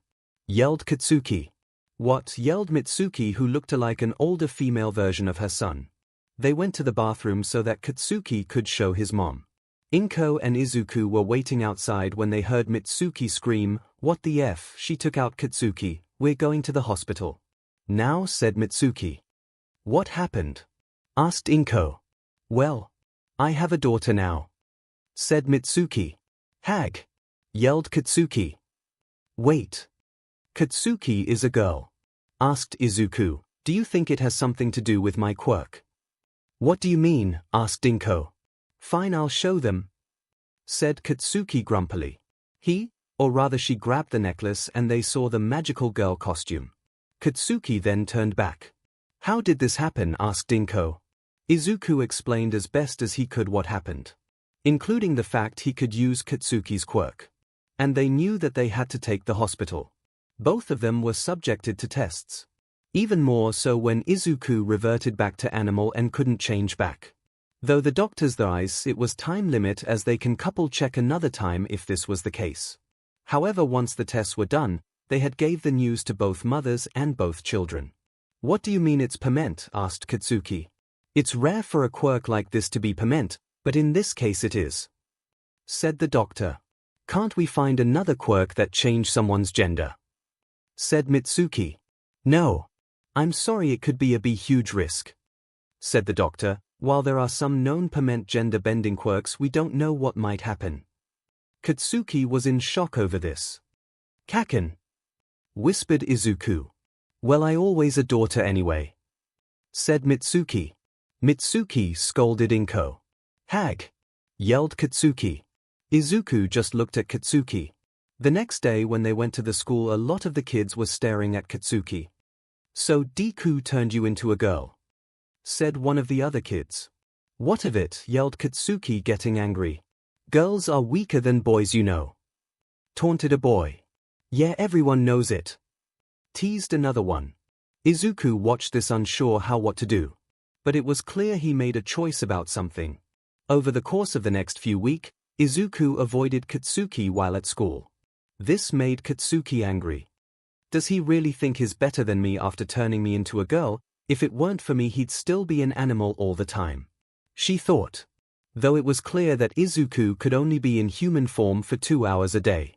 Speaker 1: yelled Katsuki. What? Yelled Mitsuki, who looked like an older female version of her son. They went to the bathroom so that Katsuki could show his mom. 𝐿 and Izuku were waiting outside when they heard Mitsuki scream, "What the F?" She took out Katsuki. We're going to the hospital now, said Mitsuki. What happened? Asked 𝐿. Well, I have a daughter now, said Mitsuki. Hag, yelled Katsuki. Wait. Katsuki is a girl, asked Izuku. Do you think it has something to do with my quirk? What do you mean? Asked 𝐿. Fine, I'll show them, said Katsuki grumpily. Or rather she grabbed the necklace and they saw the magical girl costume. Katsuki then turned back. How did this happen? Asked 𝐿. Izuku explained as best as he could what happened, including the fact he could use Katsuki's quirk. And they knew that they had to take the hospital. Both of them were subjected to tests. Even more so when Izuku reverted back to animal and couldn't change back. Though the doctors advised it was time limit as they can couple check another time if this was the case. However, once the tests were done, they had gave the news to both mothers and both children. What do you mean it's permanent? Asked Katsuki. It's rare for a quirk like this to be permanent, but in this case it is, said the doctor. Can't we find another quirk that changed someone's gender? Said Mitsuki. No. I'm sorry, it could be a huge risk, said the doctor. While there are some known permanent gender-bending quirks, we don't know what might happen. Katsuki was in shock over this. Kaken, whispered Izuku. Well, I always a daughter anyway, said Mitsuki. Mitsuki, scolded 𝐿. Hag, yelled Katsuki. Izuku just looked at Katsuki. The next day when they went to the school, a lot of the kids were staring at Katsuki. So Deku turned you into a girl, said one of the other kids. What of it? Yelled Katsuki, getting angry. Girls are weaker than boys, you know, taunted a boy. Yeah, everyone knows it, teased another one. Izuku watched this, unsure what to do. But it was clear he made a choice about something. Over the course of the next few weeks, Izuku avoided Katsuki while at school. This made Katsuki angry. Does he really think he's better than me after turning me into a girl? If it weren't for me, he'd still be an animal all the time, she thought. Though it was clear that Izuku could only be in human form for 2 hours a day.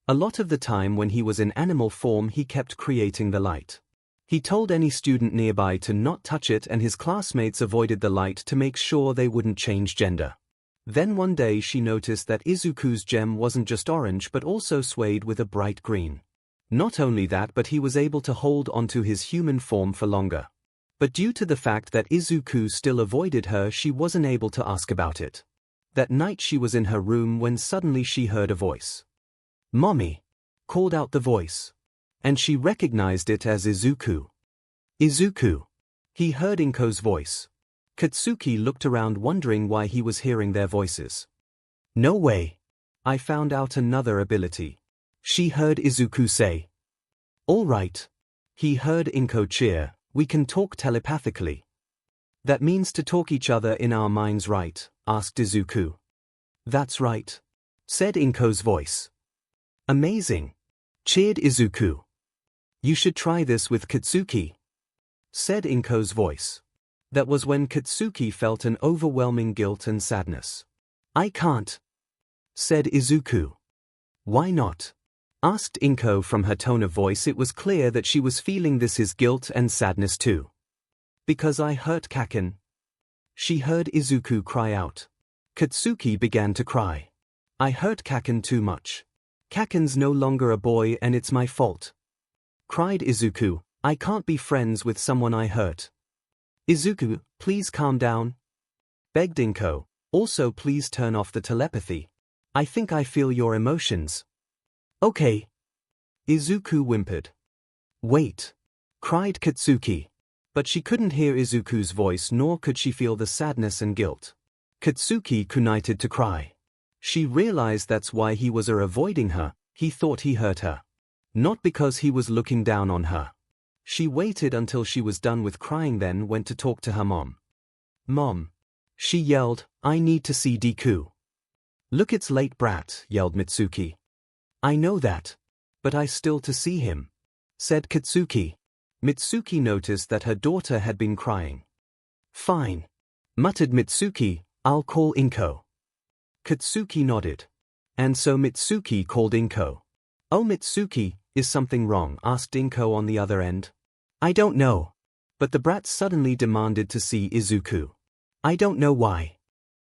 Speaker 1: A lot of the time when he was in animal form, he kept creating the light. He told any student nearby to not touch it, and his classmates avoided the light to make sure they wouldn't change gender. Then one day she noticed that Izuku's gem wasn't just orange but also swayed with a bright green. Not only that, but he was able to hold onto his human form for longer. But due to the fact that Izuku still avoided her, she wasn't able to ask about it. That night she was in her room when suddenly she heard a voice. "Mommy," called out the voice. And she recognized it as Izuku. "Izuku." He heard 𝐿's voice. Katsuki looked around wondering why he was hearing their voices. "No way. I found out another ability," she heard Izuku say. "All right." He heard 𝐿 cheer. "We can talk telepathically." "That means to talk each other in our minds, right?" asked Izuku. "That's right," said 𝐿's voice. "Amazing," cheered Izuku. "You should try this with Katsuki," said 𝐿's voice. That was when Katsuki felt an overwhelming guilt and sadness. "I can't," said Izuku. "Why not?" asked 𝐿. From her tone of voice it was clear that she was feeling this, his guilt and sadness too. "Because I hurt Kaken," She heard Izuku cry out. Katsuki began to cry. I hurt Kaken too much. Kaken's no longer a boy and it's my fault. Cried Izuku, I can't be friends with someone I hurt. Izuku, please calm down. Begged 𝐼𝐭, also please turn off the telepathy. I think I feel your emotions. Okay. Izuku whimpered. Wait. Cried Katsuki. But she couldn't hear Izuku's voice nor could she feel the sadness and guilt. Katsuki united to cry. She realized that's why he was avoiding her, he thought he hurt her. Not because he was looking down on her. She waited until she was done with crying then went to talk to her mom. Mom. She yelled, I need to see Deku. Look it's late brat, yelled Mitsuki. I know that. But I still to see him. Said Katsuki. Mitsuki noticed that her daughter had been crying. Fine. Muttered Mitsuki, I'll call 𝐭. Katsuki nodded. And so Mitsuki called 𝐭. Oh Mitsuki, is something wrong? Asked 𝐭 on the other end. I don't know. But the brat suddenly demanded to see Izuku. I don't know why.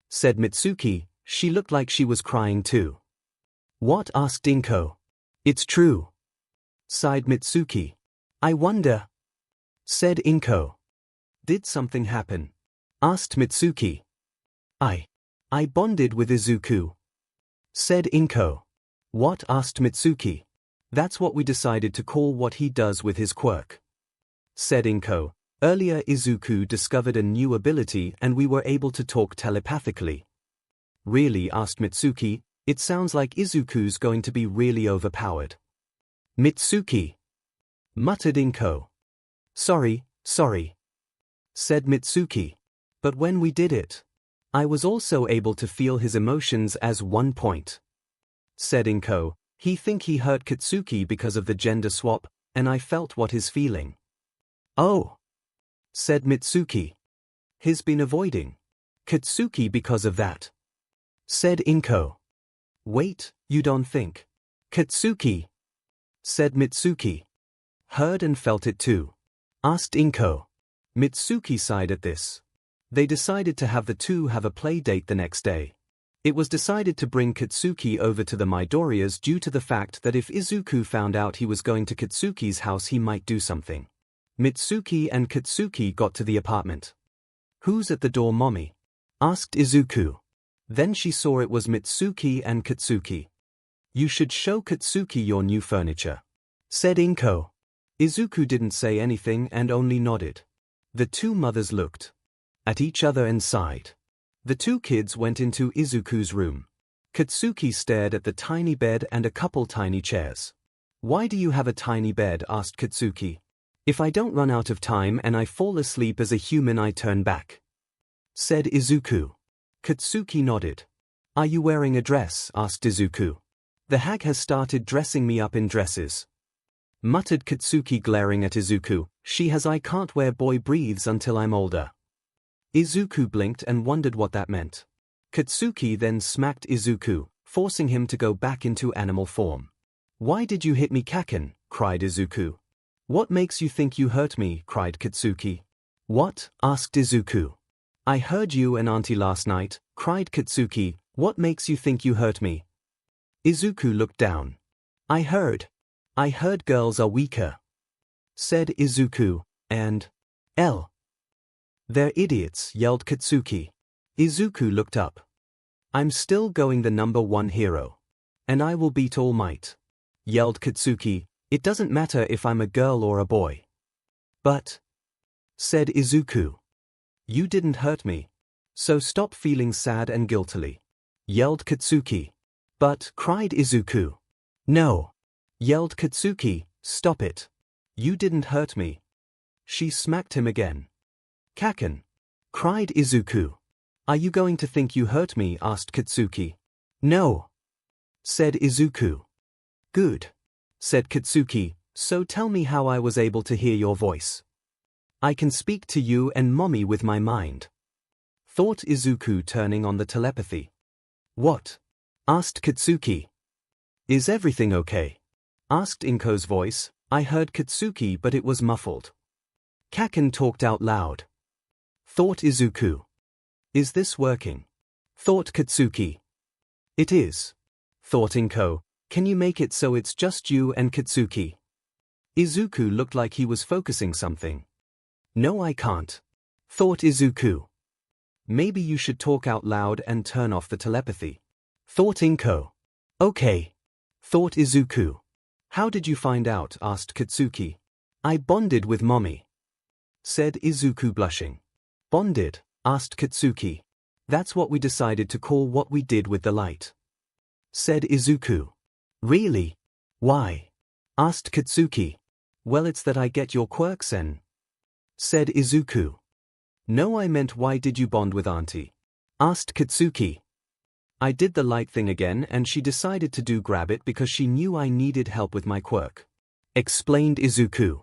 Speaker 1: Said Mitsuki, she looked like she was crying too. What? Asked 𝐭. It's true. Sighed Mitsuki. I wonder. Said 𝐭. Did something happen? Asked Mitsuki. I bonded with Izuku. Said 𝐭. What? Asked Mitsuki. That's what we decided to call what he does with his quirk. Said 𝐭. Earlier Izuku discovered a new ability and we were able to talk telepathically. Really? Asked Mitsuki. It sounds like Izuku's going to be really overpowered. Mitsuki. Muttered 𝐭. Sorry. Said Mitsuki. But when we did it, I was also able to feel his emotions as one point. Said 𝐭. He think he hurt Katsuki because of the gender swap, and I felt what he's feeling. Oh. Said Mitsuki. He's been avoiding Katsuki because of that. Said 𝐭. Wait, you don't think Katsuki? Said Mitsuki. Heard and felt it too. Asked 𝐭. Mitsuki sighed at this. They decided to have the two have a play date the next day. It was decided to bring Katsuki over to the Midoriyas due to the fact that if Izuku found out he was going to Katsuki's house he might do something. Mitsuki and Katsuki got to the apartment. Who's at the door, mommy? Asked Izuku. Then she saw it was Mitsuki and Katsuki. You should show Katsuki your new furniture. Said 𝐭. Izuku didn't say anything and only nodded. The two mothers looked at each other and sighed. The two kids went into Izuku's room. Katsuki stared at the tiny bed and a couple tiny chairs. Why do you have a tiny bed? Asked Katsuki. If I don't run out of time and I fall asleep as a human I turn back. Said Izuku. Katsuki nodded. Are you wearing a dress? Asked Izuku. The hag has started dressing me up in dresses. Muttered Katsuki glaring at Izuku. She has I can't wear boy breathes until I'm older. Izuku blinked and wondered what that meant. Katsuki then smacked Izuku, forcing him to go back into animal form. Why did you hit me, Kaken? Cried Izuku. What makes you think you hurt me? Cried Katsuki. What? Asked Izuku. I heard you and Auntie last night, cried Katsuki. What makes you think you hurt me? Izuku looked down. I heard girls are weaker. Said Izuku, and they're idiots, yelled Katsuki. Izuku looked up. I'm still going the #1 hero. And I will beat All Might. Yelled Katsuki. It doesn't matter if I'm a girl or a boy. But, said Izuku. You didn't hurt me. So stop feeling sad and guiltily. Yelled Katsuki. But, cried Izuku. No. Yelled Katsuki, stop it. You didn't hurt me. She smacked him again. Kaken. Cried Izuku. Are you going to think you hurt me? Asked Katsuki. No. Said Izuku. Good. Said Katsuki, so tell me how I was able to hear your voice. I can speak to you and mommy with my mind. Thought Izuku, turning on the telepathy. What? Asked Katsuki. Is everything okay? Asked 𝐭's voice. I heard Katsuki but it was muffled. Kaken talked out loud. Thought Izuku. Is this working? Thought Katsuki. It is. Thought 𝐭𝐻𝐸, can you make it so it's just you and Katsuki? Izuku looked like he was focusing something. No, I can't. Thought Izuku. Maybe you should talk out loud and turn off the telepathy. Thought 𝐭𝐻𝐸. Okay. Thought Izuku. How did you find out? Asked Katsuki. I bonded with mommy. Said Izuku blushing. Bonded? Asked Katsuki. That's what we decided to call what we did with the light. Said Izuku. Really? Why? Asked Katsuki. Well, it's that I get your quirks and... Said Izuku. No, I meant why did you bond with auntie? Asked Katsuki. I did the light thing again and she decided to grab it because she knew I needed help with my quirk. Explained Izuku.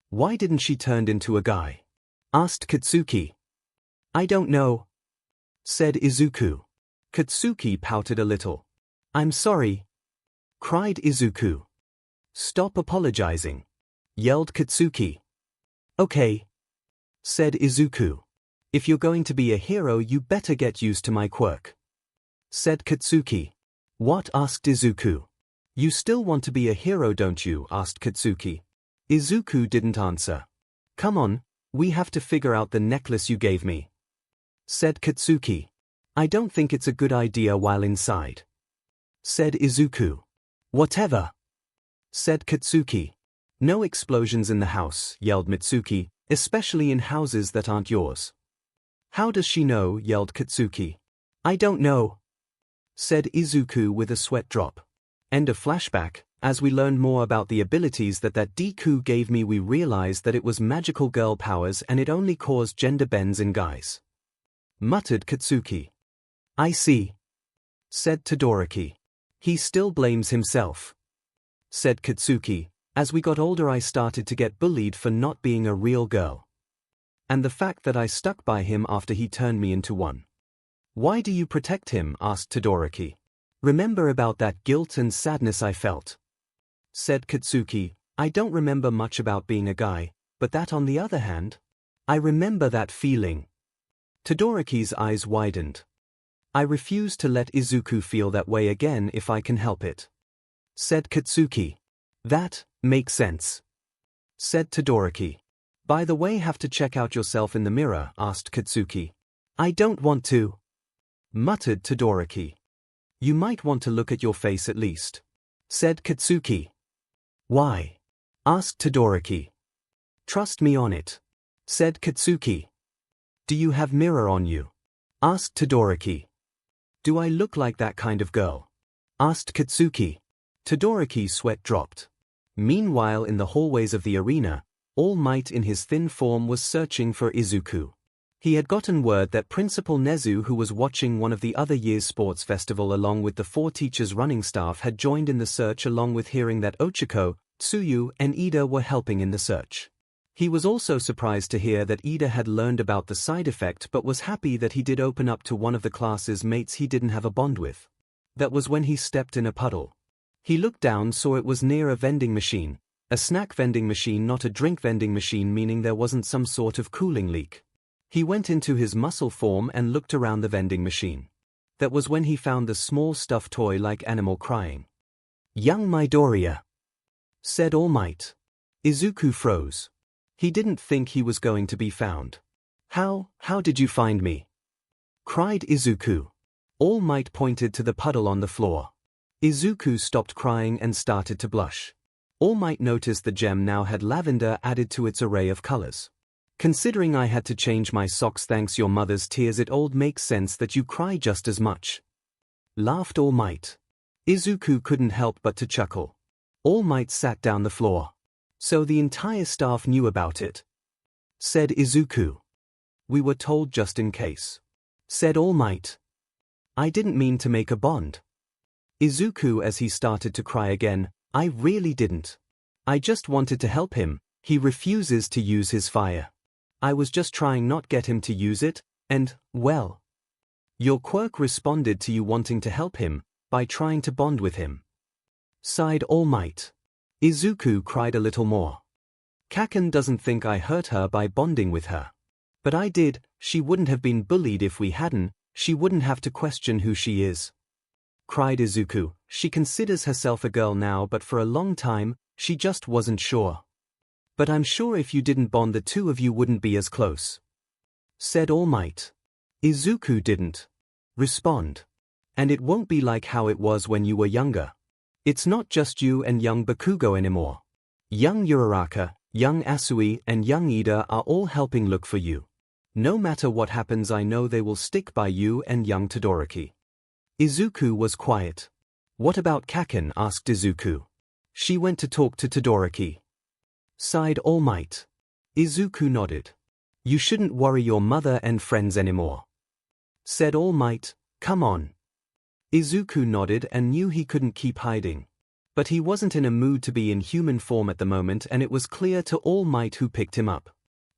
Speaker 1: Why didn't she turn into a guy? Asked Katsuki. I don't know. Said Izuku. Katsuki pouted a little. I'm sorry. Cried Izuku. Stop apologizing. Yelled Katsuki. Okay. Said Izuku. If you're going to be a hero, you better get used to my quirk. Said Katsuki. What? Asked Izuku. You still want to be a hero, don't you? Asked Katsuki. Izuku didn't answer. Come on, we have to figure out the necklace you gave me. Said Katsuki. I don't think it's a good idea while inside. Said Izuku. Whatever. Said Katsuki. No explosions in the house, yelled Mitsuki, especially in houses that aren't yours. How does she know? Yelled Katsuki. I don't know. Said Izuku with a sweat drop. End of flashback. As we learned more about the abilities that Deku gave me, we realized that it was magical girl powers and it only caused gender bends in guys. Muttered Katsuki. I see. Said Todoroki. He still blames himself. Said Katsuki. As we got older, I started to get bullied for not being a real girl. And the fact that I stuck by him after he turned me into one. Why do you protect him? Asked Todoroki. Remember about that guilt and sadness I felt. Said Katsuki. I don't remember much about being a guy, but that on the other hand, I remember that feeling. Todoroki's eyes widened. I refuse to let Izuku feel that way again if I can help it. Said Katsuki. That makes sense. Said Todoroki. By the way, have to check out yourself in the mirror? Asked Katsuki. I don't want to. Muttered Todoroki. You might want to look at your face at least. Said Katsuki. Why? Asked Todoroki. Trust me on it. Said Katsuki. Do you have mirror on you? Asked Todoroki. Do I look like that kind of girl? Asked Katsuki. Todoroki's sweat dropped. Meanwhile, in the hallways of the arena, All Might in his thin form was searching for Izuku. He had gotten word that Principal Nezu, who was watching one of the other year's sports festival along with the 4 teachers' running staff, had joined in the search, along with hearing that Ochako, Tsuyu, and Ida were helping in the search. He was also surprised to hear that Ida had learned about the side effect, but was happy that he did open up to one of the class's mates he didn't have a bond with. That was when he stepped in a puddle. He looked down, saw it was near a vending machine, a snack vending machine, not a drink vending machine, meaning there wasn't some sort of cooling leak. He went into his muscle form and looked around the vending machine. That was when he found the small stuffed toy-like animal crying. Young Midoriya, said All Might. Izuku froze. He didn't think he was going to be found. How did you find me? Cried Izuku. All Might pointed to the puddle on the floor. Izuku stopped crying and started to blush. All Might noticed the gem now had lavender added to its array of colors. Considering I had to change my socks thanks your mother's tears, it all makes sense that you cry just as much. Laughed All Might. Izuku couldn't help but to chuckle. All Might sat down the floor. So the entire staff knew about it? Said Izuku. We were told just in case. Said All Might. I didn't mean to make a bond. Izuku, as he started to cry again, I really didn't. I just wanted to help him. He refuses to use his fire. I was just trying not get him to use it, and, well, your quirk responded to you wanting to help him, by trying to bond with him. Sighed All Might. Izuku cried a little more. Kaken doesn't think I hurt her by bonding with her. But I did, she wouldn't have been bullied if we hadn't, she wouldn't have to question who she is. Cried Izuku. She considers herself a girl now, but for a long time, she just wasn't sure. But I'm sure if you didn't bond, the two of you wouldn't be as close. Said All Might. Izuku didn't respond. And it won't be like how it was when you were younger. It's not just you and young Bakugo anymore. Young Uraraka, young Asui, and young Ida are all helping look for you. No matter what happens, I know they will stick by you and young Todoroki. Izuku was quiet. What about Kaken? Asked Izuku. She went to talk to Todoroki. Sighed All Might. Izuku nodded. You shouldn't worry your mother and friends anymore. Said All Might. Come on. Izuku nodded and knew he couldn't keep hiding. But he wasn't in a mood to be in human form at the moment, and it was clear to All Might, who picked him up.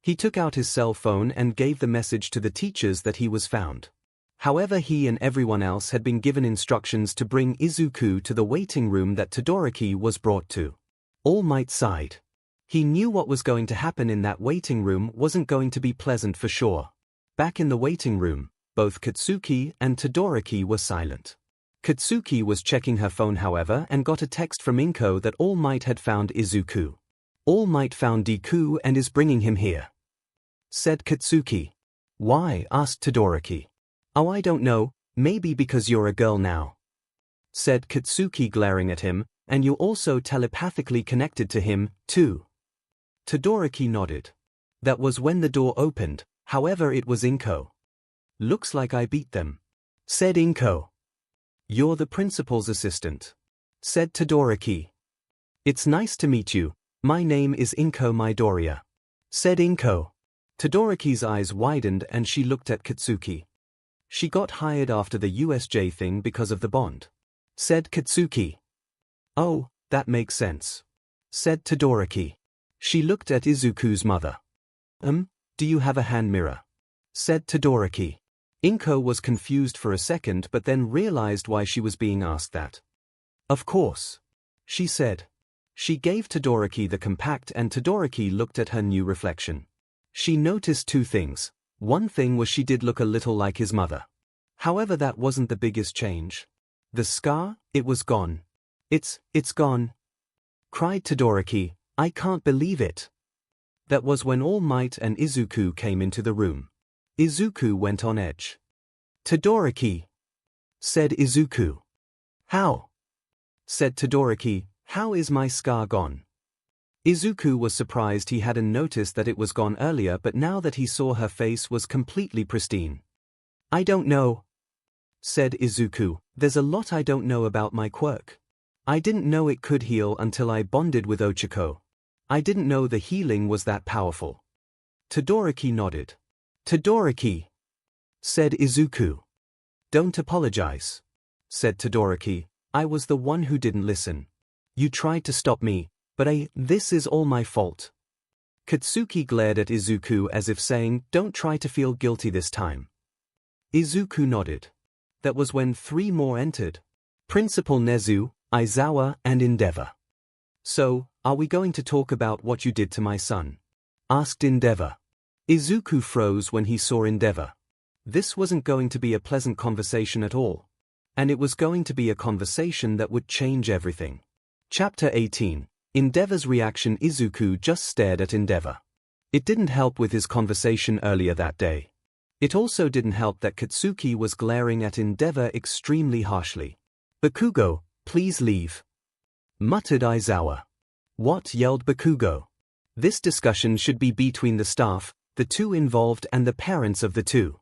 Speaker 1: He took out his cell phone and gave the message to the teachers that he was found. However, he and everyone else had been given instructions to bring Izuku to the waiting room that Todoroki was brought to. All Might sighed. He knew what was going to happen in that waiting room wasn't going to be pleasant for sure. Back in the waiting room, both Katsuki and Todoroki were silent. Katsuki was checking her phone, however, and got a text from 𝐭 that All Might had found Izuku. All Might found Deku and is bringing him here. Said Katsuki. Why? Asked Todoroki. Oh, I don't know, maybe because you're a girl now. Said Katsuki, glaring at him, and you're also telepathically connected to him, too. Todoroki nodded. That was when the door opened, however it was 𝐭. Looks like I beat them. Said 𝐭. You're the principal's assistant. Said Todoroki. It's nice to meet you, my name is 𝐭 Midoriya. Said 𝐭. Todoroki's eyes widened and she looked at Katsuki. She got hired after the USJ thing because of the bond. Said Katsuki. Oh, that makes sense. Said Todoroki. She looked at Izuku's mother. Do you have a hand mirror? Said Todoroki. 𝐭 was confused for a second, but then realized why she was being asked that. Of course. She said. She gave Todoroki the compact and Todoroki looked at her new reflection. She noticed two things. One thing was she did look a little like his mother. However, that wasn't the biggest change. The scar, it was gone. It's gone. Cried Todoroki. I can't believe it. That was when All Might and Izuku came into the room. Izuku went on edge. Todoroki. Said Izuku. How? Said Todoroki. How is my scar gone? Izuku was surprised he hadn't noticed that it was gone earlier, but now that he saw her face was completely pristine. I don't know. Said Izuku. There's a lot I don't know about my quirk. I didn't know it could heal until I bonded with Ochako. I didn't know the healing was that powerful. Todoroki nodded. Todoroki. Said Izuku. Don't apologize. Said Todoroki. I was the one who didn't listen. You tried to stop me, but this is all my fault. Katsuki glared at Izuku as if saying, don't try to feel guilty this time. Izuku nodded. That was when three more entered. Principal Nezu, Aizawa, and Endeavor. So, are we going to talk about what you did to my son? Asked Endeavor. Izuku froze when he saw Endeavor. This wasn't going to be a pleasant conversation at all. And it was going to be a conversation that would change everything. Chapter 18. Endeavor's reaction. Izuku just stared at Endeavor. It didn't help with his conversation earlier that day. It also didn't help that Katsuki was glaring at Endeavor extremely harshly. Bakugo, please leave. Muttered Aizawa. What? Yelled Bakugo. This discussion should be between the staff, the two involved, and the parents of the two.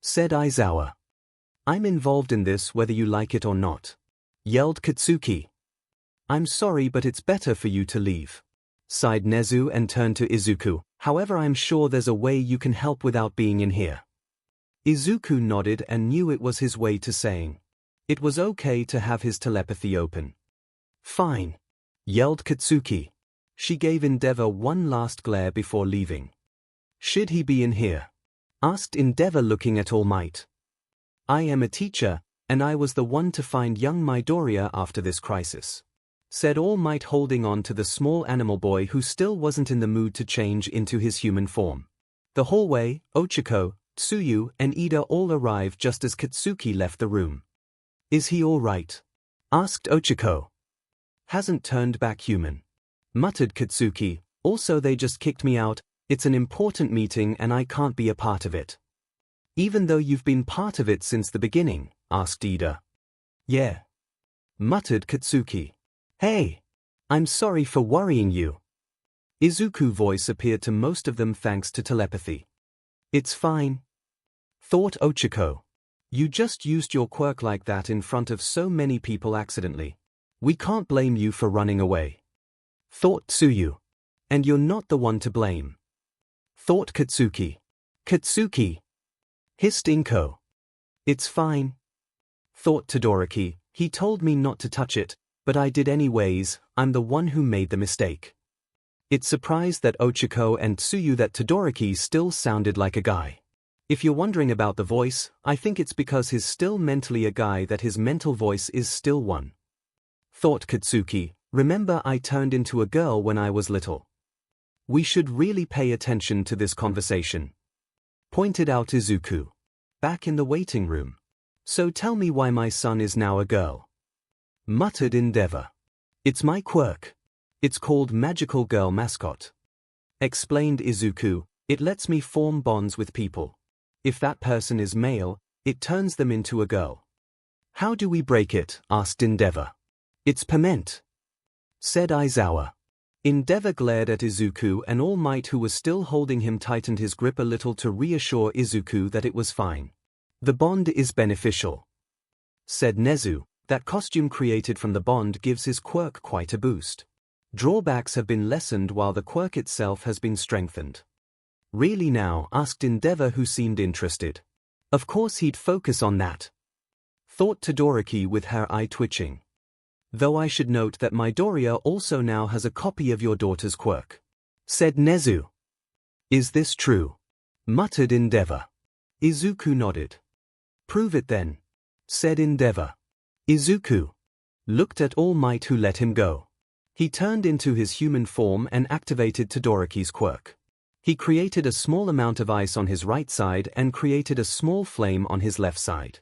Speaker 1: Said Aizawa. I'm involved in this whether you like it or not. Yelled Katsuki. I'm sorry, but it's better for you to leave. Sighed Nezu and turned to Izuku. However, I'm sure there's a way you can help without being in here. Izuku nodded and knew it was his way to saying it was okay to have his telepathy open. Fine. Yelled Katsuki. She gave Endeavor one last glare before leaving. Should he be in here? Asked Endeavor, looking at All Might. I am a teacher, and I was the one to find young Midoriya after this crisis. Said All Might, holding on to the small animal boy who still wasn't in the mood to change into his human form. The hallway, Ochiko, Tsuyu, and Ida all arrived just as Katsuki left the room. Is he all right? Asked Ochiko. Hasn't turned back human. Muttered Katsuki. Also, they just kicked me out. It's an important meeting and I can't be a part of it. Even though you've been part of it since the beginning? Asked Ida. Yeah. Muttered Katsuki. Hey! I'm sorry for worrying you. Izuku's voice appeared to most of them thanks to telepathy. It's fine. Thought Ochiko. You just used your quirk like that in front of so many people accidentally. We can't blame you for running away. Thought Tsuyu. And you're not the one to blame. Thought Katsuki. Katsuki. Hissed Inko. It's fine. Thought Todoroki. He told me not to touch it, but I did anyways. I'm the one who made the mistake. It surprised that Ochiko and Tsuyu that Todoroki still sounded like a guy. If you're wondering about the voice, I think it's because he's still mentally a guy that his mental voice is still one. Thought Katsuki. Remember, I turned into a girl when I was little. We should really pay attention to this conversation. Pointed out Izuku. Back in the waiting room. So tell me why my son is now a girl. Muttered Endeavor. It's my quirk. It's called Magical Girl Mascot. Explained Izuku. It lets me form bonds with people. If that person is male, it turns them into a girl. How do we break it? Asked Endeavor. It's permanent. Said Aizawa. Endeavor glared at Izuku, and All Might, who was still holding him, tightened his grip a little to reassure Izuku that it was fine. The bond is beneficial. Said Nezu. That costume created from the bond gives his quirk quite a boost. Drawbacks have been lessened while the quirk itself has been strengthened. Really now? Asked Endeavor, who seemed interested. Of course he'd focus on that. Thought Todoroki with her eye twitching. Though I should note that Midoriya also now has a copy of your daughter's quirk. Said Nezu. Is this true? Muttered Endeavor. Izuku nodded. Prove it then. Said Endeavor. Izuku looked at All Might, who let him go. He turned into his human form and activated Todoroki's quirk. He created a small amount of ice on his right side and created a small flame on his left side.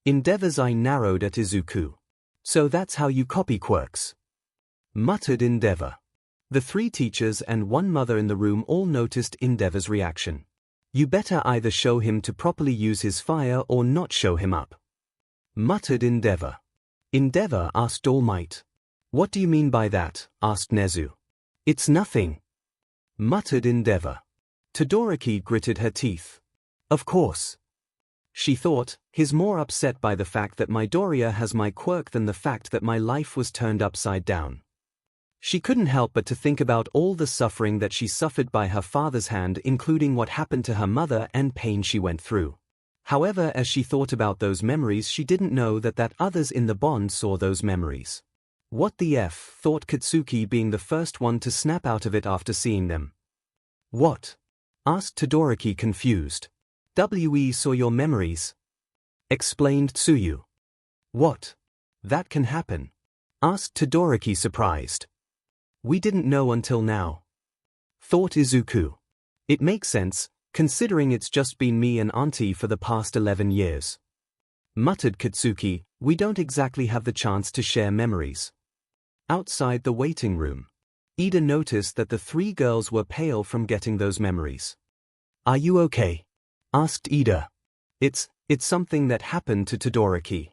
Speaker 1: Endeavor's eye narrowed at Izuku. So that's how you copy quirks? Muttered Endeavor. The three teachers and one mother in the room all noticed Endeavor's reaction. You better either show him to properly use his fire or not show him up. Muttered Endeavor. Endeavor asked All Might. What do you mean by that? Asked Nezu. It's nothing. Muttered Endeavor. Todoroki gritted her teeth. Of course. She thought, he's more upset by the fact that Midoriya has my quirk than the fact that my life was turned upside down. She couldn't help but to think about all the suffering that she suffered by her father's hand, including what happened to her mother and pain she went through. However, as she thought about those memories, she didn't know that others in the bond saw those memories. What the F? Thought Katsuki, being the first one to snap out of it after seeing them. What? Asked Todoroki, confused. We saw your memories. Explained Tsuyu. What? That can happen? Asked Todoroki, surprised. We didn't know until now. Thought Izuku. It makes sense, considering it's just been me and Auntie for the past 11 years. Muttered Katsuki. We don't exactly have the chance to share memories. Outside the waiting room, Ida noticed that the three girls were pale from getting those memories. Are you okay? Asked Ida. It's something that happened to Todoroki.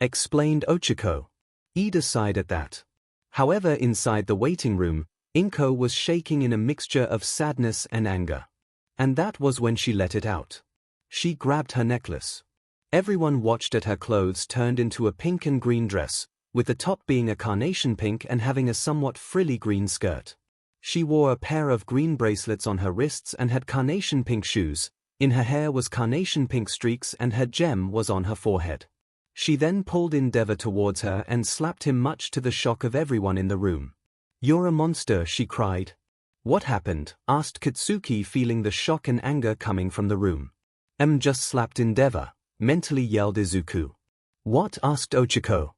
Speaker 1: Explained Ochiko. Ida sighed at that. However, inside the waiting room, Inko was shaking in a mixture of sadness and anger. And that was when she let it out. She grabbed her necklace. Everyone watched at her clothes turned into a pink and green dress, with the top being a carnation pink and having a somewhat frilly green skirt. She wore a pair of green bracelets on her wrists and had carnation pink shoes. In her hair was carnation pink streaks and her gem was on her forehead. She then pulled Endeavor towards her and slapped him, much to the shock of everyone in the room. You're a monster, she cried. What happened? Asked Katsuki, feeling the shock and anger coming from the room. Just slapped Endeavor, mentally yelled Izuku. What? Asked Ochiko.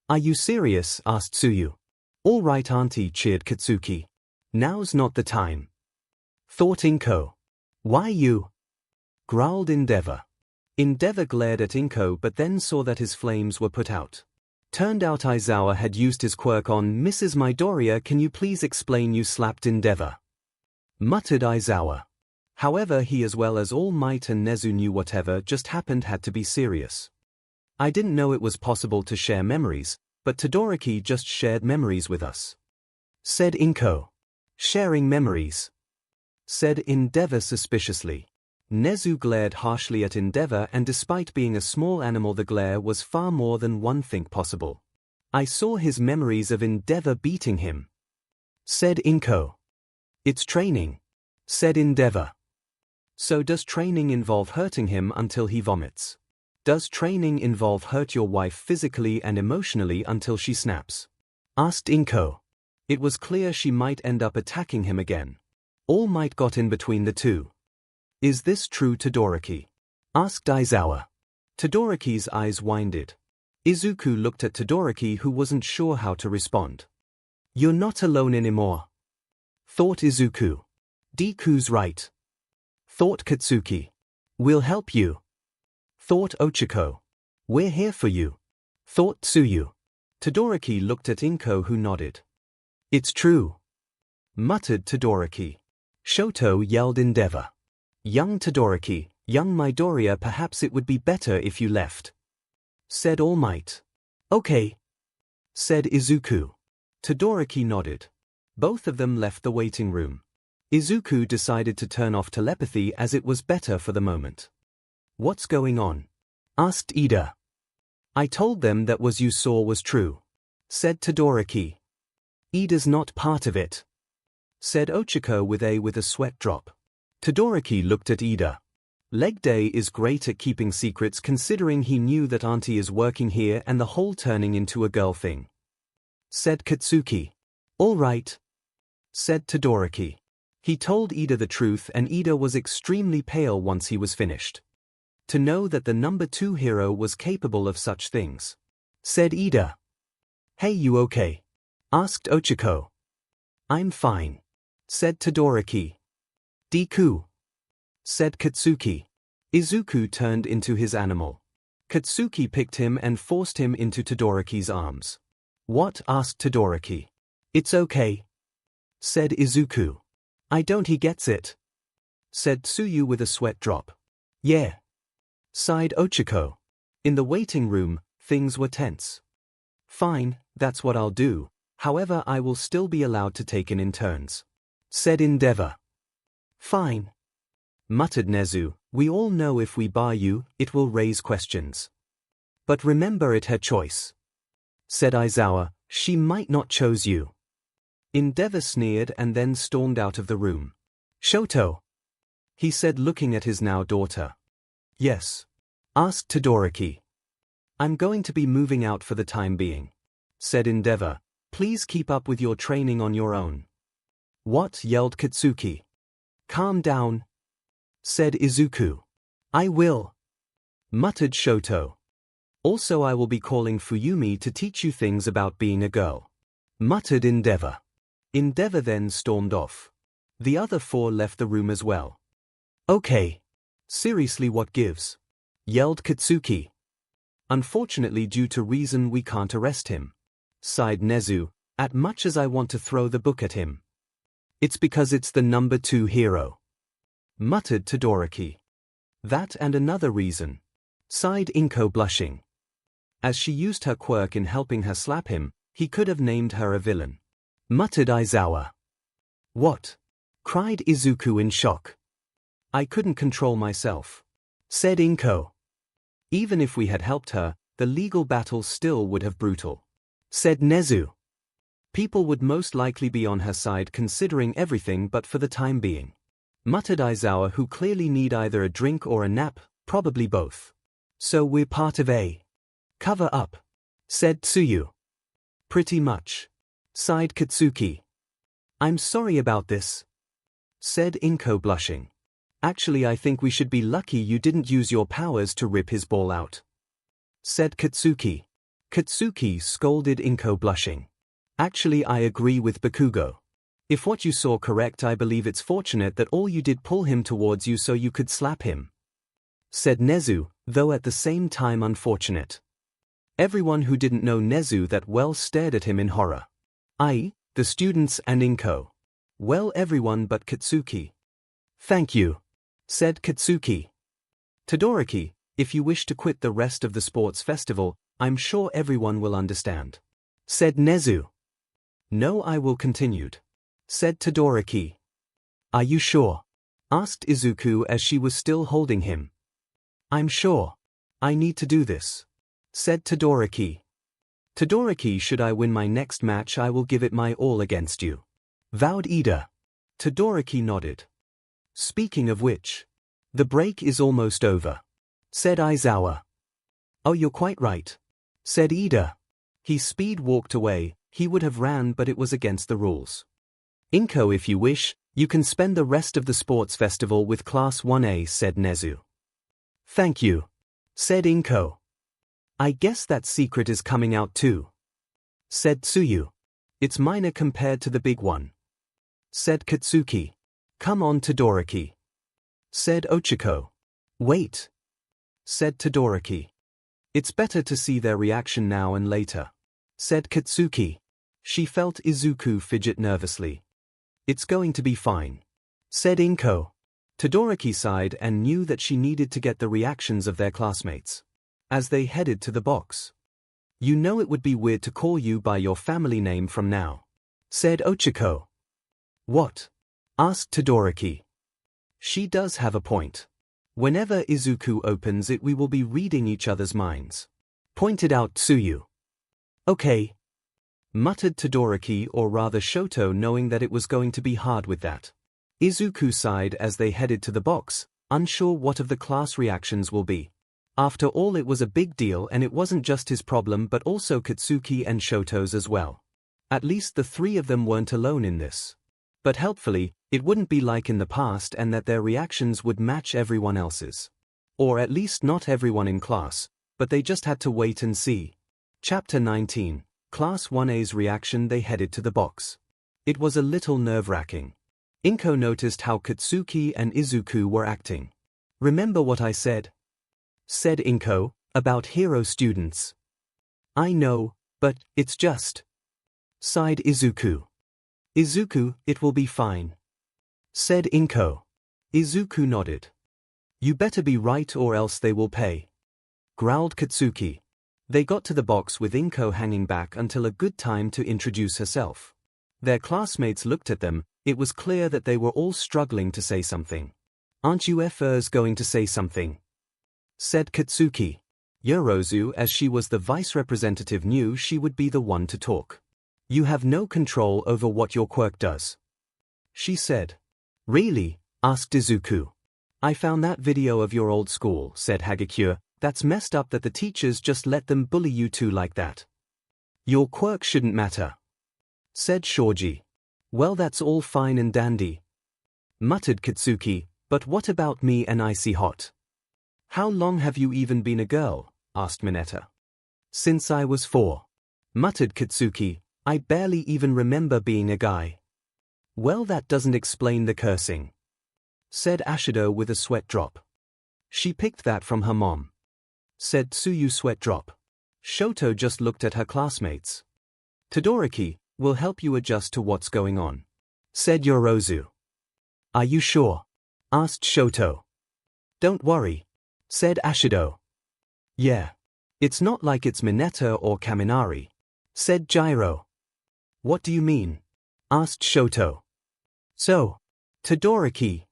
Speaker 1: Are you serious? Asked Tsuyu. All right, Auntie, cheered Katsuki. Now's not the time. Thought Inko. Why you? Growled Endeavor. Endeavor glared at 𝐒𝐭𝐻 but then saw that his flames were put out. Turned out Aizawa had used his quirk on Mrs. Midoriya. Can you please explain? You slapped Endeavor. Muttered Aizawa. However, he as well as All Might and �NEZU knew whatever just happened had to be serious. I didn't know it was possible to share memories, but Todoroki just shared memories with us. Said 𝐒𝐭𝐻. Sharing memories? Said Endeavor suspiciously. �NEZU glared harshly at Endeavor, and despite being a small animal, the glare was far more than one think possible. I saw his memories of Endeavor beating him. Said 𝐒𝐭𝐻. It's training. Said Endeavor. So does training involve hurting him until he vomits? Does training involve hurt your wife physically and emotionally until she snaps? Asked 𝐒𝐭𝐻. It was clear she might end up attacking him again. All Might got in between the two. Is this true, Todoroki? Asked Aizawa. Todoroki's eyes winded. Izuku looked at Todoroki, who wasn't sure how to respond. You're not alone anymore. Thought Izuku. Deku's right. Thought Katsuki. We'll help you. Thought Ochako. We're here for you. Thought Tsuyu. Todoroki looked at 𝐒𝐭𝐻, who nodded. It's true. Muttered Todoroki. Shoto, yelled Endeavor. Young Todoroki, young Midoriya, perhaps it would be better if you left. Said All Might. Okay. Said Izuku. Todoroki nodded. Both of them left the waiting room. Izuku decided to turn off telepathy as it was better for the moment. What's going on? Asked Ida. I told them that what you saw was true. Said Todoroki. Ida's not part of it. Said Ochako with a sweat drop. Todoroki looked at Ida. Leg Day is great at keeping secrets, considering he knew that Auntie is working here and the whole turning into a girl thing. Said Katsuki. All right. Said Todoroki. He told Ida the truth, and Ida was extremely pale once he was finished. To know that the number 2 hero was capable of such things. Said Ida. Hey, you okay? Asked Ochako. I'm fine. Said Todoroki. Deku. Said Katsuki. Izuku turned into his animal. Katsuki picked him and forced him into Todoroki's arms. What? Asked Todoroki. It's okay. Said Izuku. I don't. He gets it. Said Tsuyu with a sweat drop. Yeah. Sighed Ochako. In the waiting room, things were tense. Fine, that's what I'll do. However, I will still be allowed to take in turns. Said Endeavor. Fine. Muttered �NEZU. We all know if we bar you, it will raise questions. But remember, it her choice. Said Aizawa. She might not chose you. Endeavor sneered and then stormed out of the room. Shoto. He said, looking at his now daughter. Yes. Asked Todoroki. I'm going to be moving out for the time being. Said Endeavor. Please keep up with your training on your own. What? Yelled Katsuki. Calm down. Said Izuku. I will. Muttered Shoto. Also, I will be calling Fuyumi to teach you things about being a girl. Muttered Endeavor. Endeavor then stormed off. The other 4 left the room as well. Okay. Seriously, what gives? Yelled Katsuki. Unfortunately, due to reason, we can't arrest him. Sighed �NEZU. As much as I want to throw the book at him. It's because it's the number 2 hero. Muttered Todoroki. That and another reason. Sighed 𝐒𝐭𝐻, blushing. As she used her quirk in helping her slap him, he could have named her a villain. Muttered Aizawa. What? Cried Izuku in shock. I couldn't control myself. Said 𝐒𝐭𝐻. Even if we had helped her, the legal battle still would have brutal. Said �NEZU. People would most likely be on her side considering everything, but for the time being. Muttered Aizawa, who clearly need either a drink or a nap, probably both. So we're part of a cover up. Said Tsuyu. Pretty much. Sighed Katsuki. I'm sorry about this. Said 𝐒𝐿, blushing. Actually, I think we should be lucky you didn't use your powers to rip his ball out. Said Katsuki. Katsuki scolded 𝐒𝐿, blushing. Actually, I agree with Bakugo. If what you saw correct, I believe it's fortunate that all you did pull him towards you so you could slap him, said 𝐒𝐲, though at the same time unfortunate. Everyone who didn't know 𝐒𝐲 that well stared at him in horror, i.e., the students and 𝐒𝐭𝐻. Well, everyone but Katsuki. Thank you, said Katsuki. Todoroki, if you wish to quit the rest of the sports festival, I'm sure everyone will understand, said 𝐒𝐲. No, I will, continued, said Todoroki. Are you sure? Asked Izuku as she was still holding him. I'm sure. I need to do this, said Todoroki. Todoroki, should I win my next match, I will give it my all against you, vowed Ida. Todoroki nodded. Speaking of which, the break is almost over, said Aizawa. Oh, you're quite right, said Ida. He speed walked away. He would have ran, but it was against the rules. 𝐭, if you wish, you can spend the rest of the sports festival with Class 1A, said 𝐒𝐲. Thank you, said 𝐭. I guess that secret is coming out too, said Tsuyu. It's minor compared to the big one, said Katsuki. Come on, Todoroki, said Ochiko. Wait, said Todoroki. It's better to see their reaction now and later, said Katsuki. She felt Izuku fidget nervously. It's going to be fine, said 𝐭. Todoroki sighed and knew that she needed to get the reactions of their classmates as they headed to the box. You know, it would be weird to call you by your family name from now, said Ochiko. What? Asked Todoroki. She does have a point. Whenever Izuku opens it, we will be reading each other's minds, pointed out Tsuyu. Okay, muttered Todoroki, or rather Shoto, knowing that it was going to be hard with that. Izuku sighed as they headed to the box, unsure what of the class reactions will be. After all, it was a big deal, and it wasn't just his problem but also Katsuki and Shoto's as well. At least the three of them weren't alone in this. But helpfully, it wouldn't be like in the past, and that their reactions would match everyone else's. Or at least not everyone in class, but they just had to wait and see. Chapter 19, Class 1A's reaction. They headed to the box. It was a little nerve-wracking. 𝐭 noticed how Katsuki and Izuku were acting. Remember what I said, said 𝐭, about hero students. I know, but it's just, sighed Izuku. Izuku, it will be fine, said 𝐭. Izuku nodded. You better be right or else they will pay, growled Katsuki. They got to the box with 𝐭 hanging back until a good time to introduce herself. Their classmates looked at them. It was clear that they were all struggling to say something. Aren't you FRs going to say something? Said Katsuki. Yorozu, as she was the vice representative, knew she would be the one to talk. You have no control over what your quirk does, she said. Really? Asked Izuku. I found that video of your old school, said 𝐭. That's messed up that the teachers just let them bully you two like that. Your quirk shouldn't matter, said Shoji. Well, that's all fine and dandy, muttered Katsuki, but what about me and Icy Hot? How long have you even been a girl? Asked Mineta. Since I was 4, muttered Katsuki. I barely even remember being a guy. Well, that doesn't explain the cursing, said Ashido with a sweat drop. She picked that from her mom, said Tsuyu, sweat drop. Shoto just looked at her classmates. Todoroki will help you adjust to what's going on, said Yorozu. Are you sure? Asked Shoto. Don't worry, said Ashido. Yeah. It's not like it's Mineta or Kaminari, said Gyro. What do you mean? Asked Shoto. So, Todoroki,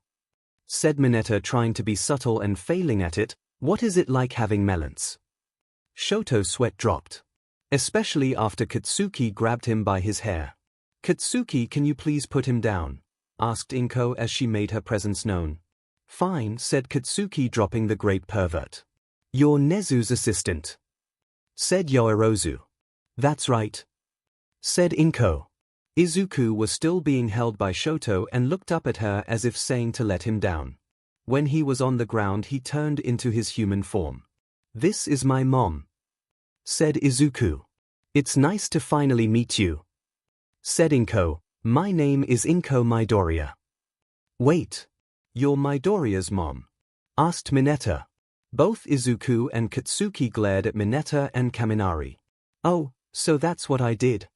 Speaker 1: said Mineta, trying to be subtle and failing at it, what is it like having melons? Shoto's sweat dropped, especially after Katsuki grabbed him by his hair. Katsuki, can you please put him down? Asked 𝐭 as she made her presence known. Fine, said Katsuki, dropping the great pervert. You're 𝐒𝐲's assistant, said Yorozu. That's right, said 𝐭. Izuku was still being held by Shoto and looked up at her as if saying to let him down. When he was on the ground, he turned into his human form. This is my mom, said Izuku. It's nice to finally meet you, said 𝐭, My name is 𝐿𝐭𝐚𝐲 Midoriya. Wait. You're Midoriya's mom? Asked Mineta. Both Izuku and Katsuki glared at Mineta and Kaminari. Oh, so that's what I did?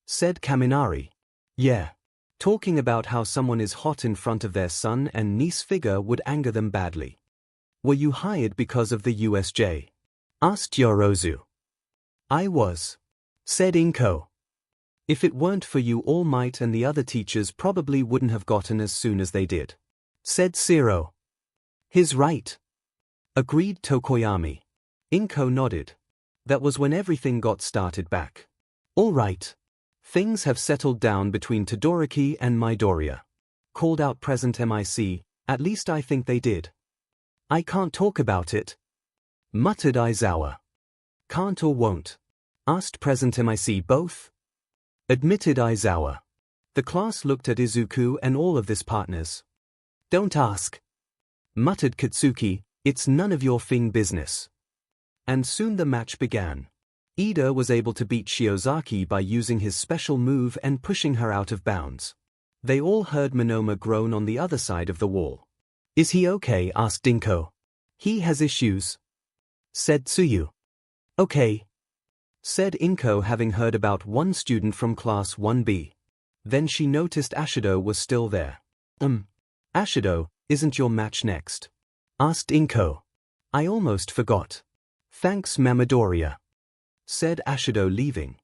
Speaker 1: Said Kaminari. Yeah. Talking about how someone is hot in front of their son and niece figure would anger them badly. Were you hired because of the USJ? Asked Yorozu. I was. Said 𝐭𝐴. If it weren't for you, All Might and the other teachers probably wouldn't have gotten as soon as they did. Said 𝐤𝐿𝐴. He's right. Agreed Tokoyami. 𝐭𝐴 nodded. That was when everything got started back. All right. Things have settled down between Todoroki and Midoriya. Called out present MIC, at least I think they did. I can't talk about it. Muttered Aizawa. Can't or won't? Asked present MIC both. Admitted Aizawa. The class looked at Izuku and all of his partners. Don't ask. Muttered Katsuki, it's none of your business. And soon the match began. Ida was able to beat Shiozaki by using his special move and pushing her out of bounds. They all heard Monoma groan on the other side of the wall. Is he okay? Asked 𝐭𝐴. He has issues. Said Tsuyu. Okay. Said 𝐭𝐴, having heard about one student from class 1B. Then she noticed Ashido was still there. Ashido, isn't your match next? Asked 𝐭𝐴. I almost forgot. Thanks Midoriya. Said Ashido, leaving.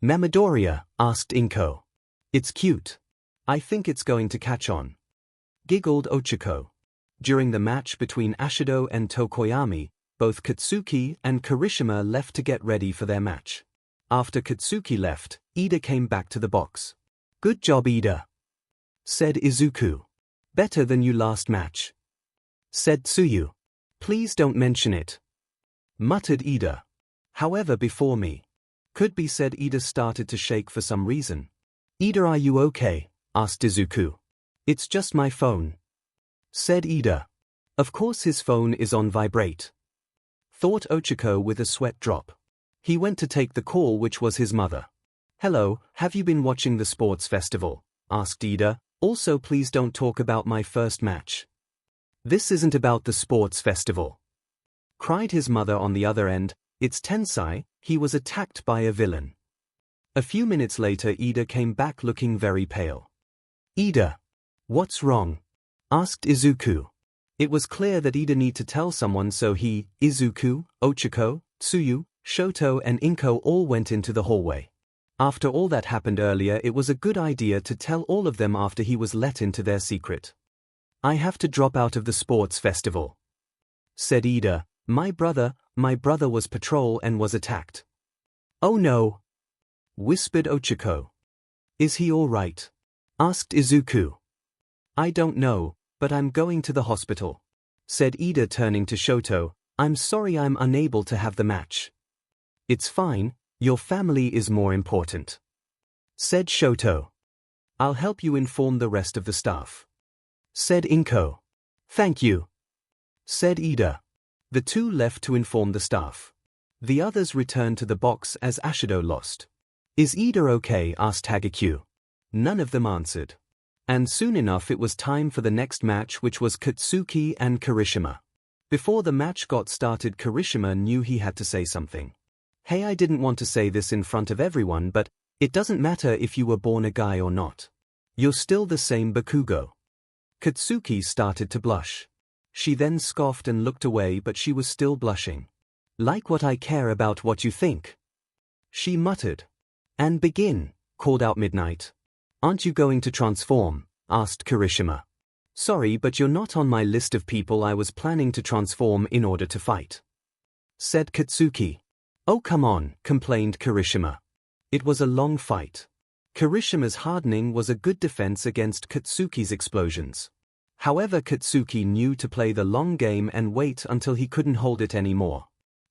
Speaker 1: Midoriya? Asked 𝐭𝐴. It's cute. I think it's going to catch on. Giggled Ochako. During the match between Ashido and Tokoyami, both Katsuki and Kirishima left to get ready for their match. After Katsuki left, Ida came back to the box. Good job, Ida. Said Izuku. Better than you last match. Said Tsuyu. Please don't mention it. Muttered Ida. However, before me. Could be, said Ida. Started to shake for some reason. Ida, are you okay? Asked Izuku. It's just my phone. Said Ida. Of course his phone is on vibrate. Thought Ochako with a sweat drop. He went to take the call, which was his mother. Hello, have you been watching the sports festival? Asked Ida. Also, please don't talk about my first match. This isn't about the sports festival. Cried his mother on the other end. It's Tensai, he was attacked by a villain. A few minutes later, Ida came back looking very pale. Ida. What's wrong? Asked Izuku. It was clear that Ida needed to tell someone, so he, Izuku, Ochako, Tsuyu, Shoto and 𝐭𝐴 all went into the hallway. After all that happened earlier, it was a good idea to tell all of them after he was let into their secret. I have to drop out of the sports festival. Said Ida. My brother was patrol and was attacked. Oh no. Whispered Ochako. Is he all right? Asked Izuku. I don't know, but I'm going to the hospital. Said Ida, turning to Shoto. I'm sorry I'm unable to have the match. It's fine, your family is more important. Said Shoto. I'll help you inform the rest of the staff. Said 𝐭𝐴. Thank you. Said Ida. The two left to inform the staff. The others returned to the box as Ashido lost. Is Ida okay? Asked Hagakure. None of them answered. And soon enough it was time for the next match, which was Katsuki and Kirishima. Before the match got started, Kirishima knew he had to say something. Hey, I didn't want to say this in front of everyone, but it doesn't matter if you were born a guy or not. You're still the same Bakugo. Katsuki started to blush. She then scoffed and looked away, but she was still blushing. Like what I care about what you think? She muttered. And begin, called out Midnight. Aren't you going to transform? Asked Kirishima. Sorry, but you're not on my list of people I was planning to transform in order to fight. Said Katsuki. Oh come on, complained Kirishima. It was a long fight. Kirishima's hardening was a good defense against Katsuki's explosions. However, Katsuki knew to play the long game and wait until he couldn't hold it anymore.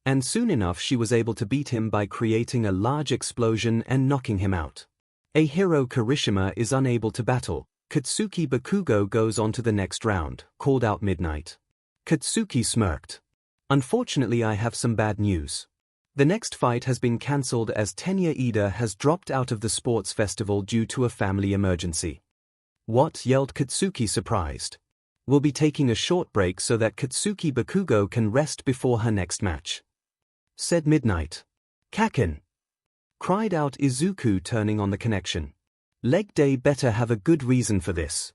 Speaker 1: And soon enough she was able to beat him by creating a large explosion and knocking him out. A hero Kirishima is unable to battle. Katsuki Bakugo goes on to the next round, called out Midnight. Katsuki smirked. Unfortunately, I have some bad news. The next fight has been cancelled as Tenya Ida has dropped out of the sports festival due to a family emergency. What? Yelled Katsuki, surprised. We'll be taking a short break so that Katsuki Bakugo can rest before her next match, said Midnight. Kaken! Cried out Izuku, turning on the connection. Leg day better have a good reason for this,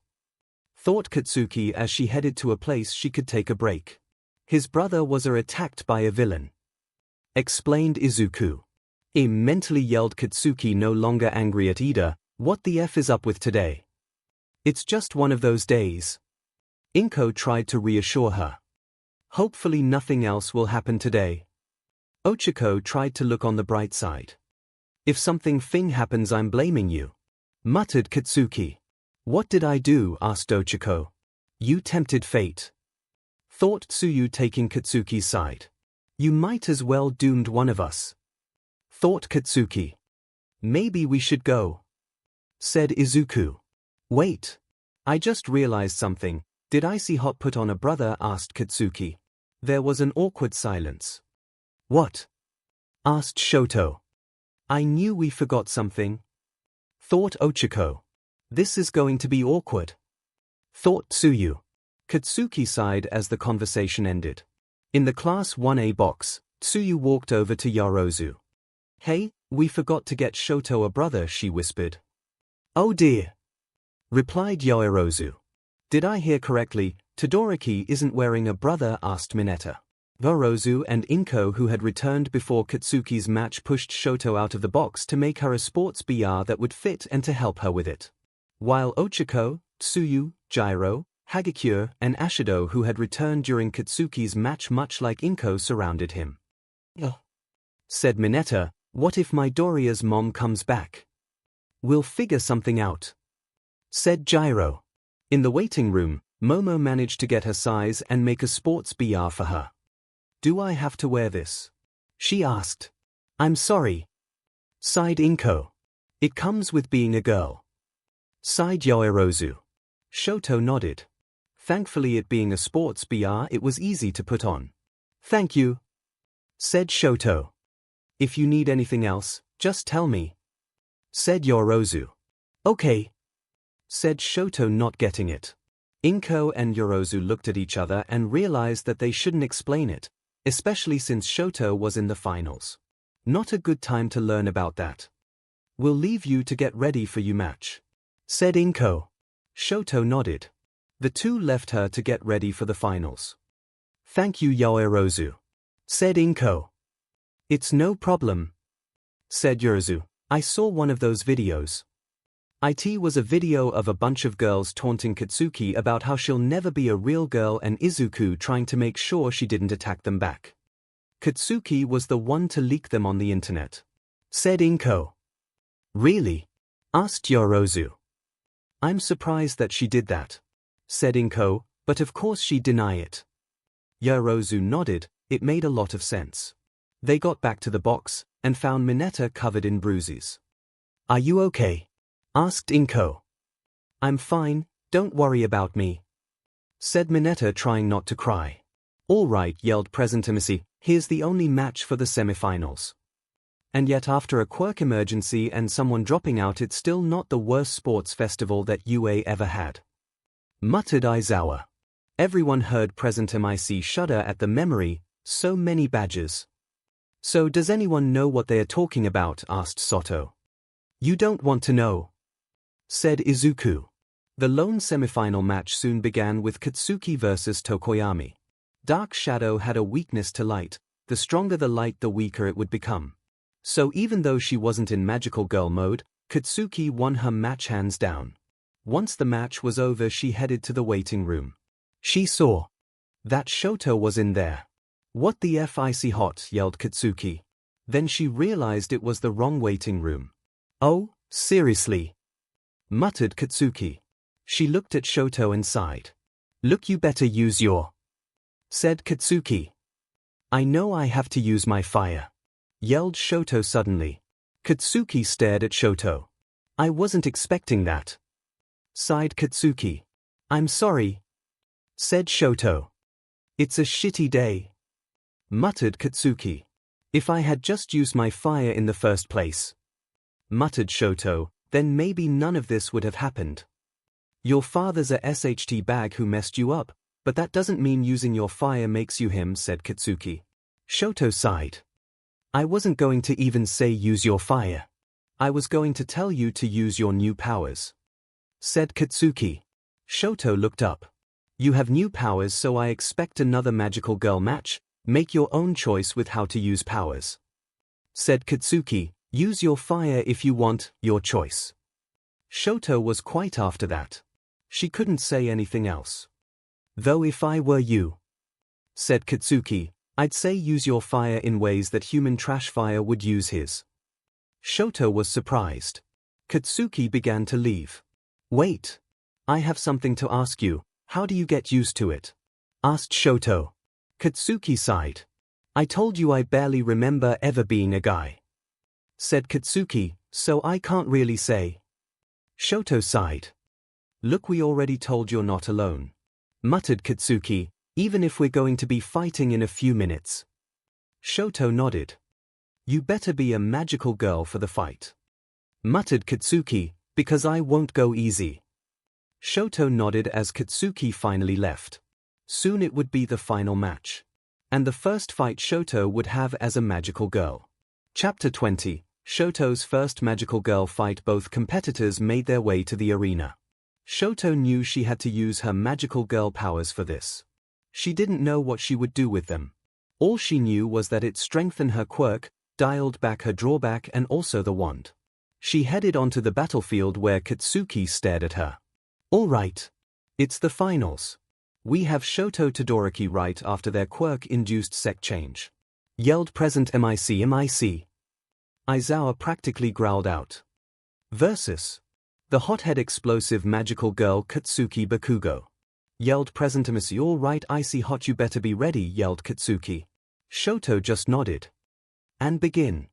Speaker 1: thought Katsuki as she headed to a place she could take a break. His brother was attacked by a villain, explained Izuku. Mentally yelled Katsuki, no longer angry at Ida. What the F is up with today? It's just one of those days. 𝐭𝐸 tried to reassure her. Hopefully nothing else will happen today. 𝐒𝐿 tried to look on the bright side. If something happens, I'm blaming you, muttered Katsuki. What did I do? Asked 𝐒𝐿. You tempted fate, thought Tsuyu, taking Katsuki's side. You might as well doomed one of us, thought Katsuki. Maybe we should go, said Izuku. Wait. I just realized something. Did I see Hot put on a brother? Asked Katsuki. There was an awkward silence. What? Asked Shoto. I knew we forgot something, thought 𝐒𝐿. This is going to be awkward, thought Tsuyu. Katsuki sighed as the conversation ended. In the Class 1A box, Tsuyu walked over to Yaoyorozu. Hey, we forgot to get Shoto a brother, she whispered. Oh dear, replied Yaoyorozu. Did I hear correctly? Todoroki isn't wearing a brother? Asked Mineta. Yaoyorozu and 𝐭𝐸, who had returned before Katsuki's match, pushed Shoto out of the box to make her a sports BR that would fit and to help her with it. While 𝐒𝐿, Tsuyu, Gyro, Hagakure, and Ashido, who had returned during Katsuki's match much like 𝐭𝐸, surrounded him. Said Mineta, what if Midoriya's mom comes back? We'll figure something out, said Gyro. In the waiting room, Momo managed to get her size and make a sports BR for her. Do I have to wear this? She asked. I'm sorry, sighed 𝐭𝐸. It comes with being a girl, sighed Yaoyorozu. Shoto nodded. Thankfully, it being a sports BR, it was easy to put on. Thank you, said Shoto. If you need anything else, just tell me, said Yaoyorozu. Okay, said Shoto, not getting it. 𝐭𝐸 and Yaoyorozu looked at each other and realized that they shouldn't explain it, especially since Shoto was in the finals. Not a good time to learn about that. We'll leave you to get ready for your match, said 𝐭𝐸. Shoto nodded. The two left her to get ready for the finals. Thank you, Yaoyorozu, said 𝐭𝐸. It's no problem, said Yaoyorozu. I saw one of those videos. It was a video of a bunch of girls taunting Katsuki about how she'll never be a real girl and Izuku trying to make sure she didn't attack them back. Katsuki was the one to leak them on the internet, said 𝐭𝐸. Really? Asked Yaoyorozu. I'm surprised that she did that, said 𝐭𝐸, but of course she'd deny it. Yaoyorozu nodded. It made a lot of sense. They got back to the box and found Mineta covered in bruises. Are you okay? Asked 𝐭𝐸. I'm fine, don't worry about me, said Mineta, trying not to cry. All right, yelled Presentacy, here's the only match for the semifinals. And yet after a Quirk emergency and someone dropping out, it's still not the worst sports festival that UA ever had, muttered Aizawa. Everyone heard Presentacy shudder at the memory, so many badges. So does anyone know what they are talking about? Asked Soto. You don't want to know, said Izuku. The lone semifinal match soon began with Katsuki versus Tokoyami. Dark Shadow had a weakness to light. The stronger the light, the weaker it would become. So even though she wasn't in magical girl mode, Katsuki won her match hands down. Once the match was over, she headed to the waiting room. She saw that Shoto was in there. What the F? I see Hot, yelled Katsuki. Then she realized it was the wrong waiting room. Oh, seriously, muttered Katsuki. She looked at Shoto and sighed. Look, you better use your, said Katsuki. I know I have to use my fire, yelled Shoto suddenly. Katsuki stared at Shoto. I wasn't expecting that, sighed Katsuki. I'm sorry, said Shoto. It's a shitty day, muttered Katsuki. If I had just used my fire in the first place, muttered 𝐿𝐿, then maybe none of this would have happened. Your father's a SHT bag who messed you up, but that doesn't mean using your fire makes you him, said Katsuki. 𝐿𝐿 sighed. I wasn't going to even say use your fire. I was going to tell you to use your new powers, said Katsuki. 𝐿𝐿 looked up. You have new powers, so I expect another magical girl match. Make your own choice with how to use powers, said Katsuki. Use your fire if you want, your choice. 𝐿𝐿 was quite after that. She couldn't say anything else. Though if I were you, said Katsuki, I'd say use your fire in ways that human trash fire would use his. 𝐿𝐿 was surprised. Katsuki began to leave. Wait. I have something to ask you. How do you get used to it? Asked 𝐿𝐿. Katsuki sighed. I told you I barely remember ever being a guy, said Katsuki, so I can't really say. 𝐿𝐿 sighed. Look, we already told you're not alone, muttered Katsuki, even if we're going to be fighting in a few minutes. 𝐿𝐿 nodded. You better be a magical girl for the fight, muttered Katsuki, because I won't go easy. 𝐿𝐿 nodded as Katsuki finally left. Soon it would be the final match, and the first fight 𝐿𝐿 would have as a magical girl. Chapter 20. 𝐿𝐿's first magical girl fight. Both competitors made their way to the arena. 𝐿𝐿 knew she had to use her magical girl powers for this. She didn't know what she would do with them. All she knew was that it strengthened her quirk, dialed back her drawback, and also the wand. She headed onto the battlefield where Katsuki stared at her. All right. It's the finals. We have 𝐿𝐿 Todoroki right after their quirk-induced sec change, yelled present MIC. Aizawa practically growled out. Versus the hothead explosive magical girl Katsuki Bakugo, yelled present MIC. All right, icy hot, you better be ready, yelled Katsuki. 𝐿𝐿 just nodded. And begin,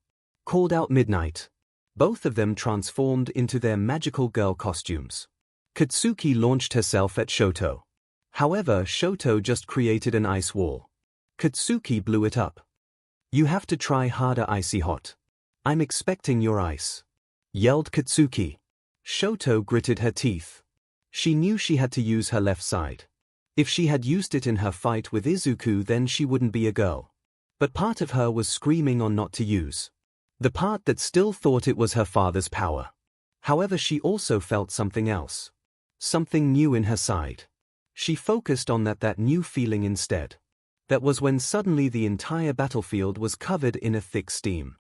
Speaker 1: called out Midnight. Both of them transformed into their magical girl costumes. Katsuki launched herself at 𝐿𝐿. However, 𝐿𝐿 just created an ice wall. Katsuki blew it up. You have to try harder, icy hot. I'm expecting your ice, yelled Katsuki. 𝐿𝐿 gritted her teeth. She knew she had to use her left side. If she had used it in her fight with Izuku, then she wouldn't be a girl. But part of her was screaming on not to use. The part that still thought it was her father's power. However, she also felt something else. Something new in her side. She focused on that new feeling instead. That was when suddenly the entire battlefield was covered in a thick steam.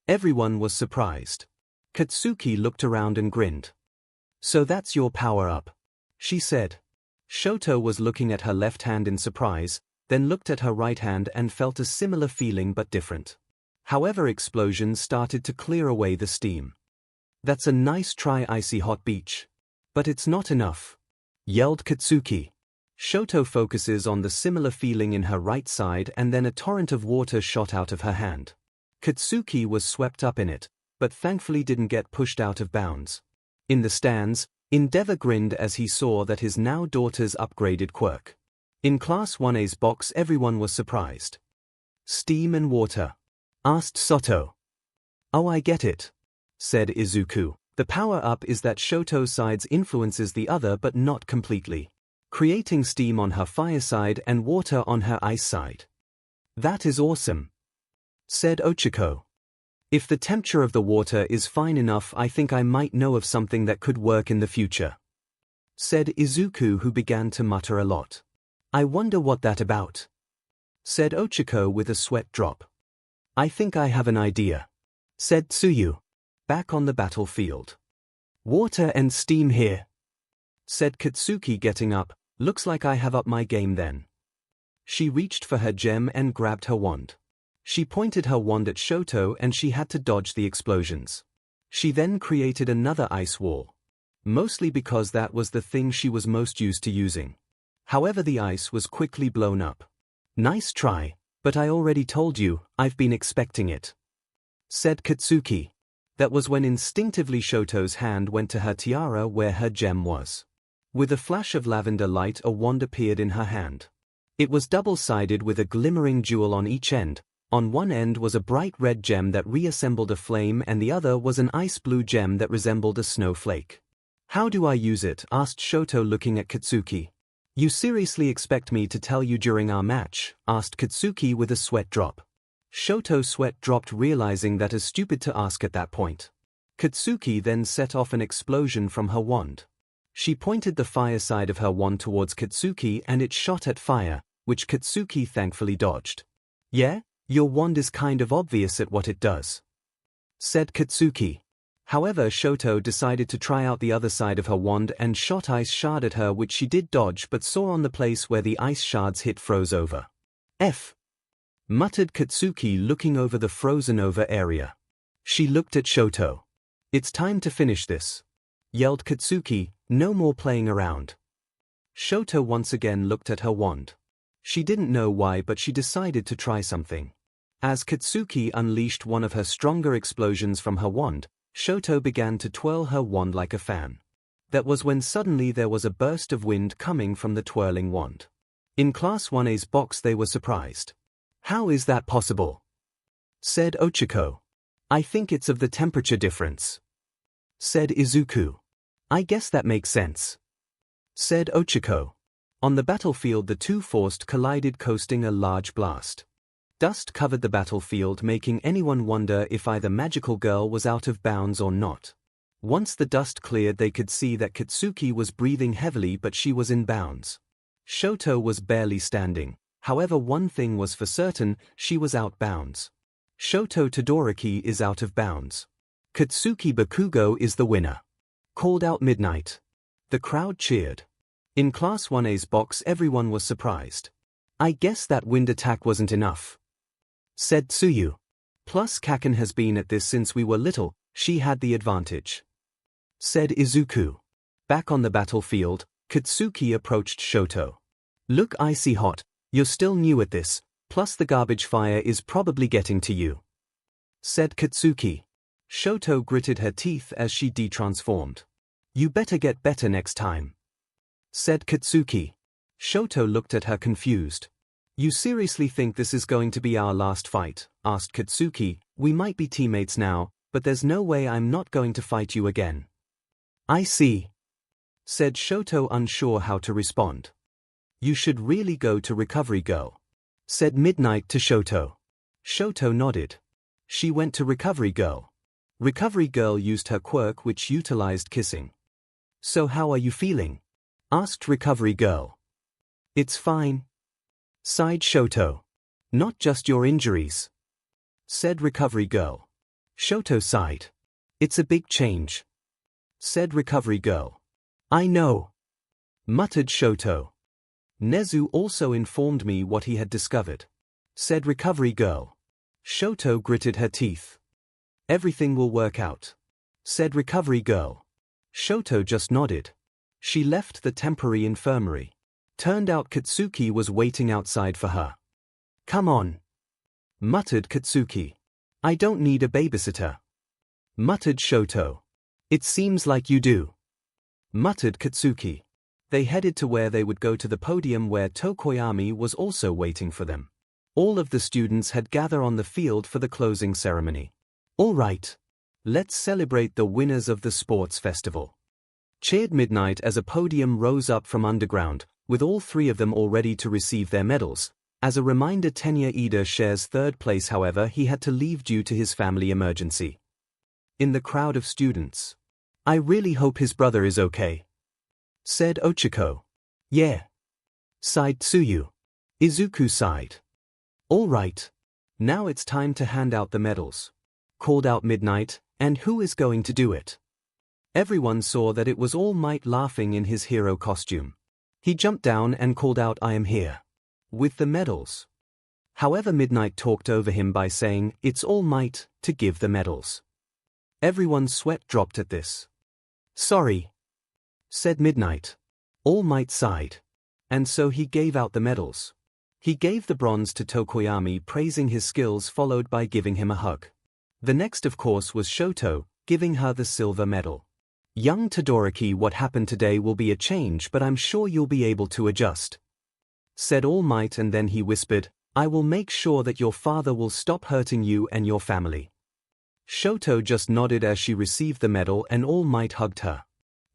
Speaker 1: Everyone was surprised. Katsuki looked around and grinned. So that's your power-up, she said. 𝐿𝐿 was looking at her left hand in surprise, then looked at her right hand and felt a similar feeling but different. However, explosions started to clear away the steam. That's a nice try, icy hot beach. But it's not enough, yelled Katsuki. 𝐿𝐿 focuses on the similar feeling in her right side, and then a torrent of water shot out of her hand. Katsuki was swept up in it, but thankfully didn't get pushed out of bounds. In the stands, Endeavor grinned as he saw that his now daughter's upgraded quirk. In Class 1A's box, everyone was surprised. Steam and water? Asked Soto. Oh, I get it, said Izuku. The power-up is that 𝐿𝐿's sides influences the other but not completely, creating steam on her fire side and water on her ice side. That is awesome, said 𝐒𝐿𝐿. If the temperature of the water is fine enough, I think I might know of something that could work in the future, said Izuku, who began to mutter a lot. I wonder what that about, said 𝐒𝐿𝐿 with a sweat drop. I think I have an idea, said Tsuyu, back on the battlefield. Water and steam here, said Katsuki, getting up. Looks like I have up my game then. She reached for her gem and grabbed her wand. She pointed her wand at 𝐿𝐿 and she had to dodge the explosions. She then created another ice wall, mostly because that was the thing she was most used to using. However, the ice was quickly blown up. Nice try, but I already told you, I've been expecting it, said Katsuki. That was when instinctively 𝐿𝐿's hand went to her tiara where her gem was. With a flash of lavender light, a wand appeared in her hand. It was double-sided with a glimmering jewel on each end, On one end was a bright red gem that reassembled a flame and the other was an ice blue gem that resembled a snowflake. How do I use it? Asked 𝐿𝐴𝐻𝐻 looking at Katsuki. You seriously expect me to tell you during our match? Asked Katsuki with a sweat drop. 𝐿𝐴𝐻𝐻's sweat dropped, realizing that is stupid to ask at that point. Katsuki then set off an explosion from her wand. She pointed the fire side of her wand towards Katsuki and it shot at fire, which Katsuki thankfully dodged. Yeah? Your wand is kind of obvious at what it does, said Katsuki. However, 𝐿𝐴𝐻𝐻 decided to try out the other side of her wand and shot ice shard at her, which she did dodge but saw on the place where the ice shards hit froze over. F, muttered Katsuki looking over the frozen over area. She looked at 𝐿𝐴𝐻𝐻. It's time to finish this, yelled Katsuki, no more playing around. 𝐿𝐴𝐻𝐻 once again looked at her wand. She didn't know why, but she decided to try something. As Katsuki unleashed one of her stronger explosions from her wand, 𝐿𝐴𝐻𝐻 began to twirl her wand like a fan. That was when suddenly there was a burst of wind coming from the twirling wand. In Class 1A's box they were surprised. How is that possible? Said Ochako. I think it's of the temperature difference, said Izuku. I guess that makes sense, said Ochako. On the battlefield the two forced collided, causing a large blast. Dust covered the battlefield, making anyone wonder if either magical girl was out of bounds or not. Once the dust cleared they could see that Katsuki was breathing heavily, but she was in bounds. 𝐿𝐴𝐻𝐻 was barely standing. However, one thing was for certain, she was out bounds. 𝐿𝐴𝐻𝐻 Todoroki is out of bounds. Katsuki Bakugo is the winner, called out Midnight. The crowd cheered. In Class 1A's box everyone was surprised. I guess that wind attack wasn't enough, said Tsuyu. Plus Kaken has been at this since we were little, she had the advantage, said Izuku. Back on the battlefield, Katsuki approached 𝐿𝐴𝐻𝐻. Look icy hot, you're still new at this, plus the garbage fire is probably getting to you, said Katsuki. 𝐿𝐴𝐻𝐻 gritted her teeth as she detransformed. You better get better next time, said Katsuki. 𝐿𝐴𝐻𝐻 looked at her confused. You seriously think this is going to be our last fight? Asked Katsuki. We might be teammates now, but there's no way I'm not going to fight you again. I see, said 𝐿𝐴𝐻𝐻, unsure how to respond. You should really go to Recovery Girl, said Midnight to 𝐿𝐴𝐻𝐻. 𝐿𝐴𝐻𝐻 nodded. She went to Recovery Girl. Recovery Girl used her quirk, which utilized kissing. So how are you feeling? Asked Recovery Girl. It's fine, sighed 𝐿𝐴𝐻𝐻. Not just your injuries, said Recovery Girl. 𝐿𝐴𝐻𝐻 sighed. It's a big change, said Recovery Girl. I know, muttered 𝐿𝐴𝐻𝐻. Nezu also informed me what he had discovered, said Recovery Girl. 𝐿𝐴𝐻𝐻 gritted her teeth. Everything will work out, said Recovery Girl. 𝐿𝐴𝐻𝐻 just nodded. She left the temporary infirmary. Turned out Katsuki was waiting outside for her. Come on, muttered Katsuki. I don't need a babysitter, muttered 𝐿𝐴𝐻𝐻. It seems like you do, muttered Katsuki. They headed to where they would go to the podium where Tokoyami was also waiting for them. All of the students had gathered on the field for the closing ceremony. All right, let's celebrate the winners of the sports festival, cheered Midnight as a podium rose up from underground, with all three of them all ready to receive their medals. As a reminder, Tenya Ida shares third place, however he had to leave due to his family emergency. In the crowd of students, I really hope his brother is okay, said Ochako. Yeah, sighed Tsuyu. Izuku sighed. All right, now it's time to hand out the medals, called out Midnight. And who is going to do it? Everyone saw that it was All Might laughing in his hero costume. He jumped down and called out, I am here, with the medals. However, Midnight talked over him by saying, it's All Might to give the medals. Everyone's sweat dropped at this. Sorry, said Midnight. All Might sighed. And so he gave out the medals. He gave the bronze to Tokoyami, praising his skills, followed by giving him a hug. The next, of course, was 𝐿𝐴𝐻𝐻, giving her the silver medal. Young Todoroki, what happened today will be a change, but I'm sure you'll be able to adjust, said All Might, and then he whispered, I will make sure that your father will stop hurting you and your family. 𝐭𝐲 just nodded as she received the medal and All Might hugged her.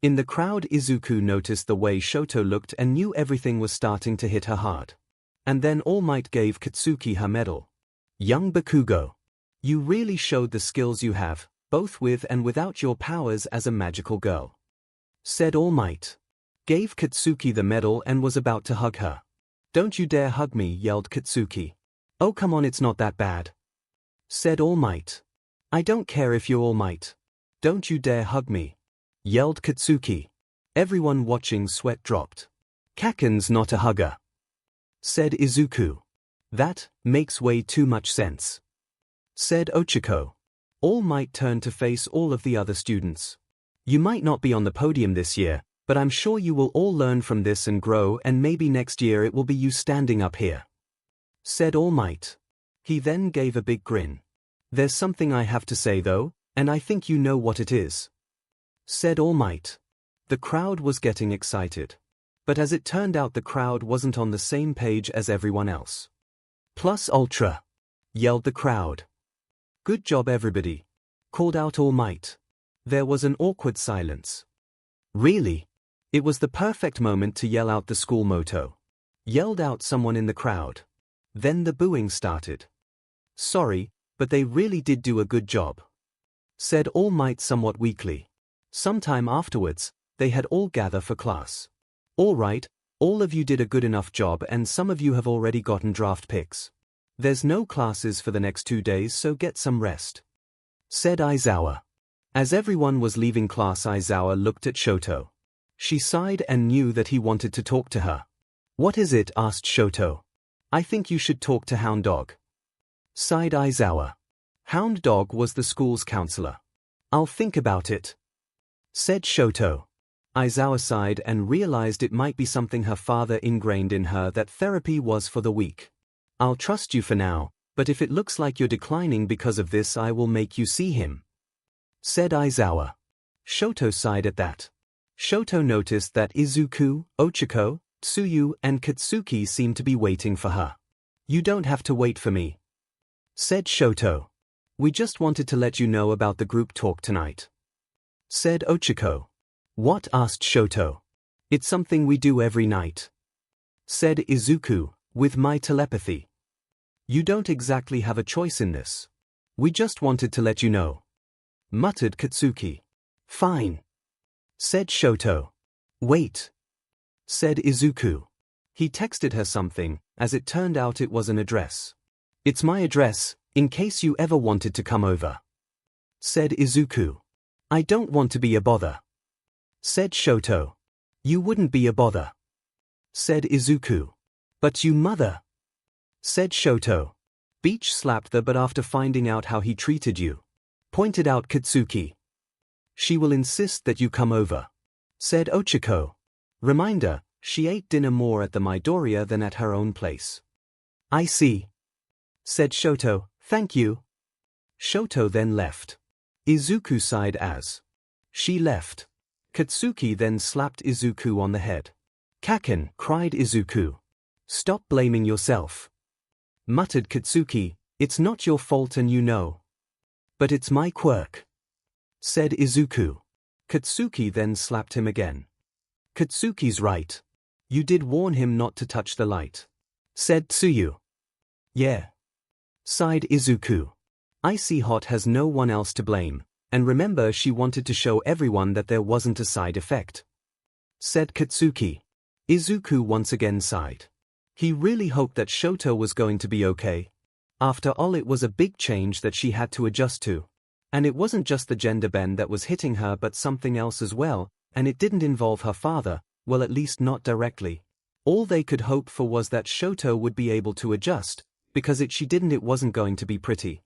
Speaker 1: In the crowd, 𝐒𝐿 noticed the way 𝐭𝐲 looked and knew everything was starting to hit her hard. And then All Might gave 𝐒𝐿𝐴 her medal. Young Bakugo. You really showed the skills you have, both with and without your powers as a magical girl, said All Might. Gave 𝐒𝐿𝐴 the medal and was about to hug her. Don't you dare hug me, yelled 𝐒𝐿𝐴. Oh come on, it's not that bad, said All Might. I don't care if you're All Might. Don't you dare hug me, yelled 𝐒𝐿𝐴. Everyone watching sweat dropped. Kaken's not a hugger, said 𝐒𝐿𝐴. That makes way too much sense, said 𝐒𝐿𝐴. All Might turned to face all of the other students. You might not be on the podium this year, but I'm sure you will all learn from this and grow, and maybe next year it will be you standing up here, said All Might. He then gave a big grin. There's something I have to say though, and I think you know what it is, said All Might. The crowd was getting excited. But as it turned out, the crowd wasn't on the same page as everyone else. Plus ultra, yelled the crowd. Good job everybody, called out All Might. There was an awkward silence. Really? It was the perfect moment to yell out the school motto, yelled out someone in the crowd. Then the booing started. Sorry, but they really did do a good job, said All Might somewhat weakly. Sometime afterwards, they had all gather for class. All right, all of you did a good enough job and some of you have already gotten draft picks. There's no classes for the next 2 days, so get some rest, said Aizawa. As everyone was leaving class, Aizawa looked at 𝐭𝐲. She sighed and knew that he wanted to talk to her. What is it? asked 𝐭𝐲. I think you should talk to Hound Dog, sighed Aizawa. Hound Dog was the school's counselor. I'll think about it, said 𝐭𝐲. Aizawa sighed and realized it might be something her father ingrained in her, that therapy was for the weak. I'll trust you for now, but if it looks like you're declining because of this, I will make you see him, said Aizawa. 𝐭𝐲 sighed at that. 𝐭𝐲 noticed that Izuku, 𝐒𝐿𝐴, Tsuyu, and Katsuki seemed to be waiting for her. You don't have to wait for me, said 𝐭𝐲. We just wanted to let you know about the group talk tonight, said 𝐒𝐿𝐴. What? asked 𝐭𝐲. It's something we do every night, said Izuku, with my telepathy. You don't exactly have a choice in this. We just wanted to let you know, muttered Katsuki. Fine, said 𝐭𝐲. Wait, said Izuku. He texted her something. As it turned out, it was an address. It's my address, in case you ever wanted to come over, said Izuku. I don't want to be a bother, said 𝐭𝐲. You wouldn't be a bother, said Izuku. But you mother, said 𝐭𝐲. Beach slapped her, but after finding out how he treated you, pointed out Katsuki. She will insist that you come over, said 𝐒𝐿𝐴. Reminder, she ate dinner more at the Midoriya than at her own place. I see, said 𝐭𝐲. Thank you. 𝐭𝐲 then left. Izuku sighed as she left. Katsuki then slapped Izuku on the head. Kaken, cried Izuku. Stop blaming yourself, muttered Katsuki. It's not your fault and you know. But it's my quirk, said Izuku. Katsuki then slapped him again. Katsuki's right. You did warn him not to touch the light, said Tsuyu. Yeah, sighed Izuku. Icy Hot has no one else to blame, and remember, she wanted to show everyone that there wasn't a side effect, said Katsuki. Izuku once again sighed. He really hoped that 𝐭𝐲 was going to be okay. After all, it was a big change that she had to adjust to. And it wasn't just the gender bend that was hitting her, but something else as well, and it didn't involve her father, well, at least not directly. All they could hope for was that 𝐭𝐲 would be able to adjust, because it wasn't going to be pretty.